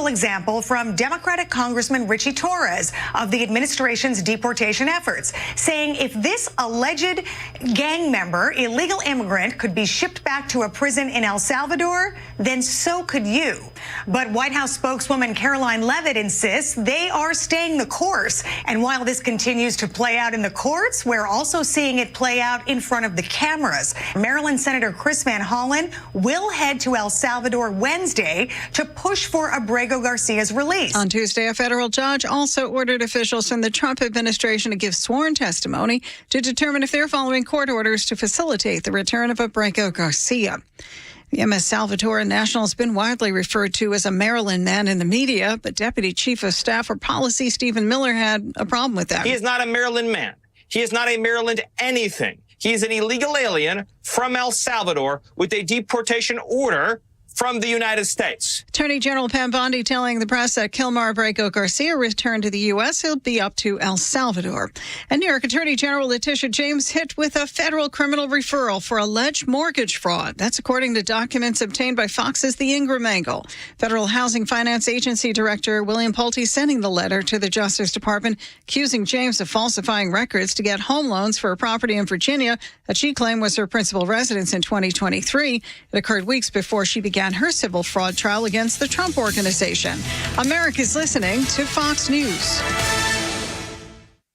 tactical example from Democratic Congressman Richie Torres of the administration's deportation efforts, saying if this alleged gang member, illegal immigrant, could be shipped back to a prison in El Salvador, then so could you. But White House spokeswoman Caroline Leavitt insists they are staying the course. And while this continues to play out in the courts, we're also seeing it play out in front of the cameras. Maryland Senator Chris Van Hollen will head to El Salvador Wednesday to push for Abrego Garcia's release. On Tuesday, a federal judge also ordered officials in the Trump administration to give sworn testimony to determine if they're following court orders to facilitate the return of Abrego Garcia. The MS Salvadoran national has been widely referred to as a Maryland man in the media, but Deputy Chief of Staff for Policy Stephen Miller had a problem with that. He is not a Maryland man. He is not a Maryland anything. He is an illegal alien from El Salvador with a deportation order from the United States. Attorney General Pam Bondi telling the press that Kilmar Abrego Garcia returned to the U.S. He'll be up to El Salvador. And New York Attorney General Letitia James hit with a federal criminal referral for alleged mortgage fraud. That's according to documents obtained by Fox's The Ingram Angle. Federal Housing Finance Agency Director William Pulte sending the letter to the Justice Department accusing James of falsifying records to get home loans for a property in Virginia that she claimed was her principal residence in 2023. It occurred weeks before she began her civil fraud trial against the Trump Organization. America's listening to Fox News.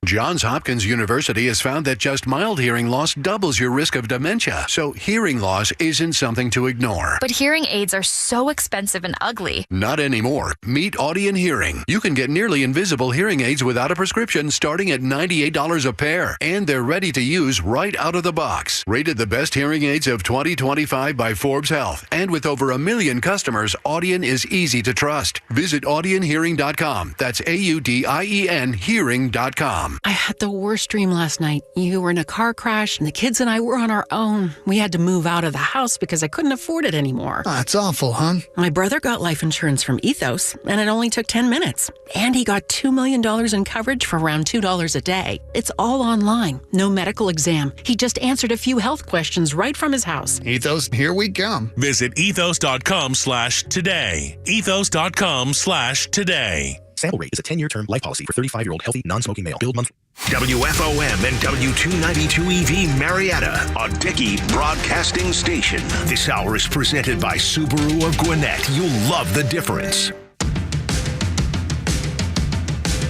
Johns Hopkins University has found that just mild hearing loss doubles your risk of dementia, so hearing loss isn't something to ignore. But hearing aids are so expensive and ugly. Not anymore. Meet Audien Hearing. You can get nearly invisible hearing aids without a prescription starting at $98 a pair, and they're ready to use right out of the box. Rated the best hearing aids of 2025 by Forbes Health, and with over 1 million customers, Audien is easy to trust. Visit audienhearing.com. That's AUDIEN hearing.com. I had the worst dream last night. You were in a car crash, and the kids and I were on our own. We had to move out of the house because I couldn't afford it anymore. Oh, that's awful, hon. My brother got life insurance from Ethos, and it only took 10 minutes. And he got $2 million in coverage for around $2 a day. It's all online. No medical exam. He just answered a few health questions right from his house. Ethos, here we come. Visit ethos.com/today. Ethos.com/today. Sample rate is a 10-year term life policy for 35-year-old healthy, non-smoking male. Build month. WFOM and W292EV Marietta, a Dickey broadcasting station. This hour is presented by Subaru of Gwinnett. You'll love the difference.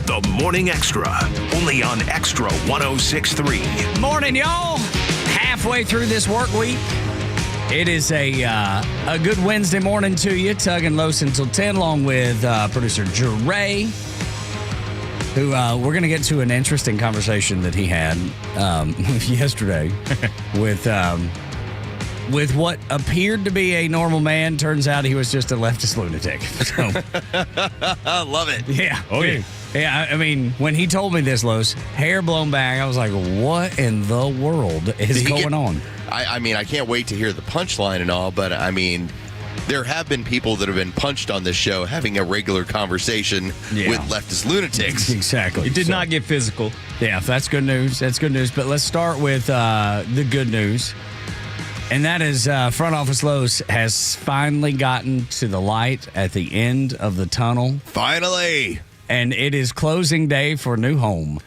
The Morning Xtra, only on Xtra 106.3. Morning, y'all. Halfway through this work week. It is a good Wednesday morning to you. Tug and Los until 10, along with producer Jeray, who we're going to get to an interesting conversation that he had yesterday with what appeared to be a normal man. Turns out he was just a leftist lunatic. So, I love it. Yeah. Oh, yeah. Yeah, I mean, when he told me this, Los, hair blown back, I was like, what in the world is going on? I mean, I can't wait to hear the punchline and all, but I mean, there have been people that have been punched on this show having a regular conversation with leftist lunatics. Exactly. It did not get physical. Yeah, that's good news. That's good news. But let's start with the good news. And that is Front Office Los has finally gotten to the light at the end of the tunnel. Finally. And it is closing day for new home.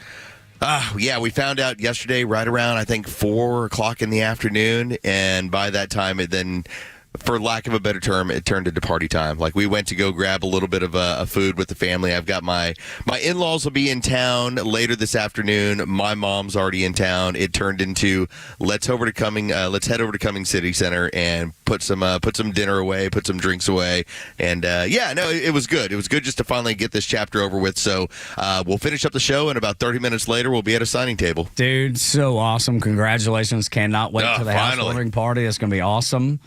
Yeah, we found out yesterday right around, I think, 4 o'clock in the afternoon. And by that time, it then, for lack of a better term, it turned into party time. Like, we went to go grab a little bit of food with the family. I've got my in-laws will be in town later this afternoon. My mom's already in town. It turned into let's head over to Cumming City Center and put some dinner away, put some drinks away. And it was good. It was good just to finally get this chapter over with. So we'll finish up the show, and about 30 minutes later, we'll be at a signing table. Dude, so awesome. Congratulations. Cannot wait for the housewarming party. It's going to be awesome.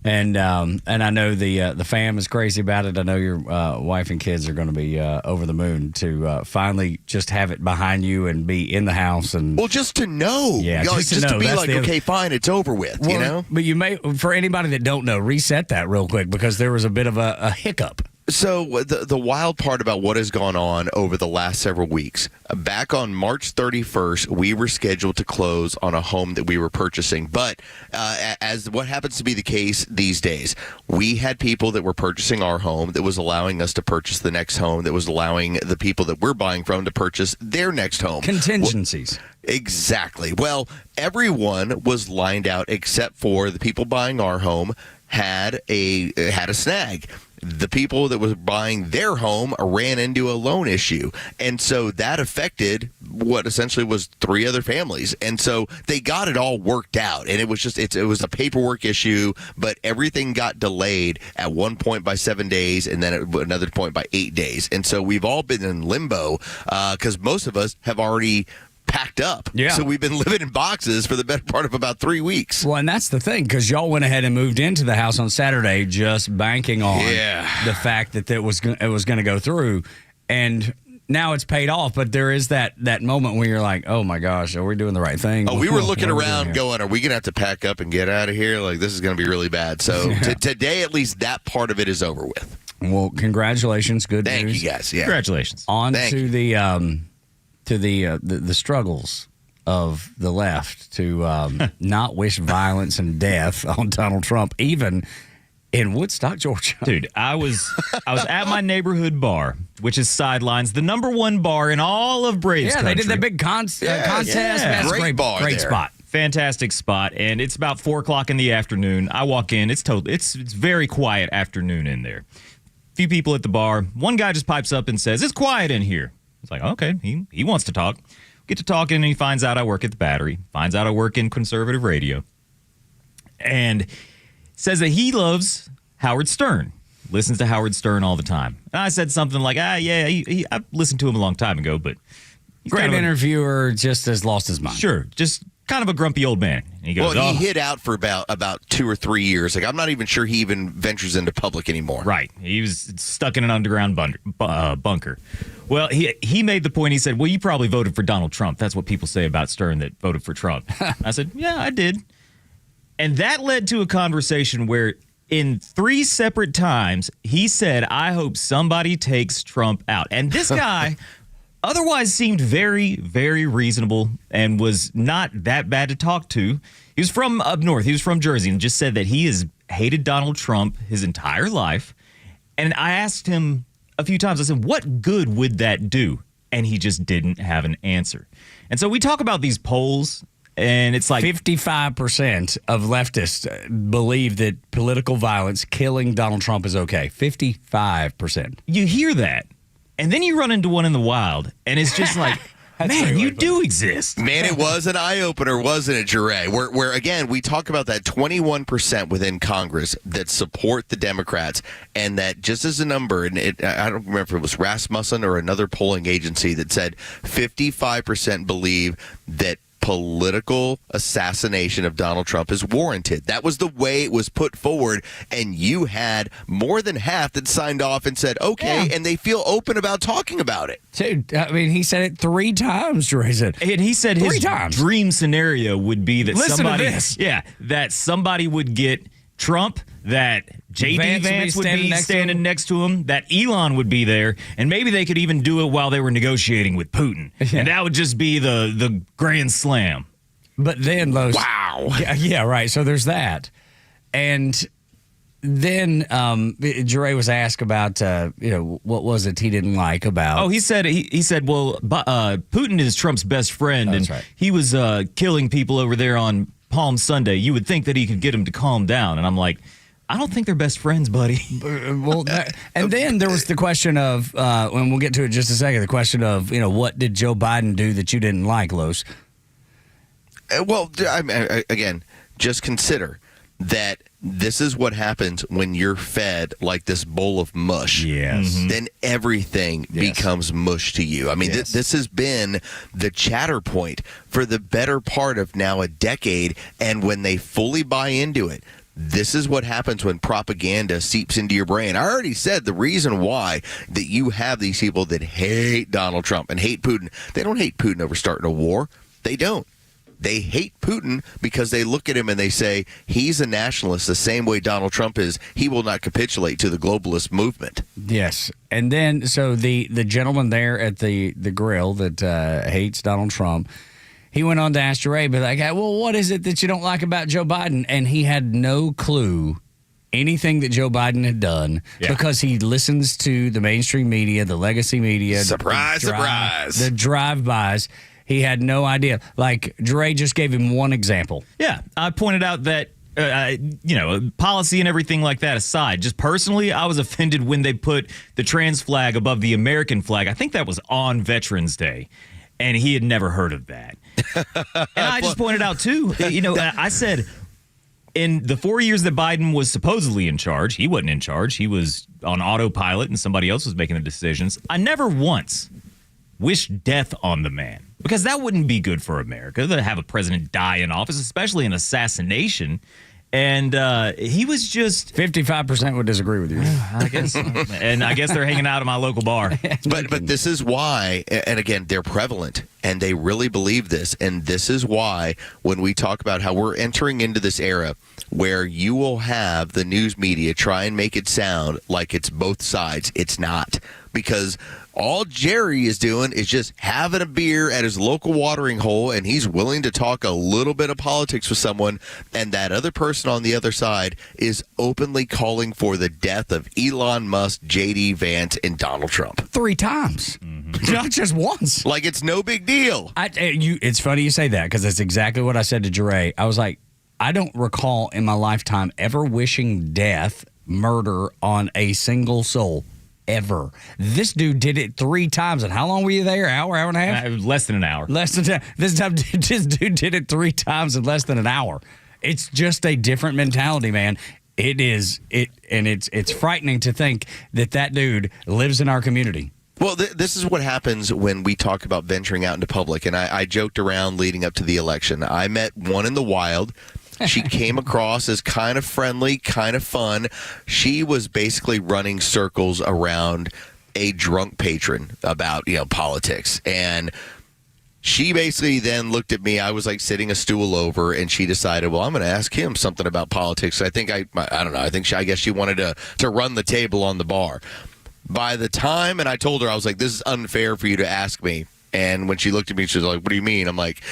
And I know the fam is crazy about it. I know your wife and kids are going to be over the moon to finally just have it behind you and be in the house. And well, just to know. Yeah, just to be like, okay, fine, it's over with, you know? But you may, for anybody that don't know, reset that real quick because there was a bit of a hiccup. So the wild part about what has gone on over the last several weeks, back on March 31st, we were scheduled to close on a home that we were purchasing. But as what happens to be the case these days, we had people that were purchasing our home that was allowing us to purchase the next home, that was allowing the people that we're buying from to purchase their next home. Contingencies. Exactly. Well, everyone was lined out except for the people buying our home had a snag. The people that was buying their home ran into a loan issue. And so that affected what essentially was 3 other families. And so they got it all worked out. And it was just, it was a paperwork issue, but everything got delayed at one point by 7 days and then at another point by 8 days. And so we've all been in limbo because most of us have already packed up. Yeah. So we've been living in boxes for the better part of about 3 weeks. Well, and that's the thing, because y'all went ahead and moved into the house on Saturday just banking on the fact that it was going to go through. And now it's paid off, but there is that moment where you're like, oh my gosh, are we doing the right thing? Oh, we were looking around going, are we going to have to pack up and get out of here? Like, this is going to be really bad. So today, at least that part of it is over with. Well, congratulations. Good news. Thank you, guys. Yeah. Congratulations. On to the struggles of the left to not wish violence and death on Donald Trump, even in Woodstock, Georgia. Dude, I was at my neighborhood bar, which is Sidelines, the #1 bar in all of Braves country. They did that big contest. That's Great bar great there. spot. Fantastic spot, and it's about 4 o'clock in the afternoon. I walk in. It's very quiet afternoon in there. Few people at the bar. One guy just pipes up and says, "It's quiet in here." It's like, okay, he wants to talk. Get to talking, and he finds out I work at the Battery, finds out I work in conservative radio, and says that he loves Howard Stern, listens to Howard Stern all the time. And I said something like, I listened to him a long time ago, but he's Great kind of interviewer, just has lost his mind. Sure, just kind of a grumpy old man. And he goes, Well, he hid out for about 2 or 3 years. Like, I'm not even sure he even ventures into public anymore. Right. He was stuck in an underground bunker. Well, he made the point. He said, well, you probably voted for Donald Trump. That's what people say about Stern that voted for Trump. I said, yeah, I did. And that led to a conversation where in 3 separate times, he said, I hope somebody takes Trump out. And this guy otherwise seemed very, very reasonable and was not that bad to talk to. He was from up north. He was from Jersey and just said that he has hated Donald Trump his entire life. And I asked him a few times, I said, what good would that do? And he just didn't have an answer. And so we talk about these polls, and it's like 55% of leftists believe that political violence, killing Donald Trump is okay. 55%. You hear that, and then you run into one in the wild, and it's just like, man, you do exist. Man, it was an eye-opener, wasn't it, Jure? Where, again, we talk about that 21% within Congress that support the Democrats, and that just as a number, and I don't remember if it was Rasmussen or another polling agency that said 55% believe that political assassination of Donald Trump is warranted. That was the way it was put forward, and you had more than half that signed off and said, okay, and they feel open about talking about it. Dude, I mean, he said it 3 times, Dre said. And he said his dream scenario would be that that somebody would get Trump, that J.D. Vance would be standing next to him, that Elon would be there, and maybe they could even do it while they were negotiating with Putin. And that would just be the grand slam. But then those... Wow. Yeah, right. So there's that. And then Jure was asked about, what was it he didn't like about... Oh, he said, well, Putin is Trump's best friend, and he was killing people over there on Palm Sunday. You would think that he could get him to calm down. And I'm like, I don't think they're best friends, buddy. Well, and then there was the question of, and we'll get to it in just a second, the question of, what did Joe Biden do that you didn't like, Los? Well, again, just consider that this is what happens when you're fed like this bowl of mush. Yes. Mm-hmm. Then everything becomes mush to you. I mean, this has been the chatter point for the better part of now a decade. And when they fully buy into it, this is what happens when propaganda seeps into your brain. I already said the reason why that you have these people that hate Donald Trump and hate Putin. They don't hate Putin over starting a war. They don't. They hate Putin because they look at him and they say, he's a nationalist the same way Donald Trump is. He will not capitulate to the globalist movement. Yes. And then, so the gentleman there at the grill that hates Donald Trump, he went on to ask Ray, but like, well, what is it that you don't like about Joe Biden? And he had no clue anything that Joe Biden had done because he listens to the mainstream media, the legacy media. Surprise. The drive-bys. He had no idea. Like, Dre just gave him one example. Yeah, I pointed out that, policy and everything like that aside, just personally, I was offended when they put the trans flag above the American flag. I think that was on Veterans Day, and he had never heard of that. And I just pointed out, too, I said, in the 4 years that Biden was supposedly in charge, he wasn't in charge. He was on autopilot, and somebody else was making the decisions. I never once wished death on the man, because that wouldn't be good for America to have a president die in office, especially an assassination. And he was just 55% would disagree with you. I guess, and I guess they're hanging out at my local bar. But this is why, and again, they're prevalent, and they really believe this. And this is why, when we talk about how we're entering into this era where you will have the news media try and make it sound like it's both sides, it's not, because all Jerry is doing is just having a beer at his local watering hole, and he's willing to talk a little bit of politics with someone, and that other person on the other side is openly calling for the death of Elon Musk, J.D. Vance, and Donald Trump. 3 times. Not just once. Like it's no big deal. It's funny you say that, because that's exactly what I said to Jure. I was like, I don't recall in my lifetime ever wishing death, murder on a single soul. Ever. This dude did it 3 times. And how long were you there? Hour and a half? Less than an hour. Less than this time. This dude did it 3 times in less than an hour. It's just a different mentality, man. It is. It's frightening to think that dude lives in our community. Well, this is what happens when we talk about venturing out into public. And I joked around leading up to the election. I met one in the wild. She came across as kind of friendly, kind of fun. She was basically running circles around a drunk patron about, politics. And she basically then looked at me. I was like sitting a stool over, and she decided, well, I'm going to ask him something about politics. I think I don't know. I guess she wanted to run the table on the bar. By the time, and I told her, I was like, this is unfair for you to ask me. And when she looked at me, she was like, what do you mean? I'm like,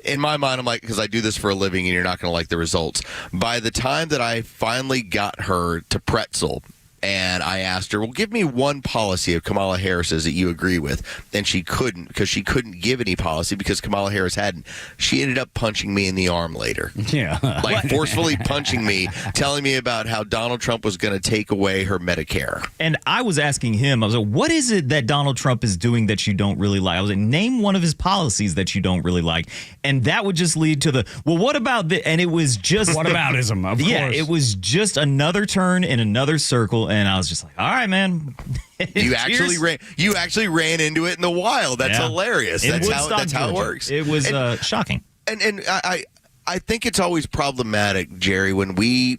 in my mind, I'm like, because I do this for a living and you're not going to like the results. By the time that I finally got her to pretzel, and I asked her, well, give me one policy of Kamala Harris's that you agree with. And she couldn't, because she couldn't give any policy because Kamala Harris hadn't. She ended up punching me in the arm later. Yeah. Like forcefully punching me, telling me about how Donald Trump was going to take away her Medicare. And I was asking him, I was like, what is it that Donald Trump is doing that you don't really like? I was like, name one of his policies that you don't really like. And that would just lead to the, well, what about the, and it was just. What aboutism, of course. Yeah, it was just another turn in another circle. And I was just like, all right, man. You actually ran into it in the wild. That's hilarious. That's how it works. It was shocking. And I think it's always problematic, Jerry, when we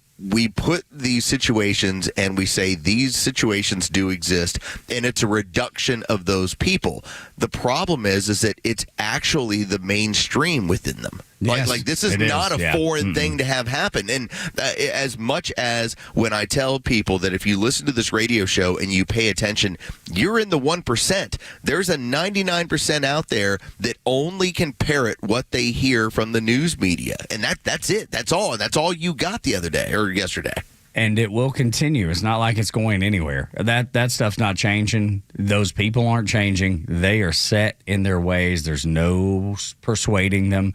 put these situations and we say these situations do exist, and it's a reduction of those people. The problem is that it's actually the mainstream within them. Yes, like this is not a foreign thing to have happen. And as much as when I tell people that if you listen to this radio show and you pay attention, you're in the 1%. There's a 99% out there that only can parrot what they hear from the news media. And that's it. That's all. And that's all you got the other day or yesterday. And it will continue. It's not like it's going anywhere. That stuff's not changing. Those people aren't changing. They are set in their ways. There's no persuading them.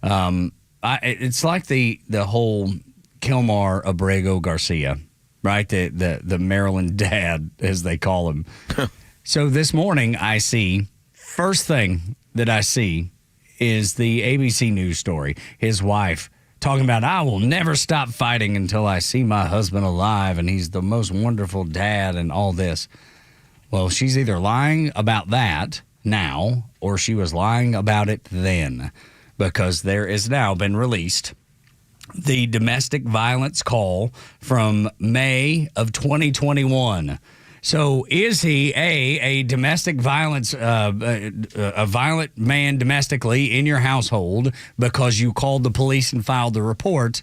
It's like the whole Kilmar Abrego Garcia, right? The Maryland dad, as they call him. So this morning first thing that I see is the ABC News story. His wife talking about, I will never stop fighting until I see my husband alive, and he's the most wonderful dad and all this. Well, she's either lying about that now, or she was lying about it then, because there is now been released the domestic violence call from May of 2021. So is he a domestic violence, a violent man domestically in your household because you called the police and filed the report?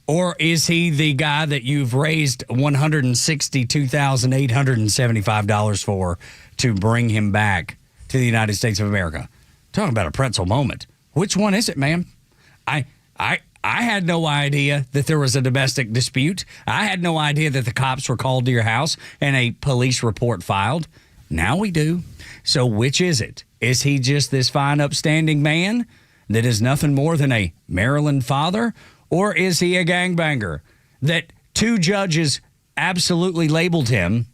Or is he the guy that you've raised $162,875 for to bring him back to the United States of America? Talking about a pretzel moment. Which one is it, ma'am? I had no idea that there was a domestic dispute. I had no idea that the cops were called to your house and a police report filed. Now we do. So which is it? Is he just this fine, upstanding man that is nothing more than a Maryland father? Or is he a gangbanger that 2 judges absolutely labeled him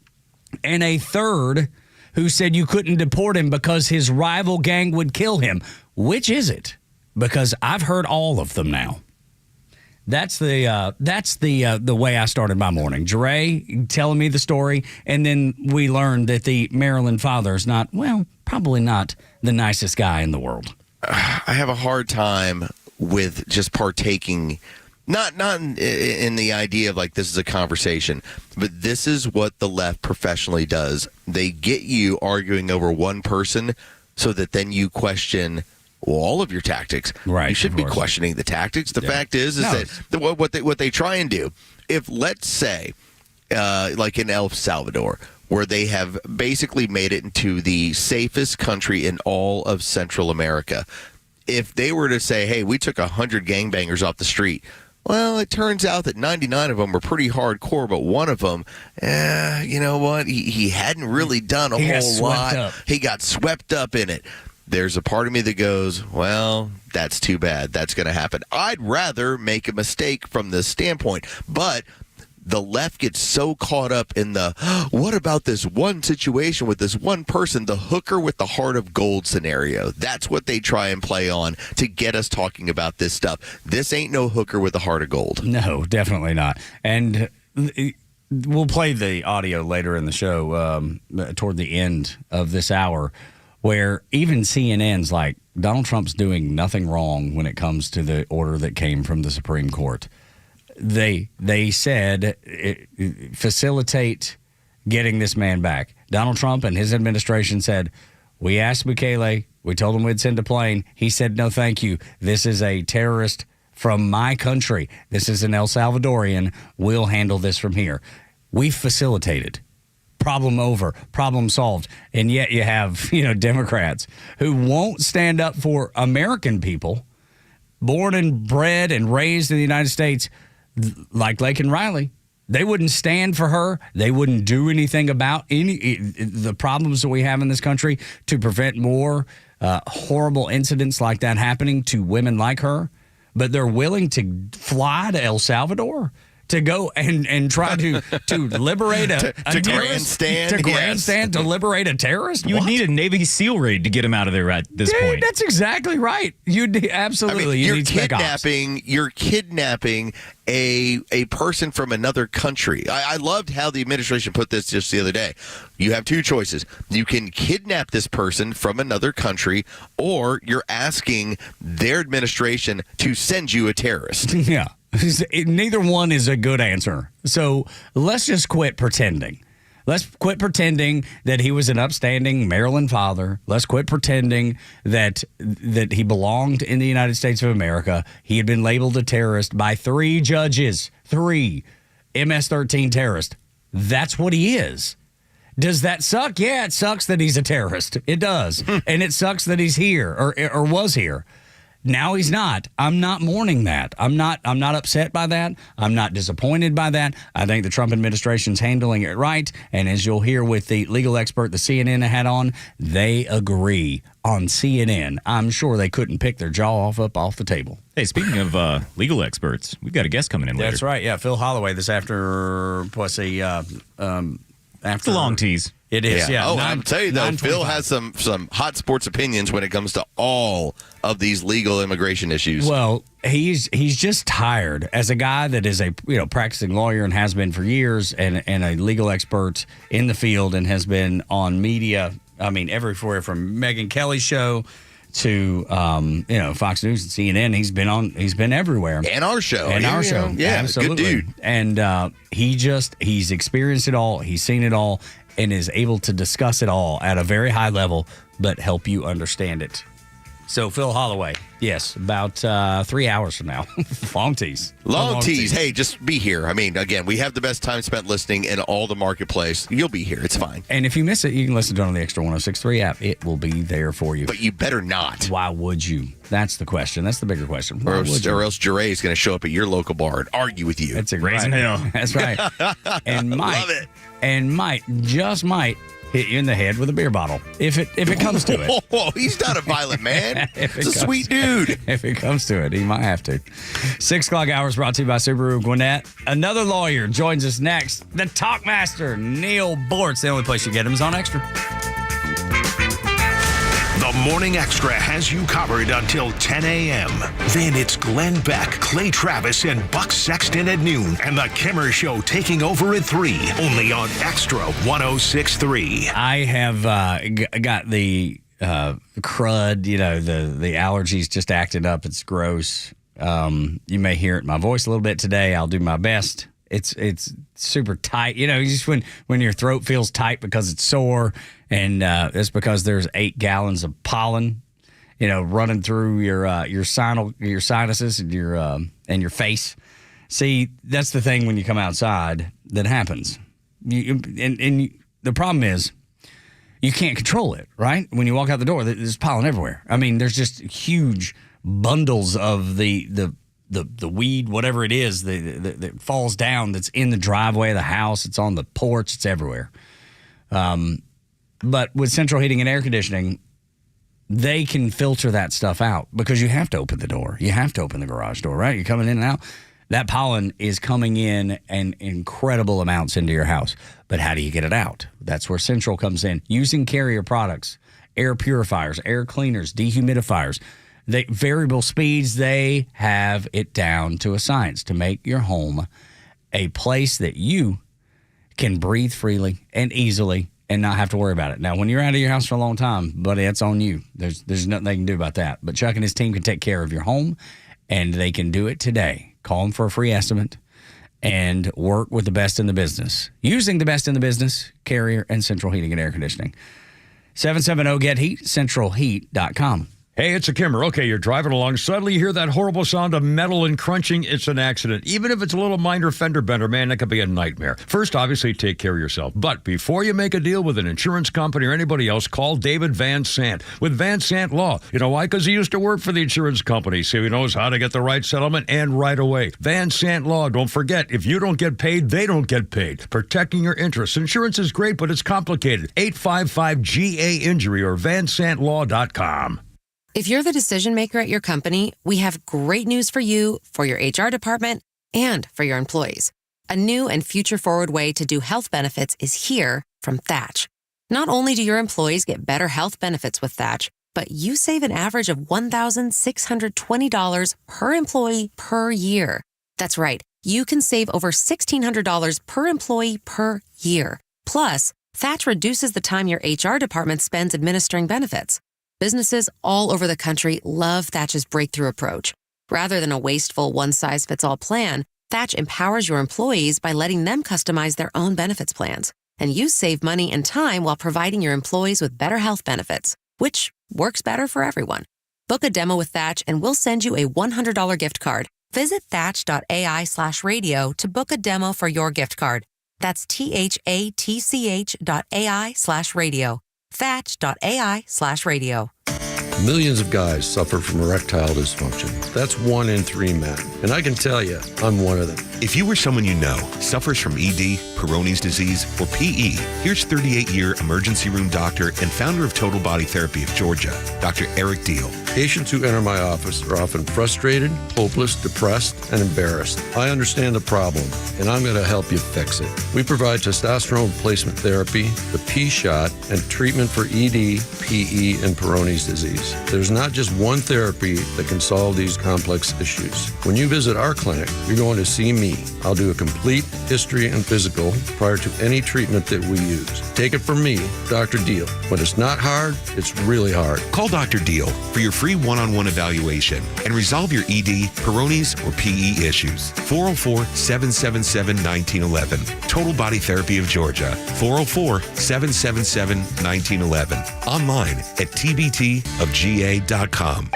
and a third who said you couldn't deport him because his rival gang would kill him? Which is it? Because I've heard all of them now. That's the way I started my morning. Jeray telling me the story, and then we learned that the Maryland father is not, well, probably not the nicest guy in the world. I have a hard time with just partaking, not in the idea of like this is a conversation, but this is what the left professionally does. They get you arguing over one person so that then you question all of your tactics. Right. You should be questioning the tactics. The fact is that what they try and do, if let's say, like in El Salvador, where they have basically made it into the safest country in all of Central America, if they were to say, hey, we took 100 gangbangers off the street, well, it turns out that 99 of them were pretty hardcore, but one of them, you know what? He hadn't really done a whole lot. He got swept up in it. There's a part of me that goes, well, that's too bad. That's going to happen. I'd rather make a mistake from this standpoint, but the left gets so caught up in the, what about this one situation with this one person, the hooker with the heart of gold scenario. That's what they try and play on to get us talking about this stuff. This ain't no hooker with a heart of gold. No, definitely not. And we'll play the audio later in the show toward the end of this hour, where even CNN's like, Donald Trump's doing nothing wrong when it comes to the order that came from the Supreme Court. They said facilitate getting this man back. Donald Trump and his administration said, we asked Bukele, we told him we'd send a plane. He said, no, thank you. This is a terrorist from my country. This is an El Salvadorian. We'll handle this from here. We've facilitated. Problem over, problem solved. And yet you have, Democrats who won't stand up for American people born and bred and raised in the United States, like Laken Riley. They wouldn't stand for her. They wouldn't do anything about the problems that we have in this country to prevent more horrible incidents like that happening to women like her. But they're willing to fly to El Salvador to go and try to liberate a terrorist? To liberate a terrorist? You would need a Navy SEAL raid to get him out of there at this point. That's exactly right. Absolutely. You're kidnapping a person from another country. I loved how the administration put this just the other day. You have 2 choices. You can kidnap this person from another country, or you're asking their administration to send you a terrorist. Yeah. Neither one is a good answer. So let's just quit pretending. Let's quit pretending that he was an upstanding Maryland father. Let's quit pretending that he belonged in the United States of America. He had been labeled a terrorist by 3 judges. 3 MS-13 terrorist. That's what he is. Does that suck? Yeah, it sucks that he's a terrorist. It does. And it sucks that he's here or was here. Now he's not. I'm not mourning that. I'm not upset by that. I'm not disappointed by that. I think the Trump administration's handling it right. And as you'll hear with the legal expert the CNN had on, they agree on CNN. I'm sure they couldn't pick their jaw off the table. Hey, speaking of legal experts, we've got a guest coming in later. That's right. Yeah, Phil Holloway this after It's a long tease. It is, yeah. Oh, I'm telling you, though, Phil has some hot sports opinions when it comes to all of these legal immigration issues. Well, he's just tired as a guy that is a practicing lawyer and has been for years and a legal expert in the field and has been on media. I mean, everywhere from Megyn Kelly's show to Fox News and CNN. He's been everywhere. And our show. Yeah, absolutely. Good dude. And he's experienced it all. He's seen it all. and is able to discuss it all at a very high level, but help you understand it. So, Phil Holloway, yes, about 3 hours from now. Long tease. Long tease. Hey, just be here. I mean, again, we have the best time spent listening in all the marketplace. You'll be here. It's fine. And if you miss it, you can listen to it on the Xtra 106.3 app. It will be there for you. But you better not. Why would you? That's the question. That's the bigger question. Or else Jeray is going to show up at your local bar and argue with you. That's Raising hell. That's right. And Love it. And just might hit you in the head with a beer bottle if it comes to it. Whoa, he's not a violent man. He's a sweet dude. If it comes to it, he might have to. 6 o'clock hours brought to you by Subaru of Gwinnett. Another lawyer joins us next. The Talkmaster, Neil Bortz. The only place you get him is on Extra. The Morning Xtra has you covered until 10 a.m. Then it's Glenn Beck, Clay Travis, and Buck Sexton at noon, and the Kimmer Show taking over at 3, only on Extra 106.3. I have got the crud, the allergies just acting up. It's gross. You may hear it in my voice a little bit today. I'll do my best. It's super tight. Just when your throat feels tight because it's sore, and it's because there's 8 gallons of pollen, running through your sinuses and your face. See, that's the thing when you come outside that happens. And the problem is you can't control it, right? When you walk out the door, there's pollen everywhere. I mean, there's just huge bundles of the weed, whatever it is, that falls down, that's in the driveway of the house, it's on the porch, it's everywhere. But with central heating and air conditioning, they can filter that stuff out because you have to open the door. You have to open the garage door, right? You're coming in and out. That pollen is coming in incredible amounts into your house. But how do you get it out? That's where Central comes in. Using Carrier products, air purifiers, air cleaners, dehumidifiers, variable speeds, they have it down to a science to make your home a place that you can breathe freely and easily and not have to worry about it. Now, when you're out of your house for a long time, buddy, that's on you. There's nothing they can do about that. But Chuck and his team can take care of your home, and they can do it today. Call them for a free estimate and work with the best in the business. Using the best in the business, Carrier and Central Heating and Air Conditioning. 770-GET-HEAT, centralheat.com. Hey, it's a Kimmer. Okay, you're driving along. Suddenly you hear that horrible sound of metal and crunching. It's an accident. Even if it's a little minor fender bender, man, that could be a nightmare. First, obviously, take care of yourself. But before you make a deal with an insurance company or anybody else, call David Van Sant with Van Sant Law. You know why? Because he used to work for the insurance company, so he knows how to get the right settlement and right away. Van Sant Law. Don't forget, if you don't get paid, they don't get paid. Protecting your interests. Insurance is great, but it's complicated. 855-GA-INJURY or vansantlaw.com. If you're the decision maker at your company, we have great news for you, for your HR department, and for your employees. A new and future-forward way to do health benefits is here from Thatch. Not only do your employees get better health benefits with Thatch, but you save an average of $1,620 per employee per year. That's right. You can save over $1,600 per employee per year. Plus, Thatch reduces the time your HR department spends administering benefits. Businesses all over the country love Thatch's breakthrough approach. Rather than a wasteful one-size-fits-all plan, Thatch empowers your employees by letting them customize their own benefits plans. And you save money and time while providing your employees with better health benefits, which works better for everyone. Book a demo with Thatch and we'll send you a $100 gift card. Visit thatch.ai/radio to book a demo for your gift card. That's THATCH.ai/radio. Thatch.ai/radio. Millions of guys suffer from erectile dysfunction. That's 1 in 3 men. And I can tell you, I'm one of them. If you or someone you know suffers from ED, Peyronie's disease, or PE, here's 38-year emergency room doctor and founder of Total Body Therapy of Georgia, Dr. Eric Deal. Patients who enter my office are often frustrated, hopeless, depressed, and embarrassed. I understand the problem, and I'm going to help you fix it. We provide testosterone replacement therapy, the P-shot, and treatment for ED, PE, and Peyronie's disease. There's not just one therapy that can solve these complex issues. When you visit our clinic, you're going to see me me. I'll do a complete history and physical prior to any treatment that we use. Take it from me, Dr. Deal. When it's not hard, it's really hard. Call Dr. Deal for your free one-on-one evaluation and resolve your ED, Peyronie's, or PE issues. 404-777-1911. Total Body Therapy of Georgia. 404-777-1911. Online at tbtofga.com.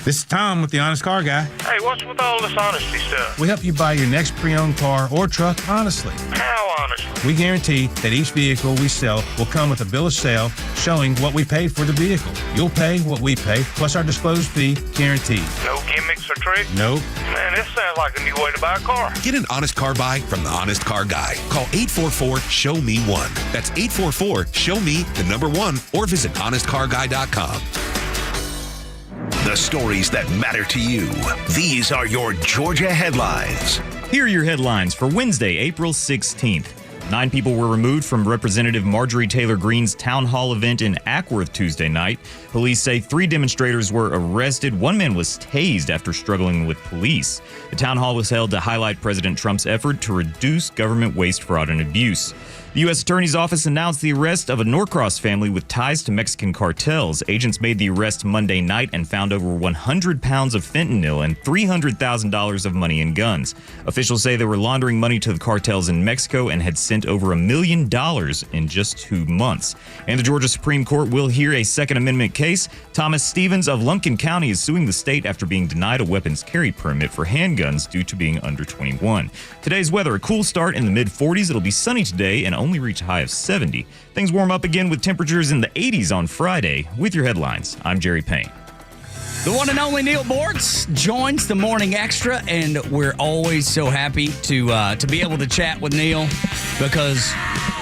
This is Tom with the Honest Car Guy. Hey, what's with all this honesty stuff? We help you buy your next pre-owned car or truck honestly. How honestly? We guarantee that each vehicle we sell will come with a bill of sale showing what we paid for the vehicle. You'll pay what we pay, plus our disclosed fee guaranteed. No gimmicks or tricks? Nope. Man, this sounds like a new way to buy a car. Get an honest car buy from the Honest Car Guy. Call 844-SHOW-ME-1. That's 844-SHOW-ME-1 or visit honestcarguy.com. The stories that matter to you. These are your Georgia headlines. Here are your headlines for Wednesday, April 16th. 9 people were removed from Representative Marjorie Taylor Greene's town hall event in Ackworth Tuesday night. Police say 3 demonstrators were arrested. 1 man was tased after struggling with police. The town hall was held to highlight President Trump's effort to reduce government waste, fraud, and abuse. The U.S. Attorney's Office announced the arrest of a Norcross family with ties to Mexican cartels. Agents made the arrest Monday night and found over 100 pounds of fentanyl and $300,000 of money and guns. Officials say they were laundering money to the cartels in Mexico and had sent over $1 million in just 2 months. And the Georgia Supreme Court will hear a Second Amendment case. Thomas Stevens of Lumpkin County is suing the state after being denied a weapons carry permit for handguns due to being under 21. Today's weather, a cool start in the mid-40s. It'll be sunny today and only reach a high of 70. Things warm up again with temperatures in the 80s on Friday. With your headlines, I'm Jerry Payne. The one and only Neil Bortz joins the Morning Extra, and we're always so happy to be able to chat with Neil because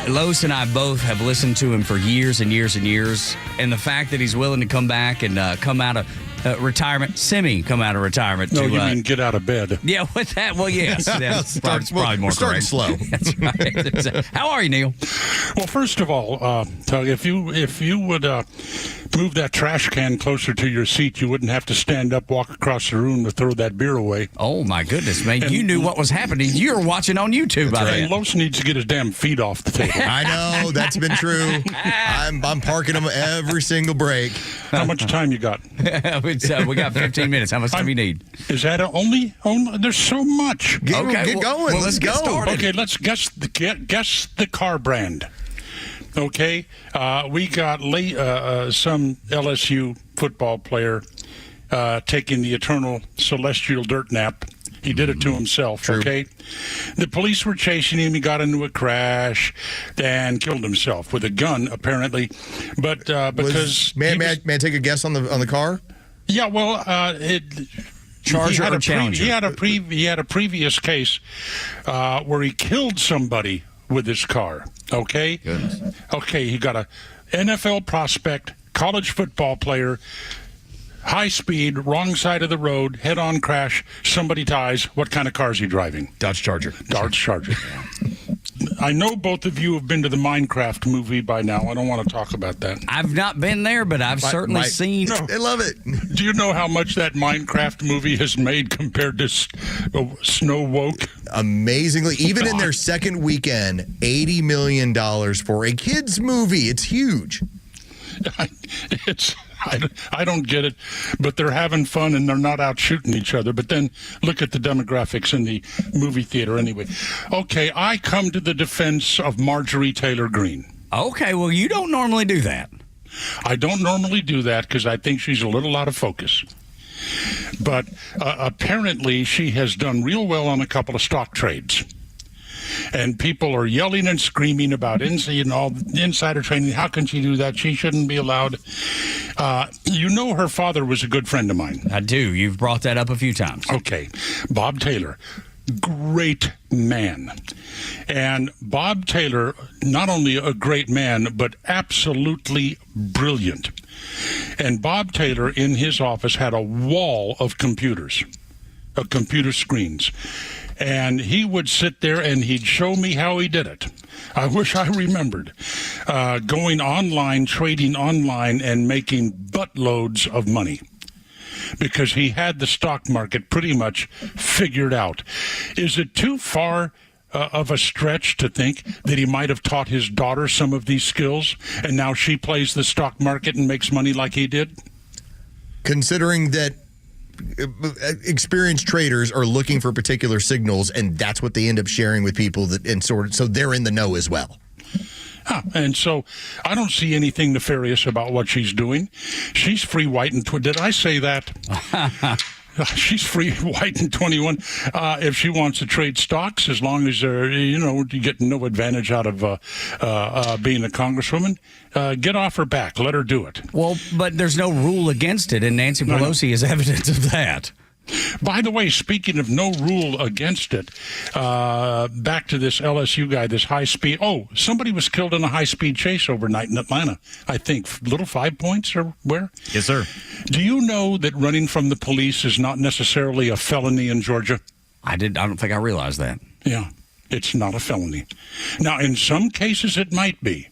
Los and I both have listened to him for years and years and years, and the fact that he's willing to come back and come out of retirement, come out of retirement. No, you mean get out of bed. Yeah, with that, well, yes. That's probably more starting correct. slow. That's right. How are you, Neil? Well, first of all, Tug, if you would move that trash can closer to your seat, you wouldn't have to stand up, walk across the room to throw that beer away. Oh, my goodness, man. You knew what was happening. You were watching on YouTube by then. Los needs to get his damn feet off the table. I know. That's been true. I'm parking them every single break. How much time you got? We got 15 minutes. How much time you need? Is that only? There's so much. Get going. Well, let's get started. Okay, let's guess the car brand. Okay, we got some LSU football player taking the eternal celestial dirt nap. He did it to himself. True. Okay, the police were chasing him. He got into a crash and killed himself with a gun, apparently. But because may I take a guess on the car? Yeah, well, Charger or Challenger? He had a previous case where he killed somebody with his car. Okay. Goodness. Okay, he got a NFL prospect, college football player. High speed, wrong side of the road, head-on crash, somebody dies. What kind of car is he driving? Dodge Charger. Dodge Charger. I know both of you have been to the Minecraft movie by now. I don't want to talk about that. I've not been there, but I've certainly seen. No, I love it. Do you know how much that Minecraft movie has made compared to Snow Woke? Amazingly, even in their second weekend, $80 million for a kids' movie. It's huge. I don't get it, but they're having fun and they're not out shooting each other. But then look at the demographics in the movie theater anyway. Okay, I come to the defense of Marjorie Taylor Greene. Okay, well, you don't normally do that. I don't normally do that because I think she's a little out of focus. But apparently she has done real well on a couple of stock trades. And people are yelling and screaming about insider trading. How can she do that? She shouldn't be allowed. You know her father was a good friend of mine. I do. You've brought that up a few times. Okay. Bob Taylor, great man. And Bob Taylor, not only a great man, but absolutely brilliant. And Bob Taylor, in his office, had a wall of computers, of computer screens. And he would sit there and he'd show me how he did it. I wish I remembered. Going online, trading online, and making buttloads of money. because he had the stock market pretty much figured out. Is it too far of a stretch to think that he might have taught his daughter some of these skills, and now she plays the stock market and makes money like he did? Considering that experienced traders are looking for particular signals, and that's what they end up sharing with people, so they're in the know as well. And so I don't see anything nefarious about what she's doing. She's free, white, and did I say that? She's free, white, and 21 if she wants to trade stocks, as long as they're, you get no advantage out of being a congresswoman. Get off her back. Let her do it. Well, but there's no rule against it, and Nancy Pelosi is evidence of that. By the way, speaking of no rule against it, back to this LSU guy, this high-speed... Oh, somebody was killed in a high-speed chase overnight in Atlanta, I think. Little 5 Points or where? Yes, sir. Do you know that running from the police is not necessarily a felony in Georgia? I don't think I realized that. Yeah, it's not a felony. Now, in some cases, it might be.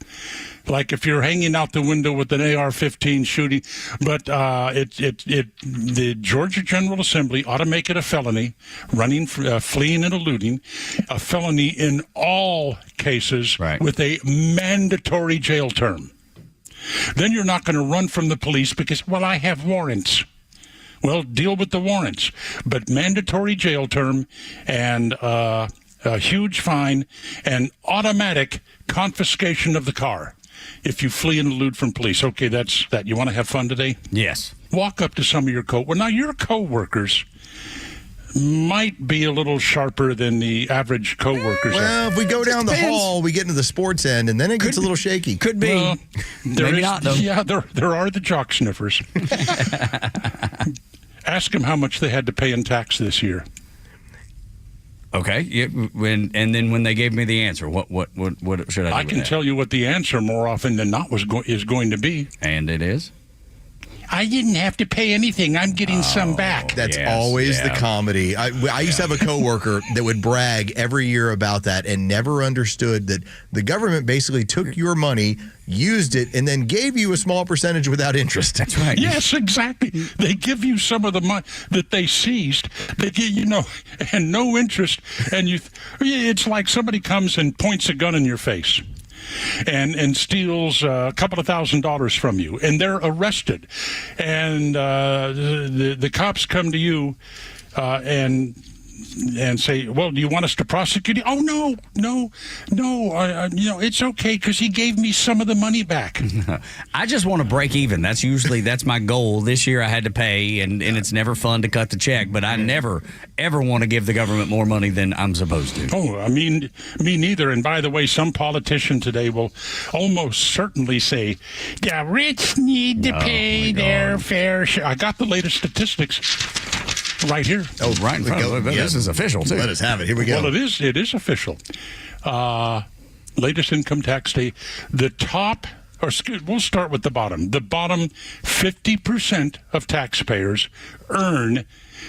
Like if you're hanging out the window with an AR-15 shooting, but the Georgia General Assembly ought to make it a felony, running, fleeing, and eluding, a felony in all cases with a mandatory jail term. Then you're not going to run from the police because, well, I have warrants. Well, deal with the warrants, but mandatory jail term and a huge fine and automatic confiscation of the car if you flee and elude from police. Okay, that's that. You want to have fun today? Yes. Walk up to some of your your co-workers might be a little sharper than the average co-workers. Well, if we go down the hall, we get into the sports end, and then it gets a little shaky. Could be. Well, Maybe not, though. Yeah, there are the jock sniffers. Ask them how much they had to pay in tax this year. Okay. And then when they gave me the answer, what should I do? I can tell you what the answer more often than not is going to be. And it is? I didn't have to pay anything. I'm getting some back. That's always the comedy. I used to have a coworker that would brag every year about that and never understood that the government basically took your money, used it, and then gave you a small percentage without interest. That's right. Yes, exactly. They give you some of the money that they seized. They get and no interest. And it's like somebody comes and points a gun in your face and steals a couple of $1,000s from you, and they're arrested, and the cops come to you and say, well, do you want us to prosecute you? Oh, no, it's okay because he gave me some of the money back. I just want to break even. That's my goal. This year I had to pay, and it's never fun to cut the check, but I never, ever want to give the government more money than I'm supposed to. Oh, I mean, me neither. And by the way, some politician today will almost certainly say, the rich need to pay their fair share. I got the latest statistics right here. Oh, right in front of us. This is official, too. Let us have it. Here we go. Well, it is official. Latest income tax day. We'll start with the bottom. The bottom 50% of taxpayers earn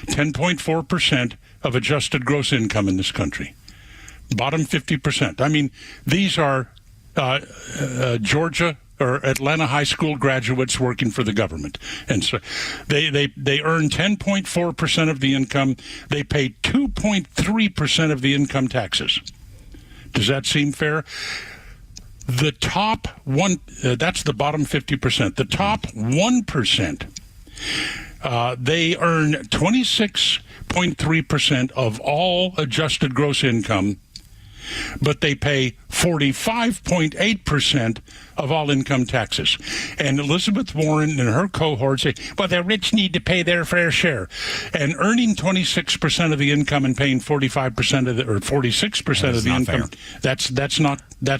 10.4% of adjusted gross income in this country. Bottom 50%. I mean, these are Georgia or Atlanta high school graduates working for the government. And so they earn 10.4% of the income. They pay 2.3% of the income taxes. Does that seem fair? The top that's the bottom 50%. The top 1%, they earn 26.3% of all adjusted gross income, but they pay 45.8% of all income taxes. And Elizabeth Warren and her cohort say, well, the rich need to pay their fair share. And earning 26% of the income and paying 45% of or 46% of the income, that's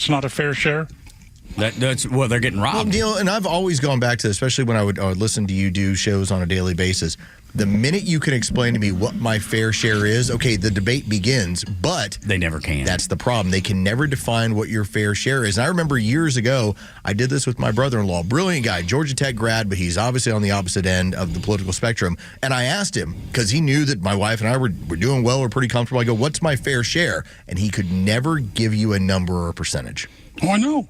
not a fair share. That's they're getting robbed. Well, Neil, and I've always gone back to, especially when I would listen to you do shows on a daily basis. The minute you can explain to me what my fair share is, okay, the debate begins, but they never can. That's the problem. They can never define what your fair share is. And I remember years ago, I did this with my brother-in-law, brilliant guy, Georgia Tech grad, but he's obviously on the opposite end of the political spectrum. And I asked him, because he knew that my wife and I were doing well, we're pretty comfortable. I go, what's my fair share? And he could never give you a number or a percentage. Oh, I know.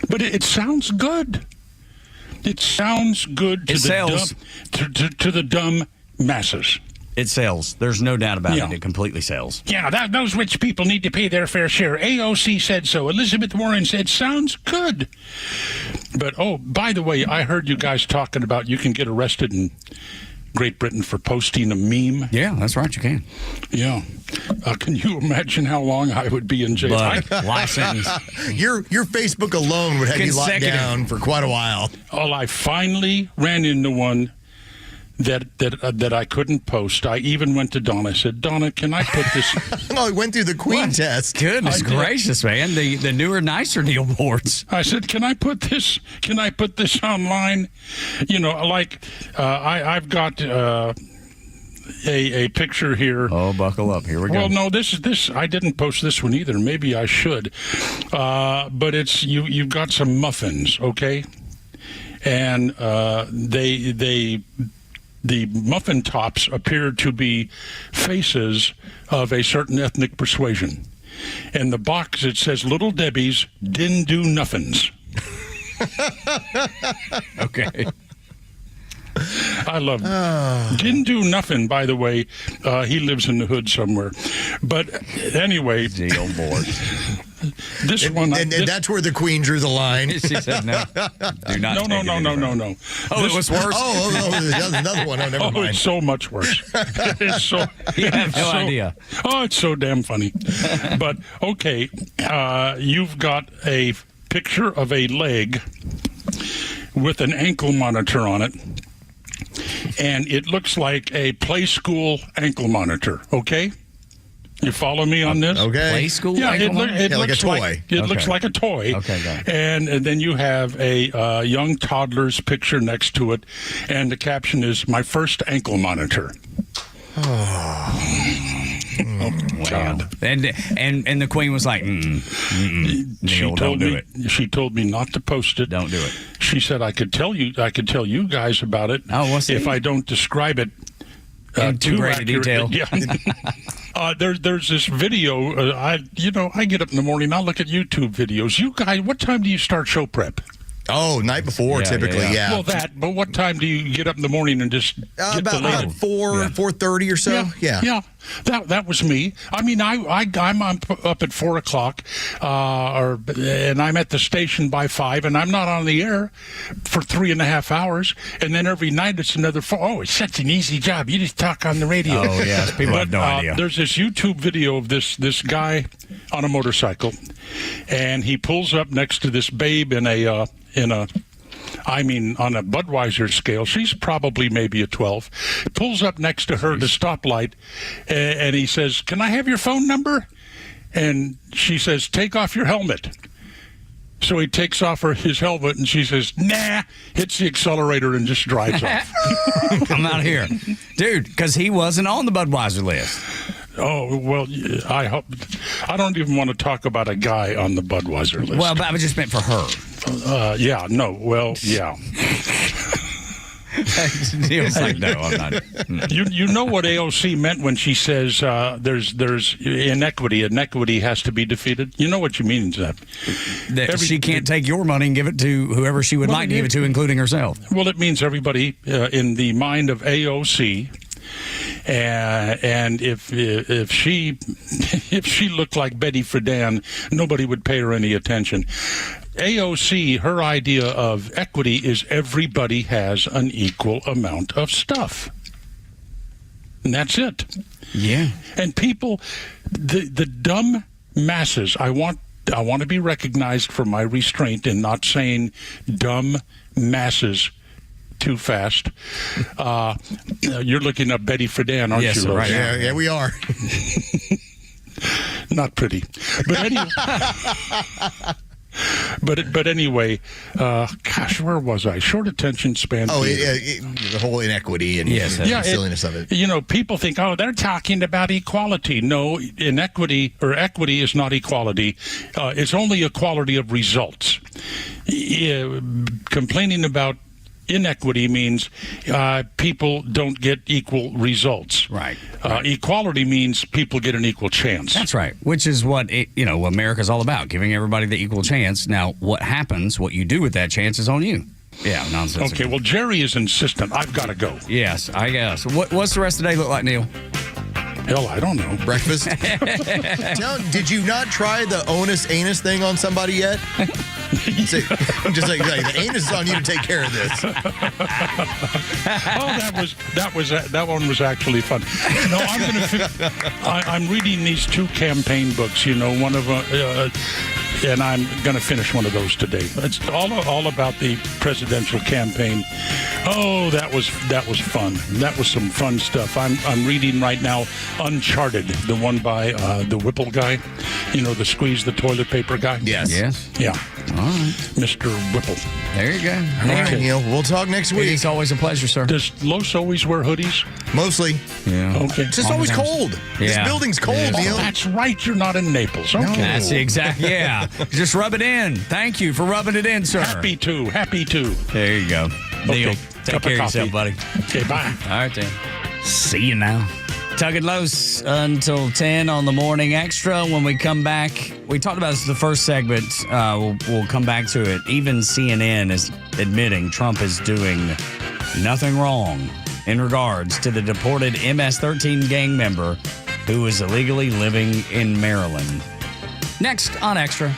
But it sounds good. It sounds good to the dumb masses. It sells. There's no doubt about it. It completely sells. Yeah, those rich people need to pay their fair share. AOC said so. Elizabeth Warren said, sounds good. But, oh, by the way, I heard you guys talking about you can get arrested in Great Britain for posting a meme. Yeah, that's right. You can. Yeah. Can you imagine how long I would be in jail? Life sentence. Your Facebook alone would have you locked down for quite a while. Oh, I finally ran into one that I couldn't post. I even went to Donna. I said, Donna, can I put this? Oh, he went through the Queen test. Goodness gracious, man! The newer, nicer deal boards. I said, can I put this? Can I put this online? You know, like I've got a picture here. Oh, buckle up! Here we go. Well, no, this I didn't post this one either. Maybe I should. But it's you've got some muffins, okay? And the muffin tops appear to be faces of a certain ethnic persuasion. In the box, it says Little Debbie's Didn't Do Nuffins. Okay. I love Didn't Do Nothing, by the way. He lives in the hood somewhere. But anyway. Deal board. This one. And that's where the Queen drew the line. She said no. Do not No. Oh, it was worse? Oh, another one. Oh, never mind. It's so much worse. It's so. You have no idea. Oh, it's so damn funny. But, okay, you've got a picture of a leg with an ankle monitor on it. And it looks like a play school ankle monitor, okay? You follow me on this? Okay. Play school? Yeah, it like looks a toy. like it looks like a toy. Okay, got it. And then you have a young toddler's picture next to it, and the caption is "My first ankle monitor." Oh, God. And the Queen was like, Neil, don't do it. She told me not to post it. Don't do it. She said I could tell you guys about it. Oh, what's if it? I don't describe it in too great a detail. Yeah. There's this video. I get up in the morning. I look at YouTube videos. You guys, what time do you start show prep? Oh, night before, typically, yeah. Well, but what time do you get up in the morning and just get about 4:30 or so? Yeah. That was me. I mean, I'm up at 4 o'clock, and I'm at the station by 5, and I'm not on the air for 3.5 hours, and then every night it's another 4. Oh, it's such an easy job. You just talk on the radio. Oh, yes. People have no idea. There's this YouTube video of this guy on a motorcycle, and he pulls up next to this babe on a Budweiser scale. She's probably maybe a 12. Pulls up next to her at a stoplight, and he says, "Can I have your phone number?" And she says, "Take off your helmet." So he takes off his helmet, and she says, "Nah," hits the accelerator and just drives off. I'm out of here. Dude, because he wasn't on the Budweiser list. Oh, well, I hope. I don't even want to talk about a guy on the Budweiser list. Well, but I was just meant for her. Yeah. Neil's like, no, I'm not. You know what AOC meant when she says there's inequity. Inequity has to be defeated. You know what she means that she can't take your money and give it to whoever she would like to give it to, including herself. Well, it means everybody in the mind of AOC. And if she looked like Betty Friedan, nobody would pay her any attention. AOC, her idea of equity is everybody has an equal amount of stuff. And that's it. Yeah. And people, the dumb masses, I want to be recognized for my restraint in not saying dumb masses too fast. You're looking up Betty Friedan, aren't you, Rose? Right. Yeah, we are. Not pretty. But anyway, but anyway, gosh, where was I? Short attention span. Oh, the whole inequity and silliness of it. You know, people think, oh, they're talking about equality. No, inequity or equity is not equality. It's only equality of results. Complaining about inequity means people don't get equal results. Right. Equality means people get an equal chance. That's right. Which is what America's all about, giving everybody the equal chance. Now, what happens, what you do with that chance is on you. Yeah, nonsense. Okay, well, Jerry is insistent. I've got to go. Yes, I guess. What's the rest of the day look like, Neil? Hell, I don't know. Breakfast? Did you not try the onus anus thing on somebody yet? I'm just like, the anus is on you to take care of this. that one was actually fun. No, I'm reading these 2 campaign books. One of and I'm going to finish one of those today. It's all about the presidential campaign. Oh, that was fun. That was some fun stuff. I'm reading right now Uncharted, the one by the Whipple guy. The squeeze the toilet paper guy. Yes. Yeah. All right. Mr. Whipple. There you go. All right, Neil. We'll talk next week. It's always a pleasure, sir. Does Los always wear hoodies? Mostly. Yeah. Okay. It's just always cold. This building's cold, Neil. Oh, that's right. You're not in Naples. Okay. No. That's the exact. Yeah. Just rub it in. Thank you for rubbing it in, sir. Happy to. There you go. Neil, take care of yourself, buddy. Okay, bye. All right, then. See you now. Tug and Los until 10 on the Morning Extra. When we come back, we talked about this in the first segment. We'll come back to it. Even CNN is admitting Trump is doing nothing wrong in regards to the deported MS-13 gang member who is illegally living in Maryland. Next on Extra.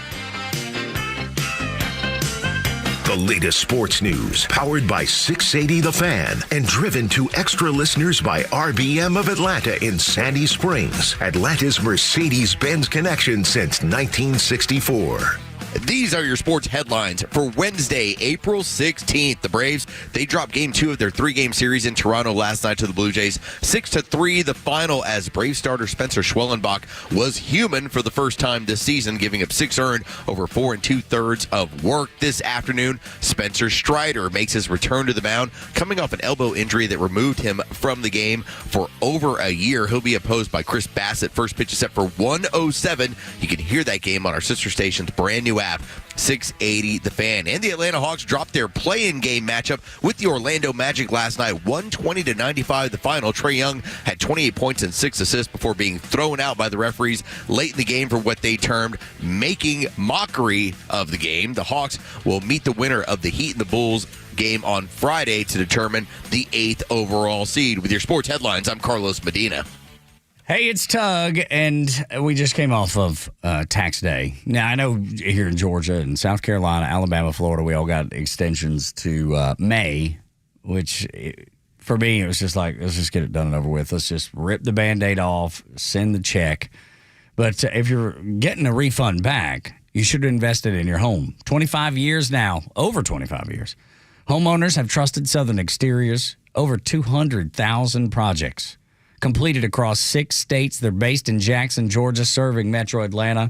The latest sports news, powered by 680 The Fan, and driven to extra listeners by RBM of Atlanta in Sandy Springs, Atlanta's Mercedes-Benz connection since 1964. These are your sports headlines for Wednesday, April 16th. The Braves, they dropped Game 2 of their 3-game series in Toronto last night to the Blue Jays. 6-3 the final, as Brave starter Spencer Schwellenbach was human for the first time this season, giving up 6 earned over 4 2/3 of work. This afternoon, Spencer Strider makes his return to the mound, coming off an elbow injury that removed him from the game for over a year. He'll be opposed by Chris Bassett. First pitch is set for 1:07. You can hear that game on our sister station's brand new app, 680 The Fan. And the Atlanta Hawks dropped their play-in game matchup with the Orlando Magic last night, 120-95 the final. Trae Young had 28 points and 6 assists before being thrown out by the referees late in the game for what they termed making mockery of the game. The Hawks will meet the winner of the Heat and the Bulls game on Friday to determine the 8th overall seed. With your sports headlines, I'm Carlos Medina. Hey, it's Tug, and we just came off of tax day. Now, I know here in Georgia and South Carolina, Alabama, Florida, we all got extensions to May, which for me, it was just like, let's just get it done and over with. Let's just rip the Band-Aid off, send the check. But if you're getting a refund back, you should have invested in your home. 25 years now, over 25 years. Homeowners have trusted Southern Exteriors, over 200,000 projects completed across 6 states. They're based in Jackson, Georgia, serving Metro Atlanta,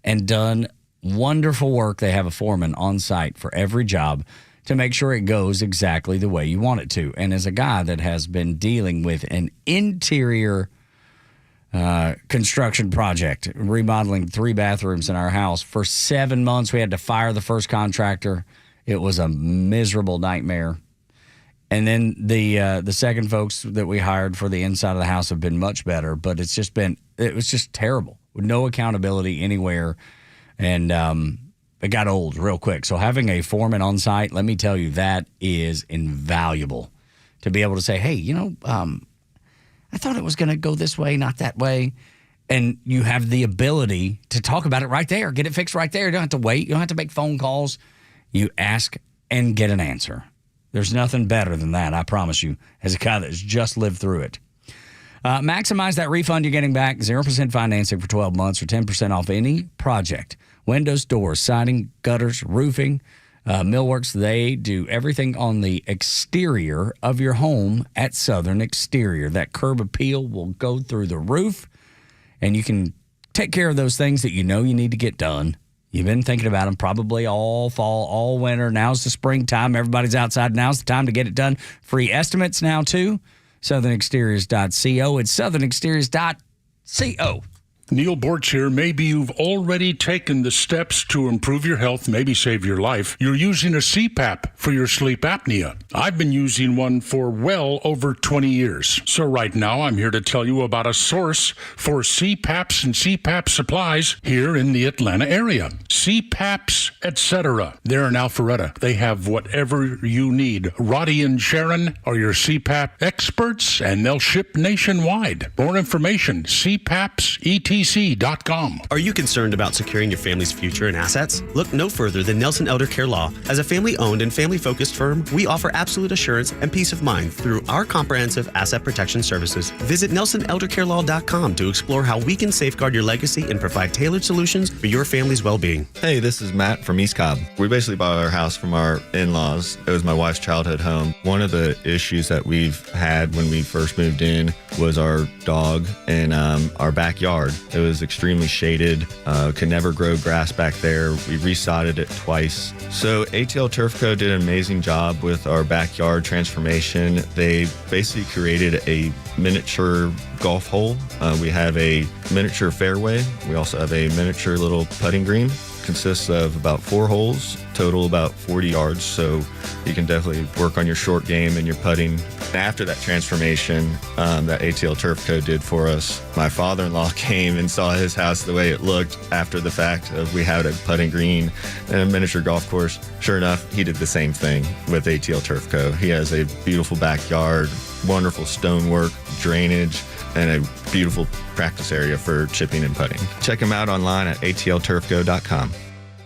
and done wonderful work. They have a foreman on site for every job to make sure it goes exactly the way you want it to. And as a guy that has been dealing with an interior construction project, remodeling 3 bathrooms in our house for 7 months, we had to fire the first contractor. It was a miserable nightmare. And then the second folks that we hired for the inside of the house have been much better, but it was just terrible with no accountability anywhere. And it got old real quick. So having a foreman on site, let me tell you, that is invaluable to be able to say, hey, I thought it was going to go this way, not that way. And you have the ability to talk about it right there, get it fixed right there. You don't have to wait. You don't have to make phone calls. You ask and get an answer. There's nothing better than that, I promise you, as a guy that's just lived through it. Maximize that refund you're getting back. 0% financing for 12 months or 10% off any project. Windows, doors, siding, gutters, roofing, millworks. They do everything on the exterior of your home at Southern Exterior. That curb appeal will go through the roof, and you can take care of those things that you know you need to get done. You've been thinking about them probably all fall, all winter. Now's the springtime. Everybody's outside. Now's the time to get it done. Free estimates now, too. SouthernExteriors.co. It's SouthernExteriors.co. Neil Borch here. Maybe you've already taken the steps to improve your health, maybe save your life. You're using a CPAP for your sleep apnea. I've been using one for well over 20 years. So right now I'm here to tell you about a source for CPAPs and CPAP supplies here in the Atlanta area. CPAPs, etc. They're in Alpharetta. They have whatever you need. Roddy and Sharon are your CPAP experts, and they'll ship nationwide. More information, cpapsetc.com. Are you concerned about securing your family's future and assets? Look no further than Nelson Elder Care Law. As a family-owned and family-focused firm, we offer absolute assurance and peace of mind through our comprehensive asset protection services. Visit NelsonElderCareLaw.com to explore how we can safeguard your legacy and provide tailored solutions for your family's well-being. Hey, this is Matt from East Cobb. We basically bought our house from our in-laws. It was my wife's childhood home. One of the issues that we've had when we first moved in was our dog in our backyard. It was extremely shaded, could never grow grass back there. We resodded it twice. So ATL Turf Co. did an amazing job with our backyard transformation. They basically created a miniature golf hole. We have a miniature fairway. We also have a miniature little putting green. Consists of about 4 holes, total about 40 yards, so you can definitely work on your short game and your putting. After that transformation that ATL Turf Co. did for us, my father-in-law came and saw his house the way it looked after the fact of we had a putting green and a miniature golf course. Sure enough, he did the same thing with ATL Turf Co. He has a beautiful backyard, wonderful stonework, drainage, and a beautiful practice area for chipping and putting. Check them out online at atlturfco.com.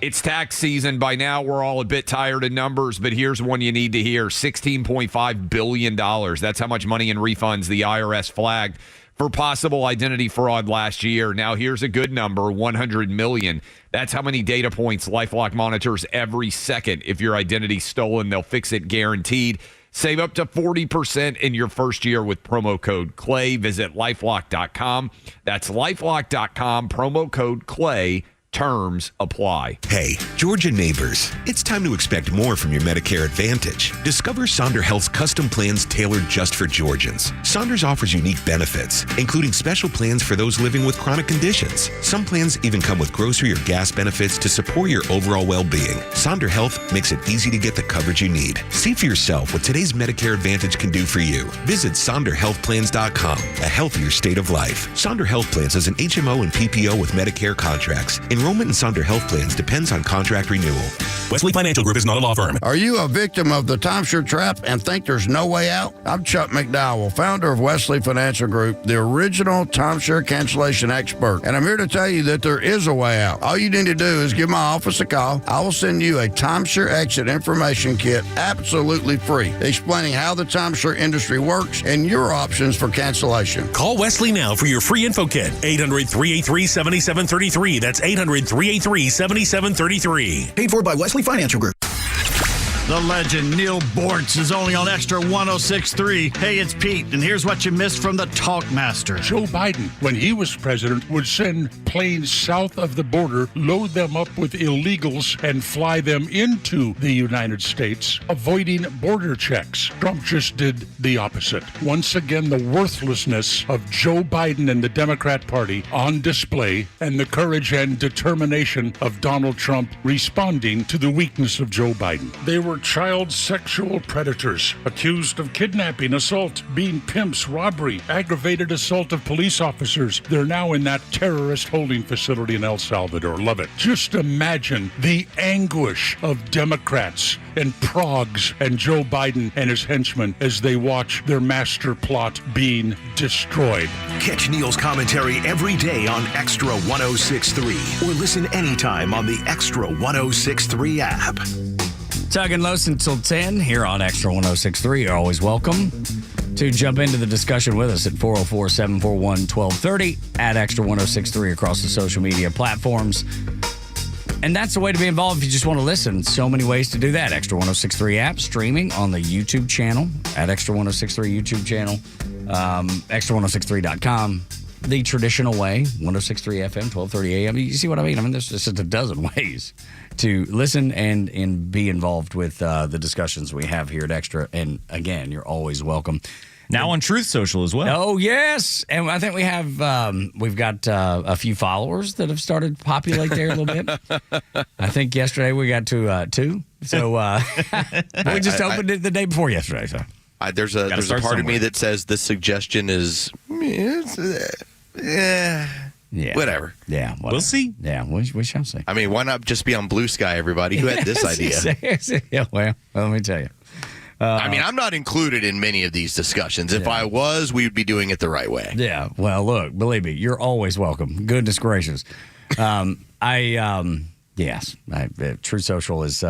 It's tax season. By now, we're all a bit tired of numbers, but here's one you need to hear. $16.5 billion. That's how much money in refunds the IRS flagged for possible identity fraud last year. Now, here's a good number, $100 million. That's how many data points LifeLock monitors every second. If your identity's stolen, they'll fix it guaranteed. Save up to 40% in your first year with promo code CLAY. Visit lifelock.com. That's lifelock.com, promo code CLAY. Terms apply. Hey, Georgia neighbors, it's time to expect more from your Medicare Advantage. Discover Sonder Health's custom plans tailored just for Georgians. Saunders offers unique benefits, including special plans for those living with chronic conditions. Some plans even come with grocery or gas benefits to support your overall well-being. Sonder Health makes it easy to get the coverage you need. See for yourself what today's Medicare Advantage can do for you. Visit SonderHealthPlans.com, a healthier state of life. Sonder Health Plans is an HMO and PPO with Medicare contracts. Enrollment in Sonder Health Plans depends on contract renewal. Wesley Financial Group is not a law firm. Are you a victim of the timeshare trap and think there's no way out? I'm Chuck McDowell, founder of Wesley Financial Group, the original timeshare cancellation expert. And I'm here to tell you that there is a way out. All you need to do is give my office a call. I will send you a timeshare exit information kit absolutely free, explaining how the timeshare industry works and your options for cancellation. Call Wesley now for your free info kit. 800-383-7733. That's 800-383-7733. Paid for by Wesley Financial Group. The legend Neil Bortz is only on Extra 106.3. Hey, it's Pete, and here's what you missed from the Talkmaster. Joe Biden, when he was president, would send planes south of the border, load them up with illegals, and fly them into the United States, avoiding border checks. Trump just did the opposite. Once again, the worthlessness of Joe Biden and the Democrat Party on display, and the courage and determination of Donald Trump responding to the weakness of Joe Biden. They were child sexual predators, accused of kidnapping, assault, being pimps, robbery, aggravated assault of police officers. They're now in that terrorist holding facility in El Salvador. Love it. Just imagine the anguish of Democrats and progs and Joe Biden and his henchmen as they watch their master plot being destroyed. Catch Neil's commentary every day on Extra 106.3 or listen anytime on the Extra 106.3 app. Tug and Los until 10 here on Extra 106.3. You're always welcome to jump into the discussion with us at 404-741-1230 at Extra 106.3 across the social media platforms. And that's the way to be involved if you just want to listen. So many ways to do that. Extra 106.3 app, streaming on the YouTube channel at Extra 106.3 YouTube channel, extra1063.com. The traditional way, 106.3 FM, 1230 AM. You see what I mean? There's just a dozen ways to listen and be involved with the discussions we have here at Extra. And again, you're always welcome. Now on Truth Social as well. Oh, yes. And I think we've got a few followers that have started to populate there a little bit. I think yesterday we got to 2. So we just opened it the day before yesterday. So there's a part of me that says this suggestion is whatever. Yeah, whatever. We'll see. Yeah, we shall see. I mean, why not just be on Blue Sky, everybody? Who had this idea? Yeah, well, let me tell you. I mean, I'm not included in many of these discussions. If I was, we would be doing it the right way. Yeah. Well, look, believe me, you're always welcome. Goodness gracious. Yes, True Social is,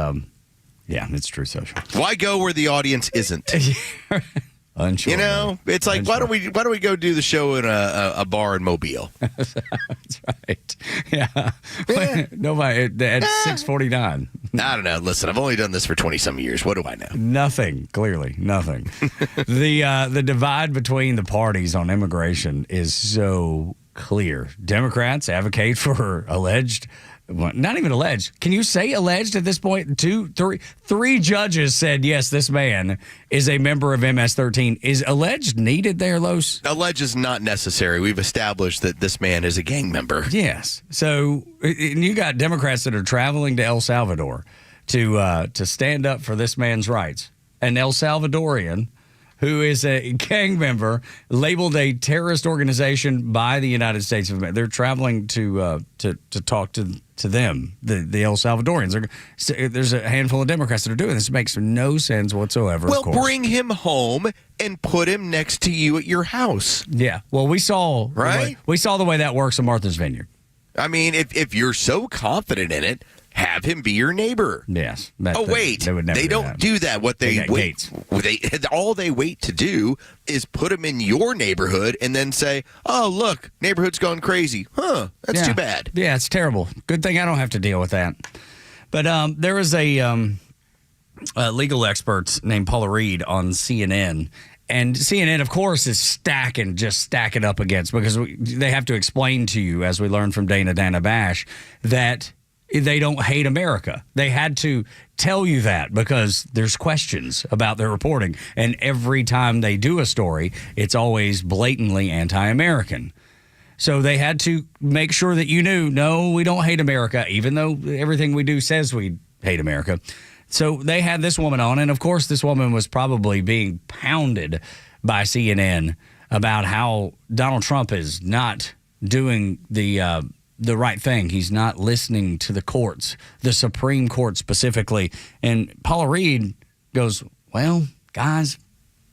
it's True Social. Why go where the audience isn't? Unsure. You know, it's like why don't we go do the show in a bar in Mobile? That's right. Yeah. Nobody at 6:49. I don't know. Listen, I've only done this for 20-some years. What do I know? Nothing. Clearly, nothing. The divide between the parties on immigration is so clear. Democrats advocate for alleged. Well, not even alleged. Can you say alleged at this point? 3 judges said, yes, this man is a member of MS-13. Is alleged needed there, Los? Alleged is not necessary. We've established that this man is a gang member. Yes. So and you got Democrats that are traveling to El Salvador to stand up for this man's rights. An El Salvadorian who is a gang member, labeled a terrorist organization by the United States of America. They're traveling to talk to them, the El Salvadorians. There's a handful of Democrats that are doing this. It makes no sense whatsoever. Well, bring him home and put him next to you at your house. Yeah. Well, we saw the way that works in Martha's Vineyard. I mean, if you're so confident in it, have him be your neighbor. Yes. Wait. They don't do that. What they wait. All they wait to do is put him in your neighborhood and then say, "Oh, look, neighborhood's going crazy." Huh? That's too bad. Yeah, it's terrible. Good thing I don't have to deal with that. But there was a legal expert named Paula Reed on CNN. And CNN, of course, is stacking up against, because they have to explain to you, as we learned from Dana Bash, that they don't hate America. They had to tell you that because there's questions about their reporting. And every time they do a story, it's always blatantly anti-American. So they had to make sure that you knew, no, we don't hate America, even though everything we do says we hate America. So they had this woman on, and of course this woman was probably being pounded by CNN about how Donald Trump is not doing the right thing. He's not listening to the courts, the Supreme Court specifically. And Paula Reed goes, well, guys,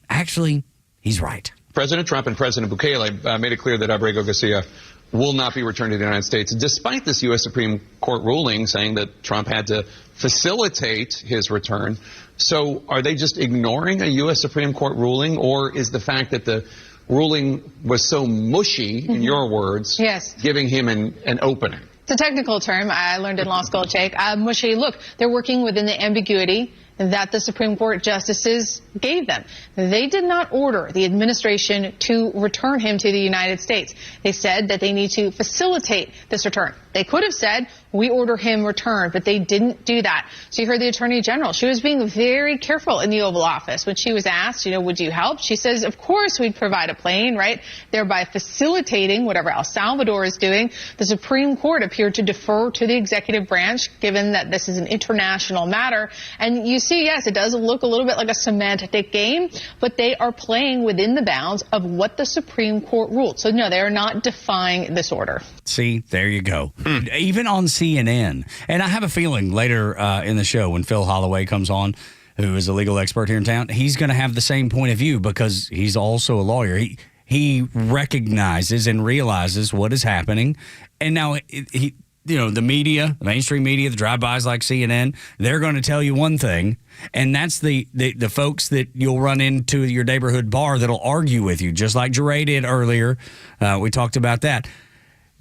actually, he's right. President Trump and President Bukele made it clear that Abrego Garcia will not be returned to the United States, despite this U.S. Supreme Court ruling saying that Trump had to facilitate his return. So are they just ignoring a U.S. Supreme Court ruling, or is the fact that the ruling was so mushy, in your words, giving him an opening? It's a technical term I learned in law school, Jake. Mushy, look, they're working within the ambiguity that the Supreme Court justices gave them. They did not order the administration to return him to the United States. They said that they need to facilitate this return. They could have said, we order him returned, but they didn't do that. So you heard the Attorney General. She was being very careful in the Oval Office when she was asked, would you help? She says, of course we'd provide a plane, right? Thereby facilitating whatever El Salvador is doing. The Supreme Court appeared to defer to the executive branch, given that this is an international matter. And you see, yes, it does look a little bit like a semantic game, but they are playing within the bounds of what the Supreme Court ruled. So no, they are not defying this order. See, there you go. Even on CNN. And I have a feeling later in the show when Phil Holloway comes on, who is a legal expert here in town, he's going to have the same point of view because he's also a lawyer. He recognizes and realizes what is happening. And now the media, the mainstream media, the drive-bys like CNN, they're going to tell you one thing, and that's the folks that you'll run into at your neighborhood bar that'll argue with you, just like Jeray did earlier. We talked about that.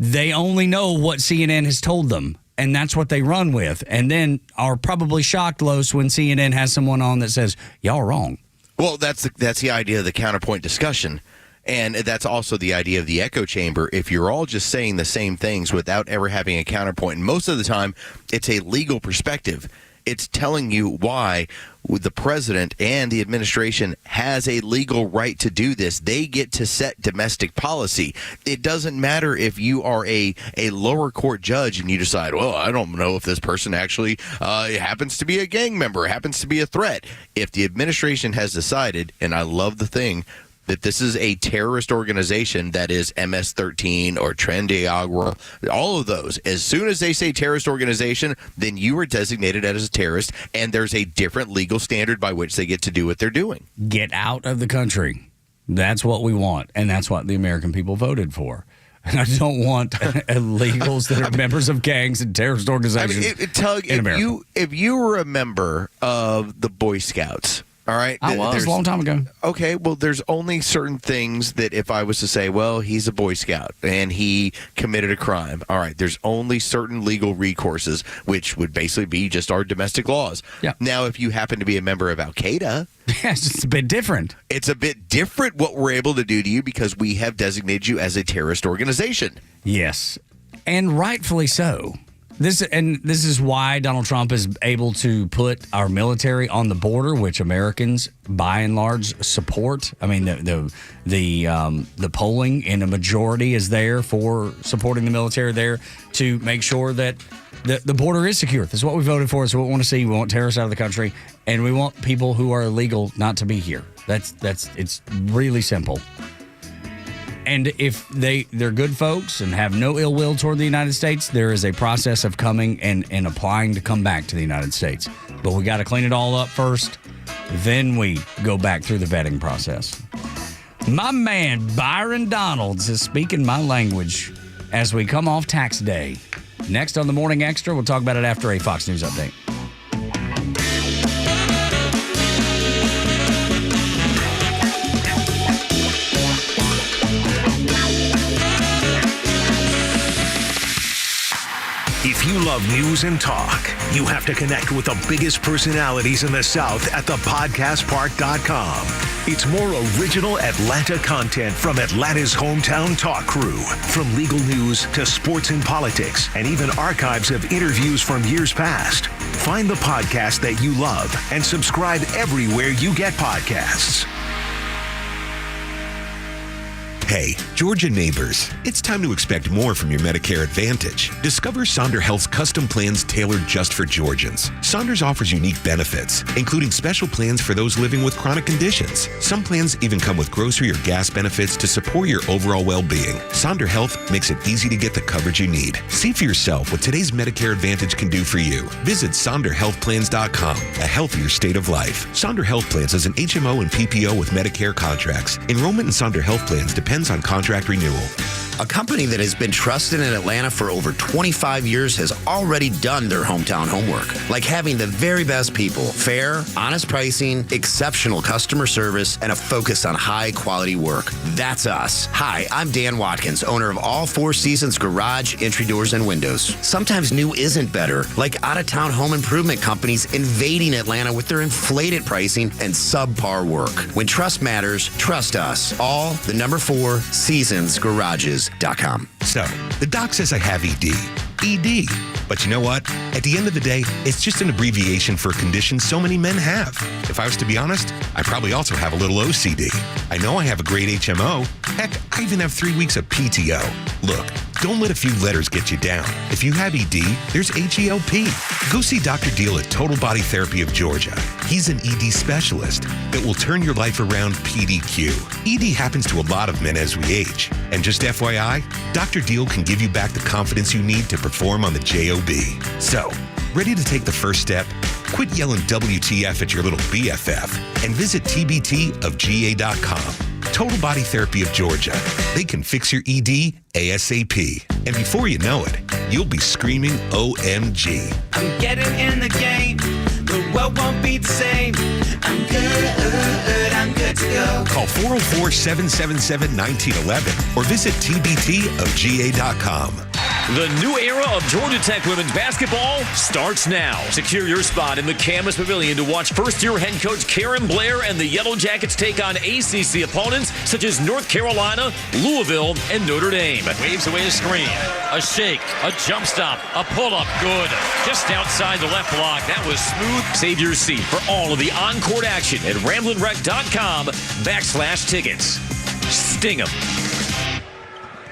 They only know what CNN has told them, and that's what they run with, and then are probably shocked, Los, when CNN has someone on that says, y'all are wrong. Well, that's the idea of the counterpoint discussion. And that's also the idea of the echo chamber. If you're all just saying the same things without ever having a counterpoint, and most of the time it's a legal perspective. it's telling you why the president and the administration has a legal right to do this. They get to set domestic policy. It doesn't matter if you are a lower court judge and you decide, well, I don't know if this person actually happens to be a gang member, happens to be a threat. If the administration has decided, and I love the thing, that this is a terrorist organization that is MS-13 or Tren de Agua, all of those. As soon as they say terrorist organization, then you are designated as a terrorist, and there's a different legal standard by which they get to do what they're doing. Get out of the country. That's what we want, and that's what the American people voted for. And I don't want illegals that are members of gangs and terrorist organizations Tug, in America. If you were a member of the Boy Scouts, all right. I was a long time ago. Okay, well, there's only certain things that if I was to say, well, he's a Boy Scout and he committed a crime, all right, there's only certain legal recourses, which would basically be just our domestic laws. Yeah. Now, if you happen to be a member of Al-Qaeda, it's a bit different. It's a bit different what we're able to do to you because we have designated you as a terrorist organization. Yes, and rightfully so. This is why Donald Trump is able to put our military on the border, which Americans, by and large, support. I mean, the polling in a majority is there for supporting the military there to make sure that the border is secure. This is what we voted for. It's what we want to see. We want terrorists out of the country, and we want people who are illegal not to be here. It's really simple. And if they're good folks and have no ill will toward the United States, there is a process of coming and applying to come back to the United States. But we got to clean it all up first. Then we go back through the vetting process. My man, Byron Donalds, is speaking my language as we come off tax day. Next on the Morning Extra, we'll talk about it after a Fox News update. If you love news and talk, you have to connect with the biggest personalities in the South at thepodcastpark.com. It's more original Atlanta content from Atlanta's hometown talk crew. From legal news to sports and politics, and even archives of interviews from years past. Find the podcast that you love and subscribe everywhere you get podcasts. Hey, Georgia neighbors, it's time to expect more from your Medicare Advantage. Discover Sonder Health's custom plans tailored just for Georgians. Saunders offers unique benefits, including special plans for those living with chronic conditions. Some plans even come with grocery or gas benefits to support your overall well-being. Sonder Health makes it easy to get the coverage you need. See for yourself what today's Medicare Advantage can do for you. Visit SonderHealthPlans.com, a healthier state of life. Sonder Health Plans is an HMO and PPO with Medicare contracts. Enrollment in Sonder Health Plans depends on contract renewal. A company that has been trusted in Atlanta for over 25 years has already done their hometown homework, like having the very best people, fair, honest pricing, exceptional customer service, and a focus on high-quality work. That's us. Hi, I'm Dan Watkins, owner of All Four Seasons Garage, Entry Doors, and Windows. Sometimes new isn't better, like out-of-town home improvement companies invading Atlanta with their inflated pricing and subpar work. When trust matters, trust us. All the number 4 Seasons Garages.com. So, the doc says I have ED. ED. But you know what? At the end of the day, it's just an abbreviation for a condition so many men have. If I was to be honest, I probably also have a little OCD. I know I have a great HMO. Heck, I even have 3 weeks of PTO. Look, don't let a few letters get you down. If you have ED, there's HELP. Go see Dr. Deal at Total Body Therapy of Georgia. He's an ED specialist that will turn your life around PDQ. ED happens to a lot of men as we age. And just FYI, Dr. Deal can give you back the confidence you need to perform on the JOB. So, ready to take the first step? Quit yelling WTF at your little BFF and visit tbtofga.com. Total Body Therapy of Georgia. They can fix your ED ASAP. And before you know it, you'll be screaming OMG. I'm getting in the game. The world won't be the same. I'm good to go. Call 404-777-1911 or visit tbtofga.com. The new era of Georgia Tech women's basketball starts now. Secure your spot in the Camas Pavilion to watch first-year head coach Karen Blair and the Yellow Jackets take on ACC opponents such as North Carolina, Louisville, and Notre Dame. Waves away a screen, a shake, a jump stop, a pull-up, good. Just outside the left block. That was smooth. Save your seat for all of the on-court action at ramblinwreck.com/tickets. Sting 'em.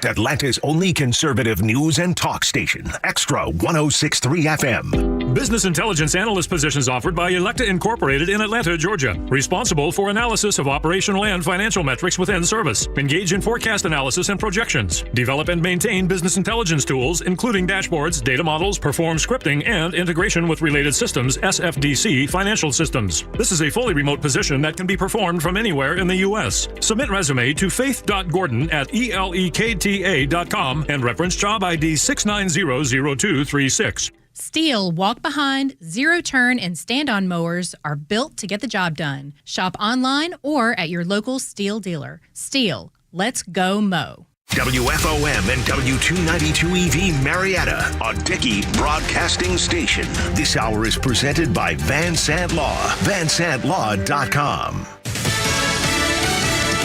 Atlanta's only conservative news and talk station, Xtra 106.3 FM. Business intelligence analyst positions offered by Electa Incorporated in Atlanta, Georgia. Responsible for analysis of operational and financial metrics within service. Engage in forecast analysis and projections. Develop and maintain business intelligence tools, including dashboards, data models, perform scripting, and integration with related systems, SFDC financial systems. This is a fully remote position that can be performed from anywhere in the U.S. Submit resume to faith.gordon@elekta.com and reference job ID 6900236. Steel walk-behind, zero-turn, and stand-on mowers are built to get the job done. Shop online or at your local Steel dealer. Steel, let's go mow. WFOM and W292EV Marietta, a Dickey broadcasting station. This hour is presented by Van Sant Law, vansantlaw.com.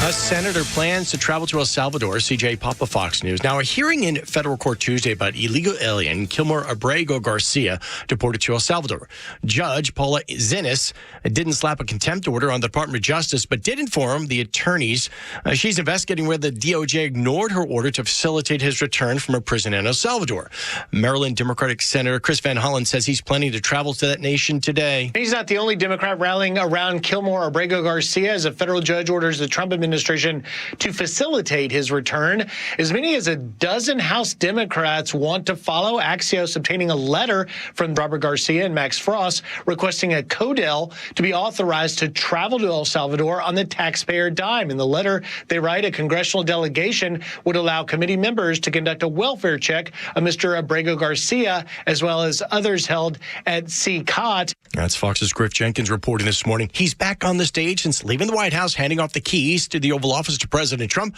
A senator plans to travel to El Salvador. CJ Papa, Fox News. Now, a hearing in federal court Tuesday about illegal alien Kilmer Abrego Garcia deported to El Salvador. Judge Paula Zinnes didn't slap a contempt order on the Department of Justice, but did inform the attorneys she's investigating whether the DOJ ignored her order to facilitate his return from a prison in El Salvador. Maryland Democratic Senator Chris Van Hollen says he's planning to travel to that nation today. He's not the only Democrat rallying around Kilmer Abrego Garcia as a federal judge orders the Trump administration to facilitate his return. As many as a dozen House Democrats want to follow, Axios obtaining a letter from Robert Garcia and Max Frost requesting a CODEL to be authorized to travel to El Salvador on the taxpayer dime. In the letter, they write a congressional delegation would allow committee members to conduct a welfare check of Mr. Abrego Garcia, as well as others held at CCOT. That's Fox's Griff Jenkins reporting this morning. He's back on the stage since leaving the White House, handing off the keys to the Oval Office to President Trump.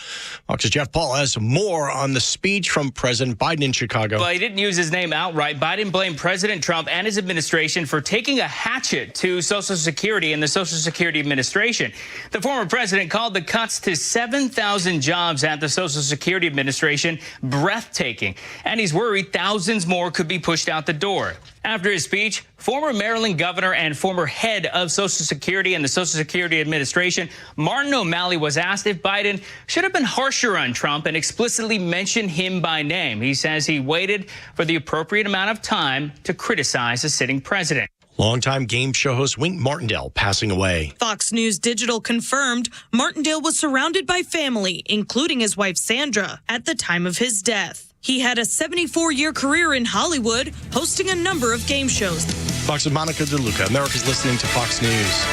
Fox's Jeff Paul has more on the speech from President Biden in Chicago. Well, he didn't use his name outright. Biden blamed President Trump and his administration for taking a hatchet to Social Security and the Social Security Administration. The former president called the cuts to 7,000 jobs at the Social Security Administration breathtaking, and he's worried thousands more could be pushed out the door. After his speech, former Maryland governor and former head of Social Security and the Social Security Administration, Martin O'Malley, was asked if Biden should have been harsher on Trump and explicitly mentioned him by name. He says he waited for the appropriate amount of time to criticize a sitting president. Longtime game show host Wink Martindale passing away. Fox News Digital confirmed Martindale was surrounded by family, including his wife Sandra, at the time of his death. He had a 74-year career in Hollywood, hosting a number of game shows. Fox's Monica DeLuca. America's listening to Fox News.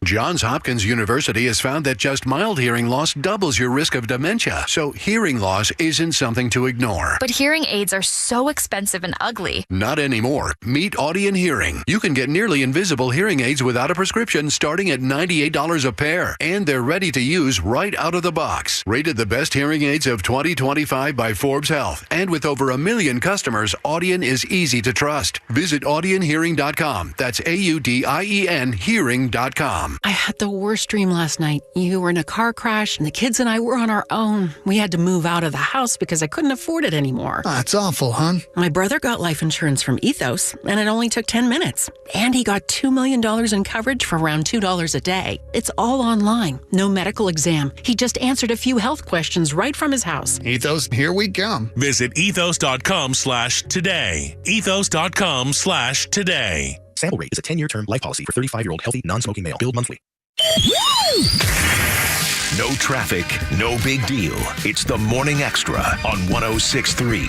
Johns Hopkins University has found that just mild hearing loss doubles your risk of dementia, so hearing loss isn't something to ignore. But hearing aids are so expensive and ugly. Not anymore. Meet Audien Hearing. You can get nearly invisible hearing aids without a prescription starting at $98 a pair, and they're ready to use right out of the box. Rated the best hearing aids of 2025 by Forbes Health, and with over 1 million customers, Audien is easy to trust. Visit audienhearing.com. That's AUDIEN hearing.com. I had the worst dream last night. You were in a car crash, and the kids and I were on our own. We had to move out of the house because I couldn't afford it anymore. That's awful, hon. My brother got life insurance from Ethos, and it only took 10 minutes. And he got $2 million in coverage for around $2 a day. It's all online. No medical exam. He just answered a few health questions right from his house. Ethos, here we come. Visit ethos.com/today. Ethos.com/today. Sample rate is a 10-year term life policy for 35-year-old healthy, non-smoking male. Billed monthly. No traffic, no big deal. It's the Morning Extra on 106.3.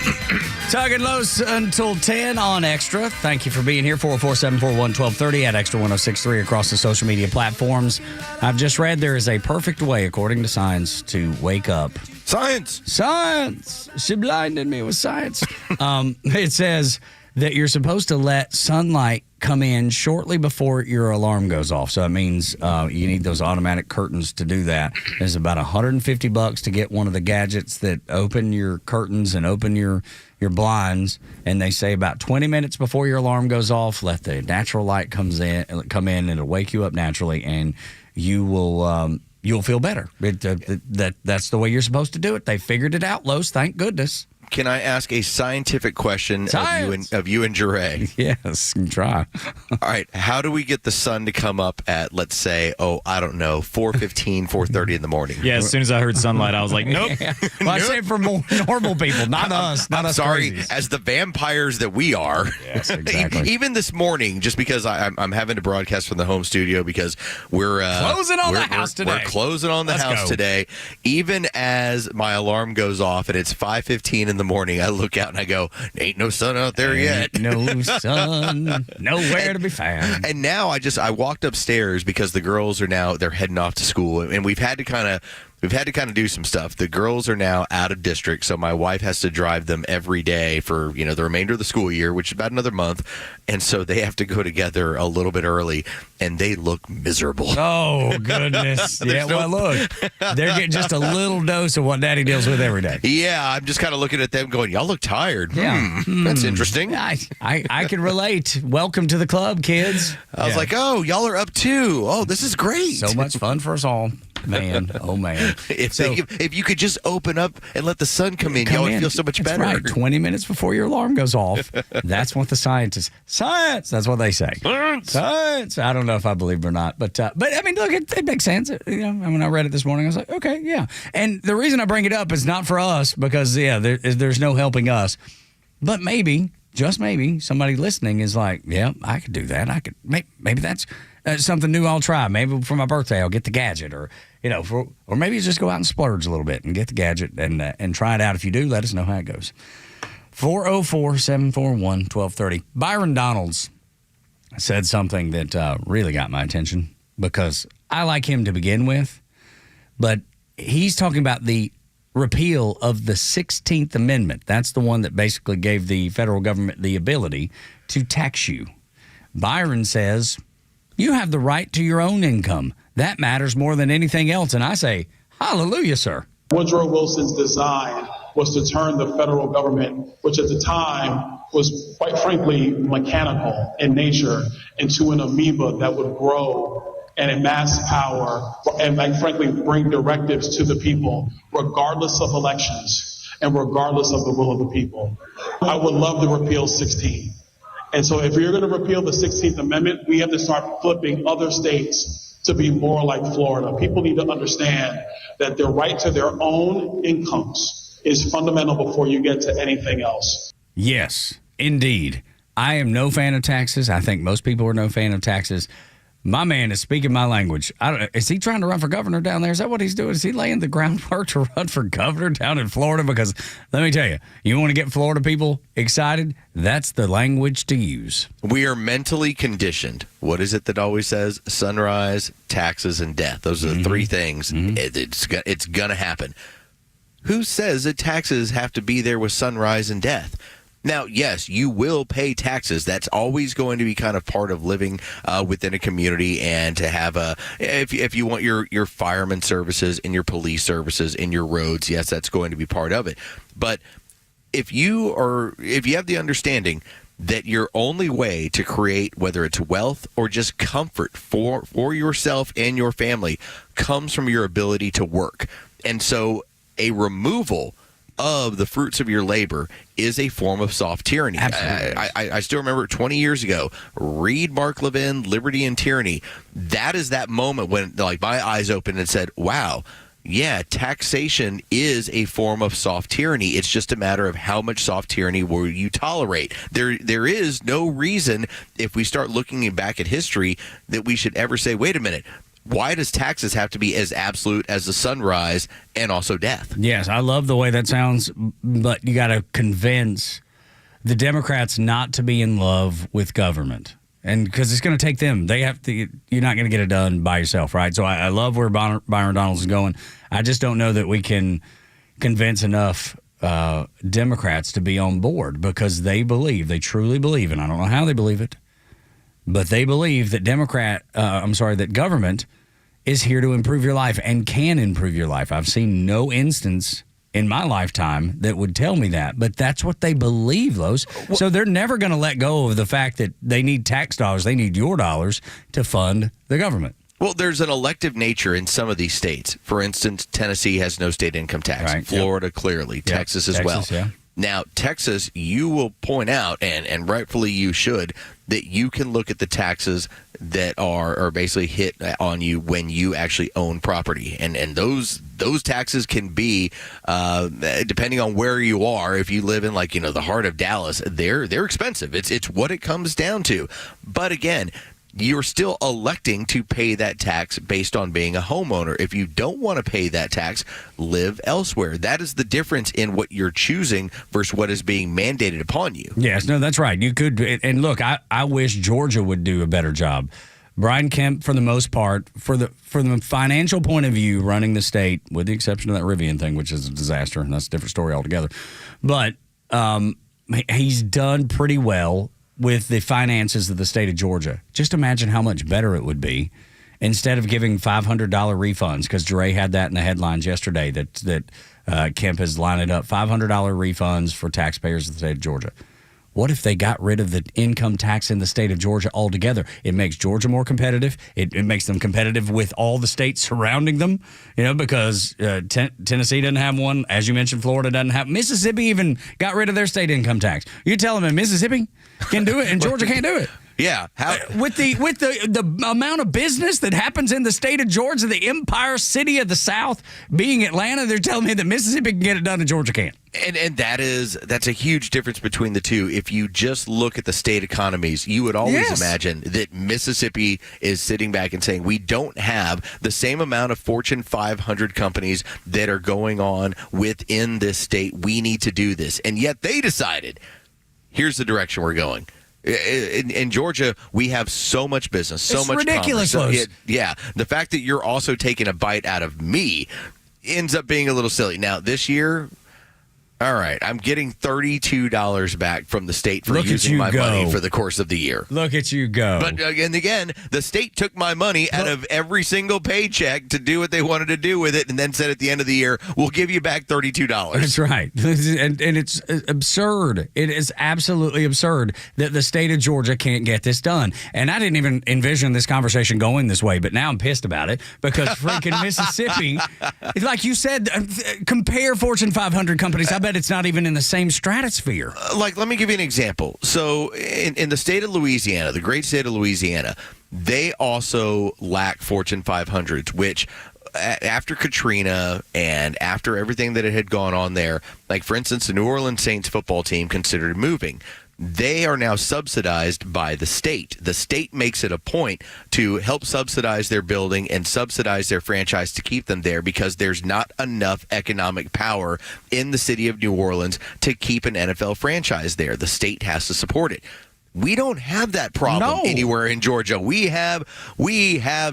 Tug and Los until 10 on Extra. Thank you for being here. 44741-1230 at Extra 106.3 across the social media platforms. I've just read there is a perfect way, according to science, to wake up. Science! Science! She blinded me with science. It says that you're supposed to let sunlight come in shortly before your alarm goes off. So it means you need those automatic curtains to do that. It's about $150 to get one of the gadgets that open your curtains and open your blinds. And they say about 20 minutes before your alarm goes off, let the natural light come in, and it'll wake you up naturally, and you will you'll feel better. That's the way you're supposed to do it. They figured it out, Los. Thank goodness. Can I ask a scientific question of you and Jure? Yes, try. All right. How do we get the sun to come up at, let's say, 4:15, 4:30 in the morning? Yeah, as soon as I heard sunlight, I was like, nope. Well, I say for more normal people, not us. Not I'm us sorry, crazies. as the vampires that we are. Yes, exactly. Even this morning, just because I'm having to broadcast from the home studio because we're closing on the house today. We're closing on the house today. Even as my alarm goes off and it's 5:15 in the morning, I look out and I go, ain't no sun out there yet. No sun, nowhere to be found. And now I walked upstairs because the girls are they're heading off to school, and we've had to kind of do some stuff. The girls are now out of district, so my wife has to drive them every day for, the remainder of the school year, which is about another month. And so they have to go together a little bit early, and they look miserable. Oh, goodness. Yeah, well, look, they're getting just a little dose of what Daddy deals with every day. Yeah, I'm just kind of looking at them going, y'all look tired. Yeah. That's interesting. I can relate. Welcome to the club, kids. I was like, oh, y'all are up too. Oh, this is great. So much fun for us all. Man, oh man. If you could just open up and let the sun come in, y'all would feel so much That's better. Right. 20 minutes before your alarm goes off. That's what the scientists. Science! That's what they say. Science! I don't know if I believe it or not. But I mean, look, it makes sense. When I read it this morning, I was like, okay, yeah. And the reason I bring it up is not for us because, there's no helping us. But maybe, just maybe, somebody listening is like, yeah, I could do that. I could. Maybe that's something new I'll try. Maybe for my birthday, I'll get the gadget or maybe just go out and splurge a little bit and get the gadget and try it out. If you do, let us know how it goes. 404-741-1230. Byron Donalds said something that really got my attention because I like him to begin with, but he's talking about the repeal of the 16th Amendment. That's the one that basically gave the federal government the ability to tax you. Byron says, you have the right to your own income. That matters more than anything else. And I say, hallelujah, sir. Woodrow Wilson's design was to turn the federal government, which at the time was quite frankly mechanical in nature, into an amoeba that would grow and amass power and frankly bring directives to the people regardless of elections and regardless of the will of the people. I would love to repeal 16. And so if you're going to repeal the 16th Amendment, we have to start flipping other states to be more like Florida. People need to understand that their right to their own incomes is fundamental before you get to anything else. Yes, indeed. I am no fan of taxes. I think most people are no fan of taxes. My man is speaking my language. Is he trying to run for governor down there? Is that what he's doing? Is he laying the groundwork to run for governor down in Florida? Because let me tell you, you want to get Florida people excited? That's the language to use. We are mentally conditioned. What is it that always says? Sunrise, taxes, and death. Those are the three things. It's going to happen. Who says that taxes have to be there with sunrise and death? Now, yes, you will pay taxes. That's always going to be kind of part of living within a community, and to have if you want your fireman services and your police services and your roads, yes, that's going to be part of it. But if you have the understanding that your only way to create, whether it's wealth or just comfort for yourself and your family, comes from your ability to work, and so a removal of the fruits of your labor is a form of soft tyranny. I still remember 20 years ago, read Mark Levin, Liberty and Tyranny. That is that moment when my eyes opened and said, wow, yeah, taxation is a form of soft tyranny. It's just a matter of how much soft tyranny will you tolerate. There is no reason, if we start looking back at history, that we should ever say, wait a minute, why does taxes have to be as absolute as the sunrise and also death? Yes, I love the way that sounds, but you got to convince the Democrats not to be in love with government. And because it's going to take them. They have to. You're not going to get it done by yourself, right? So I love where Byron Donalds is going. I just don't know that we can convince enough Democrats to be on board because they truly believe, and I don't know how they believe it, but they believe that that government is here to improve your life and can improve your life. I've seen no instance in my lifetime that would tell me that, but that's what they believe, Los. So they're never going to let go of the fact that they need tax dollars, they need your dollars to fund the government. Well, there's an elective nature in some of these states. For instance, Tennessee has no state income tax. Right. Florida, clearly. Yep. Texas as well. Yeah. Now, Texas, you will point out, and rightfully you should, that you can look at the taxes that are basically hit on you when you actually own property. And those taxes can be, depending on where you are, if you live in the heart of Dallas, they're expensive. It's what it comes down to. But again, you're still electing to pay that tax based on being a homeowner. If you don't want to pay that tax, live elsewhere. That is the difference in what you're choosing versus what is being mandated upon you. Yes, no, that's right. You could, and look, I wish Georgia would do a better job. Brian Kemp, for the most part, for the financial point of view, running the state, with the exception of that Rivian thing, which is a disaster, and that's a different story altogether. But he's done pretty well with the finances of the state of Georgia. Just imagine how much better it would be instead of giving $500 refunds, because Dre had that in the headlines yesterday that Kemp has lined up, $500 refunds for taxpayers of the state of Georgia. What if they got rid of the income tax in the state of Georgia altogether? It makes Georgia more competitive. It makes them competitive with all the states surrounding them, because Tennessee doesn't have one. As you mentioned, Florida doesn't have. Mississippi even got rid of their state income tax. You tell them in Mississippi can do it and Georgia can't do it. Yeah. With the amount of business that happens in the state of Georgia, the empire city of the South being Atlanta, they're telling me that Mississippi can get it done and Georgia can't. And that's a huge difference between the two. If you just look at the state economies, you would always imagine that Mississippi is sitting back and saying, we don't have the same amount of Fortune 500 companies that are going on within this state. We need to do this. And yet they decided, here's the direction we're going. In Georgia, we have so much business, so much ridiculous. Commerce. Yeah. The fact that you're also taking a bite out of me ends up being a little silly. Now, this year, all right, I'm getting $32 back from the state for using my money for the course of the year. Look at you go. But again, the state took my money out of every single paycheck to do what they wanted to do with it, and then said at the end of the year, we'll give you back $32. That's right. And it's absurd. It is absolutely absurd that the state of Georgia can't get this done. And I didn't even envision this conversation going this way, but now I'm pissed about it because freaking Mississippi, like you said, compare Fortune 500 companies. I bet it's not even in the same stratosphere. Let me give you an example. So in the state of Louisiana, the great state of Louisiana, they also lack Fortune 500s, which after Katrina and after everything that had gone on there, like for instance, the New Orleans Saints football team considered moving. They are now subsidized by the state. The state makes it a point to help subsidize their building and subsidize their franchise to keep them there because there's not enough economic power in the city of New Orleans to keep an NFL franchise there. The state has to support it. We don't have that problem anywhere in Georgia. We have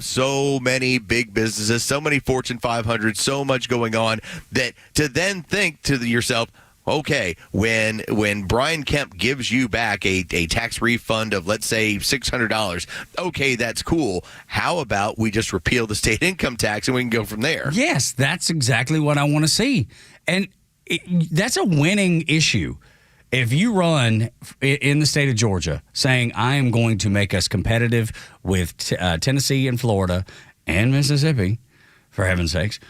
so many big businesses, so many Fortune 500, so much going on that to then think to yourself, okay, when Brian Kemp gives you back a tax refund of, let's say, $600, okay, that's cool. How about we just repeal the state income tax and we can go from there? Yes, that's exactly what I want to see. And that's a winning issue. If you run in the state of Georgia saying, I am going to make us competitive with Tennessee and Florida and Mississippi, for heaven's sakes,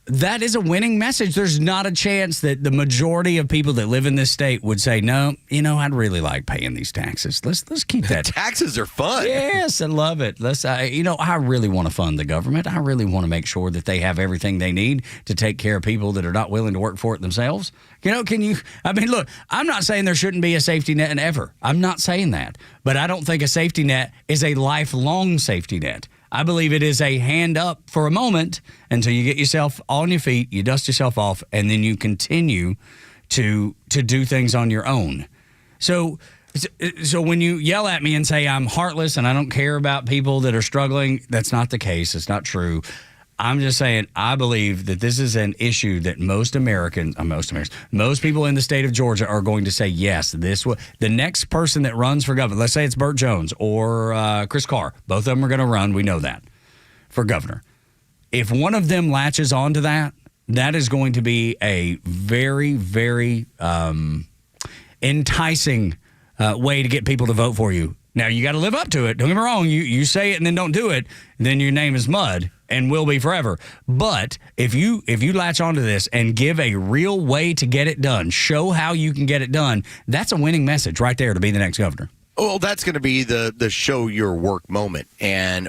that is a winning message. There's not a chance that the majority of people that live in this state would say, no, I'd really like paying these taxes. Let's keep that. Taxes are fun. Yes, I love it. I really want to fund the government. I really want to make sure that they have everything they need to take care of people that are not willing to work for it themselves. Look, I'm not saying there shouldn't be a safety net ever. I'm not saying that. But I don't think a safety net is a lifelong safety net. I believe it is a hand up for a moment until you get yourself on your feet, you dust yourself off, and then you continue to do things on your own. So when you yell at me and say I'm heartless and I don't care about people that are struggling, that's not the case. It's not true. I'm just saying, I believe that this is an issue that most people in the state of Georgia are going to say, yes, the next person that runs for governor, let's say it's Burt Jones or Chris Carr, both of them are going to run, we know that, for governor. If one of them latches onto that, that is going to be a very, very enticing way to get people to vote for you. Now, you got to live up to it. Don't get me wrong. You say it and then don't do it, then your name is mud and will be forever. But if you latch onto this and give a real way to get it done, show how you can get it done, that's a winning message right there to be the next governor. Well, that's going to be the show your work moment. And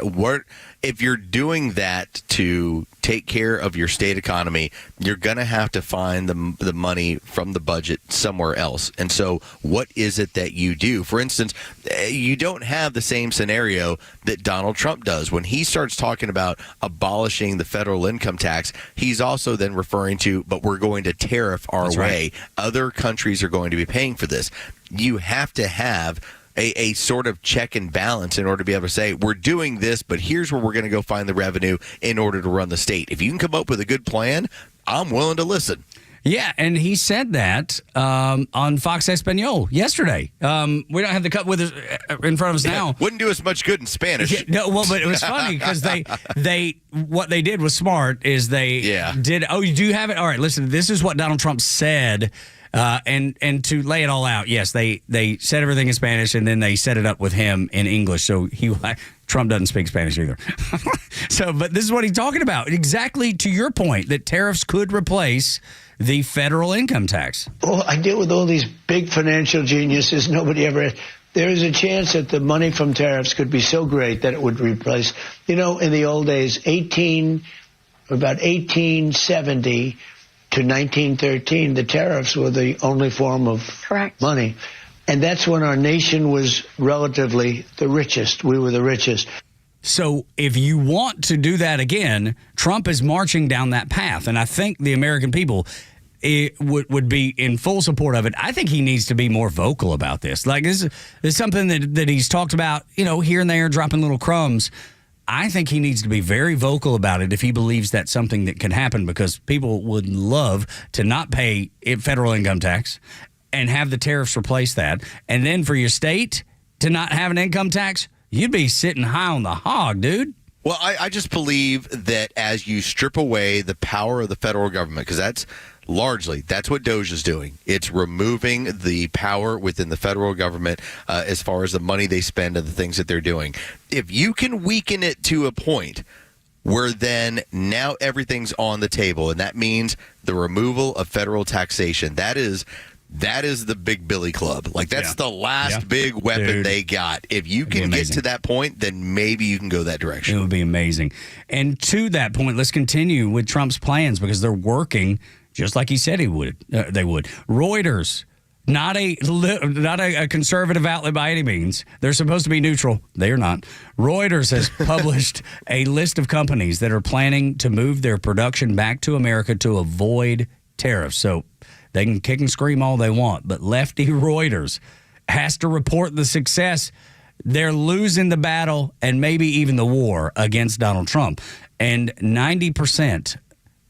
if you're doing that to take care of your state economy, you're going to have to find the money from the budget somewhere else. And so what is it that you do? For instance, you don't have the same scenario that Donald Trump does. When he starts talking about abolishing the federal income tax, he's also then referring to, but we're going to tariff our way. Right. Other countries are going to be paying for this. You have to have a sort of check and balance in order to be able to say, we're doing this, but here's where we're going to go find the revenue in order to run the state. If you can come up with a good plan, I'm willing to listen. Yeah, and he said that on Fox Espanol yesterday. We don't have the cut with us in front of us now. Wouldn't do us much good in Spanish. Yeah, no, well, but it was funny because what they did was smart. Is they did. Oh, you do have it. All right, listen. This is what Donald Trump said. And to lay it all out, yes, they said everything in Spanish, and then they set it up with him in English. So Trump doesn't speak Spanish either. But this is what he's talking about. Exactly to your point, that tariffs could replace the federal income tax. Well, I deal with all these big financial geniuses. Nobody ever. There is a chance that the money from tariffs could be so great that it would replace. In the old days, about 1870. To 1913, the tariffs were the only form of money. And that's when our nation was relatively the richest. We were the richest. So if you want to do that again, Trump is marching down that path. And I think the American people would be in full support of it. I think he needs to be more vocal about this. Like, this is something that he's talked about, here and there, dropping little crumbs. I think he needs to be very vocal about it if he believes that's something that can happen, because people would love to not pay federal income tax and have the tariffs replace that. And then for your state to not have an income tax, you'd be sitting high on the hog, dude. Well, I just believe that as you strip away the power of the federal government, because that's what DOJ is doing. It's removing the power within the federal government as far as the money they spend and the things that they're doing. If you can weaken it to a point where then now everything's on the table, and that means the removal of federal taxation, that is the big Billy Club. Like, that's the last big weapon they got. If you can get to that point, then maybe you can go that direction. It would be amazing. And to that point, let's continue with Trump's plans, because they're working just like he said they would. Reuters, not a conservative outlet by any means. They're supposed to be neutral. They are not. Reuters has published a list of companies that are planning to move their production back to America to avoid tariffs. So they can kick and scream all they want, but lefty Reuters has to report the success. They're losing the battle and maybe even the war against Donald Trump. And 90%,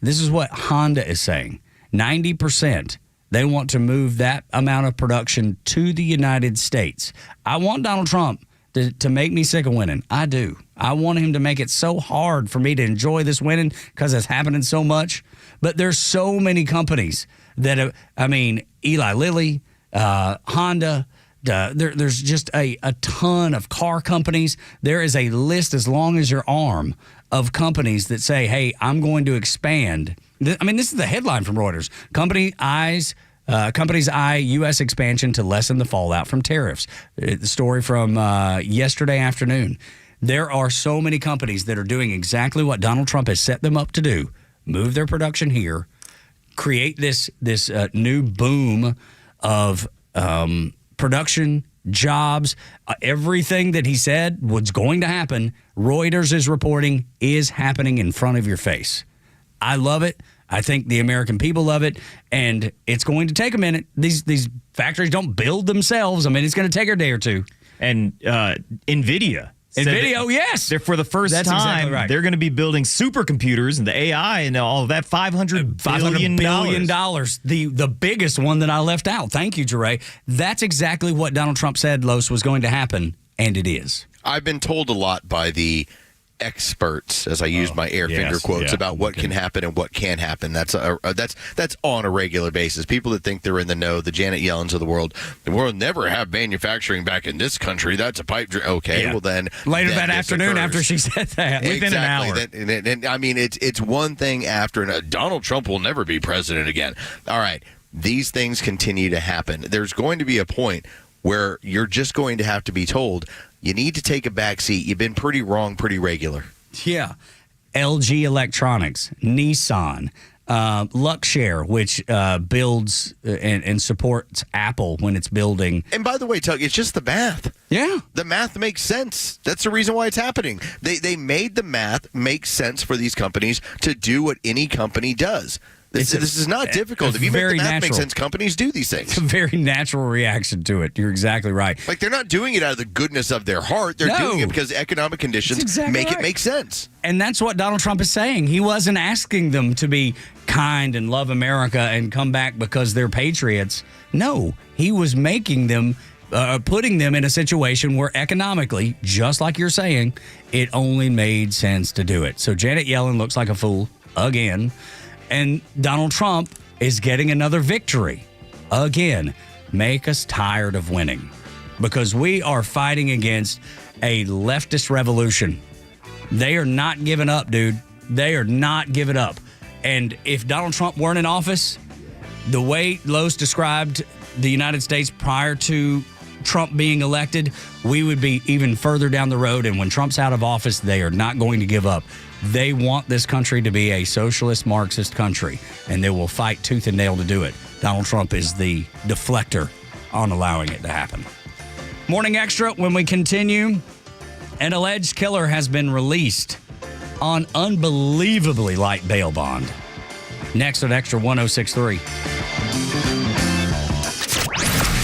this is what Honda is saying, 90%, they want to move that amount of production to the United States. I want Donald Trump to make me sick of winning. I do. I want him to make it so hard for me to enjoy this winning, because it's happening so much. But there's so many companies that, Eli Lilly, Honda, there's just a ton of car companies. There is a list as long as your arm of companies that say, hey, I'm going to expand. This is the headline from Reuters. Companies eye U.S. expansion to lessen the fallout from tariffs. The story from yesterday afternoon. There are so many companies that are doing exactly what Donald Trump has set them up to do. Move their production here, create this new boom of production, jobs, everything that he said was going to happen, Reuters is reporting is happening in front of your face. I love it. I think the American people love it, and it's going to take a minute. These factories don't build themselves. It's going to take a day or two. And NVIDIA said NVIDIA, yes. They're for the first That's time. exactly right. They're going to be building supercomputers and the AI and all of that. $500 billion. The biggest one that I left out. Thank you, Jeray. That's exactly what Donald Trump said, Los, was going to happen, and it is. I've been told a lot by the experts, as I use my finger quotes, about what can happen and what can't happen. That's on a regular basis. People that think they're in the know, the Janet Yellens of the world, we'll never have manufacturing back in this country. That's a pipe dream. Okay, well then later that afternoon after she said that, within an hour. And I mean, it's one thing after another. Donald Trump will never be president again. All right, these things continue to happen. There's going to be a point where you're just going to have to be told, you need to take a back seat. You've been pretty wrong, pretty regular. Yeah. LG Electronics, Nissan, Luxshare, which builds and supports Apple when it's building. And by the way, Tug, it's just the math. Yeah. The math makes sense. That's the reason why it's happening. They made the math make sense for these companies to do what any company does. This is not difficult. If you make the math make sense, companies do these things. It's a very natural reaction to it. You're exactly right. Like, they're not doing it out of the goodness of their heart. They're doing it because economic conditions it make sense. And that's what Donald Trump is saying. He wasn't asking them to be kind and love America and come back because they're patriots. No, he was making them, putting them in a situation where economically, just like you're saying, it only made sense to do it. So Janet Yellen looks like a fool again. And Donald Trump is getting another victory. Again, make us tired of winning. Because we are fighting against a leftist revolution. They are not giving up, dude. They are not giving up. And if Donald Trump weren't in office, the way Los described the United States prior to Trump being elected, we would be even further down the road. And when Trump's out of office, they are not going to give up. They want this country to be a socialist, Marxist country, and they will fight tooth and nail to do it. Donald Trump is the deflector on allowing it to happen. Morning Extra, when we continue, an alleged killer has been released on unbelievably light bail bond. Next on Extra 106.3.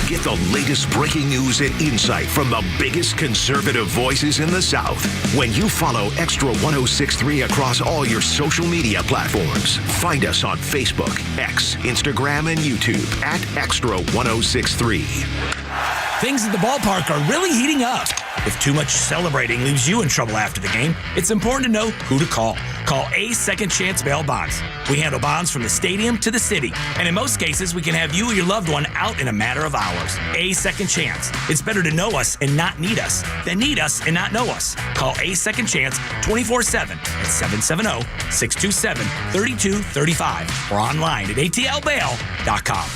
Get the latest breaking news and insight from the biggest conservative voices in the South when you follow Extra 106.3 across all your social media platforms. Find us on Facebook, X, Instagram, and YouTube at Extra 106.3. Things at the ballpark are really heating up. If too much celebrating leaves you in trouble after the game, it's important to know who to call. Call A Second Chance Bail Bonds. We handle bonds from the stadium to the city, and in most cases, we can have you or your loved one out in a matter of hours. A Second Chance. It's better to know us and not need us than need us and not know us. Call A Second Chance 24/7 at 770-627-3235 or online at atlbail.com.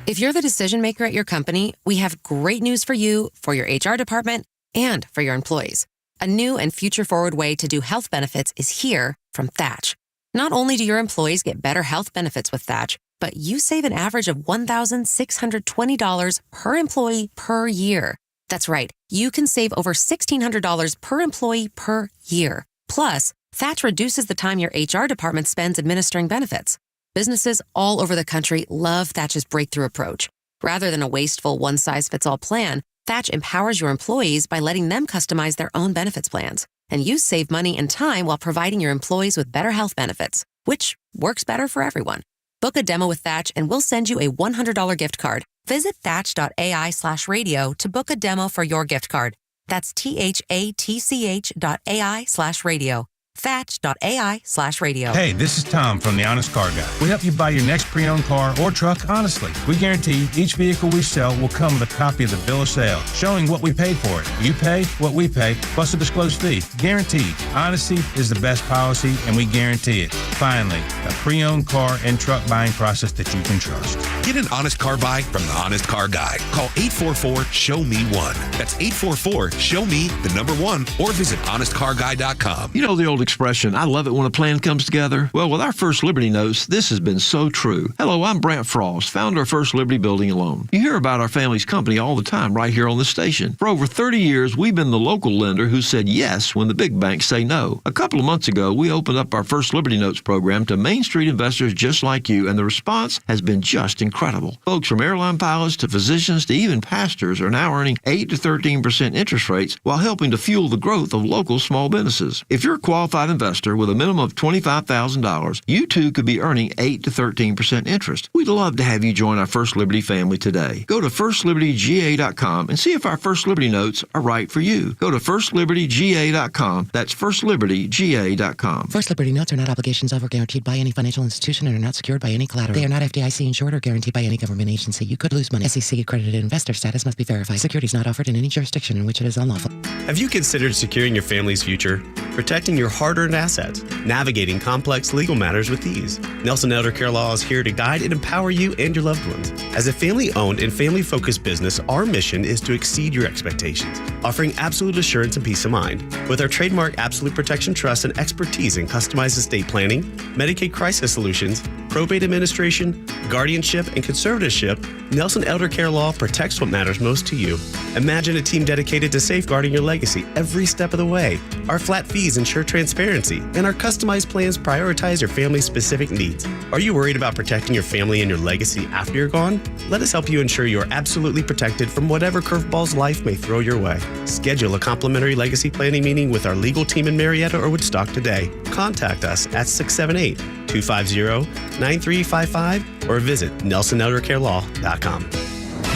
If you're the decision maker at your company, we have great news for you, for your HR department, and for your employees. A new and future-forward way to do health benefits is here from Thatch. Not only do your employees get better health benefits with Thatch, but you save an average of $1,620 per employee per year. That's right. You can save over $1,600 per employee per year. Plus, Thatch reduces the time your HR department spends administering benefits. Businesses all over the country love Thatch's breakthrough approach. Rather than a wasteful one-size-fits-all plan, Thatch empowers your employees by letting them customize their own benefits plans. And you save money and time while providing your employees with better health benefits, which works better for everyone. Book a demo with Thatch and we'll send you a $100 gift card. Visit thatch.ai/radio to book a demo for your gift card. That's THATCH.ai/radio. Thatch.ai/radio. Hey, this is Tom from The Honest Car Guy. We help you buy your next pre-owned car or truck honestly. We guarantee each vehicle we sell will come with a copy of the bill of sale showing what we paid for it. You pay what we pay plus a disclosed fee. Guaranteed. Honesty is the best policy and we guarantee it. Finally, a pre-owned car and truck buying process that you can trust. Get an honest car buy from the Honest Car Guy. Call 844-SHOW-ME-1. That's 844-SHOW-ME1 or visit honestcarguy.com. You know the old expression, I love it when a plan comes together. Well, with our First Liberty Notes, this has been so true. Hello, I'm Brant Frost, founder of First Liberty Building and Loan. You hear about our family's company all the time right here on this station. For over 30 years, we've been the local lender who said yes when the big banks say no. A couple of months ago, we opened up our First Liberty Notes program to Main Street investors just like you, and the response has been just incredible. Folks from airline pilots to physicians to even pastors are now earning 8 to 13% interest rates while helping to fuel the growth of local small businesses. If you're a qualified investor with a minimum of $25,000, you too could be earning 8 to 13% interest. We'd love to have you join our First Liberty family today. Go to firstlibertyga.com and see if our First Liberty Notes are right for you. Go to firstlibertyga.com. That's firstlibertyga.com. First Liberty Notes are not obligations of or guaranteed by any financial institution and are not secured by any collateral. They are not FDIC insured or guaranteed by any government agency. You could lose money. SEC accredited investor status must be verified. Securities not offered in any jurisdiction in which it is unlawful. Have you considered securing your family's future? Protecting your hard-earned assets? Navigating complex legal matters with ease? Nelson Elder Care Law is here to guide and empower you and your loved ones. As a family-owned and family-focused business, our mission is to exceed your expectations, offering absolute assurance and peace of mind. With our trademark Absolute Protection Trust and expertise in customized estate planning, Medicaid crisis solutions, probate administration, guardianship, and conservatorship, Nelson Elder Care Law protects what matters most to you. Imagine a team dedicated to safeguarding your legacy every step of the way. Our flat fees ensure transparency, and our customized plans prioritize your family's specific needs. Are you worried about protecting your family and your legacy after you're gone? Let us help you ensure you're absolutely protected from whatever curveballs life may throw your way. Schedule a complimentary legacy planning meeting with our legal team in Marietta or Woodstock today. Contact us at 678-250-9355 or visit NelsonElderCareLaw.com.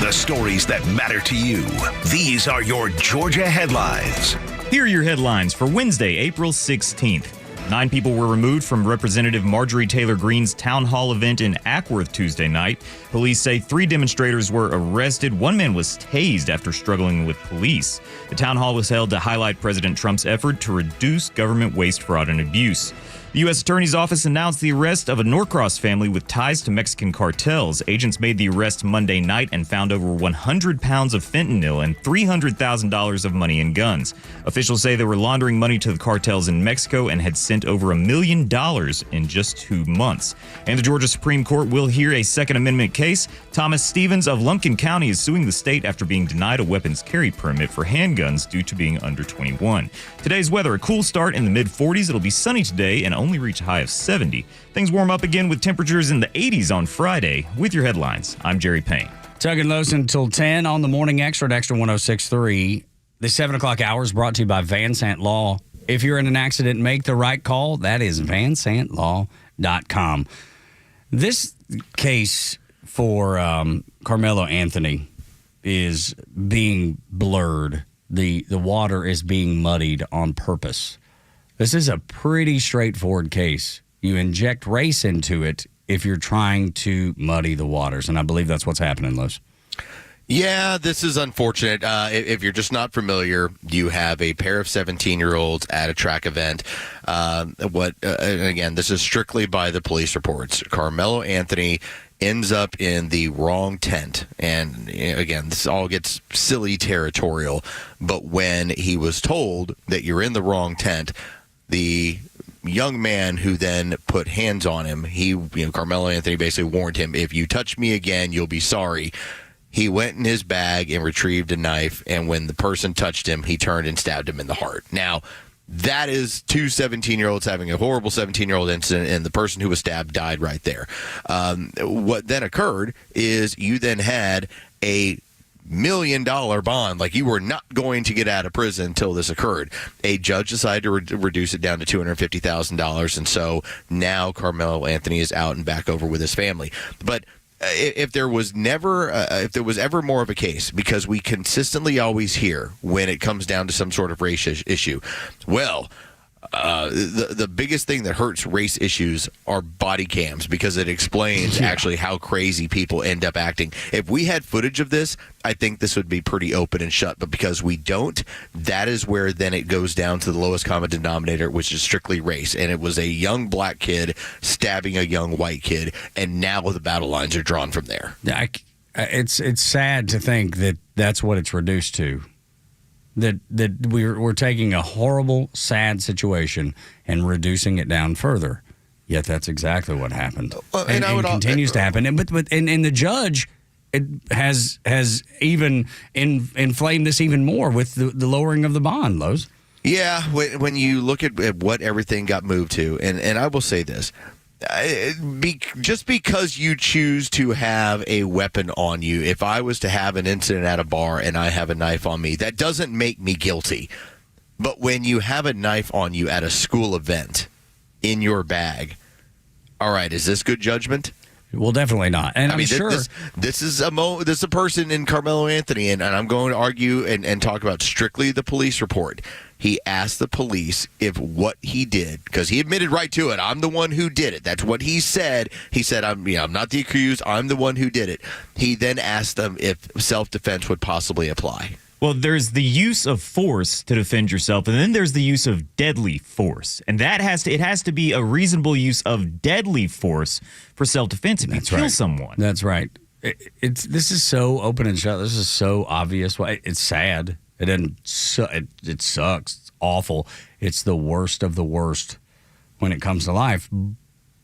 The stories that matter to you. These are your Georgia headlines. Here are your headlines for Wednesday, April 16th. 9 people were removed from Representative Marjorie Taylor Greene's town hall event in Ackworth Tuesday night. Police say 3 demonstrators were arrested. 1 man was tased after struggling with police. The town hall was held to highlight President Trump's effort to reduce government waste, fraud, and abuse. The U.S. Attorney's Office announced the arrest of a Norcross family with ties to Mexican cartels. Agents made the arrest Monday night and found over 100 pounds of fentanyl and $300,000 of money and guns. Officials say they were laundering money to the cartels in Mexico and had sent over $1 million in just 2 months. And the Georgia Supreme Court will hear a Second Amendment case. Thomas Stevens of Lumpkin County is suing the state after being denied a weapons carry permit for handguns due to being under 21. Today's weather, a cool start in the mid-40s. It'll be sunny today and only reach a high of 70. Things warm up again with temperatures in the 80s on Friday. With your headlines, I'm Jerry Payne. Tug and Los until 10 on the Morning Xtra at Extra 106.3. The 7 o'clock hour is brought to you by Van Sant Law. If you're in an accident, make the right call. That is vansantlaw.com. This case for Carmelo Anthony is being blurred. The water is being muddied on purpose. This is a pretty straightforward case. You inject race into it if you're trying to muddy the waters, and I believe that's what's happening, Los. Yeah, this is unfortunate. If you're just not familiar, you have a pair of 17-year-olds at a track event. And again, this is strictly by the police reports. Carmelo Anthony ends up in the wrong tent. And again, this all gets silly territorial. But when he was told that you're in the wrong tent, the young man who then put hands on him, Carmelo Anthony basically warned him, if you touch me again, you'll be sorry. He went in his bag and retrieved a knife, and when the person touched him, he turned and stabbed him in the heart. Now, that is 2 17-year-olds having a horrible 17-year-old incident, and the person who was stabbed died right there. What then occurred is you then had a $1 million bond. Like, you were not going to get out of prison until this occurred. A judge decided to reduce it down to $250,000, and so now Carmelo Anthony is out and back over with his family. But if there was ever more of a case, because we consistently always hear when it comes down to some sort of race issue, the biggest thing that hurts race issues are body cams, because it explains actually how crazy people end up acting. If we had footage of this, I think this would be pretty open and shut. But because we don't, that is where then it goes down to the lowest common denominator, which is strictly race. And it was a young black kid stabbing a young white kid, and now the battle lines are drawn from there. It's sad to think that that's what it's reduced to. that we're taking a horrible, sad situation and reducing it down further. Yet that's exactly what happened, and continues to happen. And the judge has even inflamed this even more with the lowering of the bond, Los. Yeah, when you look at what everything got moved to, and I will say this. Just because you choose to have a weapon on you, if I was to have an incident at a bar and I have a knife on me, that doesn't make me guilty. But when you have a knife on you at a school event in your bag, all right, is this good judgment? Well, definitely not. And I mean, sure. This is a person in Carmelo Anthony, and I'm going to argue and talk about strictly the police report. He asked the police if what he did, because he admitted right to it. I'm the one who did it. That's what he said. He said, I'm not the accused. I'm the one who did it. He then asked them if self-defense would possibly apply. Well, there's the use of force to defend yourself, and then there's the use of deadly force. And it has to be a reasonable use of deadly force for self-defense if you kill someone. That's right. This is so open and shut. This is so obvious. It's sad. It sucks. It's awful. It's the worst of the worst when it comes to life.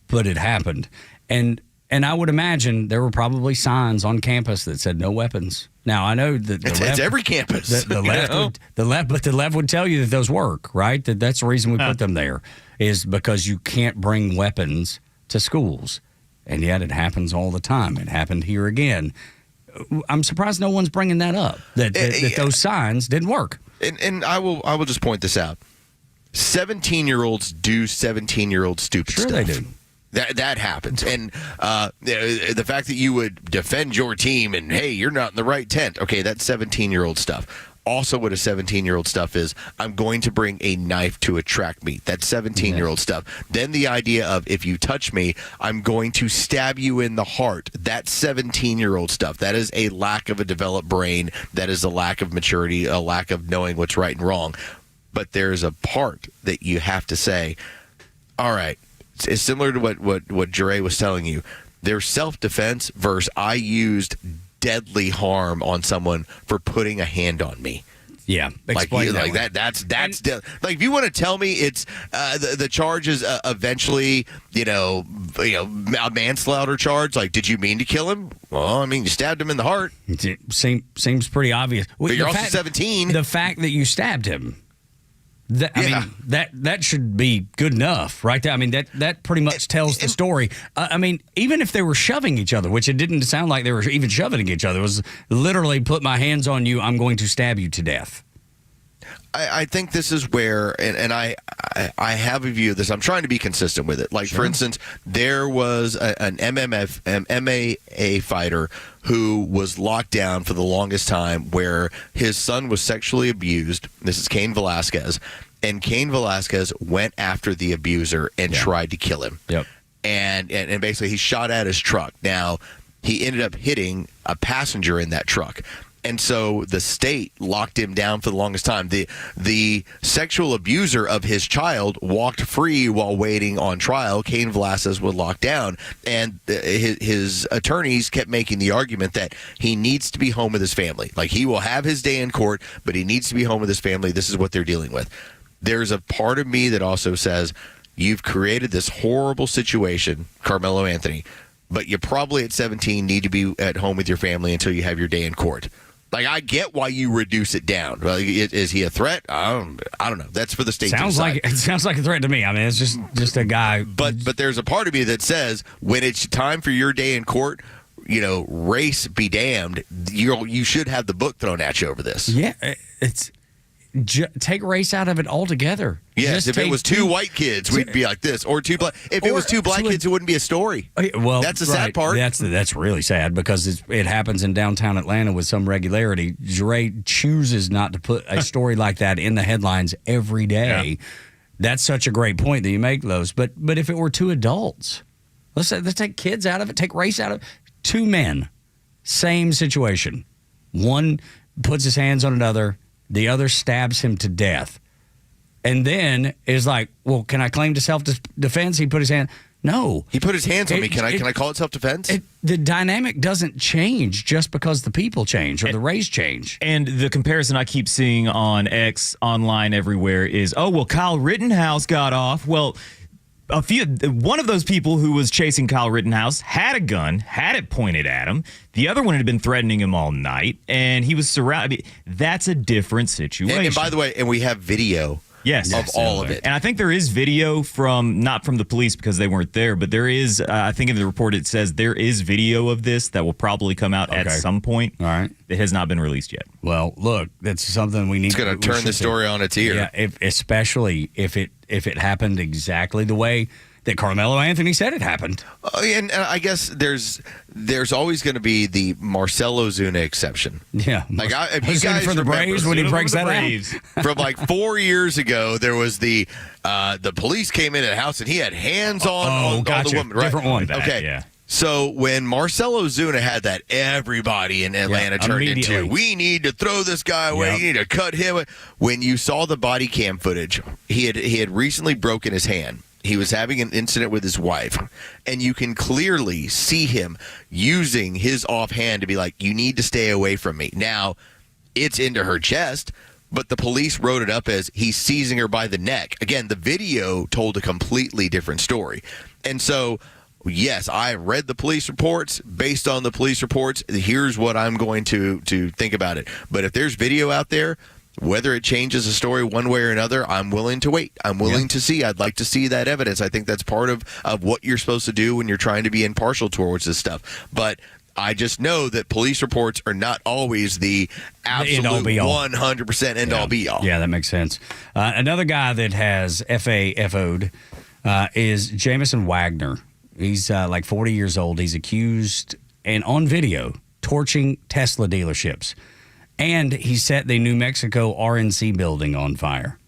But it happened. And I would imagine there were probably signs on campus that said no weapons. Now, I know that it's every campus. The left would tell you that those work, right? That's the reason we put them there, is because you can't bring weapons to schools. And yet it happens all the time. It happened here again. I'm surprised no one's bringing that up, that those signs didn't work. And I will just point this out. 17-year-olds do 17-year-old stupid stuff. Sure they do. That happens. And the fact that you would defend your team and, hey, you're not in the right tent. Okay, that's 17-year-old stuff. Also, what a 17-year-old stuff is, I'm going to bring a knife to a track meet. That's 17-year-old stuff. Then the idea of, if you touch me, I'm going to stab you in the heart. That's 17-year-old stuff. That is a lack of a developed brain. That is a lack of maturity, a lack of knowing what's right and wrong. But there's a part that you have to say, all right, it's similar to what Jure was telling you. There's self-defense versus I used deadly harm on someone for putting a hand on me. Yeah, explain that. That's like, if you want to tell me it's the charge is eventually a manslaughter charge. Like, did you mean to kill him? Well, I mean, you stabbed him in the heart. It seems pretty obvious. But you're also 17. The fact that you stabbed him. That should be good enough, right? I mean, that pretty much tells the story. I mean, even if they were shoving each other, which it didn't sound like they were even shoving each other, it was literally, put my hands on you, I'm going to stab you to death. I think this is where, and I have a view of this. I'm trying to be consistent with it. Like, for instance, there was an MMA fighter who was locked down for the longest time, where his son was sexually abused. This is Cain Velasquez. And Cain Velasquez went after the abuser and tried to kill him. Yep. And basically he shot at his truck. Now, he ended up hitting a passenger in that truck. And so the state locked him down for the longest time. The sexual abuser of his child walked free while waiting on trial. Cain Velasquez was locked down. And his attorneys kept making the argument that he needs to be home with his family. Like, he will have his day in court, but he needs to be home with his family. This is what they're dealing with. There's a part of me that also says, you've created this horrible situation, Carmelo Anthony, but you probably at 17 need to be at home with your family until you have your day in court. Like, I get why you reduce it down. Like, is he a threat? I don't know. That's for the state to decide. It sounds like a threat to me. I mean, it's just a guy. But there's a part of me that says, when it's time for your day in court, race be damned. You should have the book thrown at you over this. Yeah, take race out of it altogether. Yes, if it was two white kids, we'd be like this, or two black. If it was two black kids, it wouldn't be a story. Well, that's the sad part. That's really sad, because it happens in downtown Atlanta with some regularity. Jure chooses not to put a story like that in the headlines every day. Yeah. That's such a great point that you make, Los. But if it were two adults, let's take kids out of it, take race out of it. Two men, same situation. One puts his hands on another. The other stabs him to death. and then is like, well, can I claim to self-defense? He put his hand. No. He put his hands on me. Can I call it self-defense? The dynamic doesn't change just because the people change or the race change. And the comparison I keep seeing on X, online, everywhere is, oh, well, Kyle Rittenhouse got off. Well, one of those people who was chasing Kyle Rittenhouse had a gun, had it pointed at him. The other one had been threatening him all night, and he was surrounded. That's a different situation. And by the way, we have video. Yes, of all of it. And I think there is video not from the police because they weren't there, but there is, I think in the report it says there is video of this that will probably come out at some point. All right. It has not been released yet. Well, look, that's something we need to... It's going to turn the story on its ear. Yeah, especially if it happened exactly the way that Carmelo Anthony said it happened. And I guess there's always going to be the Marcelo Zuna exception. Yeah. Like if you guys for the remember, Braves when he breaks that out. From like 4 years ago, there was the police came into the house and he had hands on the woman. Right? Different one. Okay. Yeah. So when Marcelo Zuna had that, everybody in Atlanta turned into, we need to throw this guy away. You need to cut him. When you saw the body cam footage, he had recently broken his hand. He was having an incident with his wife, and you can clearly see him using his offhand to be like, you need to stay away from me. Now, it's into her chest, but the police wrote it up as he's seizing her by the neck. Again, the video told a completely different story. And so, yes, I read the police reports. Based on the police reports, here's what I'm going to think about it. But if there's video out there, whether it changes the story one way or another, I'm willing to wait. I'm willing to see. I'd like to see that evidence. I think that's part of what you're supposed to do when you're trying to be impartial towards this stuff. But I just know that police reports are not always the absolute 100% end-all, be-all. Yeah, that makes sense. Another guy that has FAFO'd is Jamison Wagner. He's like 40 years old. He's accused, and on video, torching Tesla dealerships. And he set the New Mexico RNC building on fire.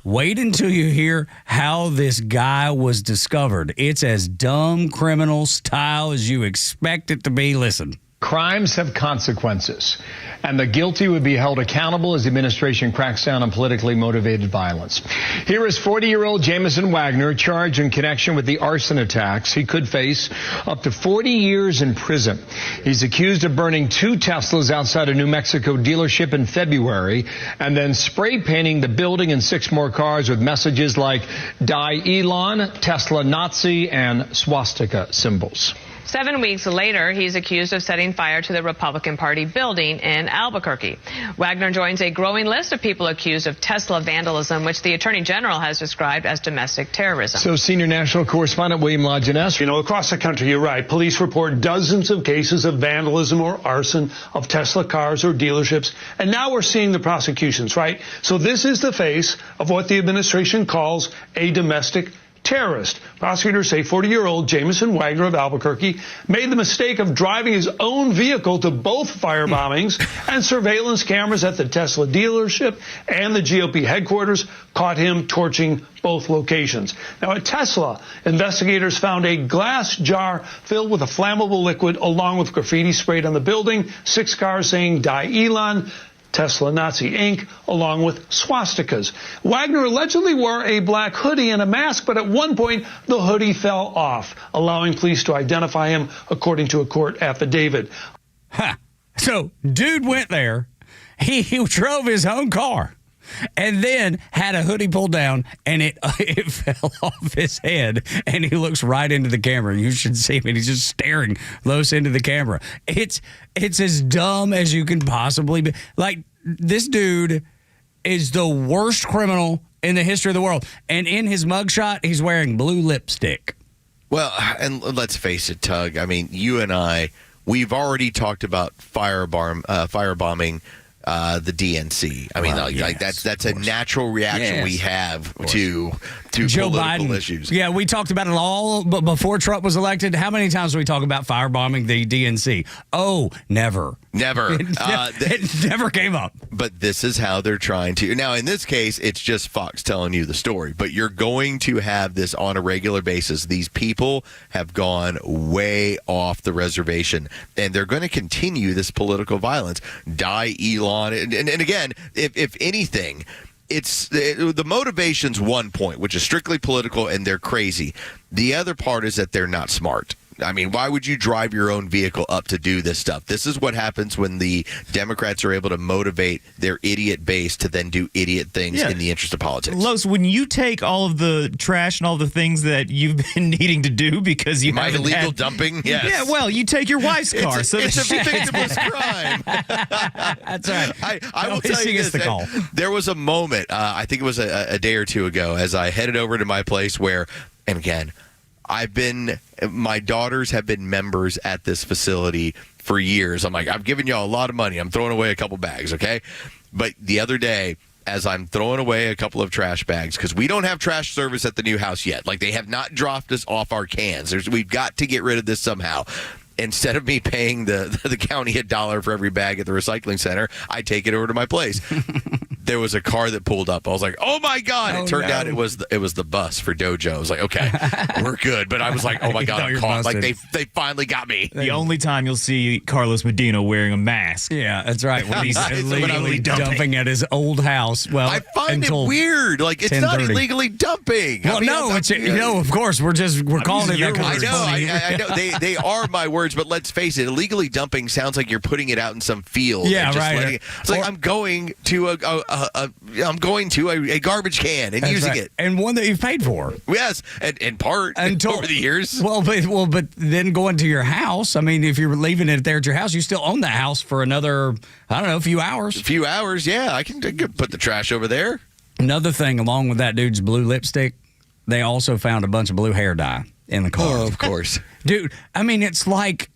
Wait until you hear how this guy was discovered. It's as dumb criminal style as you expect it to be. Listen. Crimes have consequences, and the guilty would be held accountable as the administration cracks down on politically motivated violence. Here is 40-year-old Jamison Wagner, charged in connection with the arson attacks. He could face up to 40 years in prison. He's accused of burning 2 Teslas outside a New Mexico dealership in February and then spray painting the building and 6 more cars with messages like Die Elon, Tesla Nazi, and swastika symbols. 7 weeks later, he's accused of setting fire to the Republican Party building in Albuquerque. Wagner joins a growing list of people accused of Tesla vandalism, which the Attorney General has described as domestic terrorism. So senior national correspondent William Lajeunesse. You know, across the country, you're right. Police report dozens of cases of vandalism or arson of Tesla cars or dealerships. And now we're seeing the prosecutions, right? So this is the face of what the administration calls a domestic terrorist. Prosecutors say 40-year-old Jamison Wagner of Albuquerque made the mistake of driving his own vehicle to both fire bombings, and surveillance cameras at the Tesla dealership and the GOP headquarters caught him torching both locations. Now, at Tesla, investigators found a glass jar filled with a flammable liquid along with graffiti sprayed on the building, 6 cars saying Die Elon, Tesla Nazi Inc., along with swastikas. Wagner allegedly wore a black hoodie and a mask, but at one point the hoodie fell off, allowing police to identify him, according to a court affidavit. So, dude went there, he drove his own car, and then had a hoodie pulled down, and it fell off his head, and he looks right into the camera. You should see him, and he's just staring Los into the camera. It's as dumb as you can possibly be. Like, this dude is the worst criminal in the history of the world, and in his mugshot, he's wearing blue lipstick. Well, and let's face it, Tug. I mean, you and I, we've already talked about firebombing the DNC. I mean, like that's a natural reaction we have to Joe political Biden issues. Yeah, we talked about it all, but before Trump was elected, how many times did we talk about firebombing the DNC? Oh, never. Never. It never came up. But this is how they're trying to. Now, in this case, it's just Fox telling you the story. But you're going to have this on a regular basis. These people have gone way off the reservation, and they're going to continue this political violence. Die Elon. And again, if anything, the motivation's one point, which is strictly political, and they're crazy. The other part is that they're not smart. I mean, why would you drive your own vehicle up to do this stuff? This is what happens when the Democrats are able to motivate their idiot base to then do idiot things in the interest of politics. Los, when you take all of the trash and all the things that you've been needing to do because you My haven't illegal had, dumping? Yes. Yeah, well, you take your wife's car. It's a victimless crime. That's right. I will tell you this. There was a moment, I think it was a day or two ago, as I headed over to my place where, and again, my daughters have been members at this facility for years. I'm like, I've given y'all a lot of money. I'm throwing away a couple bags, okay? But the other day, as I'm throwing away a couple of trash bags, because we don't have trash service at the new house yet. Like, they have not dropped us off our cans. We've got to get rid of this somehow. Instead of me paying the county $1 for every bag at the recycling center, I take it over to my place. There was a car that pulled up. I was like, "Oh my God!" It turned out it was the bus for Dojo. I was like, "Okay, we're good." But I was like, "Oh my God, I'm caught!" Like they finally got me. The only time you'll see Carlos Medina wearing a mask. Yeah, that's right. When he's illegally dumping at his old house. Well, I find it weird. Like, it's not illegally dumping. Well, of course we're calling it that. I know. They are my words, but let's face it. Illegally dumping sounds like you're putting it out in some field. Yeah, and just right. It's like I'm going to a garbage can and using it, and one that you've paid for. Yes, and in part over the years. Well, but then going to your house. I mean, if you're leaving it there at your house, you still own that house for another, I don't know, a few hours. A few hours, yeah. I can put the trash over there. Another thing, along with that dude's blue lipstick, they also found a bunch of blue hair dye in the car. Oh, of course, dude. I mean, it's like.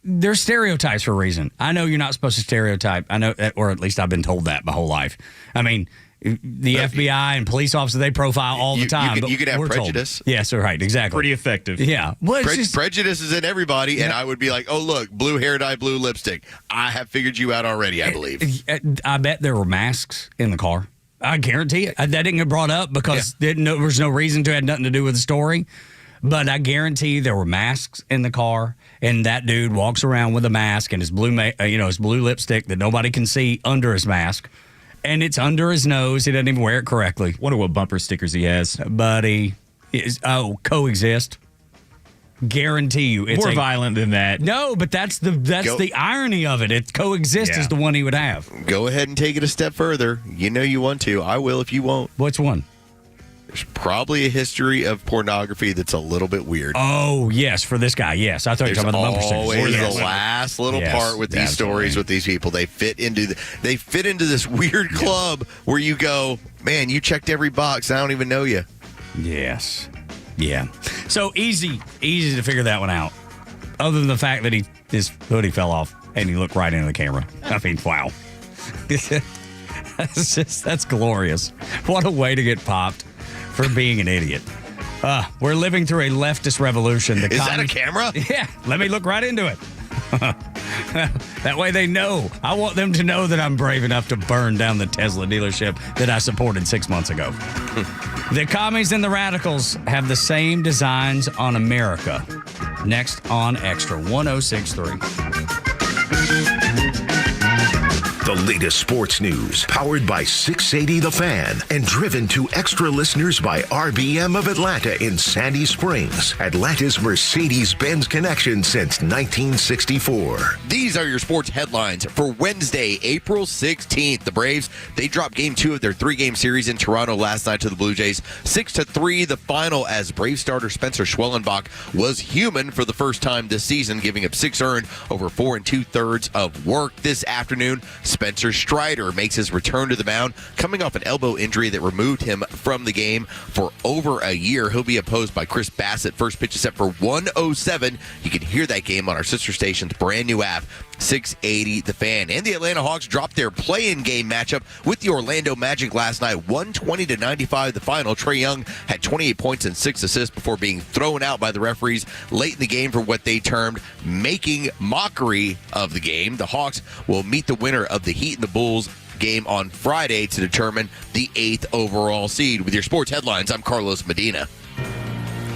There's stereotypes for a reason. I know you're not supposed to stereotype. I know, or at least I've been told that my whole life. I mean, the FBI and police officers, they profile all the time. You could have prejudice. Yes, right, exactly. Pretty effective. Yeah. Well, prejudice is in everybody, and I would be like, oh, look, blue hair dye, blue lipstick. I have figured you out already, I believe. I bet there were masks in the car. I guarantee it. That didn't get brought up because there was no reason to. It had nothing to do with the story. But I guarantee there were masks in the car, and that dude walks around with a mask and his blue lipstick that nobody can see under his mask, and it's under his nose. He doesn't even wear it correctly. Wonder what bumper stickers he has, buddy. Coexist. Guarantee you, it's more violent than that. No, but that's the irony of it. It coexist is the one he would have. Go ahead and take it a step further. You know you want to. I will if you won't. Which one? There's probably a history of pornography that's a little bit weird. Oh, yes, for this guy, yes. I thought you were talking about the bumper stickers. Always the last little part with these stories with these people. They fit into this weird club where you go, man, you checked every box. I don't even know you. Yes. Yeah. So easy to figure that one out. Other than the fact that his hoodie fell off and he looked right into the camera. I mean, wow. That's glorious. What a way to get popped for being an idiot. We're living through a leftist revolution. Is that a camera? Yeah. Let me look right into it. That way they know. I want them to know that I'm brave enough to burn down the Tesla dealership that I supported 6 months ago. The commies and the radicals have the same designs on America. Next on Extra 106.3. The latest sports news, powered by 680 The Fan, and driven to extra listeners by RBM of Atlanta in Sandy Springs, Atlanta's Mercedes-Benz connection since 1964. These are your sports headlines for Wednesday, April 16th. The Braves, they dropped Game 2 of their 3-game series in Toronto last night to the Blue Jays. 6-3 the final, as Brave starter Spencer Schwellenbach was human for the first time this season, giving up 6 earned over 4 2/3 of work. This afternoon, Spencer Strider makes his return to the mound, coming off an elbow injury that removed him from the game for over a year. He'll be opposed by Chris Bassett. First pitch is set for 1:07. You can hear that game on our sister station's brand new app, 680 The Fan. And the Atlanta Hawks dropped their play-in game matchup with the Orlando Magic last night, 120-95 the final. Trae Young had 28 points and 6 assists before being thrown out by the referees late in the game for what they termed making mockery of the game. The Hawks will meet the winner of the Heat and the Bulls game on Friday to determine the 8th overall seed. With your sports headlines, I'm Carlos Medina.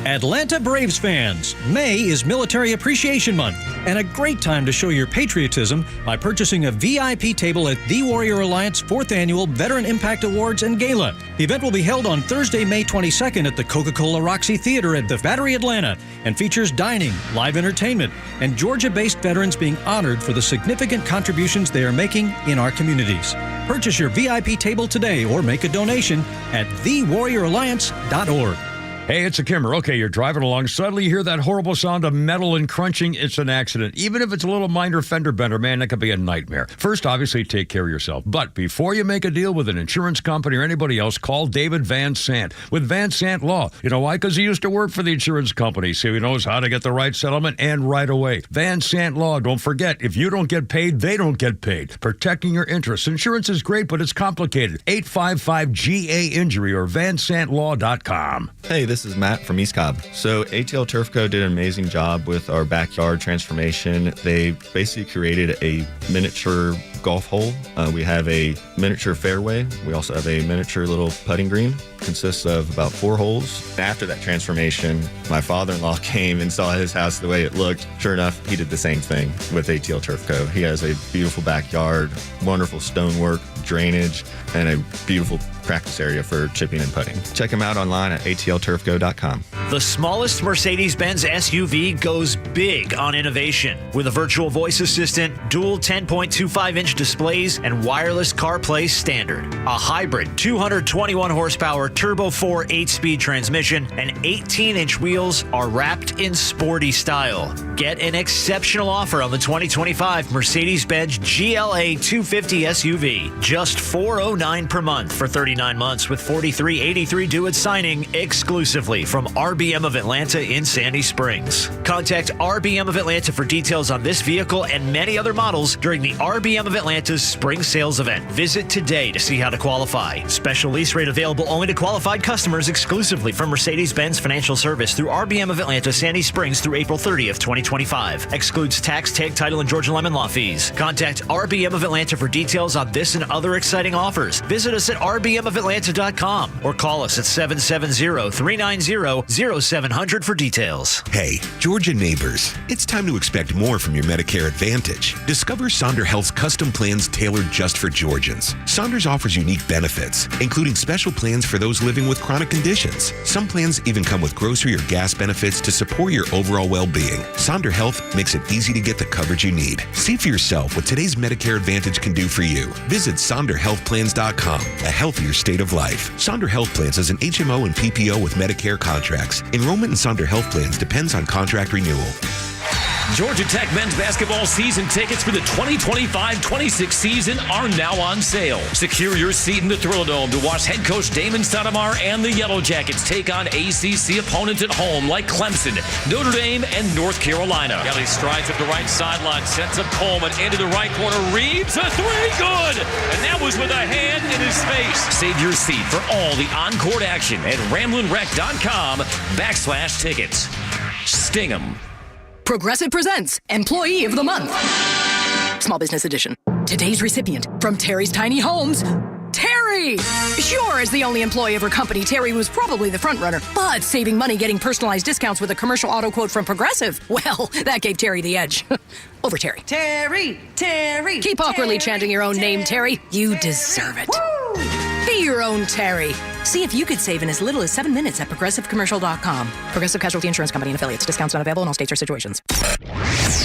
Atlanta Braves fans, May is Military Appreciation Month, and a great time to show your patriotism by purchasing a VIP table at the Warrior Alliance 4th Annual Veteran Impact Awards and Gala. The event will be held on Thursday, May 22nd at the Coca-Cola Roxy Theater at the Battery Atlanta and features dining, live entertainment, and Georgia-based veterans being honored for the significant contributions they are making in our communities. Purchase your VIP table today or make a donation at thewarrioralliance.org. Hey, it's a Kimmer. Okay, you're driving along. Suddenly you hear that horrible sound of metal and crunching. It's an accident. Even if it's a little minor fender bender, man, that could be a nightmare. First, obviously, take care of yourself. But before you make a deal with an insurance company or anybody else, call David Van Sant with Van Sant Law. You know why? Because he used to work for the insurance company, so he knows how to get the right settlement and right away. Van Sant Law. Don't forget, if you don't get paid, they don't get paid. Protecting your interests. Insurance is great, but it's complicated. 855-GA-INJURY or vansantlaw.com. Hey, this is Matt from East Cobb. So ATL Turf Co. did an amazing job with our backyard transformation. They basically created a miniature golf hole. We have a miniature fairway. We also have a miniature little putting green. Consists of about 4 holes. After that transformation, my father-in-law came and saw his house the way it looked. Sure enough, he did the same thing with ATL Turf Co. He has a beautiful backyard, wonderful stonework, drainage, and a beautiful practice area for chipping and putting. Check him out online at atlturfco.com. The smallest Mercedes-Benz SUV goes big on innovation. With a virtual voice assistant, dual 10.25-inch displays, and wireless CarPlay standard. A hybrid 221 horsepower Turbo 4 8-speed transmission and 18-inch wheels are wrapped in sporty style. Get an exceptional offer on the 2025 Mercedes-Benz GLA 250 SUV. Just $409 per month for 39 months with $43.83 due at signing exclusively from RBM of Atlanta in Sandy Springs. Contact RBM of Atlanta for details on this vehicle and many other models during the RBM of Atlanta's spring sales event. Visit today to see how to qualify. Special lease rate available only to qualified customers exclusively from Mercedes-Benz Financial Service through RBM of Atlanta, Sandy Springs through April 30th, 2025. Excludes tax, tag, title, and Georgia Lemon Law fees. Contact RBM of Atlanta for details on this and other exciting offers. Visit us at rbmofatlanta.com or call us at 770-390-0700 for details. Hey, Georgia neighbors, it's time to expect more from your Medicare Advantage. Discover Sonder Health's custom plans tailored just for Georgians. Saunders offers unique benefits, including special plans for those living with chronic conditions. Some plans even come with grocery or gas benefits to support your overall well-being. Sonder Health makes it easy to get the coverage you need. See for yourself what today's Medicare Advantage can do for you. Visit SonderHealthPlans.com, a healthier state of life. Sonder Health Plans is an HMO and PPO with Medicare contracts. Enrollment in Sonder Health Plans depends on contract renewal. Georgia Tech men's basketball season tickets for the 2025-26 season are now on sale. Secure your seat in the Thrill-O-Dome to watch head coach Damon Stoudemire and the Yellow Jackets take on ACC opponents at home like Clemson, Notre Dame, and North Carolina. Kelly strides up the right sideline, sets up Coleman into the right corner. Reeves a three, good! And that was with a hand in his face. Save your seat for all the on-court action at RamlinRec.com/tickets. Sting 'em. Progressive presents Employee of the Month. Small Business Edition. Today's recipient from Terry's Tiny Homes, Terry! Sure, as the only employee of her company, Terry was probably the front runner, but saving money getting personalized discounts with a commercial auto quote from Progressive, well, that gave Terry the edge. Over Terry. Terry! Terry! Keep awkwardly chanting your own name, Terry. You deserve it. Woo! Be your own Terry. See if you could save in as little as 7 minutes at ProgressiveCommercial.com. Progressive Casualty Insurance Company and affiliates. Discounts not available in all states or situations.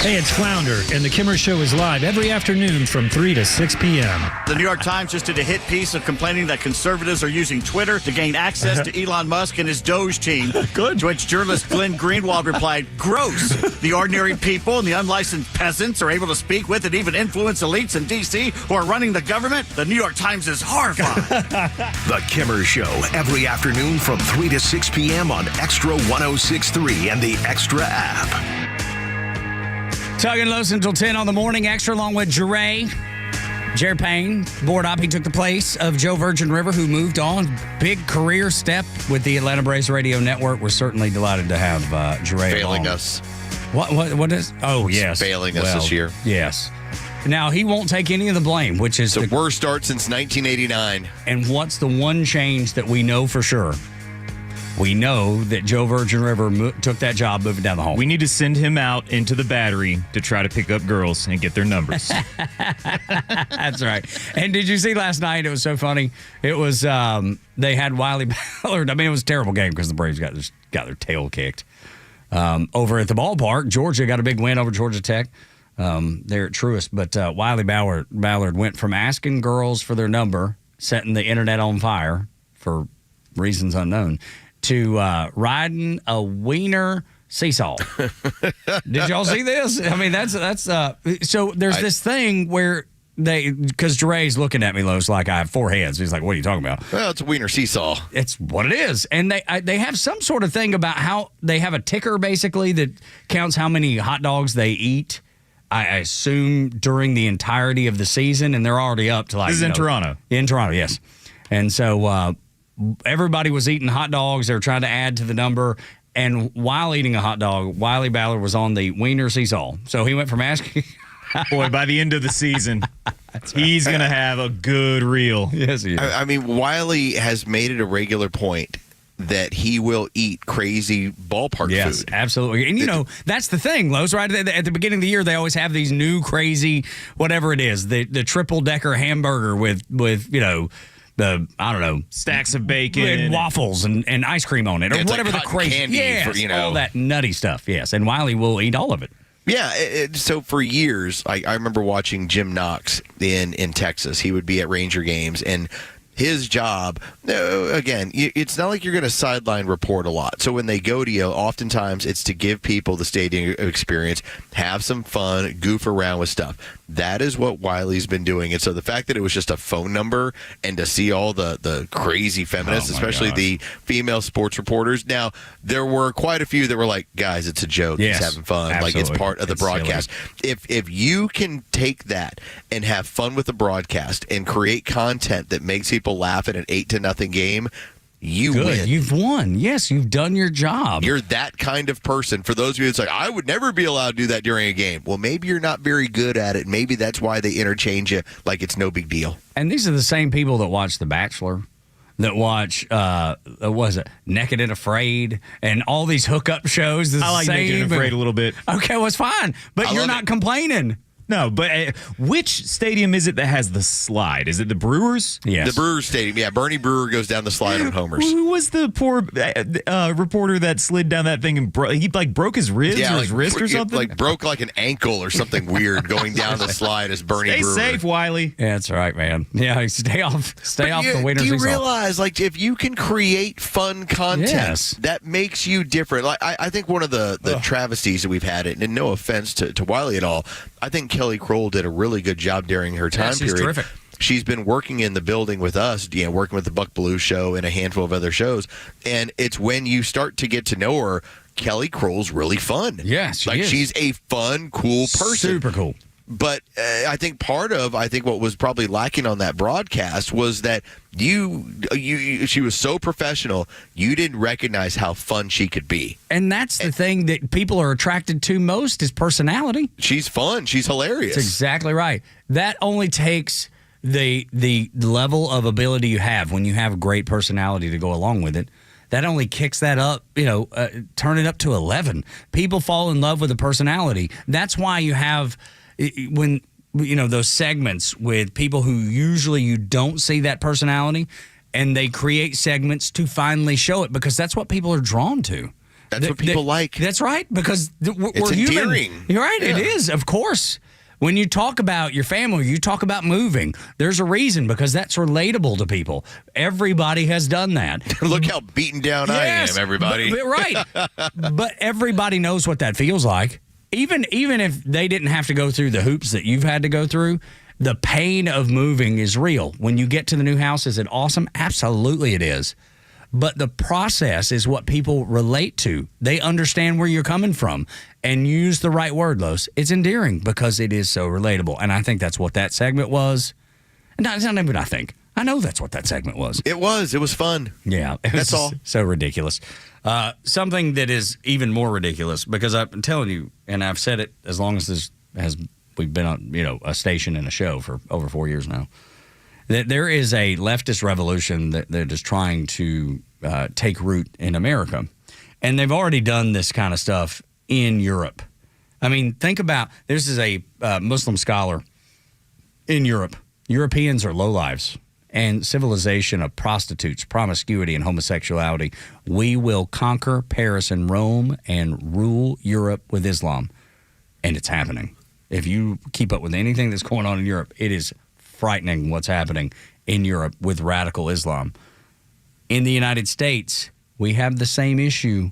Hey, it's Flounder, and the Kimmer Show is live every afternoon from 3 to 6 p.m. The New York Times just did a hit piece of complaining that conservatives are using Twitter to gain access to Elon Musk and his Doge team. Good. To which journalist Glenn Greenwald replied, gross. The ordinary people and the unlicensed peasants are able to speak with and even influence elites in D.C. who are running the government. The New York Times is horrified. The Kimmer Show, every afternoon from 3 to 6 p.m. on Xtra 106.3 and the Xtra app. Tug and Los until 10 on the Morning Xtra, along with Jerry Payne. Board op, he took the place of Joe Virgin River, who moved on. Big career step with the Atlanta Braves Radio Network. We're certainly delighted to have Jerry Failing along. us. What is? Oh, yes. Failing us this year. Yes. Now, he won't take any of the blame, which is the worst start since 1989. And what's the one change that we know for sure? we know that Joe Virgin River took that job moving down the hall. We need to send him out into the Battery to try to pick up girls and get their numbers. That's right. And did you see last night? It was so funny. It was they had Wiley Ballard. I mean, it was a terrible game because the Braves got their tail kicked. Over at the ballpark, Georgia got a big win over Georgia Tech. There at Truist. But Wiley Ballard went from asking girls for their number, setting the internet on fire for reasons unknown, to riding a wiener seesaw. Did y'all see this? I mean, that's so there's this thing where because Jeray's looking at me, Los, like I have four heads. He's like, what are you talking about? Well, it's a wiener seesaw. It's what it is. And they have some sort of thing about how they have a ticker, basically, that counts how many hot dogs they eat, I assume, during the entirety of the season. And they're already up to like... This is in Toronto. In Toronto, yes. And so everybody was eating hot dogs. They were trying to add to the number. And while eating a hot dog, Wiley Ballard was on the wiener seesaw. So he went from asking... Boy, by the end of the season, he's going to have a good reel. Yes, he is. I mean, Wiley has made it a regular point that he will eat crazy ballpark food. Yes, absolutely. And, you know, that's the thing, Los, right? At the beginning of the year, they always have these new crazy, whatever it is, the triple-decker hamburger with you know, I don't know, stacks of bacon and waffles and ice cream on it, or whatever like the crazy, candy all that nutty stuff, yes. And Wiley will eat all of it. Yeah, so for years, I remember watching Jim Knox in Texas. He would be at Ranger games, and his job, again, it's not like you're going to sideline report a lot. So when they go to you, oftentimes it's to give people the stadium experience, have some fun, goof around with stuff. That is what Wiley's been doing. And so the fact that it was just a phone number and to see all the crazy feminists, especially the female sports reporters. Now, there were quite a few that were like, guys, it's a joke. Yes, he's having fun. absolutely. Like, it's part of the broadcast. If you can take that and have fun with the broadcast and create content that makes people laugh at an 8-0 game, you win. You've won. Yes, you've done your job. You're that kind of person. For those of you that's like, I would never be allowed to do that during a game. Well, maybe you're not very good at it. Maybe that's why they interchange you like it's no big deal. And these are the same people that watch The Bachelor, that watch, was it Naked and Afraid, and all these hookup shows. I like Naked and Afraid a little bit. Okay, well, it's fine. But you're not complaining. No, but which stadium is it that has the slide? Is it the Brewers? Yes. The Brewers stadium. Yeah, Bernie Brewer goes down the slide on homers. Who was the poor reporter that slid down that thing and he broke his ribs or his wrist or something? Like broke like an ankle or something weird going down the slide as Bernie Brewer. Stay safe, Wiley. Yeah, that's right, man. Yeah, stay off the winner's Do you seesaw. realize, like, if you can create fun content, that makes you different. Like, I think one of the travesties that we've had, and no offense to Wiley at all, I think Kelly Kroll did a really good job during her time she's period. Terrific. She's been working in the building with us, working with the Buck Blue show and a handful of other shows. And it's when you start to get to know her, Kelly Kroll's really fun. Yeah, she is. She's a fun, cool person. Super cool. But I think what was probably lacking on that broadcast was that she was so professional, you didn't recognize how fun she could be. And that's the thing that people are attracted to most is personality. She's fun. She's hilarious. That's exactly right. That only takes the level of ability you have when you have a great personality to go along with it. That only kicks that up, turn it up to 11. People fall in love with a personality. That's why you have... when those segments with people who usually you don't see that personality, and they create segments to finally show it because that's what people are drawn to. That's what people like. That's right, because we're endearing. Human. You're right. Yeah. It is, of course. When you talk about your family, you talk about moving. There's a reason, because that's relatable to people. Everybody has done that. Look how beaten down I am, everybody. Right. But everybody knows what that feels like. Even if they didn't have to go through the hoops that you've had to go through, the pain of moving is real. When you get to the new house, is it awesome? Absolutely it is. But the process is what people relate to. They understand where you're coming from. And use the right word, Los. It's endearing because it is so relatable. And I think that's what that segment was. No, it's not even I think. I know that's what that segment was. It was. It was fun. Yeah. That's all. So ridiculous. Something that is even more ridiculous, because I'm telling you, and I've said it as long as we've been on a station and a show for over 4 years now, that there is a leftist revolution that is trying to take root in America. And they've already done this kind of stuff in Europe. I mean, think about, this is a Muslim scholar in Europe. Europeans are lowlives and civilization of prostitutes, promiscuity, and homosexuality. We will conquer Paris and Rome and rule Europe with Islam. And it's happening. If you keep up with anything that's going on in Europe, it is frightening what's happening in Europe with radical Islam. In the United States, we have the same issue.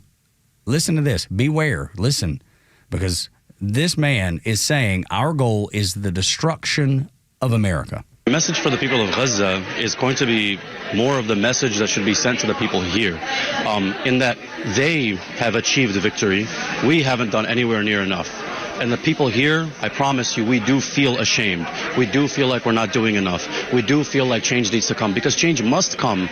Listen to this. Beware. Listen. Because this man is saying our goal is the destruction of America. The message for the people of Gaza is going to be more of the message that should be sent to the people here, in that they have achieved victory. We haven't done anywhere near enough. And the people here, I promise you, we do feel ashamed. We do feel like we're not doing enough. We do feel like change needs to come, because change must come.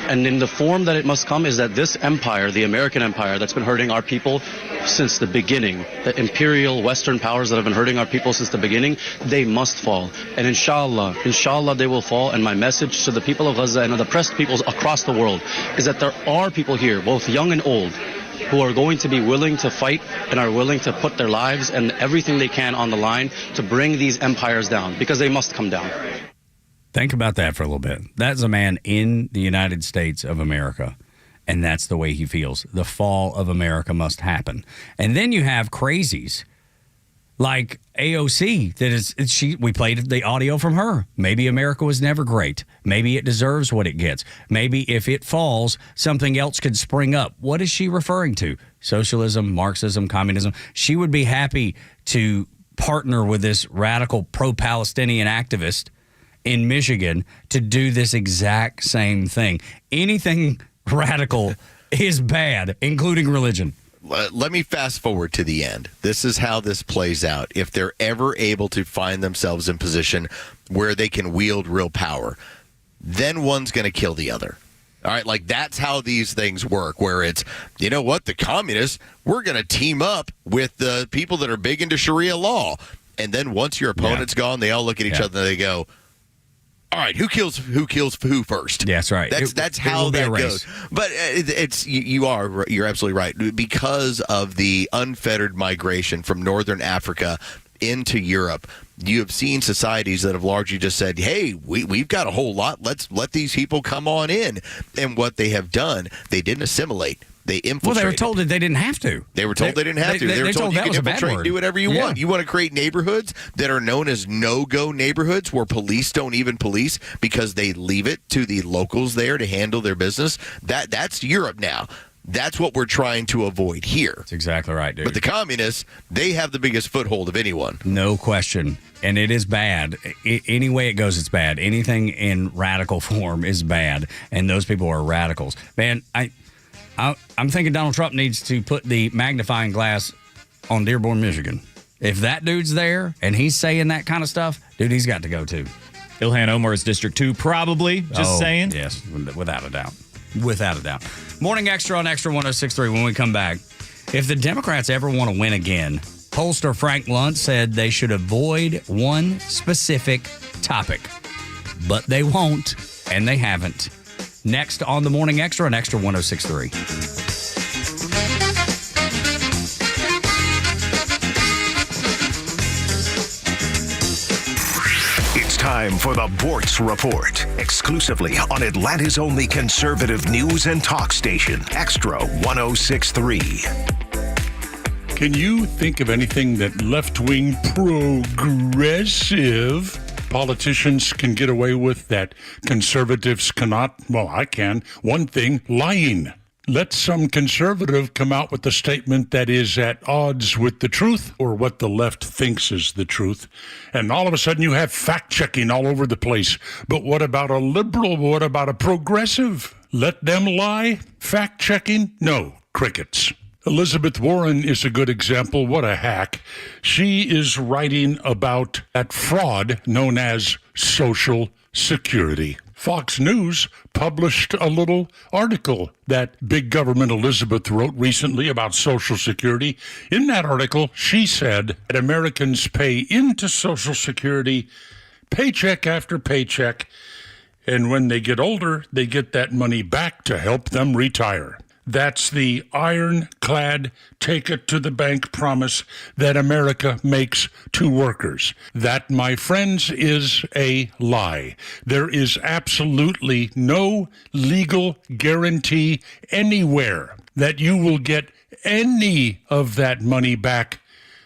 And in the form that it must come is that this empire, the American empire that's been hurting our people since the beginning, the imperial Western powers that have been hurting our people since the beginning, they must fall. And inshallah they will fall. And my message to the people of Gaza and the oppressed peoples across the world is that there are people here, both young and old, who are going to be willing to fight and are willing to put their lives and everything they can on the line to bring these empires down, because they must come down. Think about that for a little bit. That's a man in the United States of America, and that's the way he feels. The fall of America must happen. And then you have crazies like AOC. We played the audio from her. Maybe America was never great. Maybe it deserves what it gets. Maybe if it falls, something else could spring up. What is she referring to? Socialism, Marxism, communism. She would be happy to partner with this radical pro-Palestinian activist in Michigan to do this exact same thing. Anything radical is bad, including religion. Let me fast forward to the end. This is how this plays out. If they're ever able to find themselves in position where they can wield real power, then one's going to kill the other. All right, like that's how these things work, where it's, you know what, the communists, we're going to team up with the people that are big into Sharia law. And then once your opponent's gone, they all look at each other and they go, all right, who kills who first? Yeah, that's right. That's how that goes. But you're absolutely right. Because of the unfettered migration from northern Africa into Europe, you have seen societies that have largely just said, hey, we've got a whole lot. Let's let these people come on in. And what they have done, they didn't assimilate. They infiltrated. Well, they were told that they didn't have to. They were told they didn't have to. They were told you can infiltrate and do whatever you want. You want to create neighborhoods that are known as no-go neighborhoods where police don't even police because they leave it to the locals there to handle their business. That's Europe now. That's what we're trying to avoid here. That's exactly right, dude. But the communists, they have the biggest foothold of anyone. No question. And it is bad. Any way it goes, it's bad. Anything in radical form is bad. And those people are radicals. Man, I'm thinking Donald Trump needs to put the magnifying glass on Dearborn, Michigan. If that dude's there and he's saying that kind of stuff, dude, he's got to go too. Ilhan Omar is District 2, probably. Just saying. Yes, without a doubt. Without a doubt. Morning Extra on Extra 106.3 when we come back. If the Democrats ever want to win again, pollster Frank Luntz said they should avoid one specific topic. But they won't, and they haven't. Next on the Morning Extra on Extra 106.3. It's time for the Bortz Report, exclusively on Atlanta's only conservative news and talk station, Extra 106.3. Can you think of anything that left-wing progressive politicians can get away with that conservatives cannot? Well, I can. One thing, lying. Let some conservative come out with a statement that is at odds with the truth or what the left thinks is the truth, and all of a sudden you have fact-checking all over the place. But what about a liberal? What about a progressive? Let them lie? Fact-checking? No, crickets. Elizabeth Warren is a good example. What a hack. She is writing about that fraud known as Social Security. Fox News published a little article that big government Elizabeth wrote recently about Social Security. In that article, she said that Americans pay into Social Security paycheck after paycheck, And when they get older, they get that money back to help them retire. That's the ironclad, take-it-to-the-bank promise that America makes to workers. That, my friends, is a lie. There is absolutely no legal guarantee anywhere that you will get any of that money back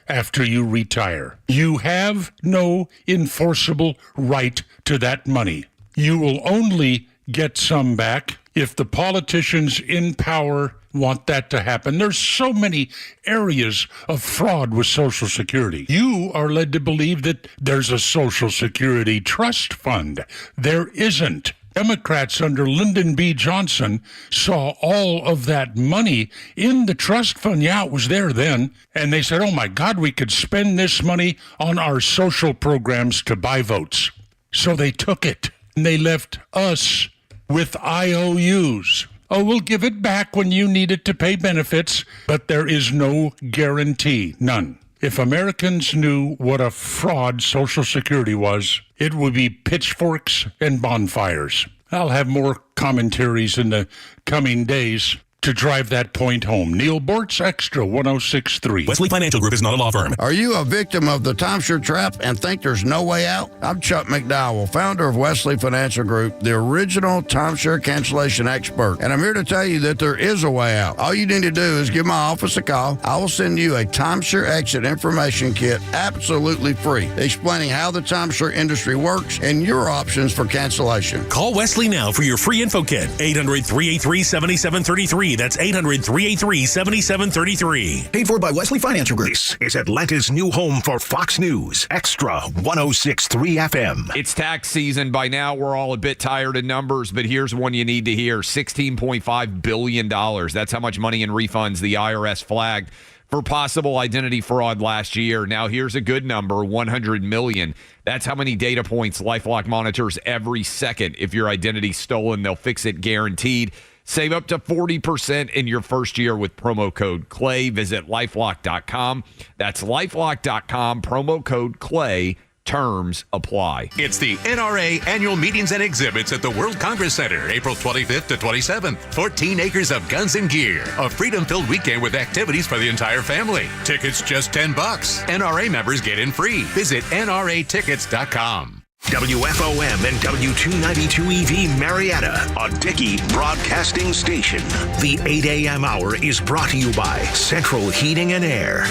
after you retire. You have no enforceable right to that money. You will only get some back if the politicians in power want that to happen. There's so many areas of fraud with Social Security. You are led to believe that there's a Social Security trust fund. There isn't. Democrats under Lyndon B. Johnson saw all of that money in the trust fund. Yeah, it was there then. And they said, oh my God, we could spend this money on our social programs to buy votes. So they took it and they left us with IOUs. Oh, we'll give it back when you need it to pay benefits, but there is no guarantee, none. If Americans knew what a fraud Social Security was, it would be pitchforks and bonfires. I'll have more commentaries in the coming days to drive that point home. Neil Bortz, Extra 106.3. Wesley Financial Group is not a law firm. Are you a victim of the timeshare trap and think there's no way out? I'm Chuck McDowell, founder of Wesley Financial Group, the original timeshare cancellation expert. And I'm here to tell you that there is a way out. All you need to do is give my office a call. I will send you a timeshare exit information kit absolutely free, explaining how the timeshare industry works and your options for cancellation. Call Wesley now for your free info kit. 800-383-7733. That's 800-383-7733. Paid for by Wesley Financial Group. This is Atlanta's new home for Fox News. Extra 106.3 FM. It's tax season. By now, we're all a bit tired of numbers, but here's one you need to hear. $16.5 billion. That's how much money in refunds the IRS flagged for possible identity fraud last year. Now, here's a good number, $100 million. That's how many data points LifeLock monitors every second. If your identity's stolen, they'll fix it guaranteed. Save up to 40% in your first year with promo code CLAY. Visit LifeLock.com. That's LifeLock.com, promo code CLAY. Terms apply. It's the NRA Annual Meetings and Exhibits at the World Congress Center, April 25th to 27th. 14 acres of guns and gear. A freedom-filled weekend with activities for the entire family. Tickets just $10. NRA members get in free. Visit NRAtickets.com. WFOM and W292EV Marietta, a Dickey broadcasting station. The 8 a.m. hour is brought to you by Central Heating and Air.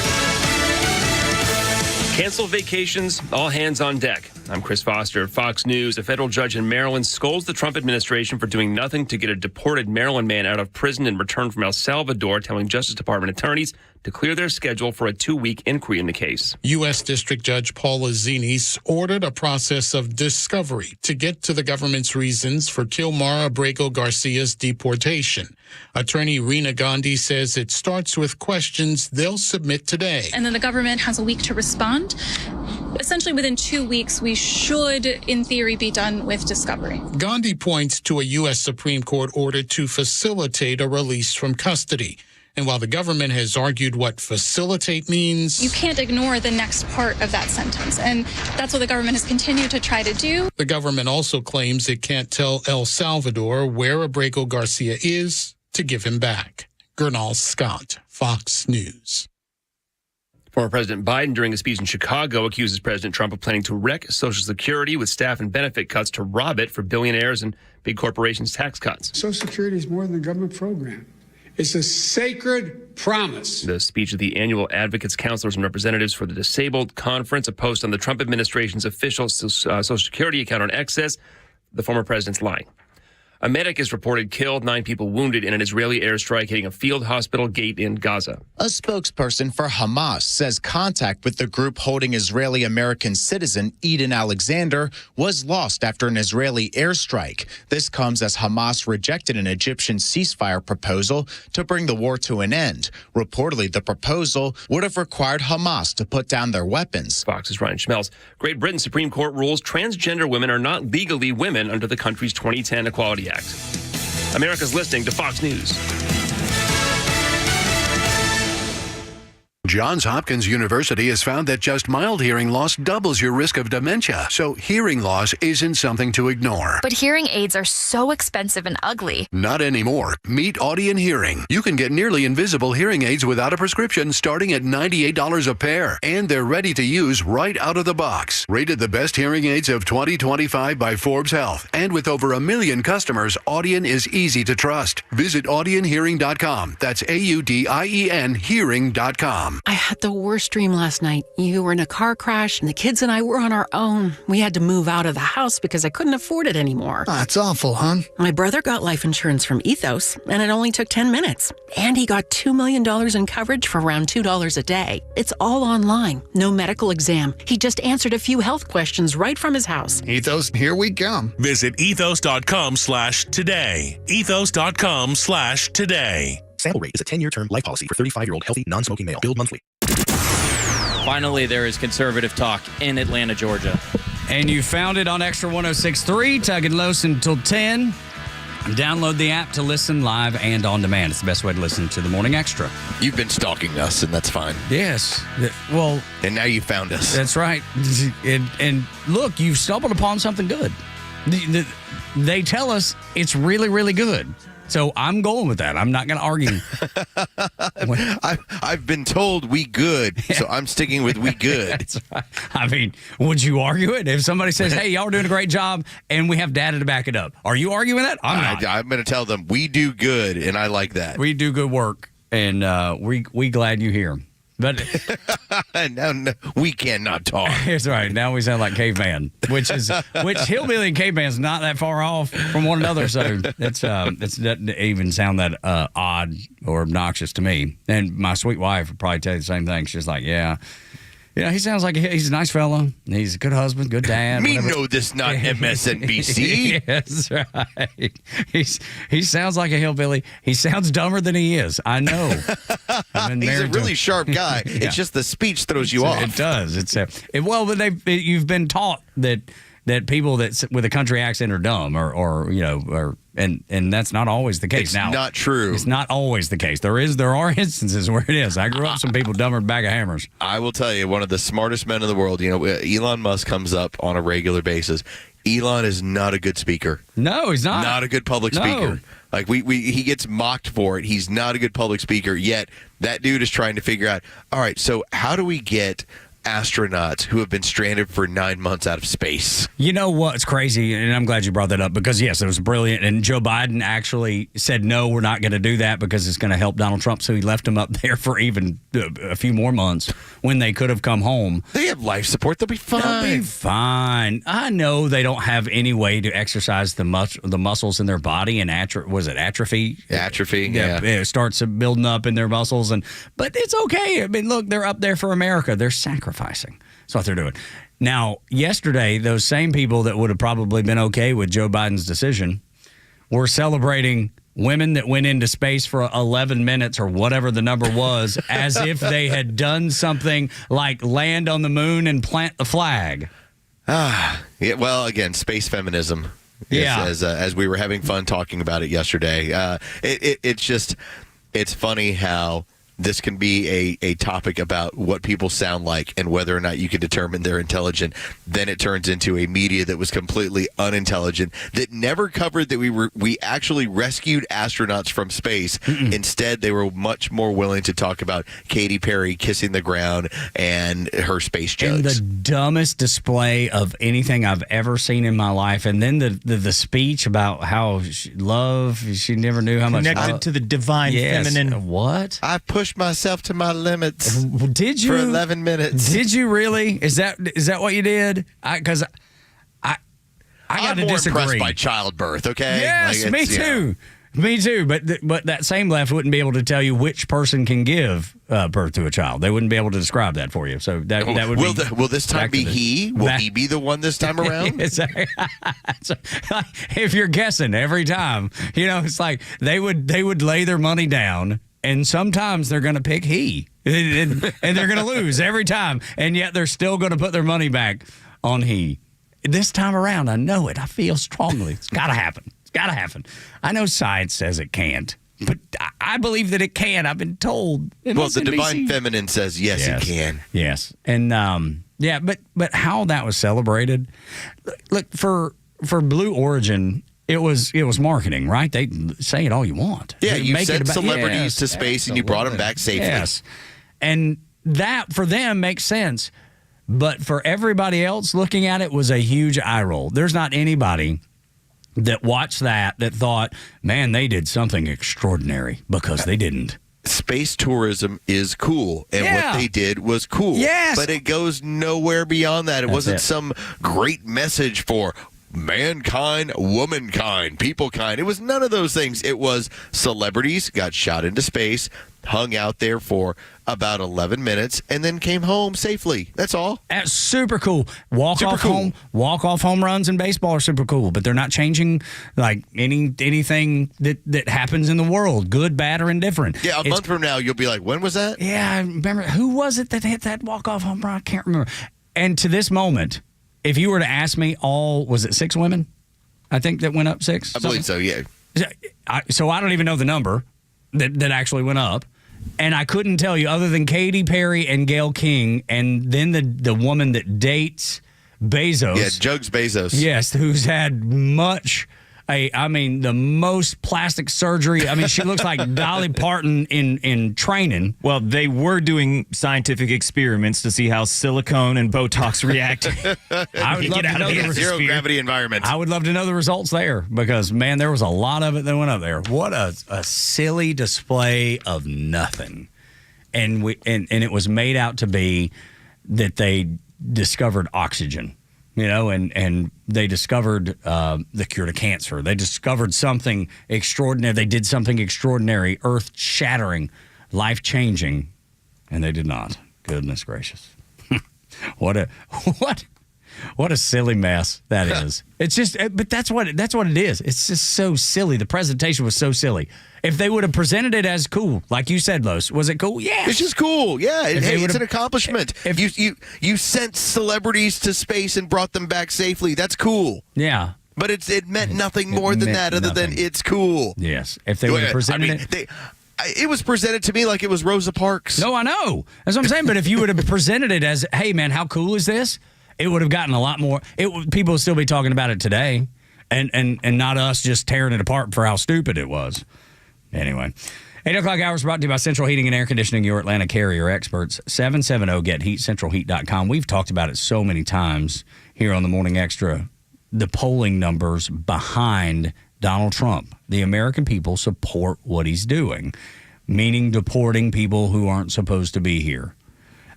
Cancel vacations, all hands on deck. I'm Chris Foster at Fox News. A federal judge in Maryland scolds the Trump administration for doing nothing to get a deported Maryland man out of prison and returned from El Salvador, telling Justice Department attorneys to clear their schedule for a 2-week inquiry in the case. U.S. District Judge Paul Azinis ordered a process of discovery to get to the government's reasons for Kilmar Abrego Garcia's deportation. Attorney Reena Gandhi says it starts with questions they'll submit today. And then the government has a week to respond. Essentially, within 2 weeks, we should, in theory, be done with discovery. Gandhi points to a U.S. Supreme Court order to facilitate a release from custody. And while the government has argued what facilitate means, you can't ignore the next part of that sentence. And that's what the government has continued to try to do. The government also claims it can't tell El Salvador where Abrego Garcia is to give him back. Gernal Scott, Fox News. Former President Biden, during a speech in Chicago, accuses President Trump of planning to wreck Social Security with staff and benefit cuts to rob it for billionaires and big corporations' tax cuts. Social Security is more than a government program. It's a sacred promise. The speech of the annual Advocates, Counselors, and Representatives for the Disabled Conference, a post on the Trump administration's official Social Security account on X says the former president's lying. A medic is reported killed, 9 people wounded in an Israeli airstrike hitting a field hospital gate in Gaza. A spokesperson for Hamas says contact with the group holding Israeli-American citizen Eden Alexander was lost after an Israeli airstrike. This comes as Hamas rejected an Egyptian ceasefire proposal to bring the war to an end. Reportedly, the proposal would have required Hamas to put down their weapons. Fox's Ryan Schmelz. Great Britain Supreme Court rules transgender women are not legally women under the country's 2010 Equality Act. America's listening to Fox News. Johns Hopkins University has found that just mild hearing loss doubles your risk of dementia, so hearing loss isn't something to ignore. But hearing aids are so expensive and ugly. Not anymore. Meet Audien Hearing. You can get nearly invisible hearing aids without a prescription starting at $98 a pair, and they're ready to use right out of the box. Rated the best hearing aids of 2025 by Forbes Health, and with over 1 million customers, Audien is easy to trust. Visit audienhearing.com. That's AUDIEN hearing.com. I had the worst dream last night. You were in a car crash, and the kids and I were on our own. We had to move out of the house because I couldn't afford it anymore. That's awful, hon. My brother got life insurance from Ethos, and it only took 10 minutes. And he got $2 million in coverage for around $2 a day. It's all online. No medical exam. He just answered a few health questions right from his house. Ethos, here we come. Visit ethos.com/today. Ethos.com/today. Sample rate is a 10-year term life policy for 35-year-old healthy, non-smoking male. Billed monthly. Finally, there is conservative talk in Atlanta, Georgia. And you found it on Extra 106.3, Tug and Los until 10. Download the app to listen live and on demand. It's the best way to listen to the Morning Extra. You've been stalking us, and that's fine. Yes. Well, and now you found us. That's right. And look, you've stumbled upon something good. They tell us it's really, really good. So I'm going with that. I'm not going to argue. I've been told we good, so I'm sticking with we good. That's right. I mean, would you argue it? If somebody says, hey, y'all are doing a great job, and we have data to back it up, are you arguing that? I'm not. I'm going to tell them we do good, and I like that. We do good work, and we glad you here. But no, we cannot talk. That's right. Now we sound like caveman, which hillbilly and caveman is not that far off from one another. So it doesn't even sound that odd or obnoxious to me. And my sweet wife would probably tell you the same thing. She's like, yeah. Yeah, he sounds like he's a nice fellow. He's a good husband, good dad. Me know this not MSNBC. That's right. He sounds like a hillbilly. He sounds dumber than he is. I know. He's a really sharp guy. Yeah. It's just the speech throws you off. It does. But you've been taught that people that with a country accent are dumb and that's not always the case. It's not true. It's not always the case. There are instances where it is. I grew up some people dumber than a bag of hammers. I will tell you, one of the smartest men in the world, Elon Musk comes up on a regular basis. Elon is not a good speaker. No, he's not. Not a good public speaker. Like he gets mocked for it. He's not a good public speaker, yet that dude is trying to figure out, all right, so how do we get astronauts who have been stranded for 9 months out of space? You know what's crazy, and I'm glad you brought that up, because yes, it was brilliant, and Joe Biden actually said, no, we're not going to do that because it's going to help Donald Trump, so he left him up there for even a few more months when they could have come home. They have life support. They'll be fine. They'll be fine. I know they don't have any way to exercise the muscles in their body, and atrophy? Atrophy, yeah. It starts building up in their muscles, but it's okay. I mean, look, they're up there for America. They're sacrificing. That's what they're doing. Now, yesterday, those same people that would have probably been okay with Joe Biden's decision were celebrating women that went into space for 11 minutes or whatever the number was, as if they had done something like land on the moon and plant the flag. Yeah, well, again, space feminism. Yeah. As we were having fun talking about it yesterday. It's funny how this can be a topic about what people sound like and whether or not you can determine they're intelligent. Then it turns into a media that was completely unintelligent, that never covered that we actually rescued astronauts from space. Mm-mm. Instead, they were much more willing to talk about Katy Perry kissing the ground and her space jugs. And the dumbest display of anything I've ever seen in my life. And then the speech about how she never knew how much connected to the divine feminine. What? I pushed myself to my limits. Did you? For 11 minutes. Did you really? Is that what you did? Because I got to disagree. I'm more impressed by childbirth, okay? Yes, me too. Yeah. Me too. But that same left wouldn't be able to tell you which person can give birth to a child. They wouldn't be able to describe that for you. So that would will this time be he? Will he be the one this time around? If you're guessing every time, it's like they would lay their money down. And sometimes they're going to pick he, and they're going to lose every time, and yet they're still going to put their money back on he. This time around, I know it. I feel strongly. It's got to happen. It's got to happen. I know science says it can't, But I believe that it can. I've been told. Well, the divine feminine says yes, it can. Yes, and but how that was celebrated. Look, for Blue Origin, it was marketing, right? They say it all you want. Yeah, you sent celebrities to space and you brought them back safely. Yes, and that for them makes sense. But for everybody else looking at it was a huge eye roll. There's not anybody that watched that thought, man, they did something extraordinary, because they didn't. Space tourism is cool, and what they did was cool. Yes. But it goes nowhere beyond that. It wasn't some great message for mankind, womankind, peoplekind. It was none of those things. It was celebrities got shot into space, hung out there for about 11 minutes, and then came home safely. That's all. That's super cool. Walk off home runs in baseball are super cool, but they're not changing like anything that happens in the world, good, bad, or indifferent. Yeah, a month from now, you'll be like, when was that? Yeah, I remember. Who was it that hit that walk-off home run? I can't remember. And to this moment, if you were to ask me, was it 6 women? I think that went up 6? I believe so, yeah. So I don't even know the number that actually went up. And I couldn't tell you, other than Katy Perry and Gayle King, and then the woman that dates Bezos. Yeah, Jugs Bezos. Yes, who's had the most plastic surgery. I mean, she looks like Dolly Parton in training. Well, they were doing scientific experiments to see how silicone and Botox react. I would love to know the zero gravity environment. I would love to know the results there, because, man, there was a lot of it that went up there. What a silly display of nothing. And it was made out to be that they discovered oxygen. And they discovered the cure to cancer. They discovered something extraordinary. They did something extraordinary, earth-shattering, life-changing, and they did not. Goodness gracious. What a silly mess that is. It's just, but that's what it is. It's just so silly. The presentation was so silly. If they would have presented it as cool, like you said, Los, was it cool? Yeah, it's just cool. Yeah, it's an accomplishment. If you sent celebrities to space and brought them back safely, that's cool. Yeah, but it meant nothing more than that, other than it's cool. Yes, if they would have presented it. It was presented to me like it was Rosa Parks. No, I know. That's what I'm saying. But if you would have presented it as, hey, man, how cool is this? It would have gotten a lot more. People would still be talking about it today, and not us just tearing it apart for how stupid it was. Anyway, 8 o'clock hours brought to you by Central Heating and Air Conditioning, your Atlanta carrier experts. 770-GET-HEAT, centralheat.com. We've talked about it so many times here on the Morning Extra. The polling numbers behind Donald Trump. The American people support what he's doing, meaning deporting people who aren't supposed to be here.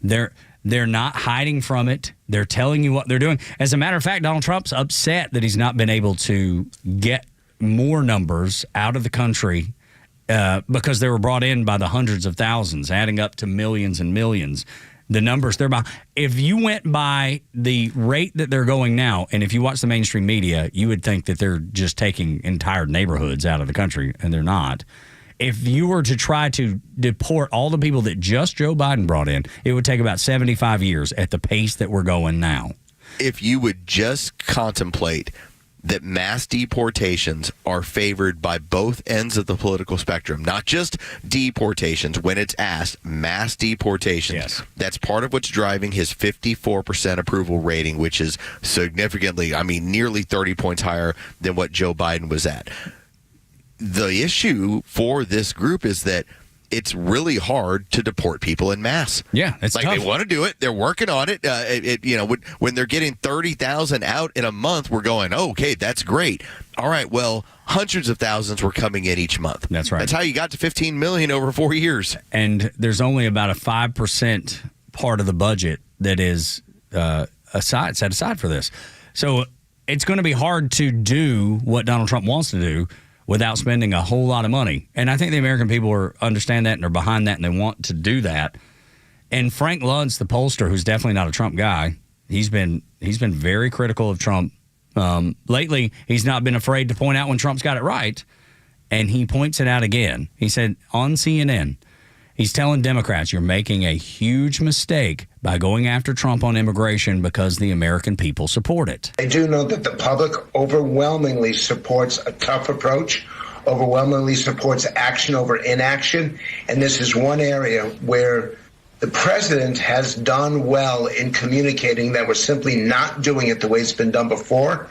They're not hiding from it. They're telling you what they're doing. As a matter of fact, Donald Trump's upset that he's not been able to get more numbers out of the country because they were brought in by the hundreds of thousands, adding up to millions and millions. The numbers they're by. If you went by the rate that they're going now, and if you watch the mainstream media, you would think that they're just taking entire neighborhoods out of the country, and they're not. If you were to try to deport all the people that just Joe Biden brought in, it would take about 75 years at the pace that we're going now. If you would just contemplate that mass deportations are favored by both ends of the political spectrum, not just deportations. When it's asked, mass deportations. Yes. That's part of what's driving his 54% approval rating, which is significantly, nearly 30 points higher than what Joe Biden was at. The issue for this group is that it's really hard to deport people in mass. Yeah, it's like tough. They want to do it. They're working on it. When they're getting 30,000 out in a month, we're going, oh, okay, that's great. All right, well, hundreds of thousands were coming in each month. That's right. That's how you got to 15 million over 4 years. And there's only about a 5% part of the budget that is set aside for this. So it's going to be hard to do what Donald Trump wants to do without spending a whole lot of money. And I think the American people understand that, and they're behind that, and they want to do that. And Frank Luntz, the pollster, who's definitely not a Trump guy, he's been very critical of Trump. Lately, he's not been afraid to point out when Trump's got it right, and he points it out again. He said on CNN, he's telling Democrats, you're making a huge mistake by going after Trump on immigration because the American people support it. I do know that the public overwhelmingly supports a tough approach overwhelmingly supports action over inaction. And this is one area where the president has done well in communicating that we're simply not doing it the way it's been done before,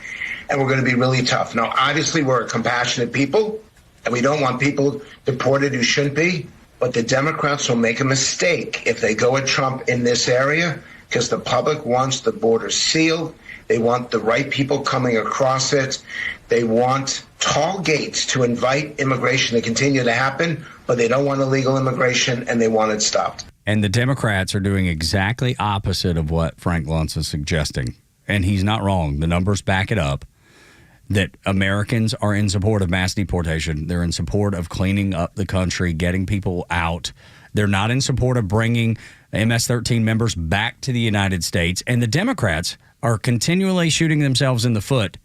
and we're going to be really tough. Now, obviously, we're a compassionate people, and we don't want people deported who shouldn't be, but the Democrats will make a mistake if they go at Trump in this area, because the public wants the border sealed. They want the right people coming across it. They want tall gates to invite immigration to continue to happen, but they don't want illegal immigration, and they want it stopped. And the Democrats are doing exactly opposite of what Frank Luntz is suggesting. And he's not wrong. The numbers back it up that Americans are in support of mass deportation. They're in support of cleaning up the country, getting people out. They're not in support of bringing MS-13 members back to the United States. And the Democrats are continually shooting themselves in the foot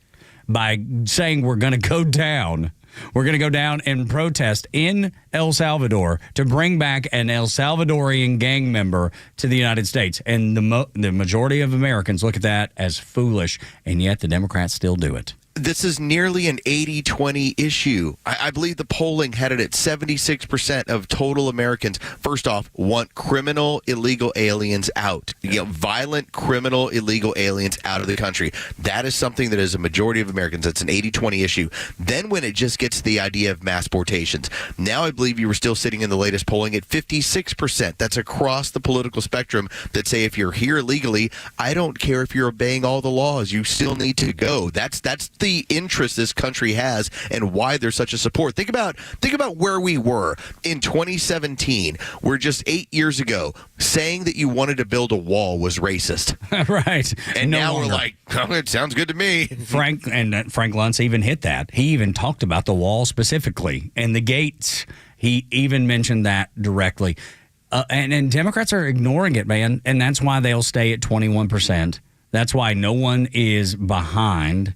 by saying we're going to go down. We're going to go down and protest in El Salvador to bring back an El Salvadorian gang member to the United States. And the majority of Americans look at that as foolish, and yet the Democrats still do it. This is nearly an 80-20 issue. I believe the polling had it at 76% of total Americans, first off, want criminal illegal aliens out. Violent criminal illegal aliens out of the country. That is something that is a majority of Americans. That's an 80-20 issue. Then when it just gets to the idea of mass deportations, now I believe you were still sitting in the latest polling at 56%. That's across the political spectrum that say if you're here illegally, I don't care if you're obeying all the laws, you still need to go. That's the interest this country has and why there's such a support. Think about where we were in 2017, where just 8 years ago saying that you wanted to build a wall was racist. Right. And no now longer. We're like, oh, it sounds good to me. Frank Luntz even hit that. He even talked about the wall specifically and the gates. He even mentioned that directly. And Democrats are ignoring it, man. And that's why they'll stay at 21%. That's why no one is behind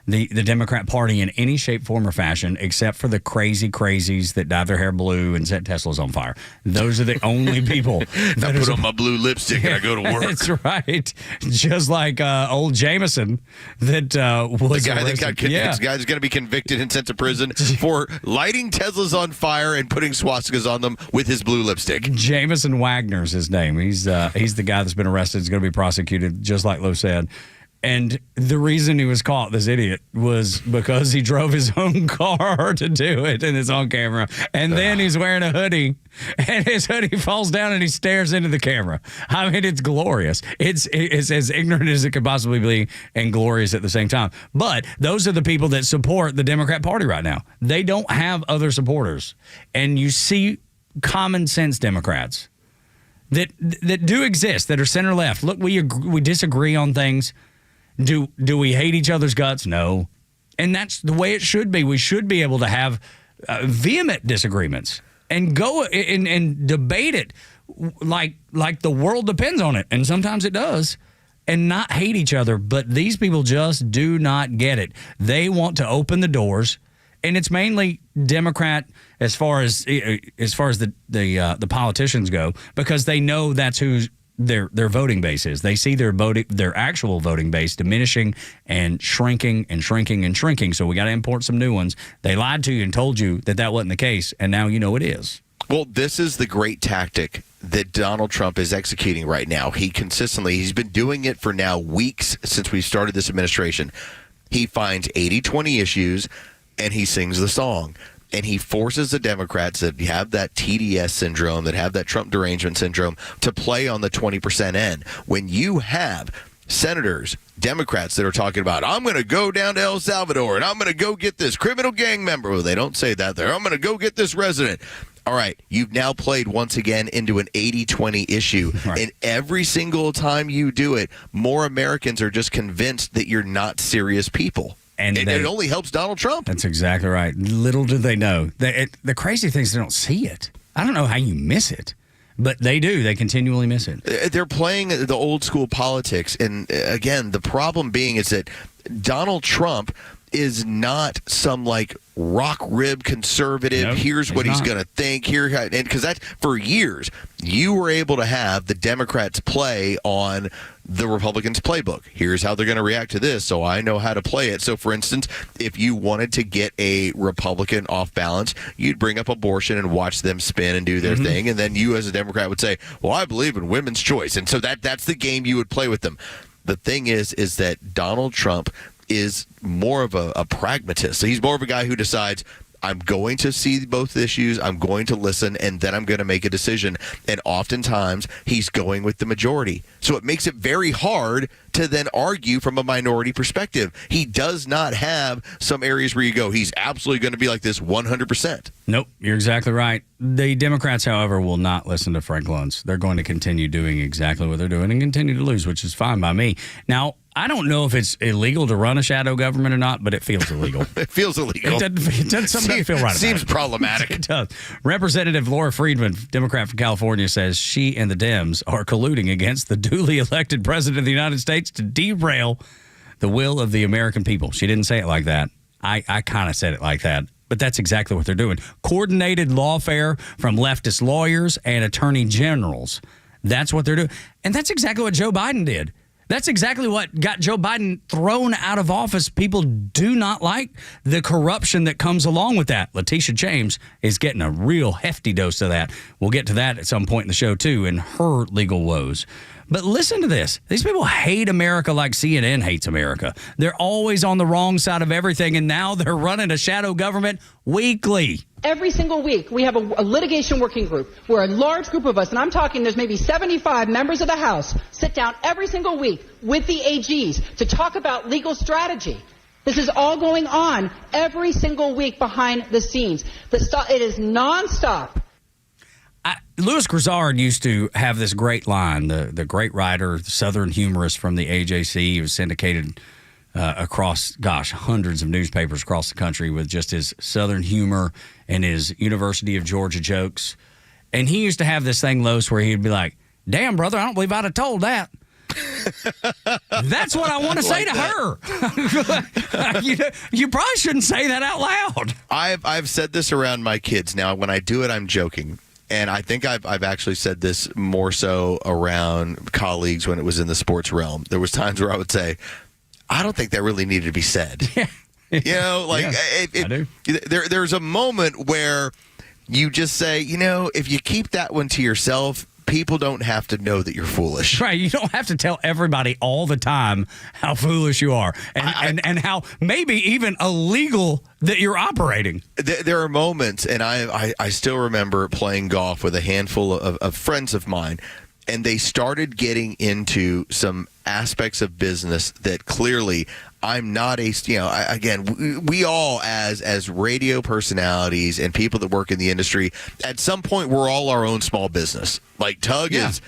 the Democrat Party in any shape, form, or fashion, except for the crazies that dye their hair blue and set Teslas on fire. Those are the only people. I put on my blue lipstick and I go to work. That's right. Just like old Jameson that was the guy arrested. that got convicted. Yeah. This guy's going to be convicted and sent to prison for lighting Teslas on fire and putting swastikas on them with his blue lipstick. Jameson Wagner's his name. He's the guy that's been arrested. He's going to be prosecuted, just like Lo said. And the reason he was caught, this idiot, was because he drove his own car to do it, and it's on camera. And then he's wearing a hoodie, and his hoodie falls down, and he stares into the camera. I mean, it's glorious. It's as ignorant as it could possibly be and glorious at the same time. But those are the people that support the Democrat Party right now. They don't have other supporters. And you see common sense Democrats that do exist, that are center-left. Look, we disagree on things. Do we hate each other's guts? No. And that's the way it should be. We should be able to have vehement disagreements and go and debate it like the world depends on it. And sometimes it does. And not hate each other. But these people just do not get it. They want to open the doors. And it's mainly Democrat as far as the politicians go, because they know that's who's their voting base is. They see their actual voting base diminishing and shrinking and shrinking and shrinking. So we got to import some new ones. They lied to you and told you that wasn't the case, and now you know it is. Well, this is the great tactic that Donald Trump is executing right now. He's been doing it for now weeks since we started this administration. He finds 80-20 issues and he sings the song. And he forces the Democrats that have that TDS syndrome, that have that Trump derangement syndrome, to play on the 20% end. When you have senators, Democrats that are talking about, I'm going to go down to El Salvador and I'm going to go get this criminal gang member. Well, they don't say that there. I'm going to go get this resident. All right, you've now played once again into an 80-20 issue. Right. And every single time you do it, more Americans are just convinced that you're not serious people. And it only helps Donald Trump. That's exactly right. Little do they know. The crazy thing is they don't see it. I don't know how you miss it, but they do. They continually miss it. They're playing the old school politics. And again, the problem being is that Donald Trump is not some like rock rib conservative. Nope, Here's what he's not. going to think here, and because that's for years you were able to have the Democrats play on the Republicans' playbook. Here's how they're going to react to this, so I know how to play it. So, for instance, if you wanted to get a Republican off balance, you'd bring up abortion and watch them spin and do their thing, and then you as a Democrat would say, well, I believe in women's choice, and so that's the game you would play with them. The thing is that Donald Trump is more of a pragmatist. So he's more of a guy who decides, I'm going to see both issues, I'm going to listen, and then I'm going to make a decision. And oftentimes, he's going with the majority. So it makes it very hard to then argue from a minority perspective. He does not have some areas where you go, he's absolutely going to be like this 100%. Nope, you're exactly right. The Democrats, however, will not listen to Frank Luntz. They're going to continue doing exactly what they're doing and continue to lose, which is fine by me. Now, I don't know if it's illegal to run a shadow government or not, but it feels illegal. It feels illegal. It doesn't feel right. Seems problematic. It does. Representative Laura Friedman, Democrat from California, says she and the Dems are colluding against the duly elected president of the United States to derail the will of the American people. She didn't say it like that. I kind of said it like that. But that's exactly what they're doing. Coordinated lawfare from leftist lawyers and attorney generals. That's what they're doing. And that's exactly what Joe Biden did. That's exactly what got Joe Biden thrown out of office. People do not like the corruption that comes along with that. Letitia James is getting a real hefty dose of that. We'll get to that at some point in the show, too, in her legal woes. But listen to this. These people hate America like CNN hates America. They're always on the wrong side of everything, and now they're running a shadow government weekly. Every single week, we have a litigation working group where a large group of us, and I'm talking there's maybe 75 members of the House, sit down every single week with the AGs to talk about legal strategy. This is all going on every single week behind the scenes. It is nonstop. Louis Grizzard used to have this great line, the great writer, the Southern humorist from the AJC. He was syndicated across, hundreds of newspapers across the country with just his Southern humor and his University of Georgia jokes. And he used to have this thing, Los, where he'd be like, damn, brother, I don't believe I'd have told that. That's what I want to say to her. You probably shouldn't say that out loud. I've said this around my kids. Now, when I do it, I'm joking. And I think I've actually said this more so around colleagues when it was in the sports realm. There was times where I would say, I don't think that really needed to be said. You know, like I do. There's a moment where you just say, if you keep that one to yourself, people don't have to know that you're foolish. Right. You don't have to tell everybody all the time how foolish you are and how maybe even illegal that you're operating. There are moments, and I still remember playing golf with a handful of friends of mine, and they started getting into some aspects of business that clearly I'm not we all as radio personalities and people that work in the industry, at some point we're all our own small business. Like Tug is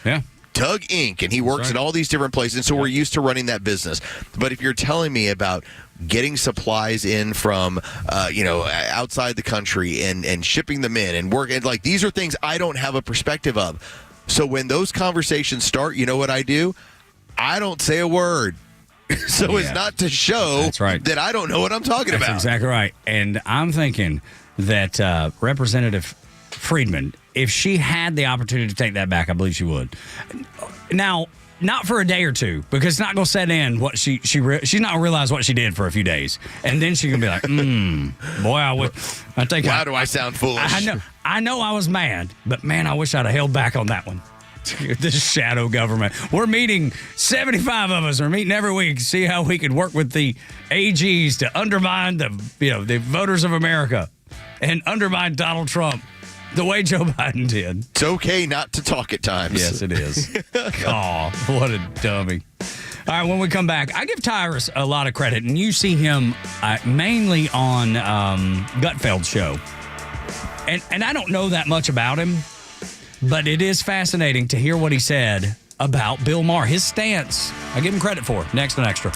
Tug Inc., and he works in all these different places, and so we're used to running that business. But if you're telling me about getting supplies in from outside the country and shipping them in and working, like, these are things I don't have a perspective of. So when those conversations start, you know what I do? I don't say a word. So it's not to show that I don't know what I'm talking about. That's exactly right. And I'm thinking that Representative Friedman, if she had the opportunity to take that back, I believe she would. Now, not for a day or two, because it's not going to set in what she's not going to realize what she did for a few days. And then she's going to be like, boy, Why do I sound foolish? I know I was mad, but man, I wish I'd have held back on that one. This shadow government. We're meeting, 75 of us are meeting every week to see how we can work with the AGs to undermine the voters of America and undermine Donald Trump the way Joe Biden did. It's okay not to talk at times. Yes, it is. Oh, what a dummy. All right, when we come back, I give Tyrus a lot of credit, and you see him mainly on Gutfeld's show. And I don't know that much about him, but it is fascinating to hear what he said about Bill Maher, his stance. I give him credit for it. Next on Extra.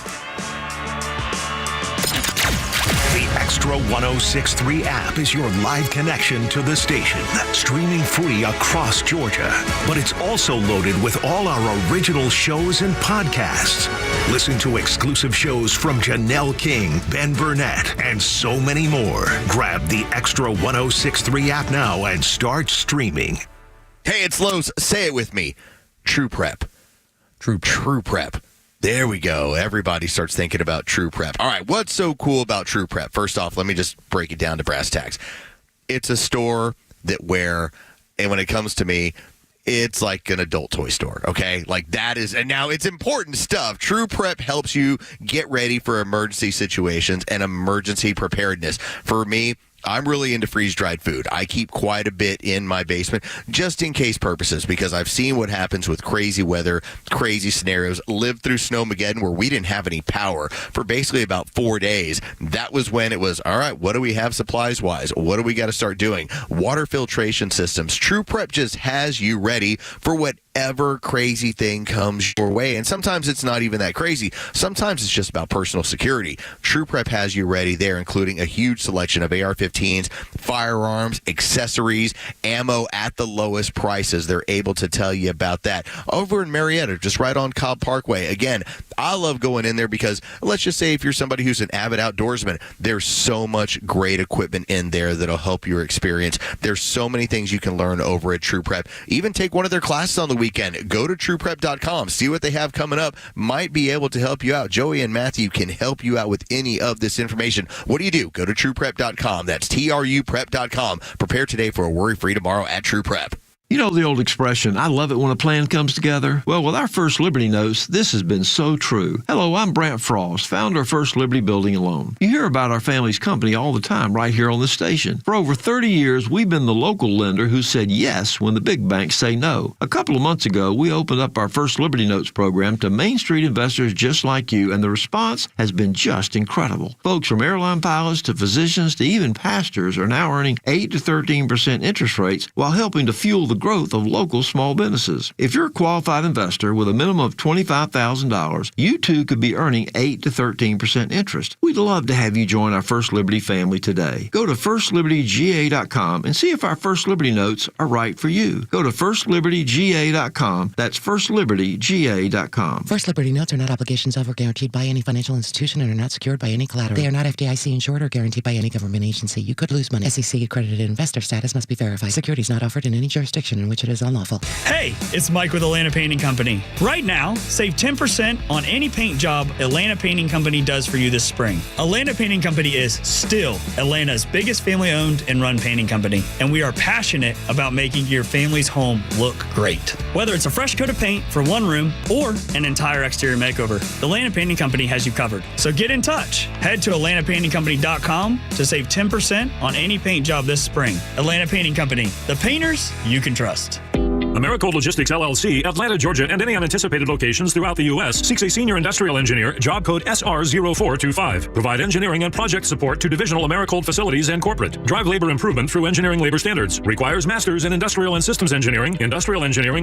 The Extra 106.3 app is your live connection to the station, streaming free across Georgia. But it's also loaded with all our original shows and podcasts. Listen to exclusive shows from Janelle King, Ben Burnett, and so many more. Grab the Extra 1063 app now and start streaming. Hey, it's Los. Say it with me. True Prep. True Prep. There we go. Everybody starts thinking about True Prep. All right, what's so cool about True Prep? First off, let me just break it down to brass tacks. It's a store and when it comes to me, it's like an adult toy store, okay? Like that is, and now it's important stuff. True Prep helps you get ready for emergency situations and emergency preparedness. For me, I'm really into freeze-dried food. I keep quite a bit in my basement just in case purposes because I've seen what happens with crazy weather, crazy scenarios. Lived through Snowmageddon where we didn't have any power for basically about 4 days. That was when it was, all right, what do we have supplies-wise? What do we got to start doing? Water filtration systems. True Prep just has you ready for whatever crazy thing comes your way. And sometimes it's not even that crazy. Sometimes it's just about personal security. True Prep has you ready there, including a huge selection of AR-15s, firearms, accessories, ammo at the lowest prices. They're able to tell you about that. Over in Marietta, just right on Cobb Parkway. Again, I love going in there because let's just say if you're somebody who's an avid outdoorsman, there's so much great equipment in there that'll help your experience. There's so many things you can learn over at True Prep. Even take one of their classes on the weekend. Go to trueprep.com. See what they have coming up. Might be able to help you out. Joey and Matthew can help you out with any of this information. What do? Go to trueprep.com. That's truprep.com. Prepare today for a worry-free tomorrow at True Prep. You know the old expression, I love it when a plan comes together? Well, with our First Liberty Notes, this has been so true. Hello, I'm Brant Frost, founder of First Liberty Building and Loan. You hear about our family's company all the time right here on the station. For over 30 years, we've been the local lender who said yes when the big banks say no. A couple of months ago, we opened up our First Liberty Notes program to Main Street investors just like you, and the response has been just incredible. Folks from airline pilots to physicians to even pastors are now earning 8 to 13% interest rates while helping to fuel the growth of local small businesses. If you're a qualified investor with a minimum of $25,000, you too could be earning 8 to 13% interest. We'd love to have you join our First Liberty family today. Go to firstlibertyga.com and see if our First Liberty Notes are right for you. Go to firstlibertyga.com. That's firstlibertyga.com. First Liberty Notes are not obligations of or guaranteed by any financial institution and are not secured by any collateral. They are not FDIC insured or guaranteed by any government agency. You could lose money. SEC accredited investor status must be verified. Securities not offered in any jurisdiction in which it is unlawful. Hey, it's Mike with Atlanta Painting Company. Right now, save 10% on any paint job Atlanta Painting Company does for you this spring. Atlanta Painting Company is still Atlanta's biggest family-owned and run painting company, and we are passionate about making your family's home look great. Whether it's a fresh coat of paint for one room or an entire exterior makeover, Atlanta Painting Company has you covered. So get in touch. Head to AtlantaPaintingCompany.com to save 10% on any paint job this spring. Atlanta Painting Company, the painters you can trust. Americold Logistics LLC, Atlanta, Georgia, and any unanticipated locations throughout the U.S. seeks a senior industrial engineer, job code SR0425. Provide engineering and project support to divisional Americold facilities and corporate. Drive labor improvement through engineering labor standards. Requires masters in industrial and systems engineering,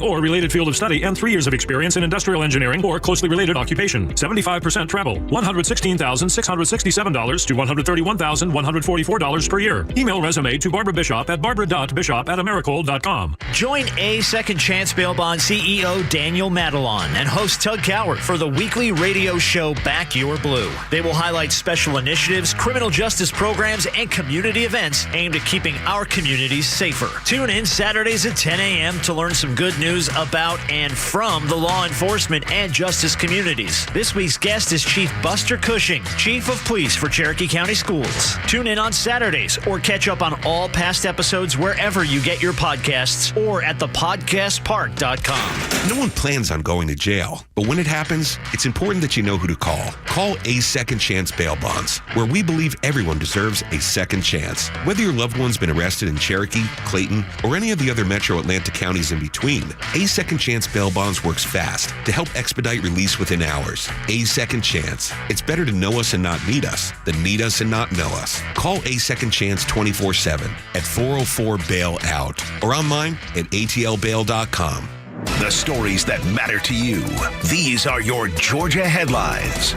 or related field of study, and 3 years of experience in industrial engineering or closely related occupation. 75% travel. $116,667 to $131,144 per year. Email resume to Barbara Bishop at barbara.bishop@americold.com. Join A Second Chance Bail Bond CEO Daniel Madelon and host Tug Coward for the weekly radio show Back Your Blue. They will highlight special initiatives, criminal justice programs, and community events aimed at keeping our communities safer. Tune in Saturdays at 10 a.m. to learn some good news about and from the law enforcement and justice communities. This week's guest is Chief Buster Cushing, Chief of Police for Cherokee County Schools. Tune in on Saturdays or catch up on all past episodes wherever you get your podcasts or at the podcastpark.com. No one plans on going to jail, but when it happens, it's important that you know who to call. Call A Second Chance Bail Bonds, where we believe everyone deserves a second chance. Whether your loved one's been arrested in Cherokee, Clayton, or any of the other metro Atlanta counties in between, A Second Chance Bail Bonds works fast to help expedite release within hours. A Second Chance. It's better to know us and not need us than need us and not know us. Call A Second Chance 24/7 at 404-BAIL-OUT or online at atlbail.com. The stories that matter to you. These are your Georgia headlines.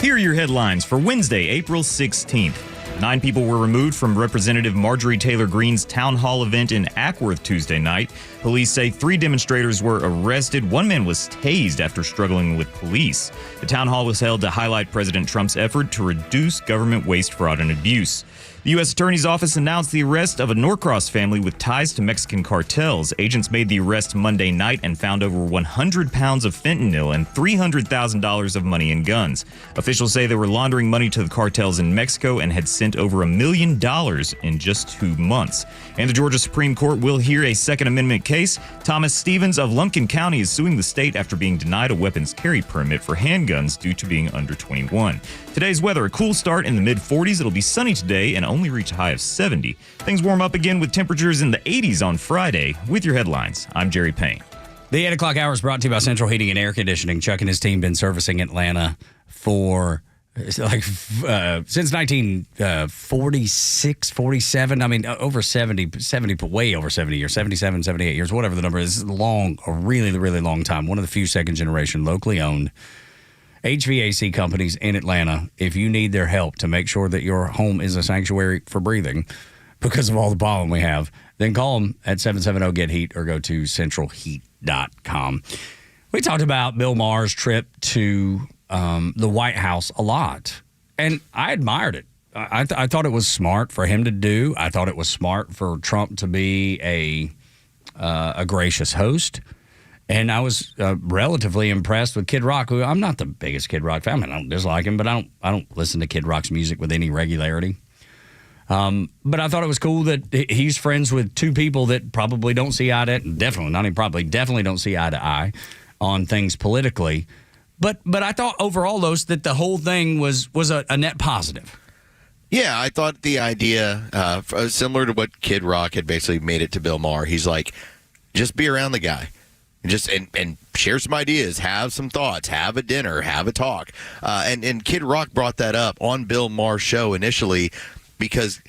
Here are your headlines for Wednesday, April 16th. 9 people were removed from Representative Marjorie Taylor Greene's town hall event in Ackworth Tuesday night. Police say 3 demonstrators were arrested. 1 man was tased after struggling with police. The town hall was held to highlight President Trump's effort to reduce government waste, fraud, and abuse. The U.S. Attorney's Office announced the arrest of a Norcross family with ties to Mexican cartels. Agents made the arrest Monday night and found over 100 pounds of fentanyl and $300,000 of money and guns. Officials say they were laundering money to the cartels in Mexico and had sent over $1 million in just 2 months. And the Georgia Supreme Court will hear a Second Amendment case. Thomas Stevens of Lumpkin County is suing the state after being denied a weapons carry permit for handguns due to being under 21. Today's weather, a cool start in the mid-40s. It'll be sunny today and only reach a high of 70. Things warm up again with temperatures in the 80s on Friday. With your headlines, I'm Jerry Payne. The 8 o'clock hour is brought to you by Central Heating and Air Conditioning. Chuck and his team been servicing Atlanta for since 1946, 47. I mean, over 70, way over 70 years, 77, 78 years, whatever the number is. A really, really long time. One of the few second-generation locally owned HVAC companies in Atlanta. If you need their help to make sure that your home is a sanctuary for breathing because of all the pollen we have, then call them at 770-GET-HEAT or go to centralheat.com. We talked about Bill Maher's trip to the White House a lot, and I admired it. I thought it was smart for him to do. I thought it was smart for Trump to be a gracious host. And I was relatively impressed with Kid Rock, who I'm not the biggest Kid Rock fan. I mean, I don't dislike him, but I don't listen to Kid Rock's music with any regularity. But I thought it was cool that he's friends with 2 people that probably don't see eye to definitely don't see eye to eye on things politically. But I thought overall, that the whole thing was a net positive. Yeah, I thought the idea, similar to what Kid Rock had basically made it to Bill Maher, he's like, just be around the guy. And share some ideas, have some thoughts, have a dinner, have a talk. And Kid Rock brought that up on Bill Maher's show initially because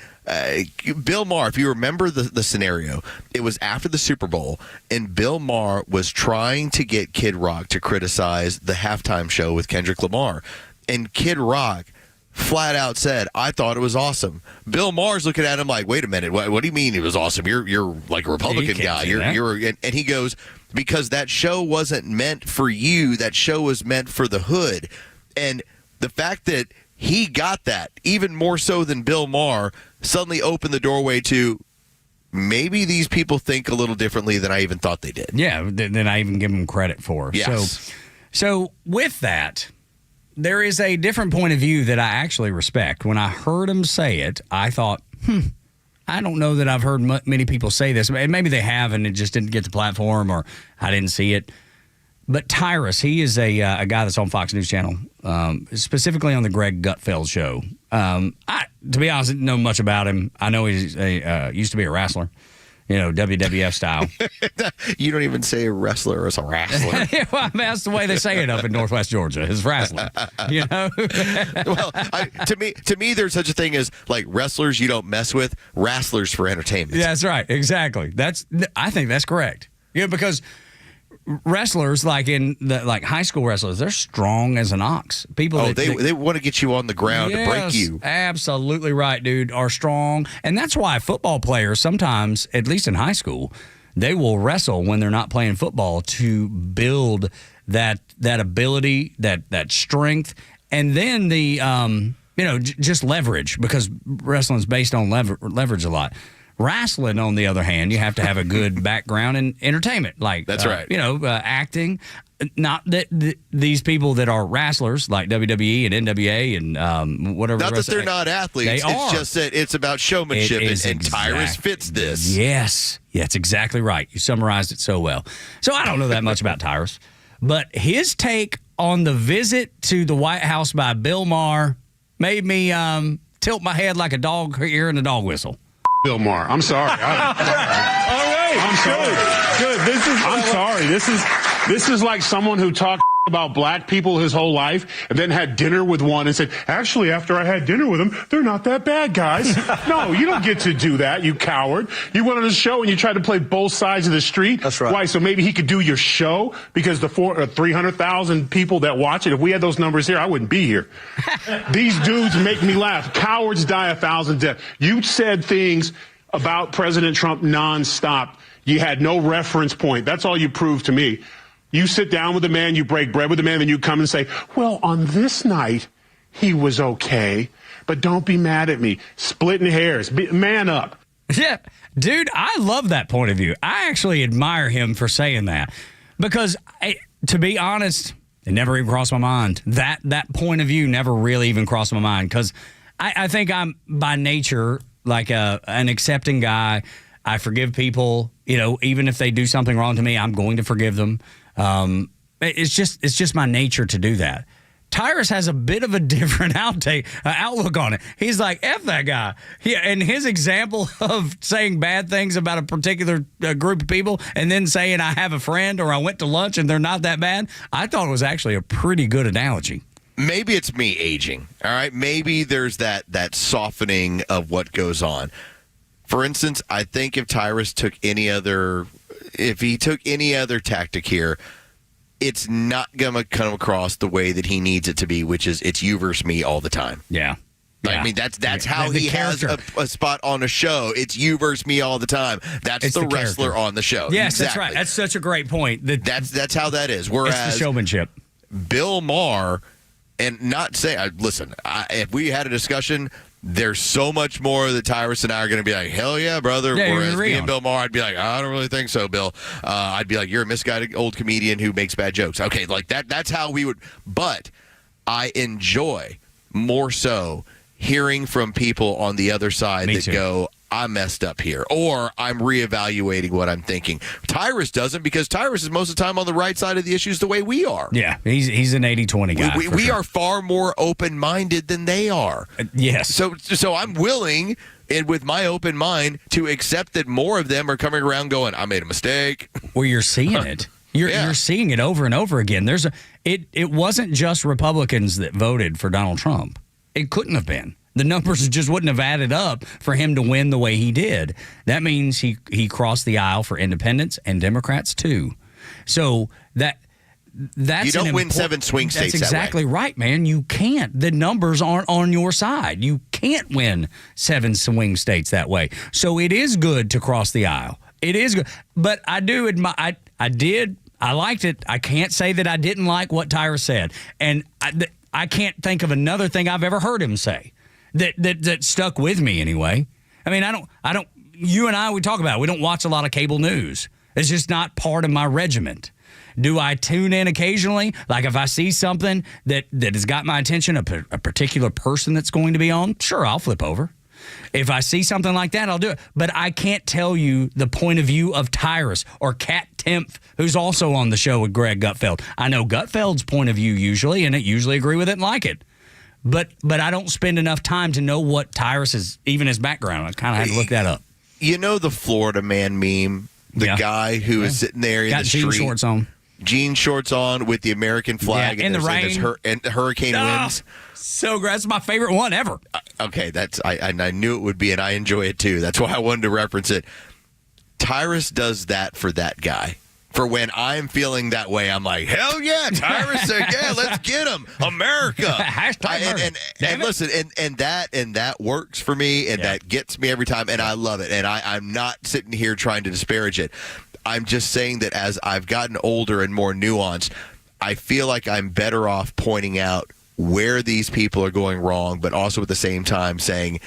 Bill Maher, if you remember the scenario, it was after the Super Bowl, and Bill Maher was trying to get Kid Rock to criticize the halftime show with Kendrick Lamar. And Kid Rock flat out said, I thought it was awesome. Bill Maher's looking at him like, wait a minute, what do you mean it was awesome? You're like a Republican guy. And he goes, because that show wasn't meant for you. That show was meant for the hood. And the fact that he got that, even more so than Bill Maher, suddenly opened the doorway to maybe these people think a little differently than I even thought they did. Yeah, than I even give them credit for. Yes. So with that, there is a different point of view that I actually respect. When I heard him say it, I thought, I don't know that I've heard many people say this. And maybe they have, and it just didn't get the platform, or I didn't see it. But Tyrus, he is a guy that's on Fox News Channel, specifically on the Greg Gutfeld show. To be honest, I didn't know much about him. I know he's used to be a wrestler, WWF style. You don't even say wrestler as a wrestler. Well, that's the way they say it up in Northwest Georgia, is wrestling. Well, to me, there's such a thing as like wrestlers you don't mess with, wrestlers for entertainment. Yeah, that's right. Exactly. I think that's correct. Because wrestlers, like high school wrestlers, they're strong as an ox. People, they want to get you on the ground to break you. Absolutely right, dude. Are strong, and that's why football players sometimes, at least in high school, they will wrestle when they're not playing football to build that ability, that strength, and then the just leverage, because wrestling's based on leverage a lot. Wrestling, on the other hand, you have to have a good background in entertainment. Like, that's right. Acting. Not that these people that are wrestlers, like WWE and NWA and whatever. Not that they're not athletes. It's just that it's about showmanship, and Tyrus fits this. Yes. Yeah, that's exactly right. You summarized it so well. So I don't know that much about Tyrus, but his take on the visit to the White House by Bill Maher made me tilt my head like a dog hearing a dog whistle. Bill Maher. I'm sorry. All right. I'm sorry. Good. I'm sorry. This is like someone who talked about black people his whole life and then had dinner with one and said, actually, after I had dinner with them, they're not that bad, guys. No, you don't get to do that, you coward. You went on a show and you tried to play both sides of the street. That's right. Why? So maybe he could do your show because the 300,000 people that watch it, if we had those numbers here, I wouldn't be here. These dudes make me laugh. Cowards die 1,000 deaths. You said things about President Trump nonstop. You had no reference point. That's all you proved to me. You sit down with a man, you break bread with a man, then you come and say, well, on this night, he was okay, but don't be mad at me. Splitting hairs. Man up. Yeah, dude, I love that point of view. I actually admire him for saying that because, to be honest, it never even crossed my mind. That point of view never really even crossed my mind because I think I'm, by nature, like an accepting guy. I forgive people, even if they do something wrong to me, I'm going to forgive them. It's just my nature to do that. Tyrus has a bit of a different outlook on it. He's like, F that guy. And his example of saying bad things about a particular group of people and then saying I have a friend or I went to lunch and they're not that bad, I thought it was actually a pretty good analogy. Maybe it's me aging, all right? Maybe there's that softening of what goes on. For instance, I think if Tyrus took any other tactic here, it's not going to come across the way that he needs it to be, which is it's you versus me all the time. Yeah. I mean, that's how he has a spot on a show. It's you versus me all the time. That's the wrestler character on the show. Yes, exactly. That's right. That's such a great point. That's how that is. Whereas it's the showmanship. Bill Maher, and not say, listen, if we had a discussion, there's so much more that Tyrus and I are going to be like, hell yeah, brother. Yeah, whereas me and Bill Maher, I'd be like, I don't really think so, Bill. I'd be like, you're a misguided old comedian who makes bad jokes. Okay, like that's how we would. But I enjoy more so hearing from people on the other side that go, I messed up here, or I'm reevaluating what I'm thinking. Tyrus doesn't, because Tyrus is most of the time on the right side of the issues the way we are. Yeah, he's an 80-20 guy. We are far more open-minded than they are. Yes. So I'm willing, and with my open mind, to accept that more of them are coming around going, I made a mistake. Well, you're seeing it. You're seeing it over and over again. It wasn't just Republicans that voted for Donald Trump. It couldn't have been. The numbers just wouldn't have added up for him to win the way he did. That means he crossed the aisle for independents and Democrats too. So that's you don't win 7 swing states. That's exactly right, man. You can't. The numbers aren't on your side. You can't win 7 swing states that way. So it is good to cross the aisle. It is good, but I do admire. I liked it. I can't say that I didn't like what Tyrus said, and I can't think of another thing I've ever heard him say that stuck with me anyway. I mean, I don't. You and I, we talk about it. We don't watch a lot of cable news. It's just not part of my regiment. Do I tune in occasionally? Like if I see something that has got my attention, a particular person that's going to be on, sure, I'll flip over. If I see something like that, I'll do it. But I can't tell you the point of view of Tyrus or Kat Timpf, who's also on the show with Greg Gutfeld. I know Gutfeld's point of view usually, and I usually agree with it and like it. But I don't spend enough time to know what Tyrus is, even his background. I kind of had to look that up. You know the Florida man meme? The guy who is sitting there in the street. Got jean shorts on. Jean shorts on with the American flag and the rain. And the hurricane winds. So great. That's my favorite one ever. Okay, I knew it would be, and I enjoy it too. That's why I wanted to reference it. Tyrus does that for that guy. For when I'm feeling that way, I'm like, hell yeah, Tyrus, yeah, let's get him, America. And listen, and that works for me, and that gets me every time, and I love it. And I'm not sitting here trying to disparage it. I'm just saying that as I've gotten older and more nuanced, I feel like I'm better off pointing out where these people are going wrong, but also at the same time saying,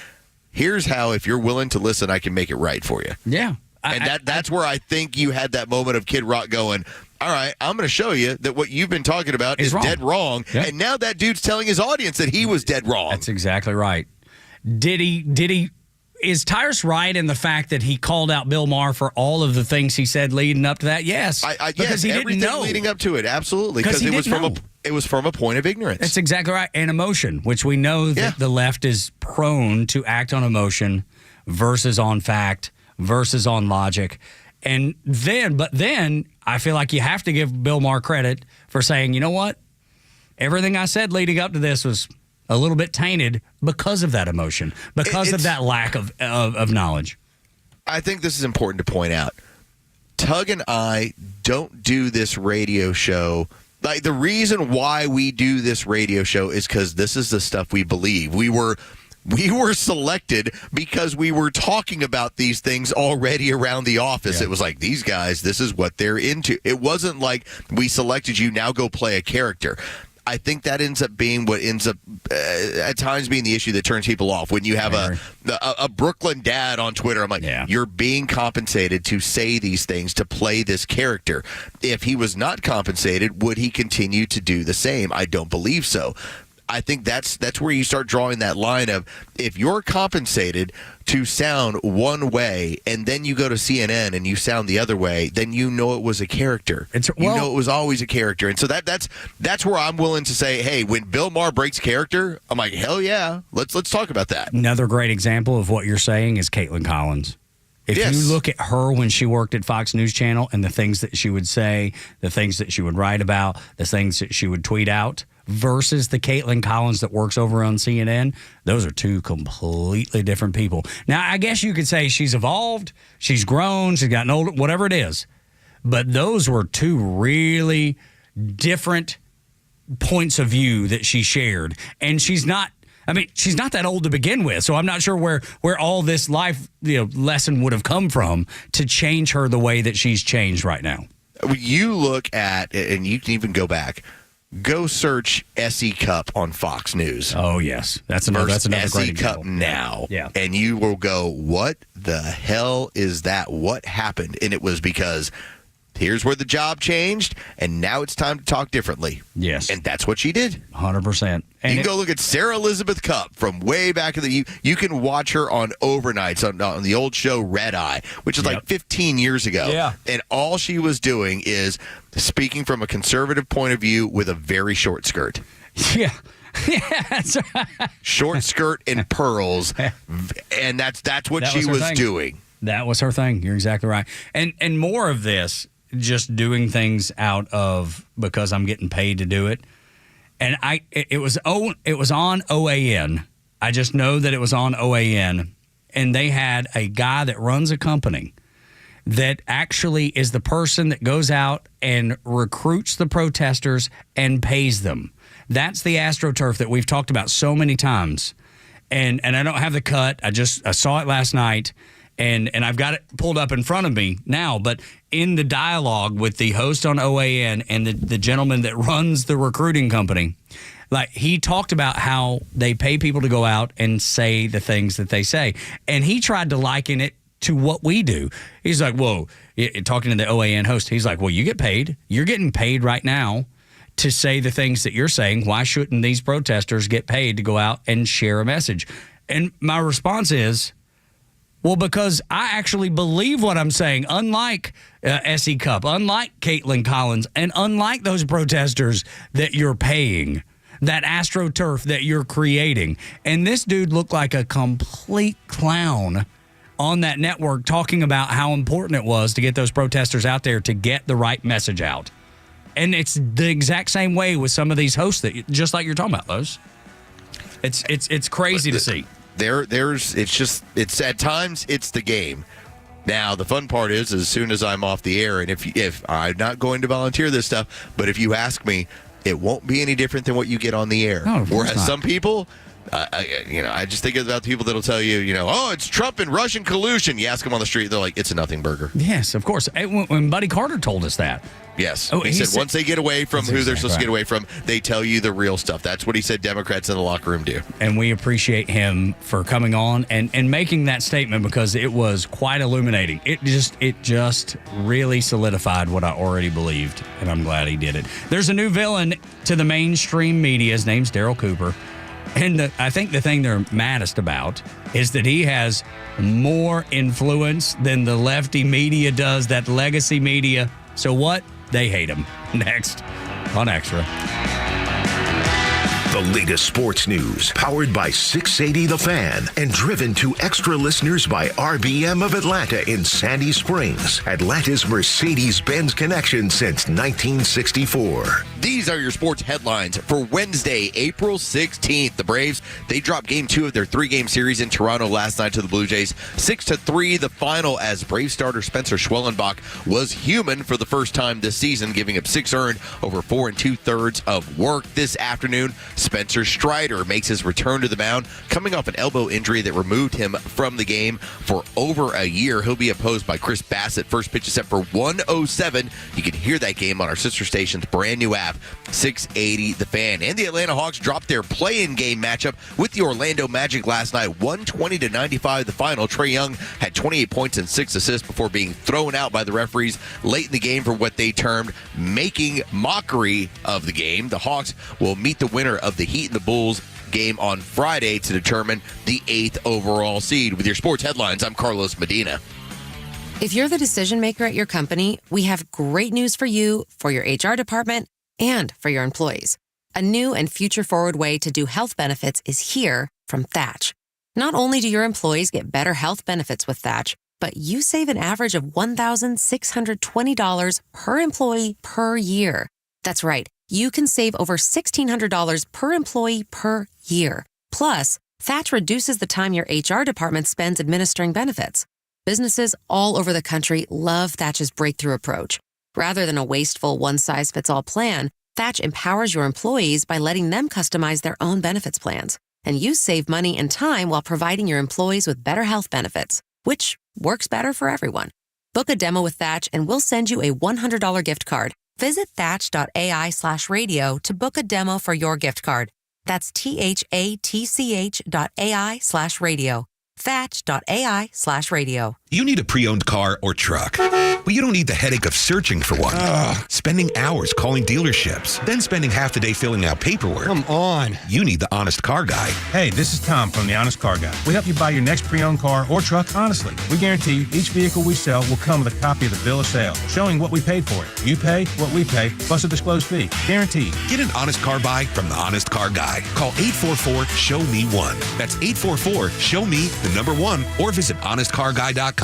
here's how, if you're willing to listen, I can make it right for you. Yeah. And that's where I think you had that moment of Kid Rock going, all right, I'm going to show you that what you've been talking about is dead wrong. Yep. And now that dude's telling his audience that he was dead wrong. That's exactly right. Is Tyrus right in the fact that he called out Bill Maher for all of the things he said leading up to that? Yes. Because he didn't know. Leading up to it, absolutely. Because it was from a point of ignorance. That's exactly right. And emotion, which we know that the left is prone to act on emotion versus on fact versus on logic. But then I feel like you have to give Bill Maher credit for saying, you know what? Everything I said leading up to this was a little bit tainted because of that emotion, because of that lack of knowledge. I think this is important to point out. Tug and I don't do this radio show. Like, the reason why we do this radio show is because this is the stuff we believe. We were selected because we were talking about these things already around the office. Yeah. It was like, these guys, this is what they're into. It wasn't like we selected you, now go play a character. I think that ends up being what ends up at times being the issue that turns people off. When you have a Brooklyn dad on Twitter, I'm like, you're being compensated to say these things, to play this character. If he was not compensated, would he continue to do the same? I don't believe so. I think that's where you start drawing that line of, if you're compensated to sound one way and then you go to CNN and you sound the other way, then you know it was a character. You know it was always a character. And so that's where I'm willing to say, hey, when Bill Maher breaks character, I'm like, hell yeah, let's talk about that. Another great example of what you're saying is Caitlin Collins. If you look at her when she worked at Fox News Channel and the things that she would say, the things that she would write about, the things that she would tweet out, versus the Caitlin Collins that works over on CNN, those are two completely different people. Now, I guess you could say she's evolved, she's grown, she's gotten older, whatever it is. But those were two really different points of view that she shared. And she's not that old to begin with, so I'm not sure where all this life lesson would have come from to change her the way that she's changed right now. You look at, and you can even go back, go search SE Cup on Fox News. Oh, yes. That's another great example. SE Cup now. Yeah. And you will go, what the hell is that? What happened? And it was because here's where the job changed, and now it's time to talk differently. Yes. And that's what she did. 100%. And you can go look at Sarah Elizabeth Cupp from way back in the... You can watch her on overnights on the old show Red Eye, which is like 15 years ago. Yeah. And all she was doing is speaking from a conservative point of view with a very short skirt. Yeah. Yeah, that's right. Short skirt and pearls, and that's what she was doing. That was her thing. You're exactly right. And more of this, just doing things out of because I'm getting paid to do it. And it was on OAN. I just know that it was on OAN, and they had a guy that runs a company that actually is the person that goes out and recruits the protesters and pays them. That's the AstroTurf that we've talked about so many times. And I don't have the cut. I saw it last night. And I've got it pulled up in front of me now, but in the dialogue with the host on OAN and the gentleman that runs the recruiting company, like, he talked about how they pay people to go out and say the things that they say. And he tried to liken it to what we do. He's like, whoa, talking to the OAN host, he's like, well, you get paid. You're getting paid right now to say the things that you're saying. Why shouldn't these protesters get paid to go out and share a message? And my response is, well, because I actually believe what I'm saying, unlike SE Cup, unlike Caitlin Collins, and unlike those protesters that you're paying, that AstroTurf that you're creating. And this dude looked like a complete clown on that network talking about how important it was to get those protesters out there to get the right message out. And it's the exact same way with some of these hosts that, just like you're talking about, those. It's crazy to see. It's at times it's the game. Now, the fun part is, as soon as I'm off the air, and if I'm not going to volunteer this stuff, but if you ask me, it won't be any different than what you get on the air. No, whereas some people, I just think about the people that'll tell you, oh, it's Trump and Russian collusion. You ask them on the street, they're like, it's a nothing burger. Yes, of course. When Buddy Carter told us that. Yes. He said once they get away from who they're supposed to get away from, they tell you the real stuff. That's what he said Democrats in the locker room do. And we appreciate him for coming on and making that statement, because it was quite illuminating. It just really solidified what I already believed, and I'm glad he did it. There's a new villain to the mainstream media. His name's Daryl Cooper. And I think the thing they're maddest about is that he has more influence than the lefty media does, that legacy media. So what? They hate him. Next on Extra. The latest sports news, powered by 680 The Fan, and driven to extra listeners by RBM of Atlanta in Sandy Springs, Atlanta's Mercedes-Benz connection since 1964. These are your sports headlines for Wednesday, April 16th. The Braves, they dropped Game 2 of their 3-game series in Toronto last night to the Blue Jays. 6-3 the final, as Brave starter Spencer Schwellenbach was human for the first time this season, giving up 6 earned over 4 2/3 of work. This afternoon, Spencer Strider makes his return to the mound, coming off an elbow injury that removed him from the game for over a year. He'll be opposed by Chris Bassett. First pitch is set for 1:07. You can hear that game on our sister station's brand new app, 680 The Fan. And the Atlanta Hawks dropped their play-in game matchup with the Orlando Magic last night, 120-95 the final. Trae Young had 28 points and 6 assists before being thrown out by the referees late in the game for what they termed making mockery of the game. The Hawks will meet the winner of the Heat and the Bulls game on Friday to determine the 8th overall seed. With your sports headlines, I'm Carlos Medina. If you're the decision maker at your company, we have great news for you, for your HR department, and for your employees. A new and future-forward way to do health benefits is here from Thatch. Not only do your employees get better health benefits with Thatch, but you save an average of $1,620 per employee per year. That's right. You can save over $1,600 per employee per year. Plus, Thatch reduces the time your HR department spends administering benefits. Businesses all over the country love Thatch's breakthrough approach. Rather than a wasteful one-size-fits-all plan, Thatch empowers your employees by letting them customize their own benefits plans. And you save money and time while providing your employees with better health benefits, which works better for everyone. Book a demo with Thatch and we'll send you a $100 gift card. Visit thatch.ai/radio to book a demo for your gift card. That's THATCH.ai/radio. Thatch.ai/radio. You need a pre-owned car or truck, but you don't need the headache of searching for one. Spending hours calling dealerships, then spending half the day filling out paperwork. Come on. You need the Honest Car Guy. Hey, this is Tom from the Honest Car Guy. We help you buy your next pre-owned car or truck honestly. We guarantee each vehicle we sell will come with a copy of the bill of sale, showing what we paid for it. You pay what we pay, plus a disclosed fee. Guaranteed. Get an honest car buy from the Honest Car Guy. Call 844-SHOW-ME-1. That's 844-SHOW-ME-1, or visit honestcarguy.com.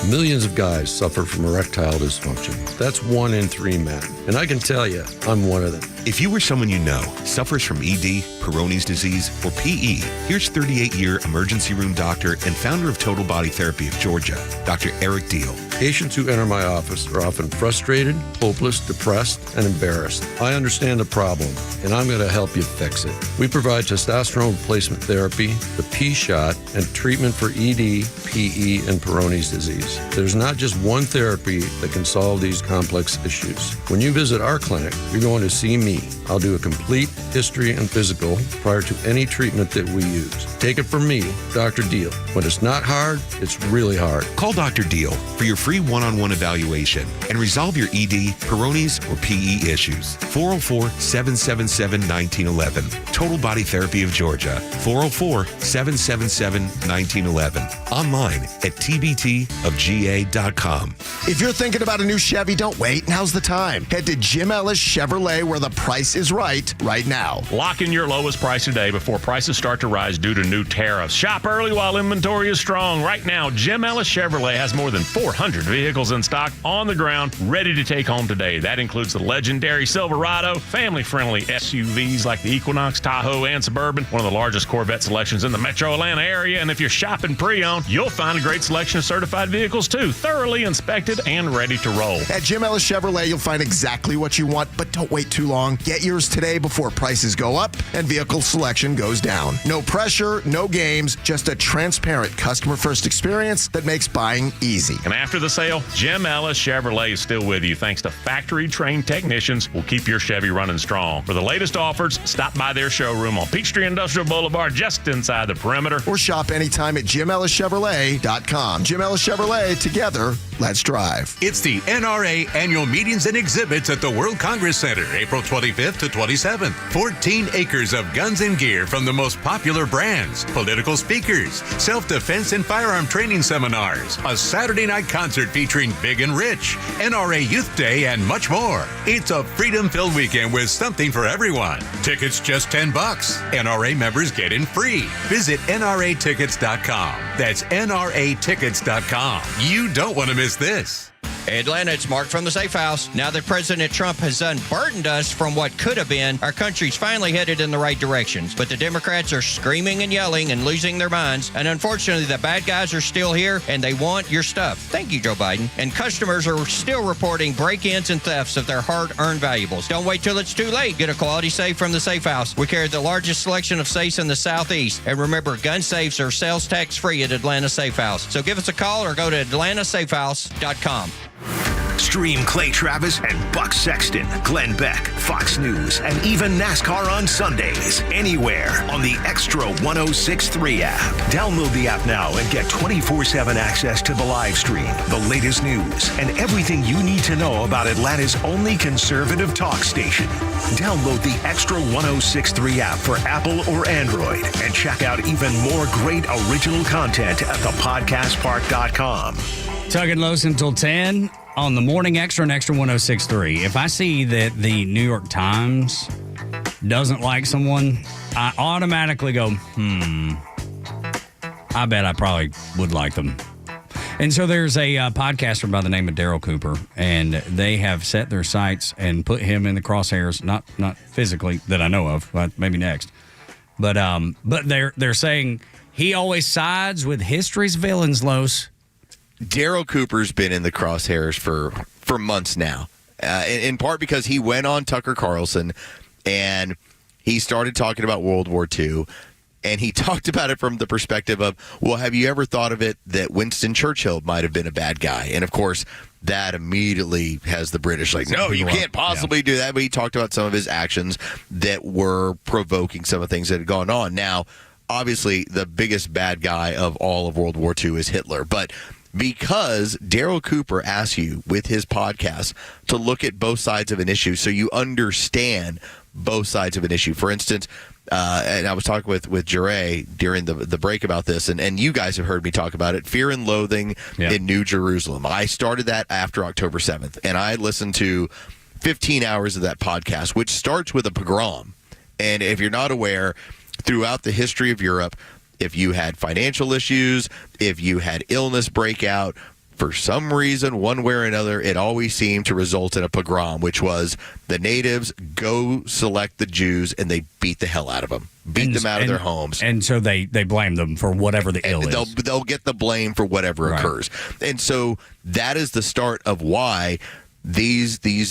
Millions of guys suffer from erectile dysfunction. That's 1 in 3 men. And I can tell you, I'm one of them. If you or someone you know suffers from ED, Peyronie's disease, or PE, here's 38-year emergency room doctor and founder of Total Body Therapy of Georgia, Dr. Eric Deal. Patients who enter my office are often frustrated, hopeless, depressed, and embarrassed. I understand the problem, and I'm going to help you fix it. We provide testosterone replacement therapy, the P-shot, and treatment for ED, PE, and Peyronie's disease. There's not just one therapy that can solve these complex issues. When you visit our clinic, you're going to see me. I'll do a complete history and physical prior to any treatment that we use. Take it from me, Dr. Deal. When it's not hard, it's really hard. Call Dr. Deal for your free one-on-one evaluation and resolve your ED, Peyronie's, or PE issues. 404-777-1911. Total Body Therapy of Georgia. 404-777-1911. Online at tbtofga.com. If you're thinking about a new Chevy, don't wait. Now's the time. Head to Jim Ellis Chevrolet, where the price is right now. Lock in your lowest price today before prices start to rise due to new tariffs. Shop early while inventory is strong. Right now, Jim Ellis Chevrolet has more than 400 vehicles in stock on the ground, ready to take home today. That includes the legendary Silverado, family-friendly SUVs like the Equinox, Tahoe, and Suburban, one of the largest Corvette selections in the metro Atlanta area. And if you're shopping pre-owned, you'll find a great selection of certified vehicles too, thoroughly inspected and ready to roll. At Jim Ellis Chevrolet, you'll find exactly what you want, but don't wait too long. Get yours today before prices go up and vehicle selection goes down. No pressure, no games, just a transparent customer-first experience that makes buying easy. And after the sale, Jim Ellis Chevrolet is still with you thanks to factory-trained technicians who will keep your Chevy running strong. For the latest offers, stop by their showroom on Peachtree Industrial Boulevard, just inside the perimeter. Or shop anytime at JimEllisChevrolet.com. Jim Ellis Chevrolet, together, let's drive. It's the NRA Annual Meetings and Exhibits at the World Congress Center, April 25th to 27th. 14 acres of guns and gear from the most popular brands, political speakers, self-defense and firearm training seminars, a Saturday night concert concert featuring Big and Rich, NRA Youth Day, and much more. It's a freedom-filled weekend with something for everyone. Tickets just $10. NRA members get in free. Visit NRAtickets.com. That's NRAtickets.com. You don't want to miss this. Atlanta, it's Mark from the Safe House. Now that President Trump has unburdened us from what could have been, our country's finally headed in the right directions. But the Democrats are screaming and yelling and losing their minds. And unfortunately, the bad guys are still here and they want your stuff. Thank you, Joe Biden. And customers are still reporting break-ins and thefts of their hard-earned valuables. Don't wait till it's too late. Get a quality safe from the Safe House. We carry the largest selection of safes in the Southeast. And remember, gun safes are sales tax-free at Atlanta Safe House. So give us a call or go to AtlantaSafehouse.com. Stream Clay Travis and Buck Sexton, Glenn Beck, Fox News, and even NASCAR on Sundays. Anywhere on the Extra 106.3 app. Download the app now and get 24/7 access to the live stream, the latest news, and everything you need to know about Atlanta's only conservative talk station. Download the Extra 106.3 app for Apple or Android and check out even more great original content at thepodcastpark.com. Tug and Los until 10 on the Morning Xtra and Extra 106.3. If I see that the New York Times doesn't like someone, I automatically go, I bet I probably would like them. And so there's a podcaster by the name of Daryl Cooper, and they have set their sights and put him in the crosshairs, not physically that I know of, but maybe next. But they're saying he always sides with history's villains, Los. Daryl Cooper's been in the crosshairs for months now, in part because he went on Tucker Carlson and he started talking about World War II, and he talked about it from the perspective of, well, have you ever thought of it that Winston Churchill might have been a bad guy? And, of course, that immediately has the British like, no, you can't possibly do that. But he talked about some of his actions that were provoking some of the things that had gone on. Now, obviously, the biggest bad guy of all of World War II is Hitler, but because Daryl Cooper asks you with his podcast to look at both sides of an issue so you understand both sides of an issue. For instance, and I was talking with Jure during the break about this, and you guys have heard me talk about it, Fear and Loathing in New Jerusalem. I started that after October 7th, and I listened to 15 hours of that podcast, which starts with a pogrom. And if you're not aware, throughout the history of Europe, if you had financial issues, if you had illness breakout, for some reason, one way or another, it always seemed to result in a pogrom, which was the natives go select the Jews and they beat the hell out of them, beat them out of their homes. And so they blame them for whatever the ill is. They'll get the blame for whatever occurs. And so that is the start of why these the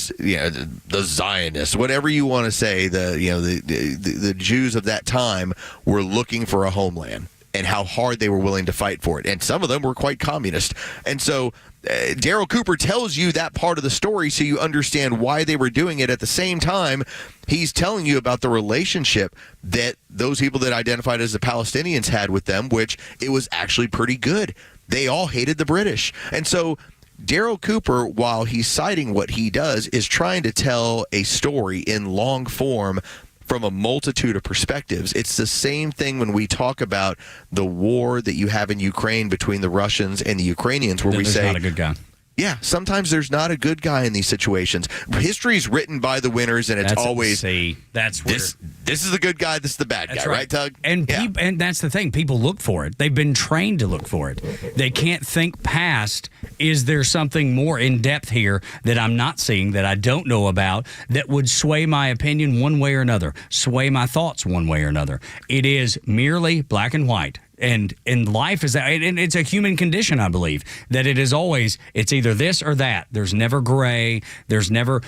Zionists, whatever you want to say, the Jews of that time were looking for a homeland and how hard they were willing to fight for it. And some of them were quite communist. And so Daryl Cooper tells you that part of the story so you understand why they were doing it. At the same time, he's telling you about the relationship that those people that identified as the Palestinians had with them, which it was actually pretty good. They all hated the British. And so Daryl Cooper, while he's citing what he does, is trying to tell a story in long form from a multitude of perspectives. It's the same thing when we talk about the war that you have in Ukraine between the Russians and the Ukrainians, where we say, not a good guy. Yeah, sometimes there's not a good guy in these situations. History is written by the winners, and it's always this is the good guy, this is the bad guy, right, Tug? And and that's the thing. People look for it. They've been trained to look for it. They can't think past, is there something more in depth here that I'm not seeing, that I don't know about, that would sway my opinion one way or another, sway my thoughts one way or another. It is merely black and white. And life is that, and it's a human condition, I believe, that it is always, it's either this or that. There's never gray. There's never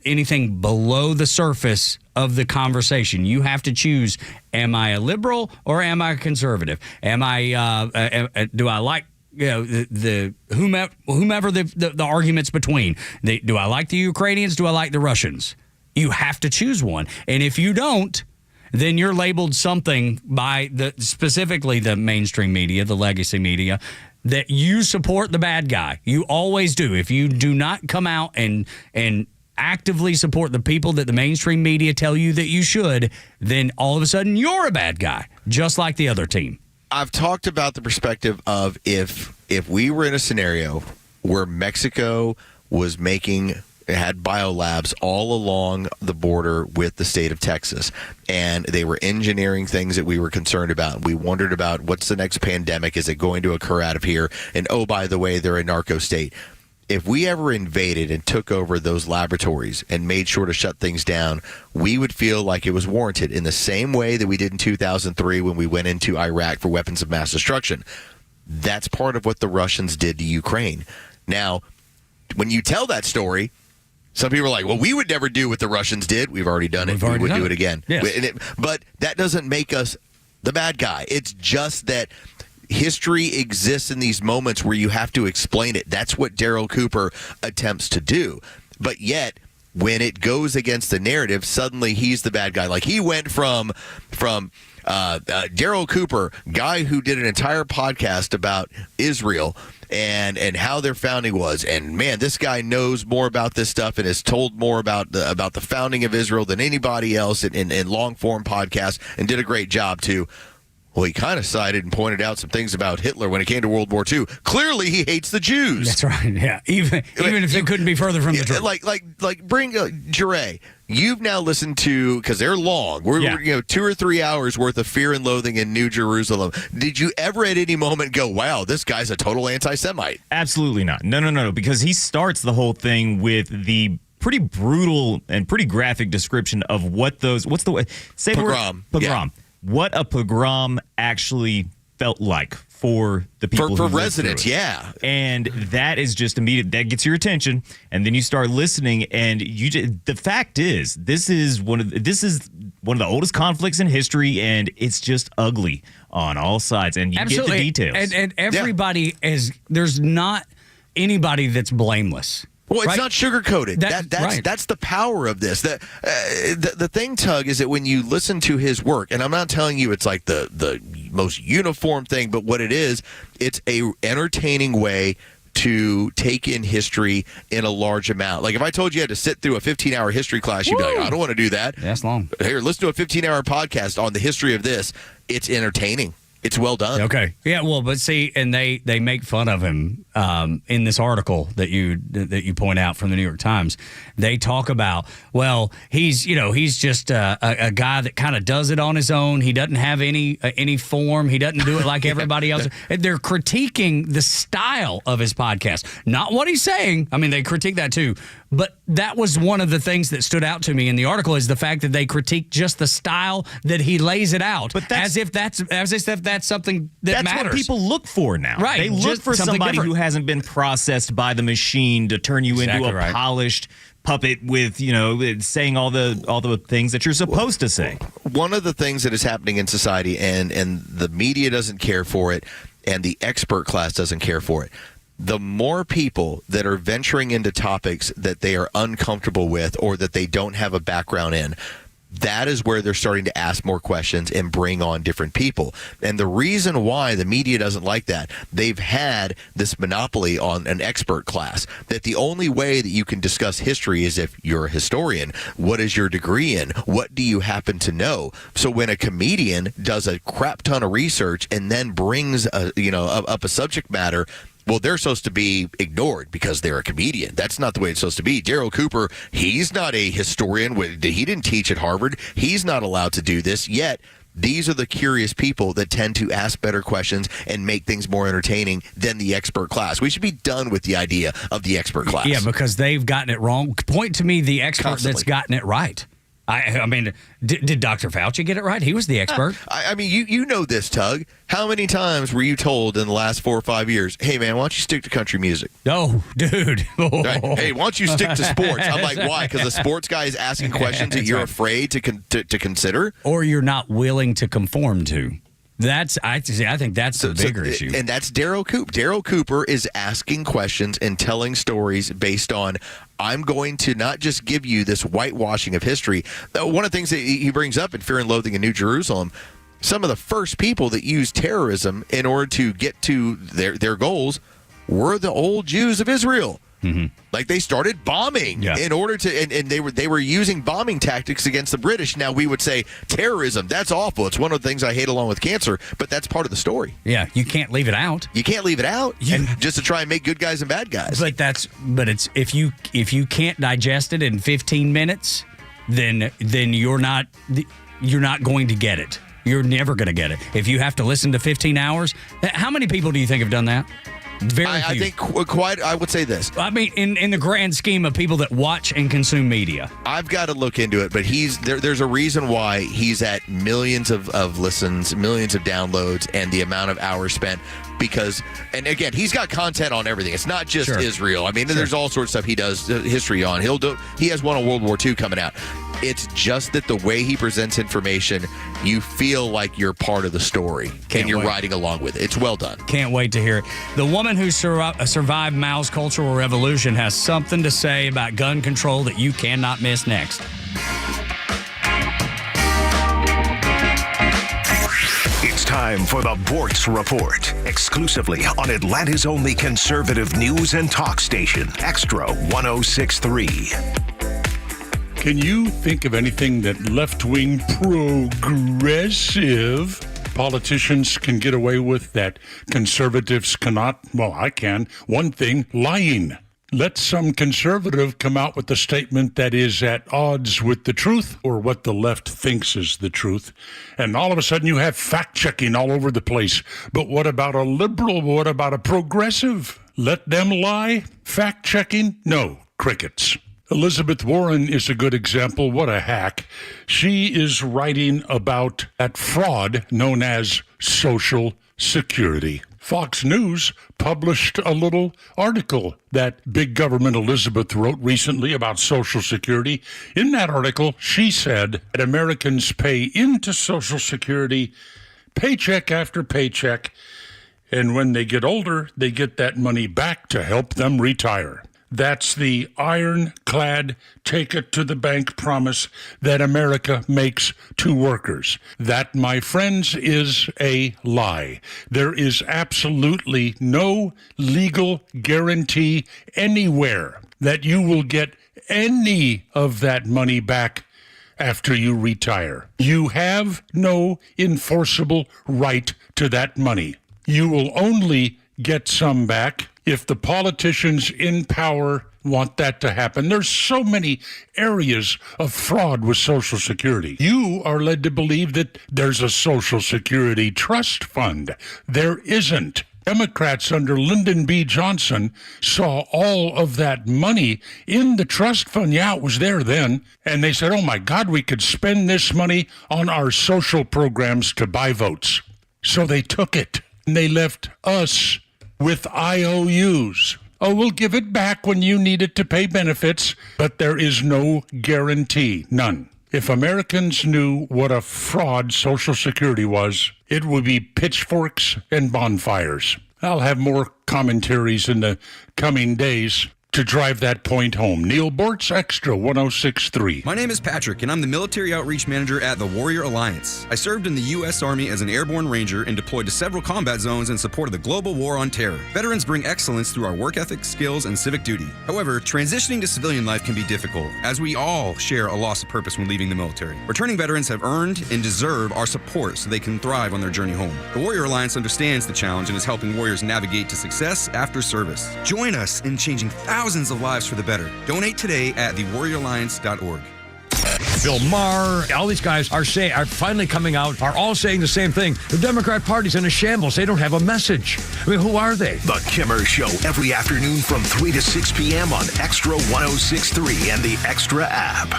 anything below the surface of the conversation. You have to choose: am I a liberal or am I a conservative? Am I do I like the whomever the arguments between? Do I like the Ukrainians? Do I like the Russians? You have to choose one, and if you don't, then you're labeled something by specifically the mainstream media, the legacy media, that you support the bad guy. You always do. If you do not come out and actively support the people that the mainstream media tell you that you should, then all of a sudden you're a bad guy, just like the other team. I've talked about the perspective of if if we were in a scenario where Mexico had biolabs all along the border with the state of Texas, and they were engineering things that we were concerned about. We wondered about what's the next pandemic? Is it going to occur out of here? And oh, by the way, they're a narco state. If we ever invaded and took over those laboratories and made sure to shut things down, we would feel like it was warranted in the same way that we did in 2003 when we went into Iraq for weapons of mass destruction. That's part of what the Russians did to Ukraine. Now, when you tell that story, some people are like, well, we would never do what the Russians did. We've already done it. We would do it again. Yes. But that doesn't make us the bad guy. It's just that history exists in these moments where you have to explain it. That's what Daryl Cooper attempts to do. But yet, when it goes against the narrative, suddenly he's the bad guy. Like, he went from Daryl Cooper, guy who did an entire podcast about Israel and how their founding was, and man, this guy knows more about this stuff and has told more about the founding of Israel than anybody else in long form podcasts, and did a great job too. Well, he kind of cited and pointed out some things about Hitler when it came to World War II. Clearly, he hates the Jews. That's right. Yeah, even if it couldn't be further from the truth. Like bring Jure. You've now listened to, because they're long. We're 2 or 3 hours worth of Fear and Loathing in New Jerusalem. Did you ever at any moment go, "Wow, this guy's a total anti-Semite"? Absolutely not. No. Because he starts the whole thing with the pretty brutal and pretty graphic description of what those. What's the way? Say pogrom. Pogrom. Yeah. What a pogrom actually felt like for the people for who residents, yeah. And that is just immediate. That gets your attention, and then you start listening, and the fact is, this is one of the oldest conflicts in history, and it's just ugly on all sides, and you get the details. And everybody there's not anybody that's blameless. Well, it's not sugar-coated. Right. That's the power of this. The thing, Tug, is that when you listen to his work, and I'm not telling you it's like the most uniform thing, but what it is, it's a entertaining way to take in history in a large amount. Like if I told you had to sit through a 15-hour history class, you'd be like, I don't want to do that. That's long. Here, listen to a 15-hour podcast on the history of this. It's entertaining. It's well done. Okay. Yeah, well, but see, and they make fun of him in this article that you point out from the New York Times. They talk about, well, he's just a guy that kind of does it on his own. He doesn't have any form. He doesn't do it like everybody else. They're critiquing the style of his podcast, not what he's saying. I mean, they critique that too. But that was one of the things that stood out to me in the article, is the fact that they critique just the style that he lays it out, but as if that's something that matters. That's what people look for now. Right. They look for somebody who hasn't been processed by the machine to turn you into a polished puppet with, saying all the things that you're supposed to say. One of the things that is happening in society, and the media doesn't care for it, and the expert class doesn't care for it. The more people that are venturing into topics that they are uncomfortable with or that they don't have a background in, that is where they're starting to ask more questions and bring on different people. And the reason why the media doesn't like that, they've had this monopoly on an expert class, that the only way that you can discuss history is if you're a historian. What is your degree in? What do you happen to know? So when a comedian does a crap ton of research and then brings up a subject matter, well, they're supposed to be ignored because they're a comedian. That's not the way it's supposed to be. Daryl Cooper, he's not a historian. He didn't teach at Harvard. He's not allowed to do this. Yet, these are the curious people that tend to ask better questions and make things more entertaining than the expert class. We should be done with the idea of the expert class. Yeah, because they've gotten it wrong. Point to me the expert that's gotten it right. I mean, did Dr. Fauci get it right? He was the expert. I mean, you know this, Tug. How many times were you told in the last 4 or 5 years, hey, man, why don't you stick to country music? Oh, dude. Oh. Right? Hey, why don't you stick to sports? I'm like, why? Because the sports guy is asking questions that you're afraid to consider? Or you're not willing to conform to. I think that's the bigger issue. And that's Daryl Cooper. Daryl Cooper is asking questions and telling stories based on, I'm going to not just give you this whitewashing of history. One of the things that he brings up in Fear and Loathing in New Jerusalem, some of the first people that used terrorism in order to get to their goals were the old Jews of Israel. Like they started bombing in order to, and they were using bombing tactics against the British. Now we would say terrorism. That's awful. It's one of the things I hate along with cancer, but that's part of the story. Yeah, you can't leave it out. You can't leave it out, and just to try and make good guys and bad guys. But it's if you can't digest it in 15 minutes, then you're not going to get it. You're never going to get it. If you have to listen to 15 hours, how many people do you think have done that? Very few. I think quite. I would say this. I mean, in the grand scheme of people that watch and consume media, I've got to look into it. But there's a reason why he's at millions of listens, millions of downloads, and the amount of hours spent. Because, and again, he's got content on everything. It's not just Israel. I mean, there's all sorts of stuff he does history on. He has one on World War II coming out. It's just that the way he presents information, you feel like you're part of the story and you're riding along with it. It's well done. Can't wait to hear it. The woman who survived Mao's Cultural Revolution has something to say about gun control that you cannot miss next. It's time for the Bortz Report, exclusively on Atlanta's only conservative news and talk station, Xtra 106.3. Can you think of anything that left-wing progressive politicians can get away with that conservatives cannot? Well, I can. One thing, lying. Let some conservative come out with a statement that is at odds with the truth or what the left thinks is the truth, and all of a sudden you have fact-checking all over the place. But what about a liberal? What about a progressive? Let them lie? Fact-checking? No, crickets. Elizabeth Warren is a good example. What a hack. She is writing about that fraud known as Social Security. Fox News published a little article that big government Elizabeth wrote recently about Social Security. In that article, she said that Americans pay into Social Security paycheck after paycheck, and when they get older, they get that money back to help them retire. That's the ironclad, take-it-to-the-bank promise that America makes to workers. That, my friends, is a lie. There is absolutely no legal guarantee anywhere that you will get any of that money back after you retire. You have no enforceable right to that money. You will only get some back if the politicians in power want that to happen. There's so many areas of fraud with Social Security. You are led to believe that there's a Social Security trust fund. There isn't. Democrats under Lyndon B. Johnson saw all of that money in the trust fund. Yeah, it was there then. And they said, oh my God, we could spend this money on our social programs to buy votes. So they took it and they left us with IOUs. Oh, we'll give it back when you need it to pay benefits, but there is no guarantee, none. If Americans knew what a fraud Social Security was, it would be pitchforks and bonfires. I'll have more commentaries in the coming days to drive that point home. Neil Bortz, Xtra 106.3. My name is Patrick, and I'm the Military Outreach Manager at the Warrior Alliance. I served in the U.S. Army as an airborne ranger and deployed to several combat zones in support of the global war on terror. Veterans bring excellence through our work ethic, skills, and civic duty. However, transitioning to civilian life can be difficult, as we all share a loss of purpose when leaving the military. Returning veterans have earned and deserve our support so they can thrive on their journey home. The Warrior Alliance understands the challenge and is helping warriors navigate to success after service. Join us in changing thousands of lives for the better. Donate today at thewarrioralliance.org. Bill Maher, all these guys are finally coming out, are all saying the same thing. The Democrat Party's in a shambles. They don't have a message. I mean, who are they? The Kimmer Show, every afternoon from 3 to 6 p.m. on Xtra 106.3 and the Xtra app.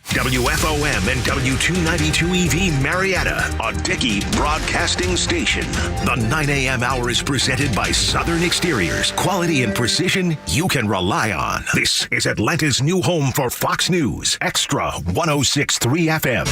WFOM and W292 EV Marietta, a Dickey broadcasting station. The 9 a.m. hour is presented by Southern Exteriors. Quality and precision you can rely on. This is Atlanta's new home for Fox News. Xtra 106.3 FM.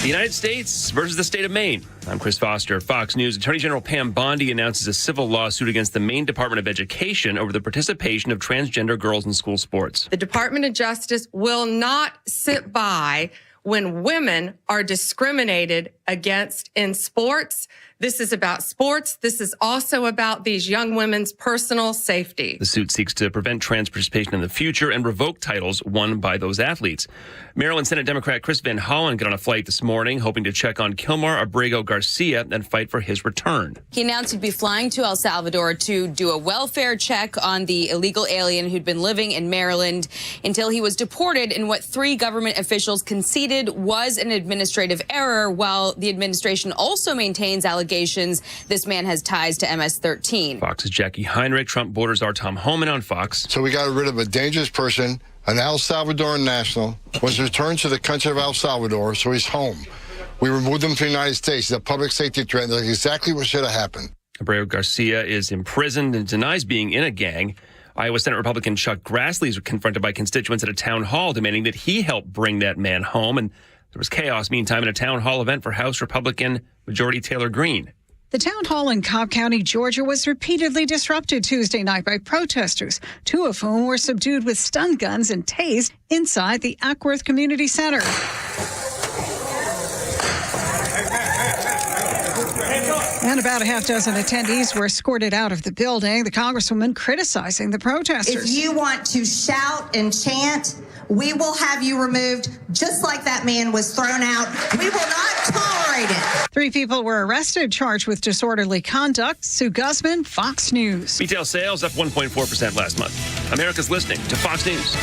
The United States versus the state of Maine. I'm Chris Foster. Fox News. Attorney General Pam Bondi announces a civil lawsuit against the Maine Department of Education over the participation of transgender girls in school sports. The Department of Justice will not sit by when women are discriminated against in sports. This is about sports. This is also about these young women's personal safety. The suit seeks to prevent trans participation in the future and revoke titles won by those athletes. Maryland Senate Democrat Chris Van Hollen got on a flight this morning, hoping to check on Kilmar Abrego Garcia and fight for his return. He announced he'd be flying to El Salvador to do a welfare check on the illegal alien who'd been living in Maryland until he was deported in what 3 government officials conceded was an administrative error, while the administration also maintains allegations this man has ties to MS-13. Fox's Jackie Heinrich, Trump borders our Tom Homan on Fox. So we got rid of a dangerous person, an El Salvadoran national, was returned to the country of El Salvador, so he's home. We removed him from the United States. He's a public safety threat. That's exactly what should have happened. Abrego Garcia is imprisoned and denies being in a gang. Iowa Senate Republican Chuck Grassley is confronted by constituents at a town hall demanding that he help bring that man home. And there was chaos, meantime, at a town hall event for House Republican Majority Taylor Greene. The town hall in Cobb County, Georgia, was repeatedly disrupted Tuesday night by protesters, 2 of whom were subdued with stun guns and tased inside the Ackworth Community Center. And about a half dozen attendees were escorted out of the building. The congresswoman criticizing the protesters. If you want to shout and chant, we will have you removed just like that man was thrown out. We will not tolerate it. 3 people were arrested, charged with disorderly conduct. Sue Guzman, Fox News. Retail sales up 1.4% last month. America's listening to Fox News.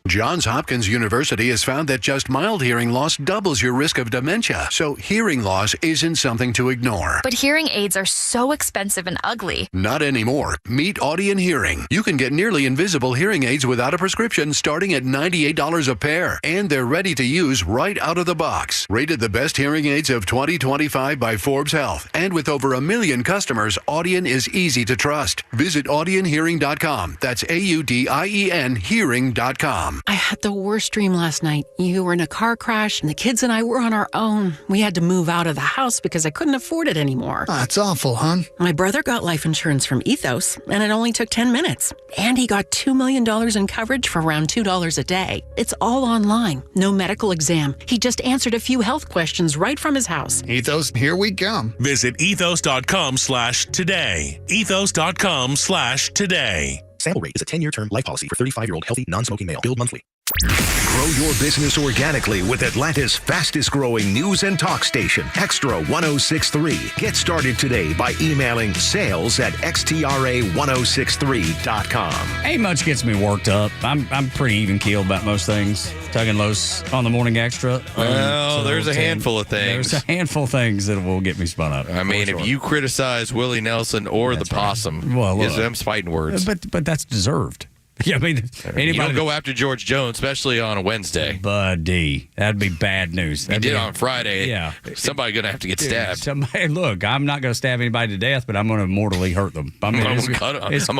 Johns Hopkins University has found that just mild hearing loss doubles your risk of dementia, so hearing loss isn't something to ignore. But hearing aids are so expensive and ugly. Not anymore. Meet Audien Hearing. You can get nearly invisible hearing aids without a prescription starting at $98 a pair, and they're ready to use right out of the box. Rated the best hearing aids of 2025 by Forbes Health, and with over 1 million customers, Audien is easy to trust. Visit audienhearing.com. That's AUDIEN hearing.com. I had the worst dream last night. You were in a car crash, and the kids and I were on our own. We had to move out of the house because I couldn't afford it anymore. That's awful, hon. My brother got life insurance from Ethos, and it only took 10 minutes. And he got $2 million in coverage for around $2 a day. It's all online. No medical exam. He just answered a few health questions right from his house. Ethos, here we come. Visit ethos.com/today. Ethos.com/today. Sample rate is a 10-year term life policy for 35-year-old healthy, non-smoking male. Billed monthly. Grow your business organically with Atlanta's fastest growing news and talk station, Xtra 1063. Get started today by emailing sales@xtra1063.com. Ain't much gets me worked up. I'm pretty even keeled about most things. Tug and Los on the Morning Extra. Well, there's a handful of things. There's a handful of things that will get me spun up. I mean, if you criticize Willie Nelson or the possum, it's them fighting words. But that's deserved. Yeah, I mean, you don't go after George Jones, especially on a Wednesday. Buddy, that'd be bad news. He did on Friday. Yeah. Somebody's going to have to get stabbed. Look, I'm not going to stab anybody to death, but I'm going to mortally hurt them. I mean, I'm going to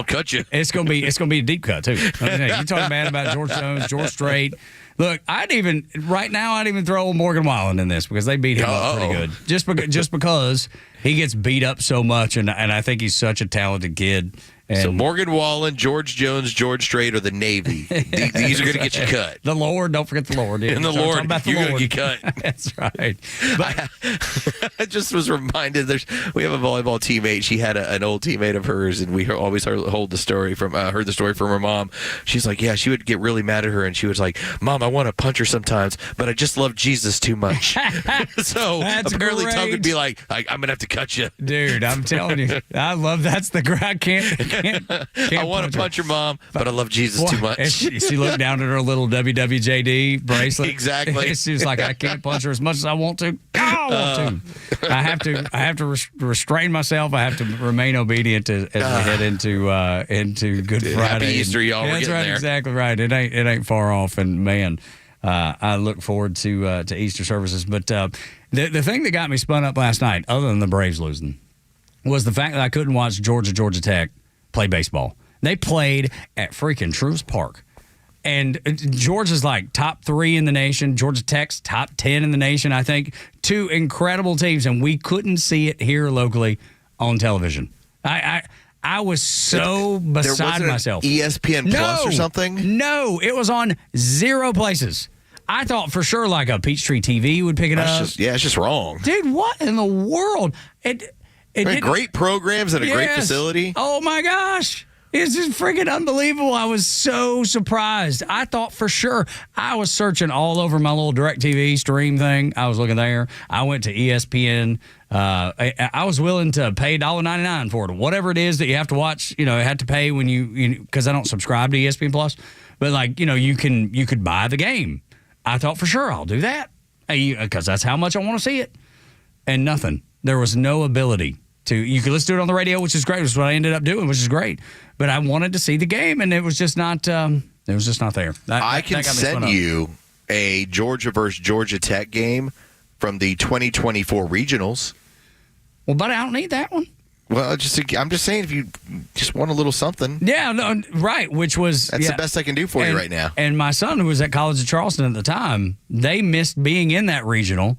cut you. It's going to be a deep cut, too. I mean, you talking bad about George Jones, George Strait. Look, I'd even throw old Morgan Wallen in this because they beat him up pretty good. Just because he gets beat up so much, and I think he's such a talented kid. So Morgan Wallen, George Jones, George Strait, or the Navy. These are going to get you cut. The Lord, don't forget the Lord. And the Lord, you're going to get cut. That's right. But I just was reminded. We have a volleyball teammate. She had an old teammate of hers, and we always heard the story from her mom. She's like, yeah, she would get really mad at her, and she was like, Mom, I want to punch her sometimes, but I just love Jesus too much. So that's apparently great. Tug would be like, I'm going to have to cut you. Dude, I'm telling you, I love that's the I can't I want to punch your mom, but I love Jesus too much. She looked down at her little WWJD bracelet. Exactly. She was like, I can't punch her as much as I want to. I have to restrain myself. I have to remain obedient as we head into Good Friday. Happy Easter, y'all. That's right, there. Exactly right. It ain't far off, and man, I look forward to Easter services. But the thing that got me spun up last night, other than the Braves losing, was the fact that I couldn't watch Georgia Tech play baseball. They played at freaking Truist Park. And Georgia's like top 3 in the nation. Georgia Tech's top 10 in the nation, I think. 2 incredible teams, and we couldn't see it here locally on television. I was so beside myself. ESPN Plus or something? No, it was on 0 places. I thought for sure like a Peachtree TV would pick it up. It's just wrong. Dude, what in the world? It great programs and a great facility. Oh, my gosh. It's just freaking unbelievable. I was so surprised. I thought for sure. I was searching all over my little DirecTV stream thing. I was looking there. I went to ESPN. I was willing to pay $1.99 for it. Whatever it is that you have to watch, you had to pay when you because I don't subscribe to ESPN Plus. But like, you could buy the game. I thought for sure I'll do that because that's how much I want to see it. And nothing. There was no ability to. You could listen to it on the radio, which is great. Which is what I ended up doing, which is great. But I wanted to see the game, and it was just not. It was just not there. I can send you a Georgia versus Georgia Tech game from the 2024 regionals. Well, but I don't need that one. Well, I'm just saying, if you just want a little something. Yeah, no, right. Which was that's the best I can do for you right now. And my son, who was at College of Charleston at the time, they missed being in that regional.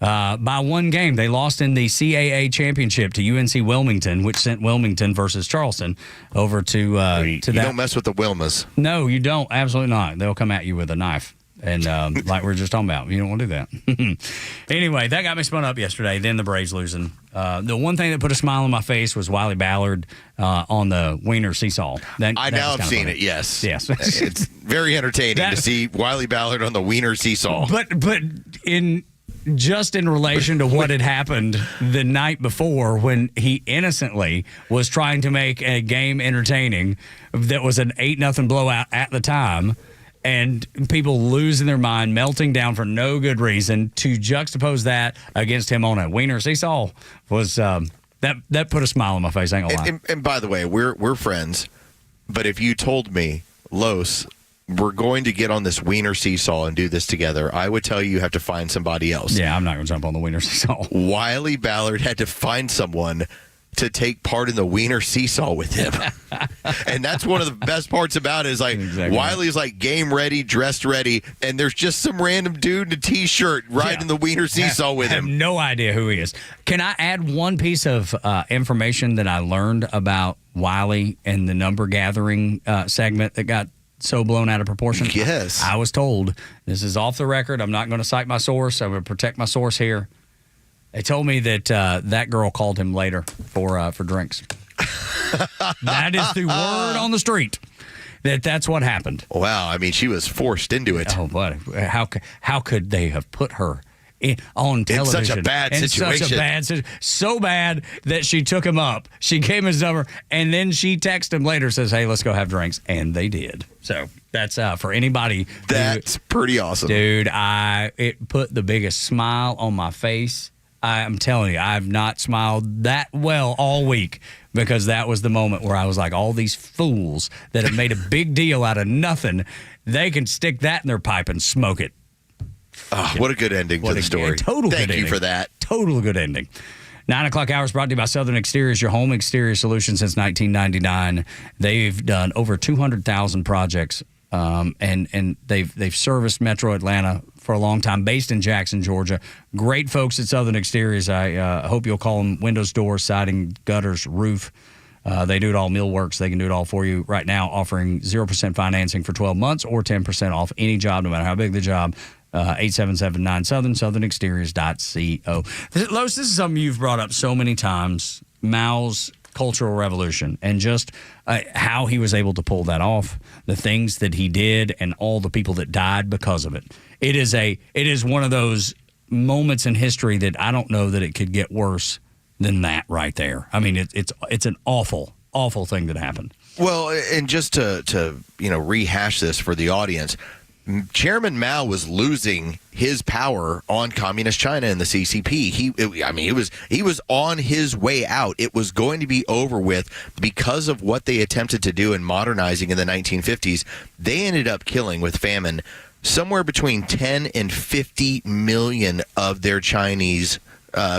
By one game. They lost in the CAA championship to UNC Wilmington, which sent Wilmington versus Charleston over to that. You don't mess with the Wilmas. No, you don't. Absolutely not. They'll come at you with a knife. And like we were just talking about, you don't want to do that. Anyway, that got me spun up yesterday. Then the Braves losing. The one thing that put a smile on my face was Wiley Ballard on the Wiener Seesaw. I now have seen it, yes. Yes. It's very entertaining to see Wiley Ballard on the Wiener Seesaw. But in relation to what had happened the night before when he innocently was trying to make a game entertaining that was an 8-0 blowout at the time, and people losing their mind, melting down for no good reason, to juxtapose that against him on a Wiener Seesaw was that put a smile on my face. I ain't gonna lie. And by the way, we're friends, but if you told me, Los, we're going to get on this Wiener Seesaw and do this together, I would tell you have to find somebody else. Yeah, I'm not going to jump on the Wiener Seesaw. Wiley Ballard had to find someone to take part in the Wiener Seesaw with him. And that's one of the best parts about it is like exactly. Wiley's like game ready, dressed ready, and there's just some random dude in a T-shirt riding the Wiener Seesaw with him. I have no idea who he is. Can I add one piece of information that I learned about Wiley and the number gathering segment that got so blown out of proportion? Yes. I was told, this is off the record, I'm not going to cite my source, I'm going to protect my source here. They told me that that girl called him later for drinks. That is the word on the street, that's what happened. Wow, I mean, she was forced into it. Oh, but how could they have put her on television in such a bad situation? So bad that she took him up. She gave him his number, and then she texted him later, says, "Hey, let's go have drinks," and they did. So that's for anybody. That's pretty awesome, dude. It put the biggest smile on my face. I'm telling you, I've not smiled that well all week because that was the moment where I was like, all these fools that have made a big deal out of nothing, they can stick that in their pipe and smoke it. Oh, what a good ending to the story. Thank you for that. Total good ending. 9 o'clock hours brought to you by Southern Exteriors, your home exterior solution since 1999. They've done over 200,000 projects, and they've serviced Metro Atlanta for a long time, based in Jackson, Georgia. Great folks at Southern Exteriors. I hope you'll call them windows, doors, siding, gutters, roof. They do it all, millworks. They can do it all for you right now, offering 0% financing for 12 months or 10% off any job, no matter how big the job. 877-9-SOUTHERN, southernexteriors.co. Los, this is something you've brought up so many times, Mao's Cultural Revolution, and just how he was able to pull that off, the things that he did, and all the people that died because of it. It is one of those moments in history that I don't know that it could get worse than that right there. I mean, it's an awful, awful thing that happened. Well, and just to rehash this for the audience, Chairman Mao was losing his power on communist China and the CCP. He was on his way out. It was going to be over with because of what they attempted to do in modernizing in the 1950s. They ended up killing with famine somewhere between 10 and 50 million of their Chinese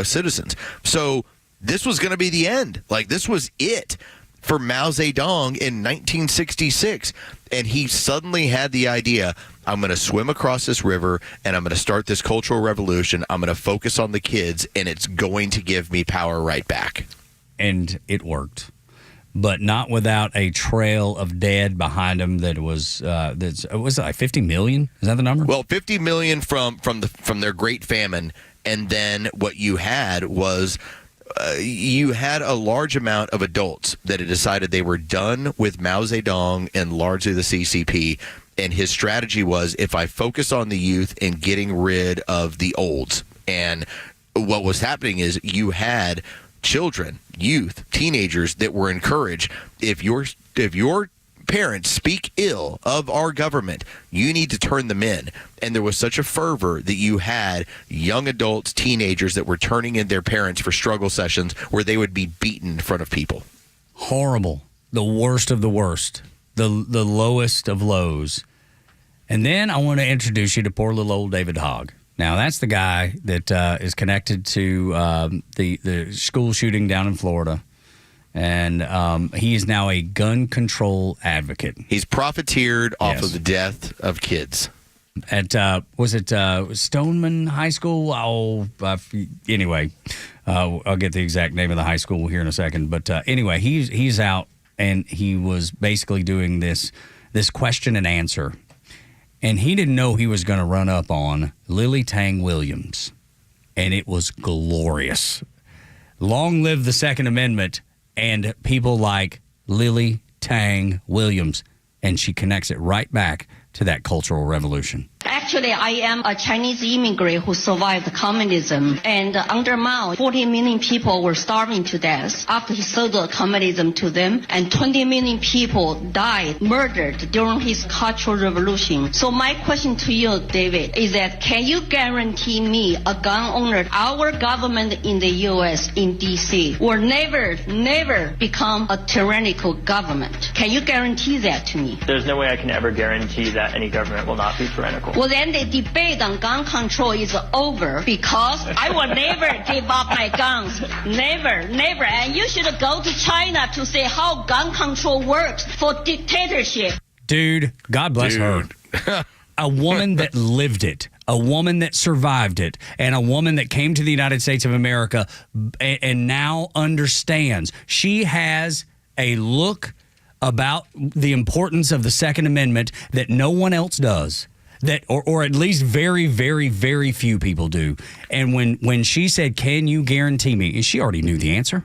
citizens. So this was going to be the end. Like, this was it for Mao Zedong in 1966. And he suddenly had the idea, I'm going to swim across this river and I'm going to start this cultural revolution. I'm going to focus on the kids and it's going to give me power right back. And it worked. but not without a trail of dead behind him. That was was it like 50 million? Is that the number? Well, 50 million from their Great Famine, and then what you had was you had a large amount of adults that had decided they were done with Mao Zedong and largely the CCP. And his strategy was, if I focus on the youth and getting rid of the olds. And what was happening is you had children, youth, teenagers that were encouraged, if your parents speak ill of our government, you need to turn them in. And there was such a fervor that you had young adults, teenagers that were turning in their parents for struggle sessions where they would be beaten in front of people. Horrible. The worst of the worst. The lowest of lows. And then I want to introduce you to poor little old David Hogg. Now, that's the guy that is connected to the school shooting down in Florida. And he is now a gun control advocate. He's profiteered off of the death of kids. At, was it Stoneman High School? Anyway, I'll get the exact name of the high school here in a second. But anyway, he's out, and he was basically doing this question and answer. And he didn't know he was going to run up on Lily Tang Williams. And it was glorious. Long live the Second Amendment and people like Lily Tang Williams. And she connects it right back to that Cultural Revolution. Actually, I am a Chinese immigrant who survived communism. And under Mao, 40 million people were starving to death after he sold communism to them. And 20 million people died, murdered during his Cultural Revolution. So my question to you, David, is that can you guarantee me, a gun owner, our government in the U.S., in D.C., will never become a tyrannical government? Can you guarantee that to me? There's no way I can ever guarantee that any government will not be tyrannical. Well, then the debate on gun control is over because I will never give up my guns. Never. And you should go to China to see how gun control works for dictatorship. Dude, God bless her. A woman that lived it, a woman that survived it, and a woman that came to the United States of America and now understands. She has a look about the importance of the Second Amendment that no one else does. That, or at least very, very, very few people do. And when she said, "Can you guarantee me?" she already knew the answer.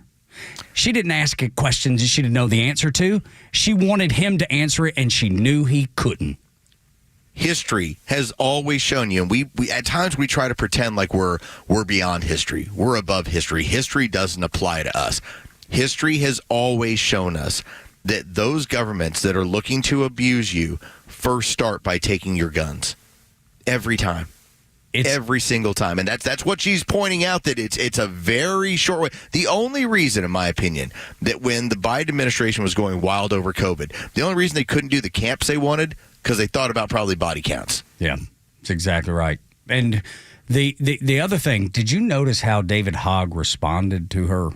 She didn't ask it questions that she didn't know the answer to. She wanted him to answer it, and she knew he couldn't. History has always shown you, and we at times we try to pretend like we're beyond history. We're above history. History doesn't apply to us. History has always shown us that those governments that are looking to abuse you first start by taking your guns. Every time. Every single time. And that's what she's pointing out, that it's a very short way. The only reason, in my opinion, that when the Biden administration was going wild over COVID, the only reason they couldn't do the camps they wanted, because they thought about probably body counts. Yeah, that's exactly right. And the other thing, did you notice how David Hogg responded to her?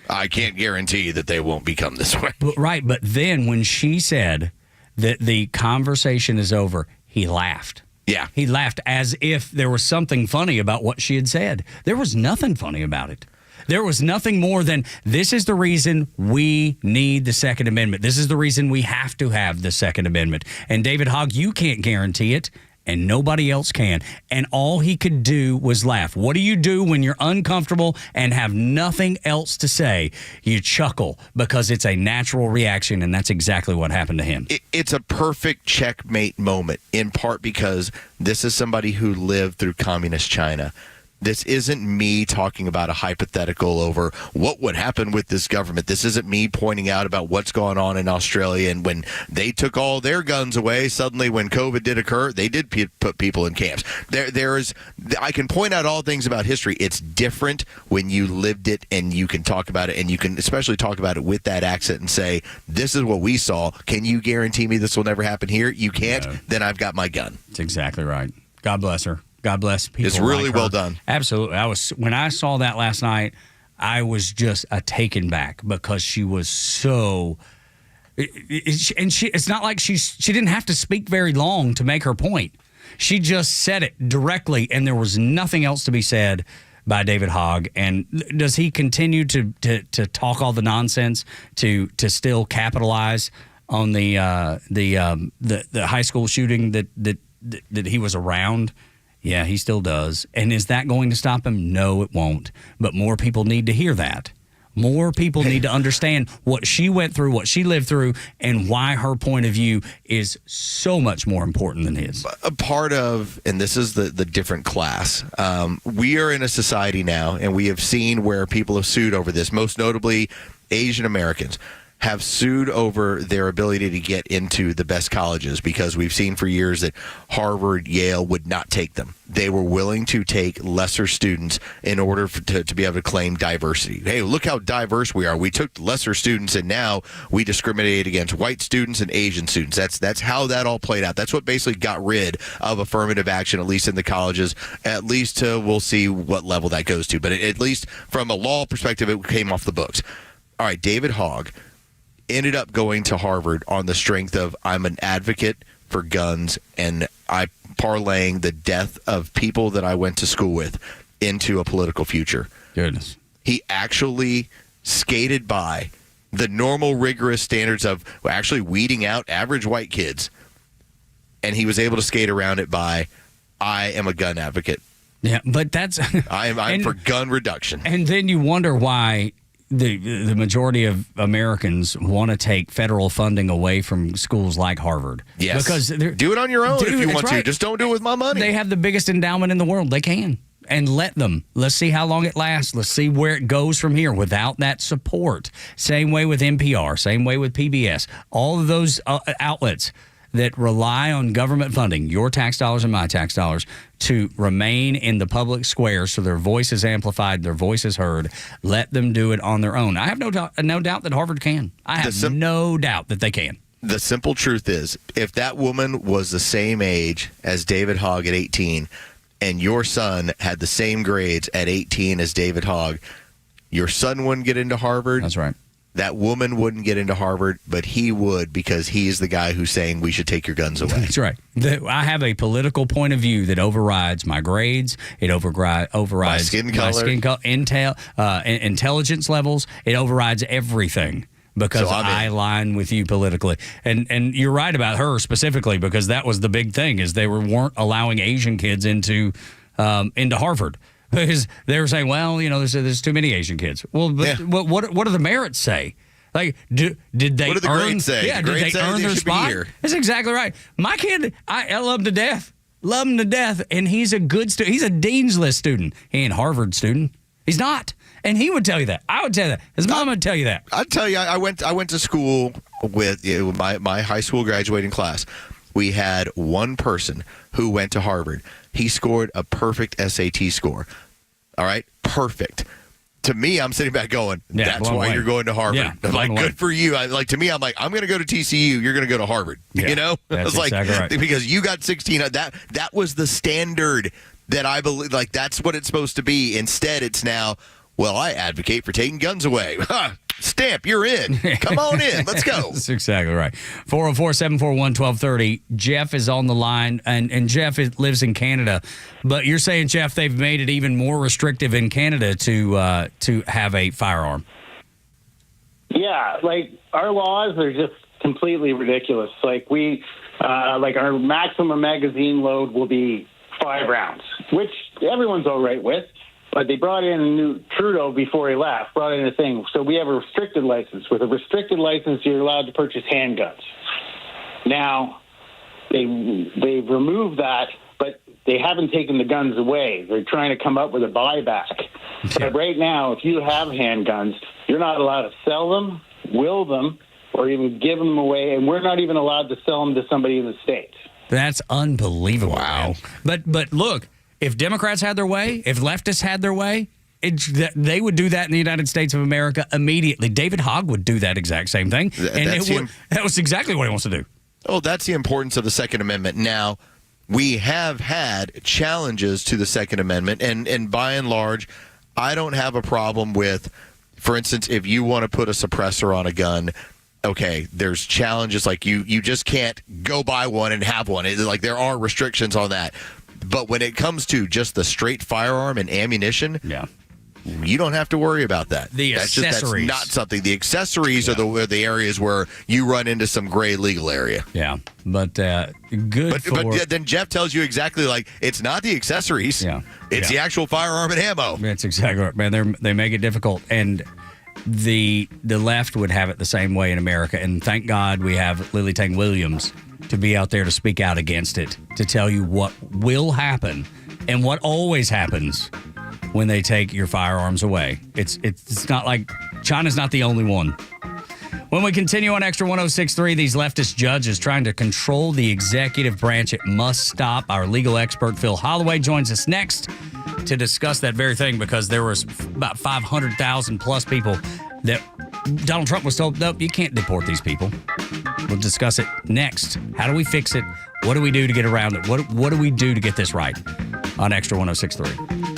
I can't guarantee that they won't become this way. But then when she said that the conversation is over, he laughed. Yeah. He laughed as if there was something funny about what she had said. There was nothing funny about it. There was nothing more than, this is the reason we need the Second Amendment. This is the reason we have to have the Second Amendment. And David Hogg, you can't guarantee it, and nobody else can. And all he could do was laugh. What do you do when you're uncomfortable and have nothing else to say? You chuckle because it's a natural reaction, and that's exactly what happened to him. It's a perfect checkmate moment, in part because this is somebody who lived through communist China. This isn't me talking about a hypothetical over what would happen with this government. This isn't me pointing out about what's going on in Australia. And when they took all their guns away, suddenly when COVID did occur, they did put people in camps. I can point out all things about history. It's different when you lived it and you can talk about it, and you can especially talk about it with that accent and say, this is what we saw. Can you guarantee me this will never happen here? You can't? No. Then I've got my gun. That's exactly right. God bless her. God bless people. It's really like well done. Absolutely. When I saw that last night, I was just taken back because she was so. It's not like she didn't have to speak very long to make her point. She just said it directly, and there was nothing else to be said by David Hogg, and does he continue to talk all the nonsense to still capitalize on the high school shooting that he was around? Yeah, he still does. And is that going to stop him? No, it won't. But more people need to hear that. More people need to understand what she went through, what she lived through, and why her point of view is so much more important than his. A part of, and this is the different class, we are in a society now, and we have seen where people have sued over this, most notably Asian Americans have sued over their ability to get into the best colleges because we've seen for years that Harvard, Yale would not take them. They were willing to take lesser students in order to be able to claim diversity. Hey, look how diverse we are. We took lesser students and now we discriminate against white students and Asian students. That's how that all played out. That's what basically got rid of affirmative action, at least in the colleges, at least we'll see what level that goes to. But at least from a law perspective, it came off the books. All right, David Hogg ended up going to Harvard on the strength of I'm an advocate for guns, and I parlaying the death of people that I went to school with into a political future. Goodness. He actually skated by the normal rigorous standards of actually weeding out average white kids, and he was able to skate around it by I am a gun advocate. Yeah, but that's I'm for gun reduction. And then you wonder why the majority of Americans want to take federal funding away from schools like Harvard. Yes. Because do it on your own if you want to. Just don't do it with my money. They have the biggest endowment in the world. They can. And let them. Let's see how long it lasts. Let's see where it goes from here without that support. Same way with NPR. Same way with PBS. All of those outlets that rely on government funding, your tax dollars and my tax dollars, to remain in the public square so their voice is amplified, their voice is heard. Let them do it on their own. I have no doubt that Harvard can. I have no doubt that they can. The simple truth is, if that woman was the same age as David Hogg at 18 and your son had the same grades at 18 as David Hogg, your son wouldn't get into Harvard. That's right. That woman wouldn't get into Harvard, but he would because he's the guy who's saying we should take your guns away. That's right. I have a political point of view that overrides my grades. It overrides my skin color, intelligence levels. It overrides everything because I line with you politically. And you're right about her specifically because that was the big thing is they weren't allowing Asian kids into Harvard. Because they were saying, well, there's too many Asian kids. Well, but what do the merits say? Like, did they what do the earn? grades say? Yeah, the did they earn their spot? That's exactly right. My kid, I love him to death. Love him to death, and he's a good student. He's a Dean's List student. He ain't a Harvard student. He's not, and he would tell you that. I would tell you that. His mom would tell you that. I'd tell you, I went to school with my high school graduating class. We had one person who went to Harvard. He scored a perfect SAT score. All right, perfect. To me, I'm sitting back going, that's why you're going to Harvard. Yeah, I'm like, good for you. To me, I'm like, I'm going to go to TCU. You're going to go to Harvard. Yeah, that's exactly right. Because you got 16. That was the standard that I believe. Like, that's what it's supposed to be. Instead, it's now, well, I advocate for taking guns away. Stamp, you're in. Come on in. Let's go. That's exactly right. 404-741-1230. Jeff is on the line, and Jeff lives in Canada. But you're saying, Jeff, they've made it even more restrictive in Canada to have a firearm. Yeah, like our laws are just completely ridiculous. Like our maximum magazine load will be 5 rounds, which everyone's all right with. But they brought in a new Trudeau before he left, brought in a thing. So we have a restricted license. With a restricted license, you're allowed to purchase handguns. Now, they've removed that, but they haven't taken the guns away. They're trying to come up with a buyback. But right now, if you have handguns, you're not allowed to sell them, will them, or even give them away. And we're not even allowed to sell them to somebody in the States. That's unbelievable. Wow. Man. But look. If Democrats had their way, if leftists had their way, they would do that in the United States of America immediately. David Hogg would do that exact same thing. That was exactly what he wants to do. Oh, that's the importance of the Second Amendment. Now, we have had challenges to the Second Amendment, and by and large, I don't have a problem with, for instance, if you want to put a suppressor on a gun, okay, there's challenges like you just can't go buy one and have one. Like there are restrictions on that. But when it comes to just the straight firearm and ammunition, you don't have to worry about that. That's accessories. That's not something. The accessories are the areas where you run into some gray legal area. Yeah, but good But then Jeff tells you exactly, like, it's not the accessories. It's the actual firearm and ammo. That's exactly right, man. They make it difficult, and the left would have it the same way in America. And thank God we have Lily Tang Williams to be out there to speak out against it, to tell you what will happen and what always happens when they take your firearms away. It's not like China's not the only one. When we continue on Extra 106.3, these leftist judges trying to control the executive branch. It must stop. Our legal expert, Phil Holloway, joins us next to discuss that very thing, because there was about 500,000 plus people that Donald Trump was told, nope, you can't deport these people. We'll discuss it next. How do we fix it? What do we do to get around it? What do we do to get this right on Extra 106.3?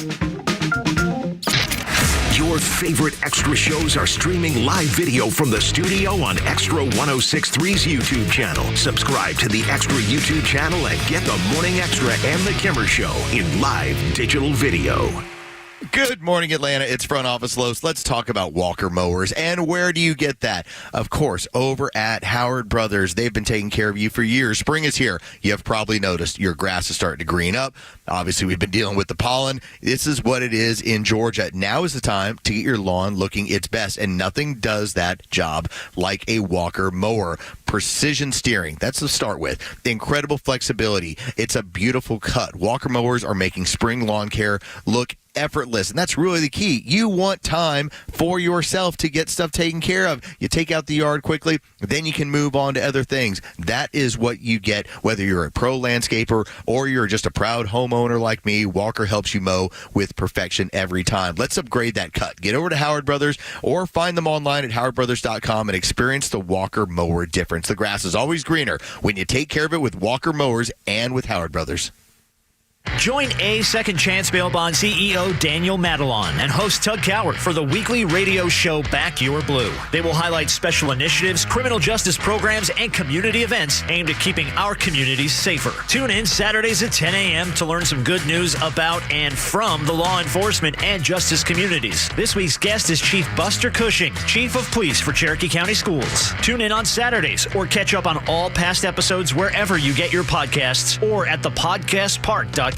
Your favorite Extra shows are streaming live video from the studio on Extra 106.3's YouTube channel. Subscribe to the Extra YouTube channel and get the Morning Extra and the Kimmer Show in live digital video. Good morning, Atlanta. It's Front Office Los. Let's talk about Walker mowers. And where do you get that? Of course, over at Howard Brothers. They've been taking care of you for years. Spring is here. You have probably noticed your grass is starting to green up. Obviously, we've been dealing with the pollen. This is what it is in Georgia. Now is the time to get your lawn looking its best, and nothing does that job like a Walker mower. Precision steering. That's to start with. The incredible flexibility. It's a beautiful cut. Walker mowers are making spring lawn care look effortless, and that's really the key. You want time for yourself to get stuff taken care of. You take out the yard quickly, then you can move on to other things. That is what you get, whether you're a pro landscaper or you're just a proud homeowner like me. Walker helps you mow with perfection every time. Let's upgrade that cut. Get over to Howard Brothers or find them online at howardbrothers.com and experience the Walker mower difference. The grass is always greener when you take care of it with Walker mowers and with Howard Brothers. Join A Second Chance Bail Bond CEO Daniel Madelon and host Tug Coward for the weekly radio show Back Your Blue. They will highlight special initiatives, criminal justice programs, and community events aimed at keeping our communities safer. Tune in Saturdays at 10 a.m. to learn some good news about and from the law enforcement and justice communities. This week's guest is Chief Buster Cushing, Chief of Police for Cherokee County Schools. Tune in on Saturdays or catch up on all past episodes wherever you get your podcasts or at thepodcastpark.com.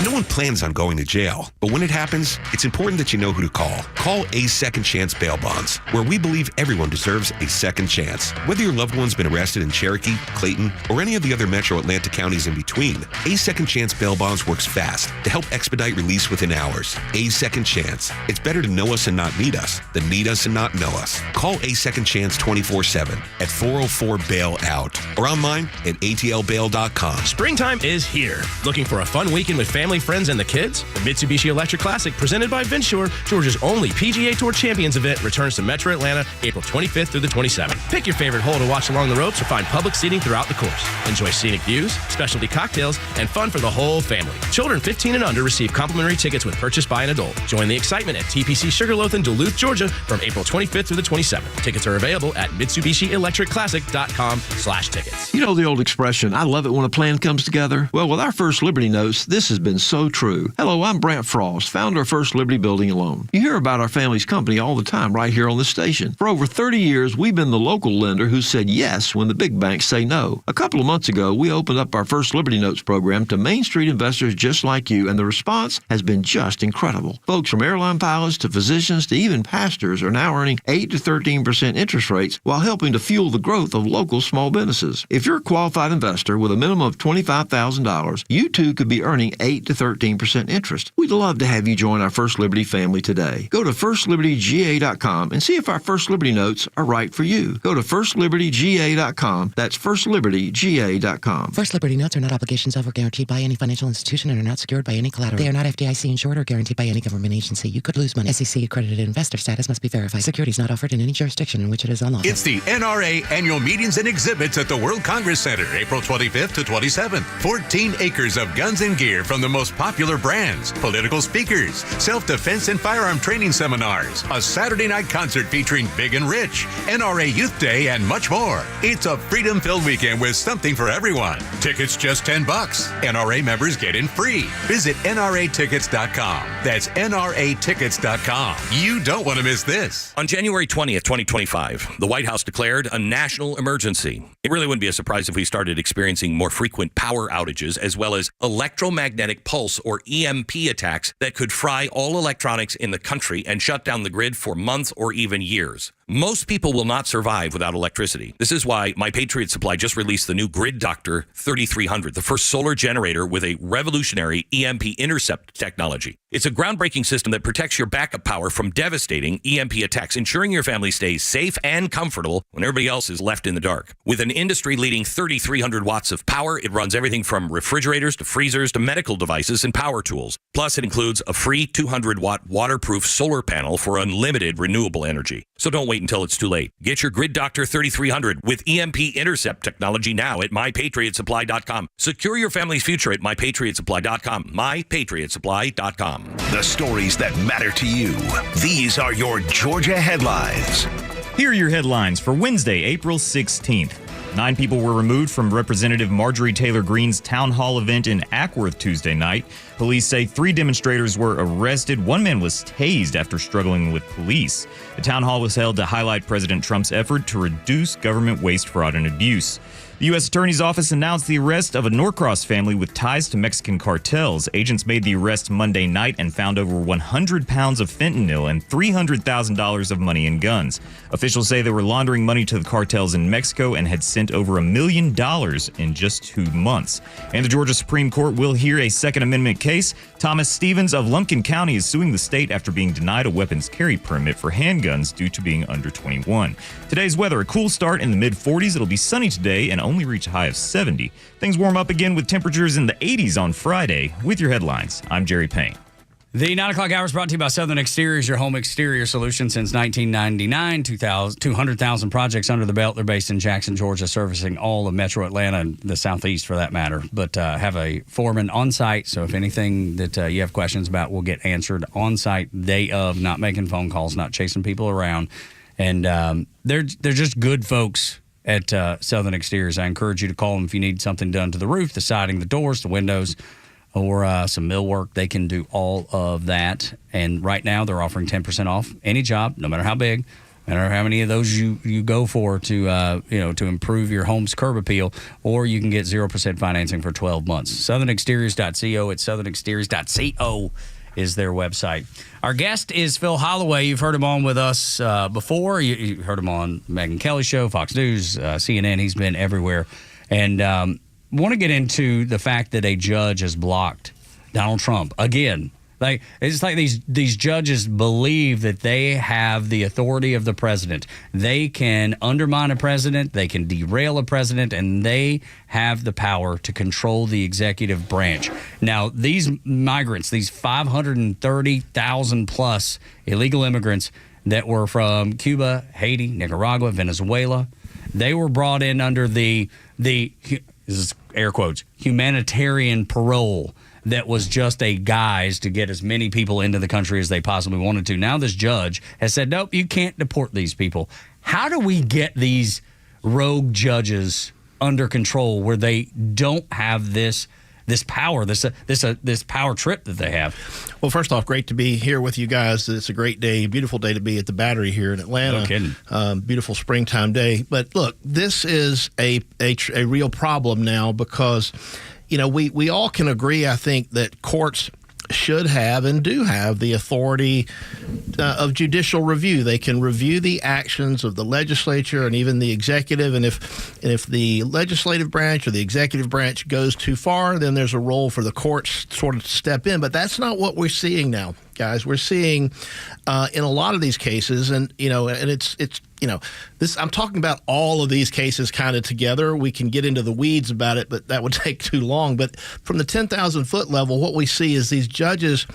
No one plans on going to jail, but when it happens, it's important that you know who to call. Call A Second Chance Bail Bonds, where we believe everyone deserves a second chance. Whether your loved one's been arrested in Cherokee, Clayton, or any of the other metro Atlanta counties in between, A Second Chance Bail Bonds works fast to help expedite release within hours. A Second Chance. It's better to know us and not need us than need us and not know us. Call A Second Chance 24/7 at 404-BAIL-OUT or online at atlbail.com. Springtime is here. Looking for a fun weekend with family, friends, and the kids? The Mitsubishi Electric Classic, presented by Vinsure, Georgia's only PGA Tour Champions event, returns to Metro Atlanta April 25th through the 27th. Pick your favorite hole to watch along the ropes or find public seating throughout the course. Enjoy scenic views, specialty cocktails, and fun for the whole family. Children 15 and under receive complimentary tickets with purchase by an adult. Join the excitement at TPC Sugarloaf in Duluth, Georgia from April 25th through the 27th. Tickets are available at MitsubishiElectricClassic.com/tickets. You know the old expression, I love it when a plan comes together? Well, with our First Liberty Notes, this has been so true. Hello, I'm Brant Frost, founder of First Liberty Building and Loan. You hear about our family's company all the time right here on the station. For over 30 years, we've been the local lender who said yes when the big banks say no. A couple of months ago, we opened up our First Liberty Notes program to Main Street investors just like you, and the response has been just incredible. Folks from airline pilots to physicians to even pastors are now earning 8 to 13% interest rates while helping to fuel the growth of local small businesses. If you're a qualified investor with a minimum of $25,000, you too could be earning 8 to 13% interest. We'd love to have you join our First Liberty family today. Go to FirstLibertyGA.com and see if our First Liberty Notes are right for you. Go to FirstLibertyGA.com. That's FirstLibertyGA.com. First Liberty Notes are not obligations of or guaranteed by any financial institution and are not secured by any collateral. They are not FDIC insured or guaranteed by any government agency. You could lose money. SEC accredited investor status must be verified. Securities not offered in any jurisdiction in which it is unlawful. It's the NRA Annual Meetings and Exhibits at the World Congress Center, April 25th to 27th. 14 acres of guns and civilian gear from the most popular brands, political speakers, self-defense and firearm training seminars, a Saturday night concert featuring Big and Rich, NRA Youth Day, and much more. It's a freedom-filled weekend with something for everyone. Tickets just $10. NRA members get in free. Visit NRAtickets.com. That's NRAtickets.com. You don't want to miss this. On January 20th, 2025, the White House declared a national emergency. It really wouldn't be a surprise if we started experiencing more frequent power outages as well as electromagnetic pulse or EMP attacks that could fry all electronics in the country and shut down the grid for months or even years. Most people will not survive without electricity. This is why My Patriot Supply just released the new Grid Doctor 3300, the first solar generator with a revolutionary EMP intercept technology. It's a groundbreaking system that protects your backup power from devastating EMP attacks, ensuring your family stays safe and comfortable when everybody else is left in the dark. With an industry-leading 3,300 watts of power, it runs everything from refrigerators to freezers to medical devices and power tools. Plus, it includes a free 200-watt waterproof solar panel for unlimited renewable energy. So don't wait until it's too late. Get your Grid Doctor 3300 with EMP intercept technology now at MyPatriotSupply.com. Secure your family's future at MyPatriotSupply.com. MyPatriotSupply.com. The stories that matter to you. These are your Georgia headlines. Here are your headlines for Wednesday, April 16th. 9 people were removed from Representative Marjorie Taylor Greene's town hall event in Ackworth Tuesday night. Police say 3 demonstrators were arrested. 1 man was tased after struggling with police. The town hall was held to highlight President Trump's effort to reduce government waste, fraud, and abuse. The U.S. Attorney's Office announced the arrest of a Norcross family with ties to Mexican cartels. Agents made the arrest Monday night and found over 100 pounds of fentanyl and $300,000 of money and guns. Officials say they were laundering money to the cartels in Mexico and had sent over $1 million in just 2 months. And the Georgia Supreme Court will hear a Second Amendment case. Thomas Stevens of Lumpkin County is suing the state after being denied a weapons carry permit for handguns due to being under 21. Today's weather, a cool start in the mid-40s. It'll be sunny today and only reach a high of 70. Things warm up again with temperatures in the 80s on Friday. With your headlines, I'm Jerry Payne. The 9 o'clock hour is brought to you by Southern Exteriors, your home exterior solution since 1999. 200,000 projects under the belt. They're based in Jackson, Georgia, servicing all of metro Atlanta and the southeast for that matter. But have a foreman on site, so if anything that you have questions about will get answered on site day of, not making phone calls, not chasing people around. And they're just good folks at Southern Exteriors. I encourage you to call them if you need something done to the roof, the siding, the doors, the windows, or some millwork. They can do all of that. And right now they're offering 10% off any job, no matter how big, no matter how many of those you go for to improve your home's curb appeal, or you can get 0% financing for 12 months. SouthernExteriors.co. It's SouthernExteriors.co is their website. Our guest is Phil Holloway. You've heard him on with us before. You heard him on Megyn Kelly Show, Fox News, CNN. He's been everywhere. And want to get into the fact that a judge has blocked Donald Trump again. Like, it's like these judges believe that they have the authority of the president. They can undermine a president, they can derail a president, and they have the power to control the executive branch. Now, these migrants, these 530,000 plus illegal immigrants that were from Cuba, Haiti, Nicaragua, Venezuela, they were brought in under the this is air quotes, humanitarian parole. That was just a guise to get as many people into the country as they possibly wanted to. Now this judge has said, nope, you can't deport these people. How do we get these rogue judges under control where they don't have this power, this power trip that they have? Well, first off, great to be here with you guys. It's a great day, beautiful day to be at the Battery here in Atlanta. No kidding. Beautiful springtime day. But look, this is a real problem now because, you know, we all can agree, I think, that courts should have and do have the authority of judicial review. They can review the actions of the legislature and even the executive. And if the legislative branch or the executive branch goes too far, then there's a role for the courts sort of to step in. But that's not what we're seeing now, guys. We're seeing in a lot of these cases, and it's this. I'm talking about all of these cases kind of together. We can get into the weeds about it, but that would take too long. But from the 10,000 foot level, what we see is these judges,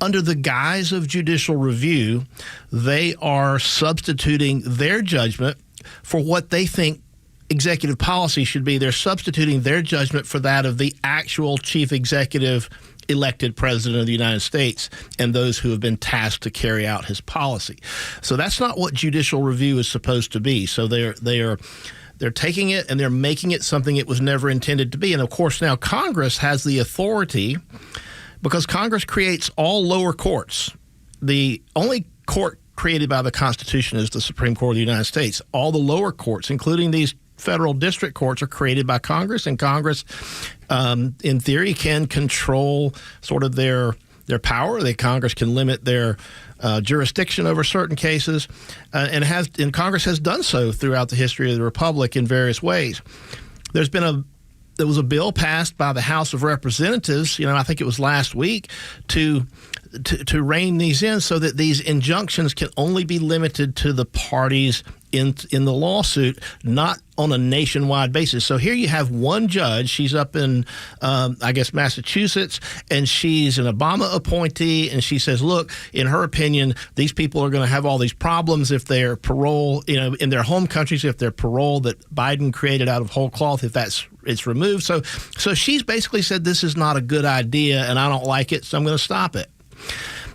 under the guise of judicial review, they are substituting their judgment for what they think executive policy should be they're substituting their judgment for that of the actual chief executive elected president of the United States and those who have been tasked to carry out his policy. So that's not what judicial review is supposed to be. So they're taking it and they're making it something it was never intended to be. And of course now Congress has the authority because Congress creates all lower courts. The only court created by the Constitution is the Supreme Court of the United States. All the lower courts, including these federal district courts, are created by Congress, and Congress, in theory, can control sort of their power. Congress can limit their jurisdiction over certain cases, and Congress has done so throughout the history of the Republic in various ways. There was a bill passed by the House of Representatives, I think it was last week, to rein these in so that these injunctions can only be limited to the parties in the lawsuit, not on a nationwide basis. So here you have one judge. She's up in, Massachusetts, and she's an Obama appointee, and she says, look, in her opinion, these people are going to have all these problems if their parole, in their home countries, if their parole that Biden created out of whole cloth, if it's removed. So she's basically said this is not a good idea, and I don't like it, so I'm going to stop it.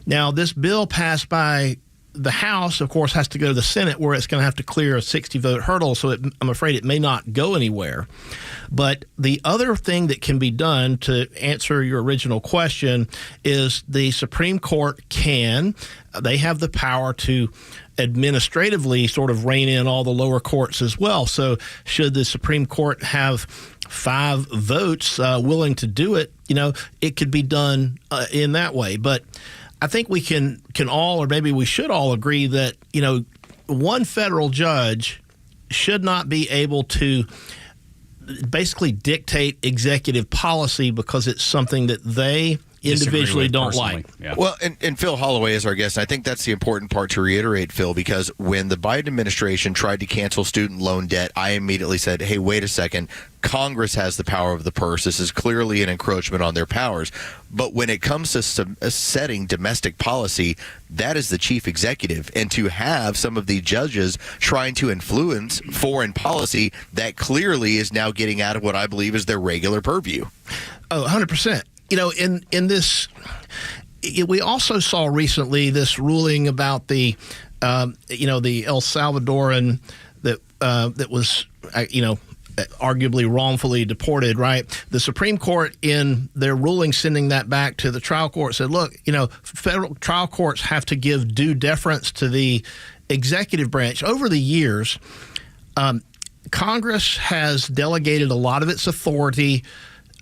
Now, this bill passed by the House, of course, has to go to the Senate, where it's going to have to clear a 60-vote hurdle, so I'm afraid it may not go anywhere. But the other thing that can be done to answer your original question is the Supreme Court they have the power to administratively sort of rein in all the lower courts as well. So should the Supreme Court have 5 votes willing to do it, it could be done in that way. But I think we can all, or maybe we should all agree that, one federal judge should not be able to basically dictate executive policy because it's something that they individually don't like. Yeah. Well, and Phil Holloway is our guest. I think that's the important part to reiterate, Phil, because when the Biden administration tried to cancel student loan debt, I immediately said, hey, wait a second. Congress has the power of the purse. This is clearly an encroachment on their powers. But when it comes to setting domestic policy, that is the chief executive. And to have some of the judges trying to influence foreign policy, that clearly is now getting out of what I believe is their regular purview. Oh, 100%. In this, we also saw recently this ruling about the El Salvadoran that was, arguably wrongfully deported, right? The Supreme Court, in their ruling sending that back to the trial court, said, look, federal trial courts have to give due deference to the executive branch. Over the years, Congress has delegated a lot of its authority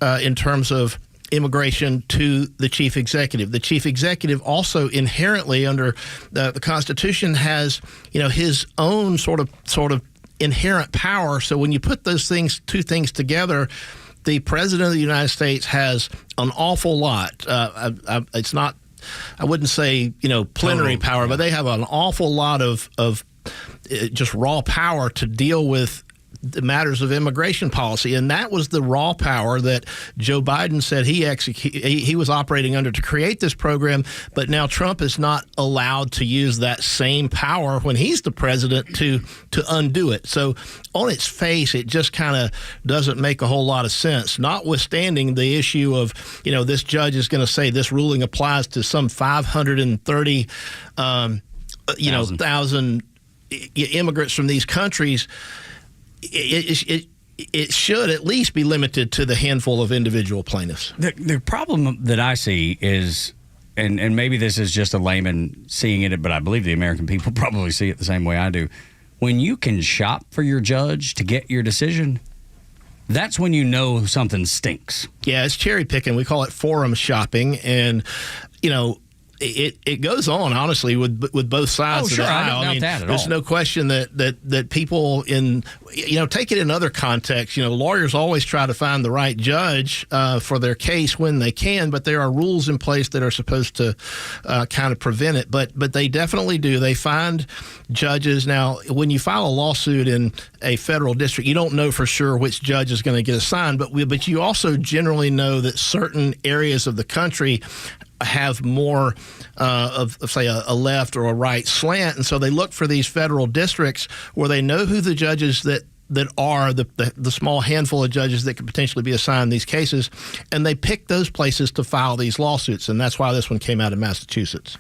in terms of immigration to the chief executive. The chief executive also inherently under the Constitution has, his own sort of inherent power. So when you put those two things together, the president of the United States has an awful lot. It's not, I wouldn't say, plenary power, but they have an awful lot of just raw power to deal with the matters of immigration policy, and that was the raw power that Joe Biden said he was operating under to create this program. But now Trump is not allowed to use that same power when he's the president to undo it. So on its face, it just kind of doesn't make a whole lot of sense. Notwithstanding the issue of this judge is going to say this ruling applies to some 530 thousand immigrants from these countries. It should at least be limited to the handful of individual plaintiffs. The problem that I see is, and maybe this is just a layman seeing it, but I believe the American people probably see it the same way I do. When you can shop for your judge to get your decision, that's when you know something stinks. Yeah, it's cherry picking. We call it forum shopping, and It goes on, honestly, with both sides of the aisle. I don't doubt that at there's all. no question that people take it in other contexts. Lawyers always try to find the right judge for their case when they can, but there are rules in place that are supposed to kind of prevent it. But they definitely do. They find judges. Now, when you file a lawsuit in a federal district, you don't know for sure which judge is going to get assigned, but you also generally know that certain areas of the country have more of say, a left or a right slant. And so they look for these federal districts where they know who the judges that that are the small handful of judges that could potentially be assigned these cases, and they pick those places to file these lawsuits, and that's why this one came out of Massachusetts.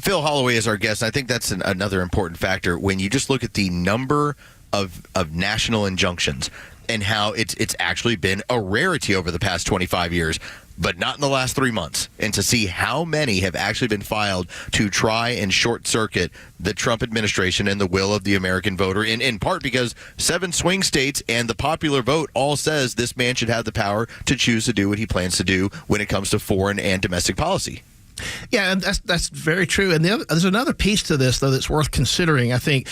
Phil Holloway is our guest. I think that's another important factor when you just look at the number of national injunctions and how it's actually been a rarity over the past 25 years, but not in the last 3 months. And to see how many have actually been filed to try and short-circuit the Trump administration and the will of the American voter, in part because 7 swing states and the popular vote all says this man should have the power to choose to do what he plans to do when it comes to foreign and domestic policy. Yeah, and that's very true. And there's another piece to this, though, that's worth considering. I think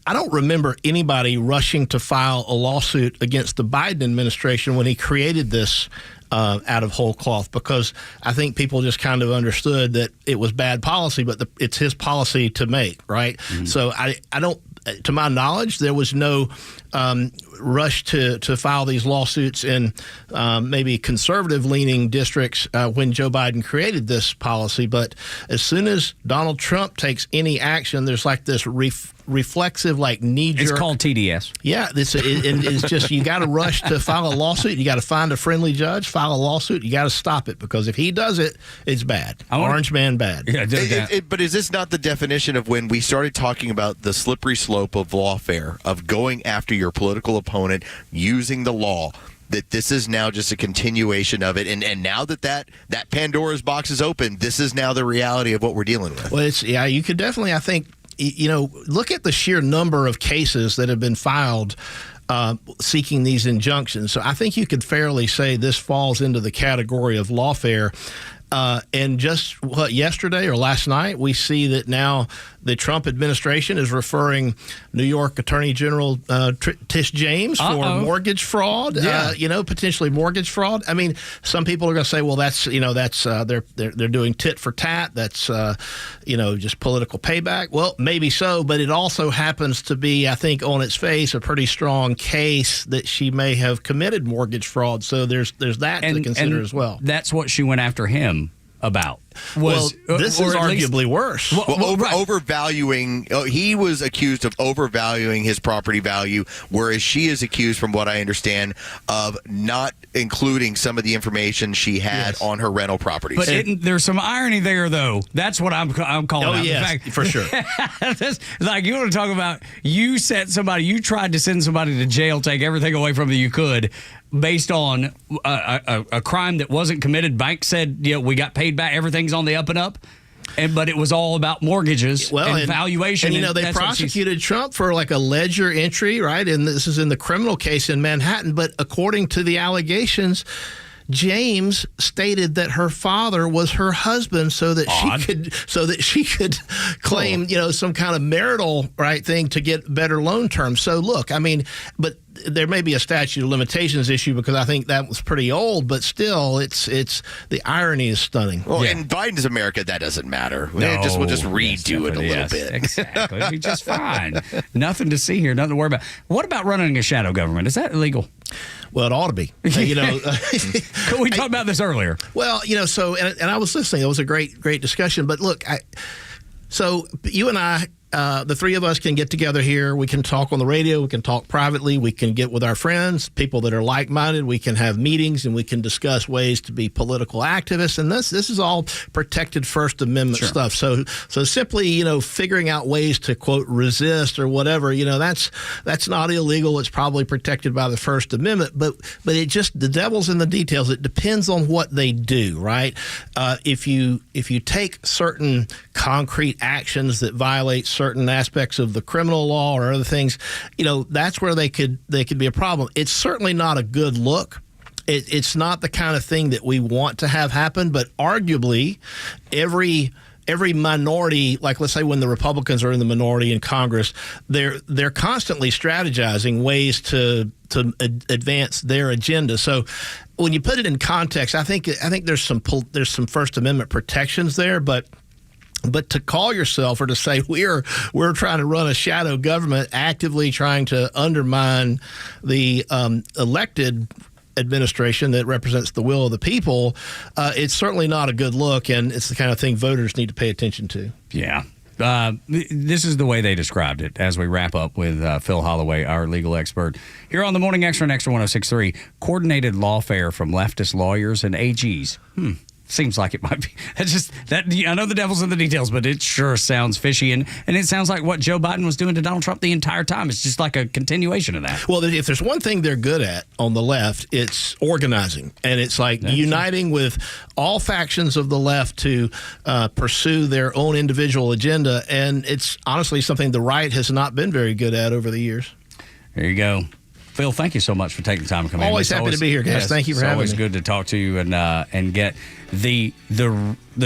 I don't remember anybody rushing to file a lawsuit against the Biden administration when he created this out of whole cloth, because I think people just kind of understood that it was bad policy, but it's his policy to make, right? Mm-hmm. So I don't, to my knowledge, there was no rush to file these lawsuits in maybe conservative-leaning districts when Joe Biden created this policy. But as soon as Donald Trump takes any action, there's like this reflexive, like knee-jerk. It's called TDS. Yeah, it's just you got to rush to file a lawsuit. You got to find a friendly judge, file a lawsuit. You got to stop it, because if he does it, it's bad. Orange man bad. Yeah, but is this not the definition of when we started talking about the slippery slope of lawfare, of going after your political opponent using the law, that this is now just a continuation of it, and now that Pandora's box is open, this is now the reality of what we're dealing with? Well, you could definitely, I think, look at the sheer number of cases that have been filed seeking these injunctions. So I think you could fairly say this falls into the category of lawfare. And just yesterday or last night, we see that now the Trump administration is referring New York Attorney General Tish James for mortgage fraud. Potentially mortgage fraud. I mean, some people are going to say, well, that's they're doing tit for tat. That's just political payback. Well, maybe so, but it also happens to be, I think, on its face, a pretty strong case that she may have committed mortgage fraud. So there's that to consider as well. That's what she went after him about. This is arguably worse. Overvaluing. He was accused of overvaluing his property value, whereas she is accused, from what I understand, of not including some of the information she had on her rental properties. But there's some irony there, though. That's what I'm calling out. Yes, in fact, for sure. Like, you want to talk about, you tried to send somebody to jail, take everything away from them you could, based on a crime that wasn't committed. Bank said, we got paid back, everything's on the up and up. But it was all about mortgages and valuation. And they prosecuted Trump for like a ledger entry, right? And this is in the criminal case in Manhattan. But according to the allegations, James stated that her father was her husband so that she could claim, some kind of marital thing to get better loan terms. So look, I mean, but there may be a statute of limitations issue, because I think that was pretty old, but still, it's the irony is stunning. Well, in Biden's America, that doesn't matter. We'll just redo it a little bit. Exactly. It'll be just fine. Nothing to see here, nothing to worry about. What about running a shadow government? Is that illegal? Well, it ought to be. We talked about this earlier. Well, so, and I was listening. It was a great discussion. But look, so you and I, the three of us can get together here. We can talk on the radio. We can talk privately. We can get with our friends, people that are like-minded. We can have meetings, and we can discuss ways to be political activists. And this is all protected First Amendment stuff. So simply, figuring out ways to, quote, resist or whatever, that's not illegal. It's probably protected by the First Amendment. But the devil's in the details. It depends on what they do, right? If you take certain concrete actions that violate certain aspects of the criminal law or other things, that's where they could be a problem. It's certainly not a good look. It's not the kind of thing that we want to have happen, but arguably every minority, like let's say when the Republicans are in the minority in Congress, they're constantly strategizing ways to advance their agenda. So when you put it in context, I think there's some First Amendment protections there, but to call yourself or to say we're trying to run a shadow government, actively trying to undermine the elected administration that represents the will of the people, it's certainly not a good look, and it's the kind of thing voters need to pay attention to. Yeah. This is the way they described it as we wrap up with Phil Holloway, our legal expert. Here on the Morning Extra and Extra 106.3, coordinated lawfare from leftist lawyers and AGs. Seems like it might be. That's just that. I know the devil's in the details, but it sure sounds fishy, and it sounds like what Joe Biden was doing to Donald Trump the entire time. It's just like a continuation of that. Well, if there's one thing they're good at on the left, it's organizing, and it's like uniting with all factions of the left to pursue their own individual agenda, and it's honestly something the right has not been very good at over the years. There you go. Phil, thank you so much for taking the time to come in. Always happy to be here, guys. Yes, thank you for having me. It's always good to talk to you and get the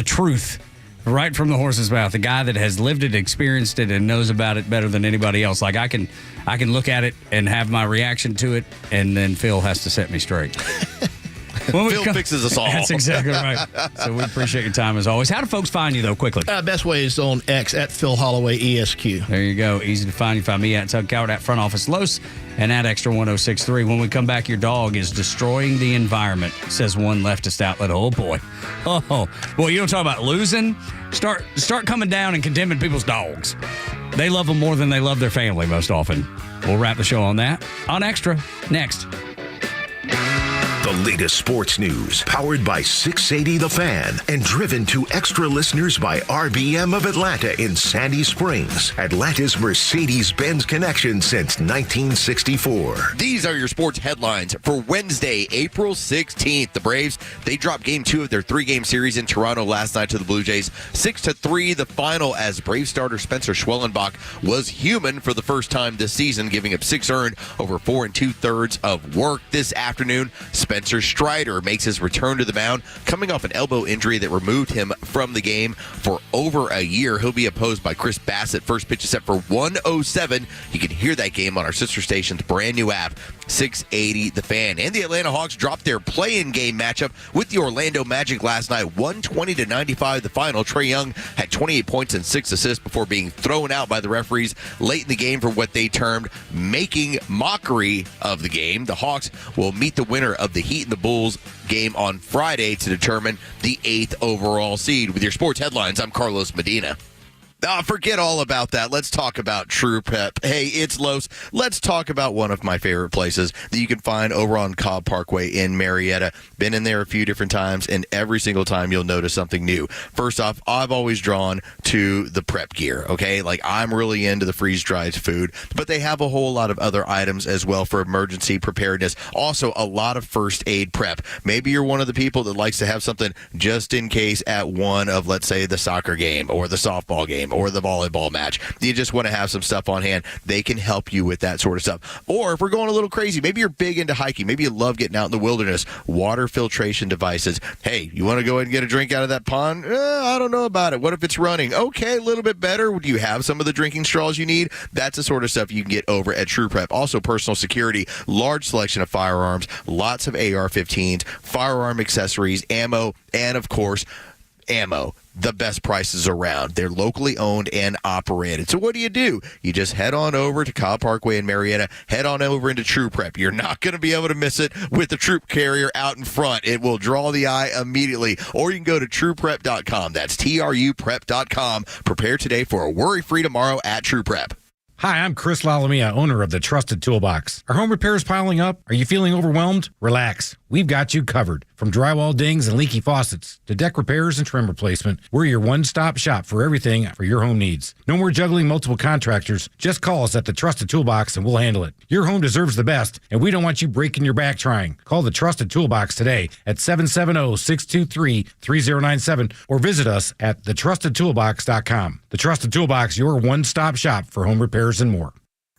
truth right from the horse's mouth. The guy that has lived it, experienced it, and knows about it better than anybody else. Like I can look at it and have my reaction to it, and then Phil has to set me straight. Phil fixes us all. That's exactly right. So we appreciate your time as always. How do folks find you, though, quickly? Best way is on X at Phil Holloway ESQ. There you go. Easy to find. You find me at Tug Coward, at Front Office Los, and at Extra 106.3. When we come back, your dog is destroying the environment, says one leftist outlet. Oh, boy. Oh, boy, you don't talk about losing. Start coming down and condemning people's dogs. They love them more than they love their family most often. We'll wrap the show on that. On Extra, next. The latest sports news, powered by 680 The Fan, and driven to extra listeners by RBM of Atlanta in Sandy Springs, Atlanta's Mercedes-Benz connection since 1964. These are your sports headlines for Wednesday, April 16th. The Braves, they dropped Game 2 of their 3-game series in Toronto last night to the Blue Jays. 6-3 the final, as Brave starter Spencer Schwellenbach was human for the first time this season, giving up 6 earned over 4 2/3 of work. This afternoon, Spencer Strider makes his return to the mound, coming off an elbow injury that removed him from the game for over a year. He'll be opposed by Chris Bassett. First pitch is set for 1:07. You can hear that game on our sister station's brand new app, 680 The Fan. And the Atlanta Hawks dropped their play-in game matchup with the Orlando Magic last night, 120-95 the final. Trae Young had 28 points and 6 assists before being thrown out by the referees late in the game for what they termed making mockery of the game. The Hawks will meet the winner of the Heat and the Bulls game on Friday to determine the 8th overall seed. With your sports headlines, I'm Carlos Medina. Forget all about that. Let's talk about True Prep. Hey, it's Los. Let's talk about one of my favorite places that you can find over on Cobb Parkway in Marietta. Been in there a few different times, and every single time you'll notice something new. First off, I've always drawn to the prep gear, okay? Like, I'm really into the freeze-dried food, but they have a whole lot of other items as well for emergency preparedness. Also, a lot of first aid prep. Maybe you're one of the people that likes to have something just in case at one of, let's say, the soccer game or the softball game or the volleyball match. You just want to have some stuff on hand. They can help you with that sort of stuff. Or if we're going a little crazy, maybe you're big into hiking. Maybe you love getting out in the wilderness. Water filtration devices. Hey, you want to go ahead and get a drink out of that pond? I don't know about it. What if it's running? Okay, a little bit better. Do you have some of the drinking straws you need? That's the sort of stuff you can get over at True Prep. Also, personal security, large selection of firearms, lots of AR-15s, firearm accessories, ammo, and of course, ammo. The best prices around. They're locally owned and operated. So what do? You just head on over to Cobb Parkway in Marietta. Head on over into True Prep. You're not going to be able to miss it with the troop carrier out in front. It will draw the eye immediately. Or you can go to trueprep.com. That's TRUprep.com. Prepare today for a worry-free tomorrow at True Prep. Hi, I'm Chris Lalamia, owner of the Trusted Toolbox. Are home repairs piling up? Are you feeling overwhelmed? Relax. We've got you covered. From drywall dings and leaky faucets to deck repairs and trim replacement, we're your one-stop shop for everything for your home needs. No more juggling multiple contractors. Just call us at the Trusted Toolbox and we'll handle it. Your home deserves the best, and we don't want you breaking your back trying. Call the Trusted Toolbox today at 770-623-3097 or visit us at thetrustedtoolbox.com. The Trusted Toolbox, your one-stop shop for home repairs and more.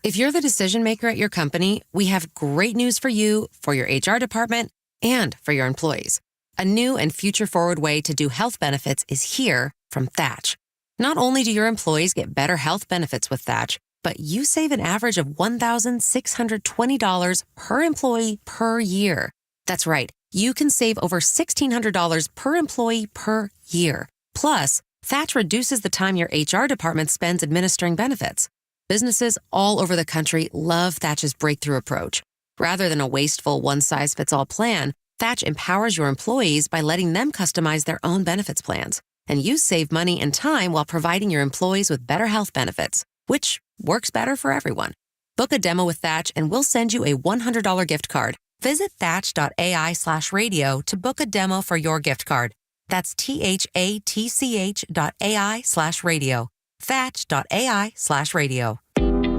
If you're the decision maker at your company, we have great news for you, for your HR department, and for your employees. A new and future-forward way to do health benefits is here from Thatch. Not only do your employees get better health benefits with Thatch, but you save an average of $1,620 per employee per year. That's right. You can save over $1,600 per employee per year. Plus, Thatch reduces the time your HR department spends administering benefits. Businesses all over the country love Thatch's breakthrough approach. Rather than a wasteful one-size-fits-all plan, Thatch empowers your employees by letting them customize their own benefits plans. And you save money and time while providing your employees with better health benefits, which works better for everyone. Book a demo with Thatch and we'll send you a $100 gift card. Visit thatch.ai/radio to book a demo for your gift card. That's THATCH.ai/radio. Thatch.ai/radio.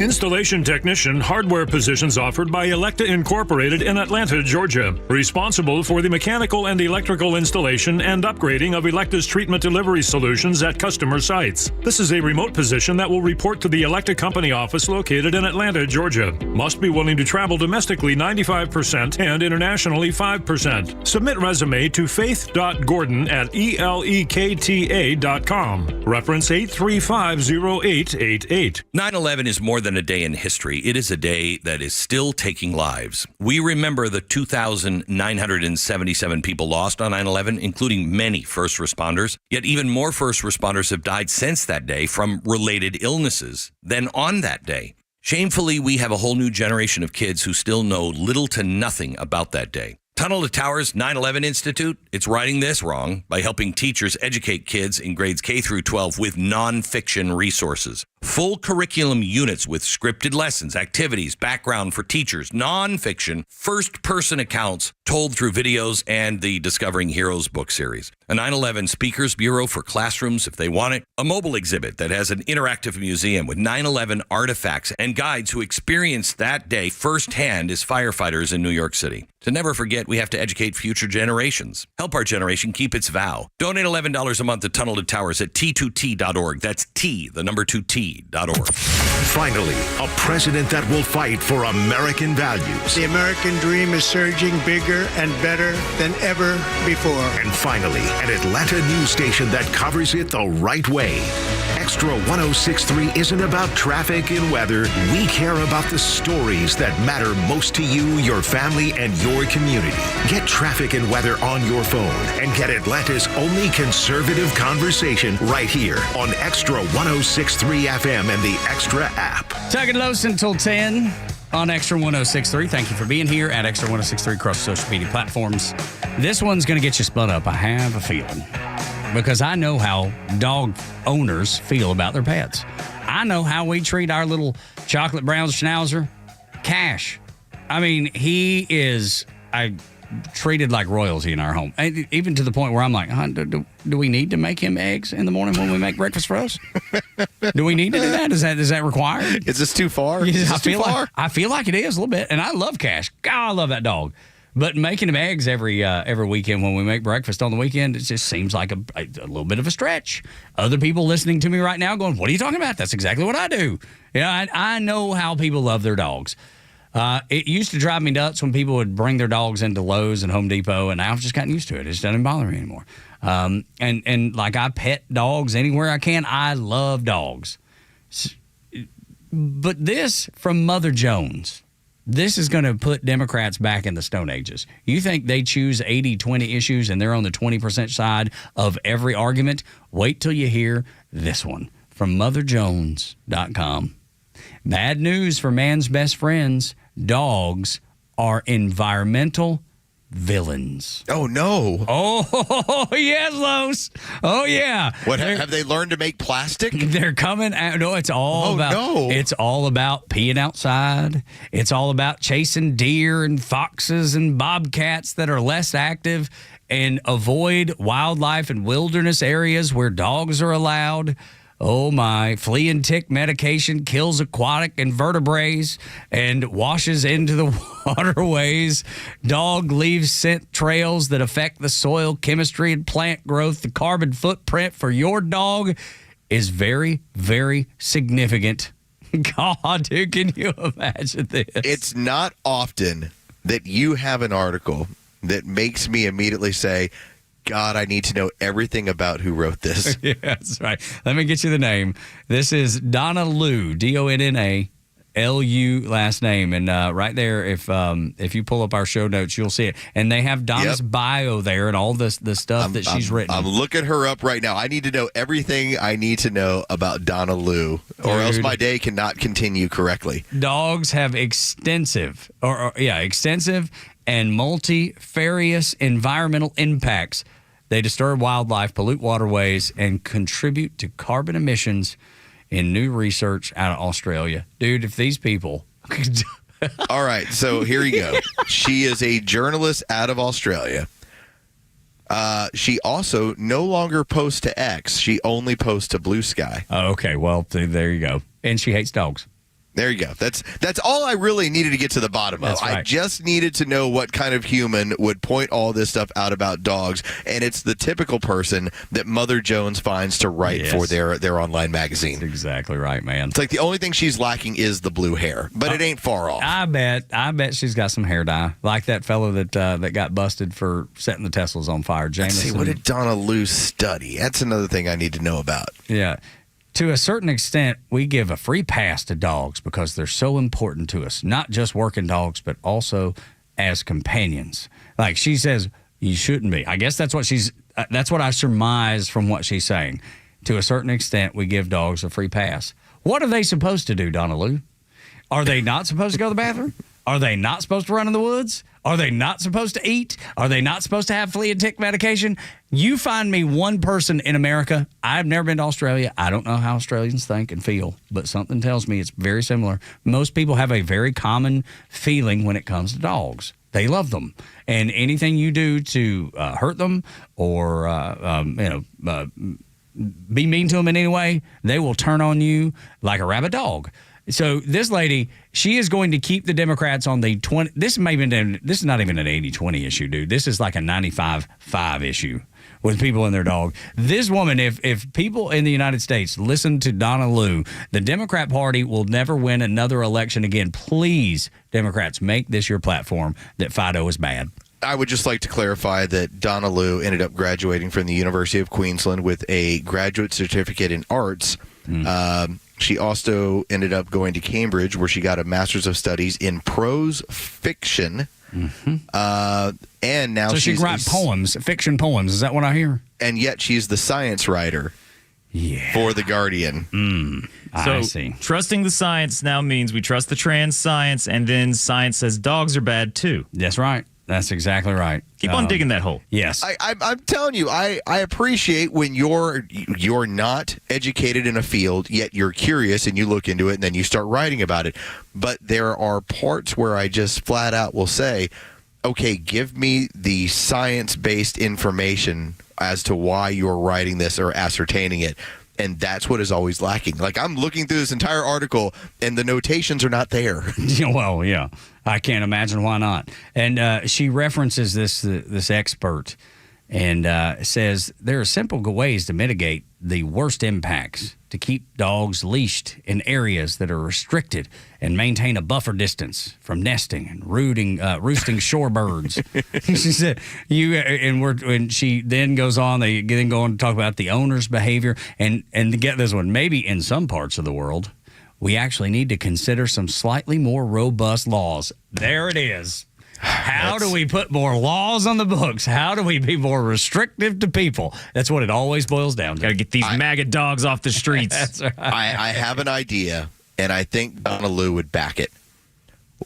Installation technician hardware positions offered by Electa Incorporated in Atlanta, Georgia. Responsible for the mechanical and electrical installation and upgrading of Electa's treatment delivery solutions at customer sites. This is a remote position that will report to the Electa Company office located in Atlanta, Georgia. Must be willing to travel domestically 95% and internationally 5%. Submit resume to faith.gordon@elekta.com. Reference 8350888. 9/11 is more than a day in history. It is a day that is still taking lives. We remember the 2,977 people lost on 9/11, including many first responders. Yet even more first responders have died since that day from related illnesses than on that day. Shamefully, we have a whole new generation of kids who still know little to nothing about that day. Tunnel to Towers 9/11 Institute, it's righting this wrong by helping teachers educate kids in grades K through 12 with nonfiction resources. Full curriculum units with scripted lessons, activities, background for teachers, nonfiction, first-person accounts told through videos, and the Discovering Heroes book series. A 9/11 Speakers Bureau for classrooms if they want it. A mobile exhibit that has an interactive museum with 9/11 artifacts and guides who experienced that day firsthand as firefighters in New York City. To never forget, we have to educate future generations. Help our generation keep its vow. Donate $11 a month to Tunnel to Towers at T2T.org. That's T, the number 2T.org. Finally, a president that will fight for American values. The American dream is surging bigger and better than ever before. And finally, an Atlanta news station that covers it the right way. Extra 106.3 isn't about traffic and weather. We care about the stories that matter most to you, your family, and your community. Get traffic and weather on your phone and get Atlanta's only conservative conversation right here on Extra 106.3 FM and the Extra app. Tug and Los until 10 on Extra 106.3. Thank you for being here at Extra 106.3 across social media platforms. This one's going to get you spun up, I have a feeling. Because I know how dog owners feel about their pets. I know how we treat our little chocolate brown schnauzer, Cash. I mean, he is treated like royalty in our home. Even to the point where I'm like, do we need to make him eggs in the morning when we make breakfast for us? Do we need to do that? Is that required? Is this too far? I feel like it is a little bit. And I love Cash. God, I love that dog. But making him eggs every weekend when we make breakfast on the weekend, it just seems like a little bit of a stretch. Other people listening to me right now going, what are you talking about? That's exactly what I do. You know, I know how people love their dogs. It used to drive me nuts when people would bring their dogs into Lowe's and Home Depot, and I've just gotten used to it. It just doesn't bother me anymore. And like I pet dogs anywhere I can. I love dogs. But this from Mother Jones. This is going to put Democrats back in the Stone Ages. You think they choose 80-20 issues and they're on the 20% side of every argument? Wait till you hear this one from MotherJones.com. Bad news for man's best friends. Dogs are environmental villains. Oh, no. Oh, yes, Los. Oh, yeah. What, have they learned to make plastic? They're coming out. No, it's all It's all about peeing outside. It's all about chasing deer and foxes and bobcats that are less active and avoid wildlife and wilderness areas where dogs are allowed. Oh, my. Flea and tick medication kills aquatic invertebrates and washes into the waterways. Dog leaves scent trails that affect the soil chemistry and plant growth. The carbon footprint for your dog is very, very significant. God, dude, can you imagine this? It's not often that you have an article that makes me immediately say, God, I need to know everything about who wrote this. Yeah, that's right. Let me get you the name. This is Donna Lu, DonnaLu last name. And right there, if you pull up our show notes, you'll see it. And they have Donna's bio there and all the stuff that she's written. I'm looking her up right now. I need to know everything I need to know about Donna Lu, or else my day cannot continue correctly. Dogs have extensive and multifarious environmental impacts They disturb wildlife, pollute waterways, and contribute to carbon emissions in new research out of Australia. Dude, if these people... All right, so here you go. She is a journalist out of Australia. She also no longer posts to X. She only posts to Blue Sky. Oh, okay, well, there you go. And she hates dogs. There you go. That's all I really needed to get to the bottom of. Right. I just needed to know what kind of human would point all this stuff out about dogs, and it's the typical person that Mother Jones finds to write for their online magazine. That's exactly right, man. It's like the only thing she's lacking is the blue hair, but it ain't far off. I bet she's got some hair dye, like that fellow that got busted for setting the Teslas on fire. Jameson. Let's see, what did Donna Lou study? That's another thing I need to know about. Yeah. To a certain extent, we give a free pass to dogs because they're so important to us, not just working dogs, but also as companions. Like she says, you shouldn't be. I guess that's what I surmise from what she's saying. To a certain extent, we give dogs a free pass. What are they supposed to do, Donna Lou? Are they not supposed to go to the bathroom? Are they not supposed to run in the woods? Are they not supposed to eat? Are they not supposed to have flea and tick medication? You find me one person in America. I've never been to Australia. I don't know how Australians think and feel, but something tells me it's very similar. Most people have a very common feeling when it comes to dogs. They love them. And anything you do to hurt them or be mean to them in any way, they will turn on you like a rabid dog. So this lady, she is going to keep the Democrats on the 20. This is not even an 80-20 issue, dude. This is like a 95-5 issue with people and their dog. This woman, if people in the United States listen to Donna Lou, the Democrat Party will never win another election again. Please, Democrats, make this your platform that Fido is bad. I would just like to clarify that Donna Lou ended up graduating from the University of Queensland with a graduate certificate in arts. She also ended up going to Cambridge, where she got a Master's of Studies in prose fiction. And now she can write poems, fiction poems. Is that what I hear? And yet she's the science writer for The Guardian. I see. Trusting the science now means we trust the trans science, and then science says dogs are bad too. That's right. That's exactly right. Keep on digging that hole. Yes. I'm telling you, I appreciate when you're not educated in a field, yet you're curious and you look into it and then you start writing about it. But there are parts where I just flat out will say, okay, give me the science-based information as to why you're writing this or ascertaining it. And that's what is always lacking. Like, I'm looking through this entire article, and the notations are not there. Well, yeah. I can't imagine why not. And she references this expert and says there are simple ways to mitigate the worst impacts, to keep dogs leashed in areas that are restricted and maintain a buffer distance from nesting and roosting shorebirds. She said, and she then goes on, they then go on to talk about the owner's behavior and to get this one, maybe in some parts of the world, we actually need to consider some slightly more robust laws. There it is. How do we put more laws on the books? How do we be more restrictive to people? That's what it always boils down to. Got to get these MAGA dogs off the streets. That's right. I have an idea, and I think Donna Lou would back it.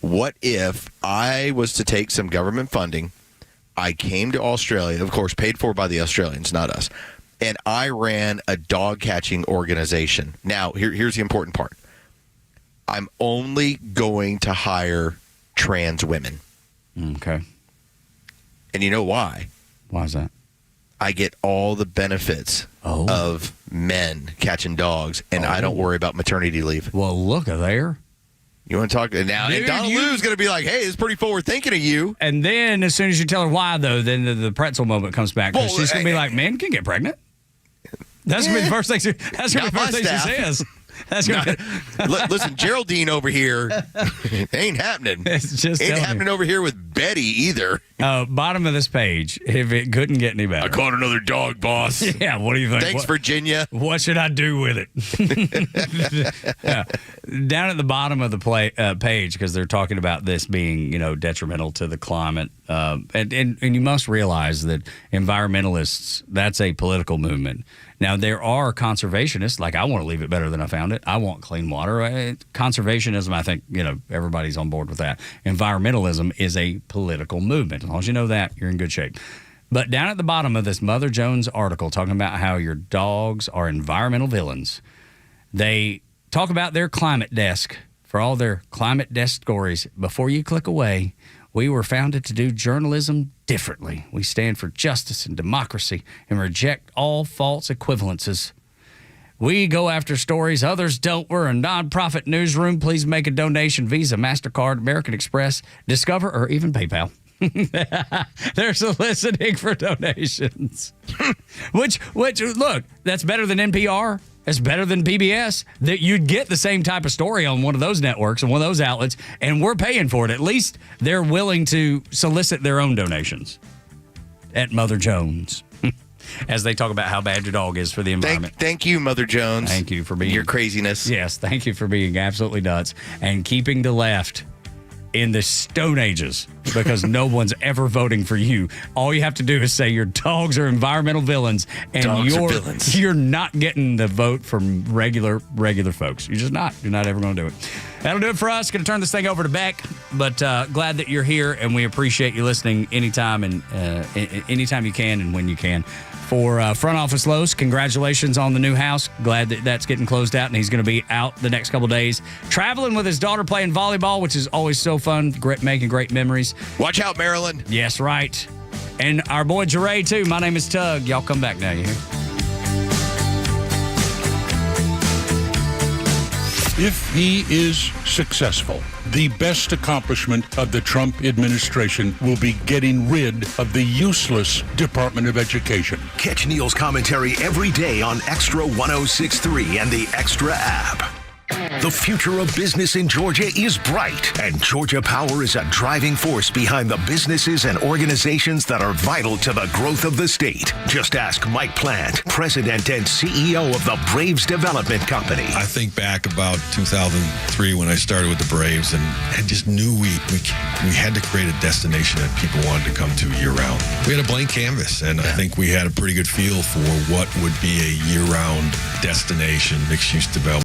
What if I was to take some government funding, I came to Australia, of course, paid for by the Australians, not us, and I ran a dog catching organization. Now, here's the important part. I'm only going to hire trans women. Okay. And you know why? Why is that? I get all the benefits of men catching dogs, and I don't worry about maternity leave. Well, look there. You want to talk now? Dude, and Donna Lou's going to be like, "Hey, it's pretty forward thinking of you." And then, as soon as you tell her why, though, then the pretzel moment comes back. Because she's going to be like, "Men can get pregnant." That's going to be the first thing. That's going to be the first thing she says. That's gonna Listen, Geraldine over here, ain't happening. It's just ain't happening over here with Betty either. Bottom of this page, if it couldn't get any better. I caught another dog, boss. Yeah, what do you think? Thanks, Virginia. What should I do with it? Yeah. Down at the bottom of the page, because they're talking about this being, detrimental to the climate, and you must realize that environmentalists, that's a political movement. Now, there are conservationists, like I want to leave it better than I found it. I want clean water. Conservationism, I think, everybody's on board with that. Environmentalism is a political movement. As long as you know that, you're in good shape. But down at the bottom of this Mother Jones article talking about how your dogs are environmental villains, they talk about their climate desk for all their climate desk stories. Before you click away, we were founded to do journalism differently. We stand for justice and democracy and reject all false equivalences. We go after stories others don't. We're a nonprofit newsroom. Please make a donation. Visa, MasterCard, American Express, Discover, or even PayPal. They're soliciting for donations. which, look, that's better than NPR. It's better than PBS. That you'd get the same type of story on one of those networks and one of those outlets, and we're paying for it. At least they're willing to solicit their own donations at Mother Jones. As they talk about how bad your dog is for the environment. Thank you, Mother Jones. Thank you for being... your craziness. Yes, thank you for being absolutely nuts and keeping the left in the Stone Ages, because no one's ever voting for you. All you have to do is say your dogs are environmental villains, and you're not getting the vote from regular folks. You're just not. You're not ever going to do it. That'll do it for us. Going to turn this thing over to Beck, but glad that you're here, and we appreciate you listening anytime and anytime you can and when you can. For Front Office Los, congratulations on the new house. Glad that that's getting closed out, and he's going to be out the next couple days traveling with his daughter playing volleyball, which is always so fun, making great memories. Watch out, Maryland. Yes, right. And our boy Jeray, too. My name is Tug. Y'all come back now, you hear? If he is successful, the best accomplishment of the Trump administration will be getting rid of the useless Department of Education. Catch Neil's commentary every day on Xtra 106.3 and the Xtra app. The future of business in Georgia is bright, and Georgia Power is a driving force behind the businesses and organizations that are vital to the growth of the state. Just ask Mike Plant, President and CEO of the Braves Development Company. I think back about 2003 when I started with the Braves, and I just knew we had to create a destination that people wanted to come to year-round. We had a blank canvas, and I think we had a pretty good feel for what would be a year-round destination, mixed-use development.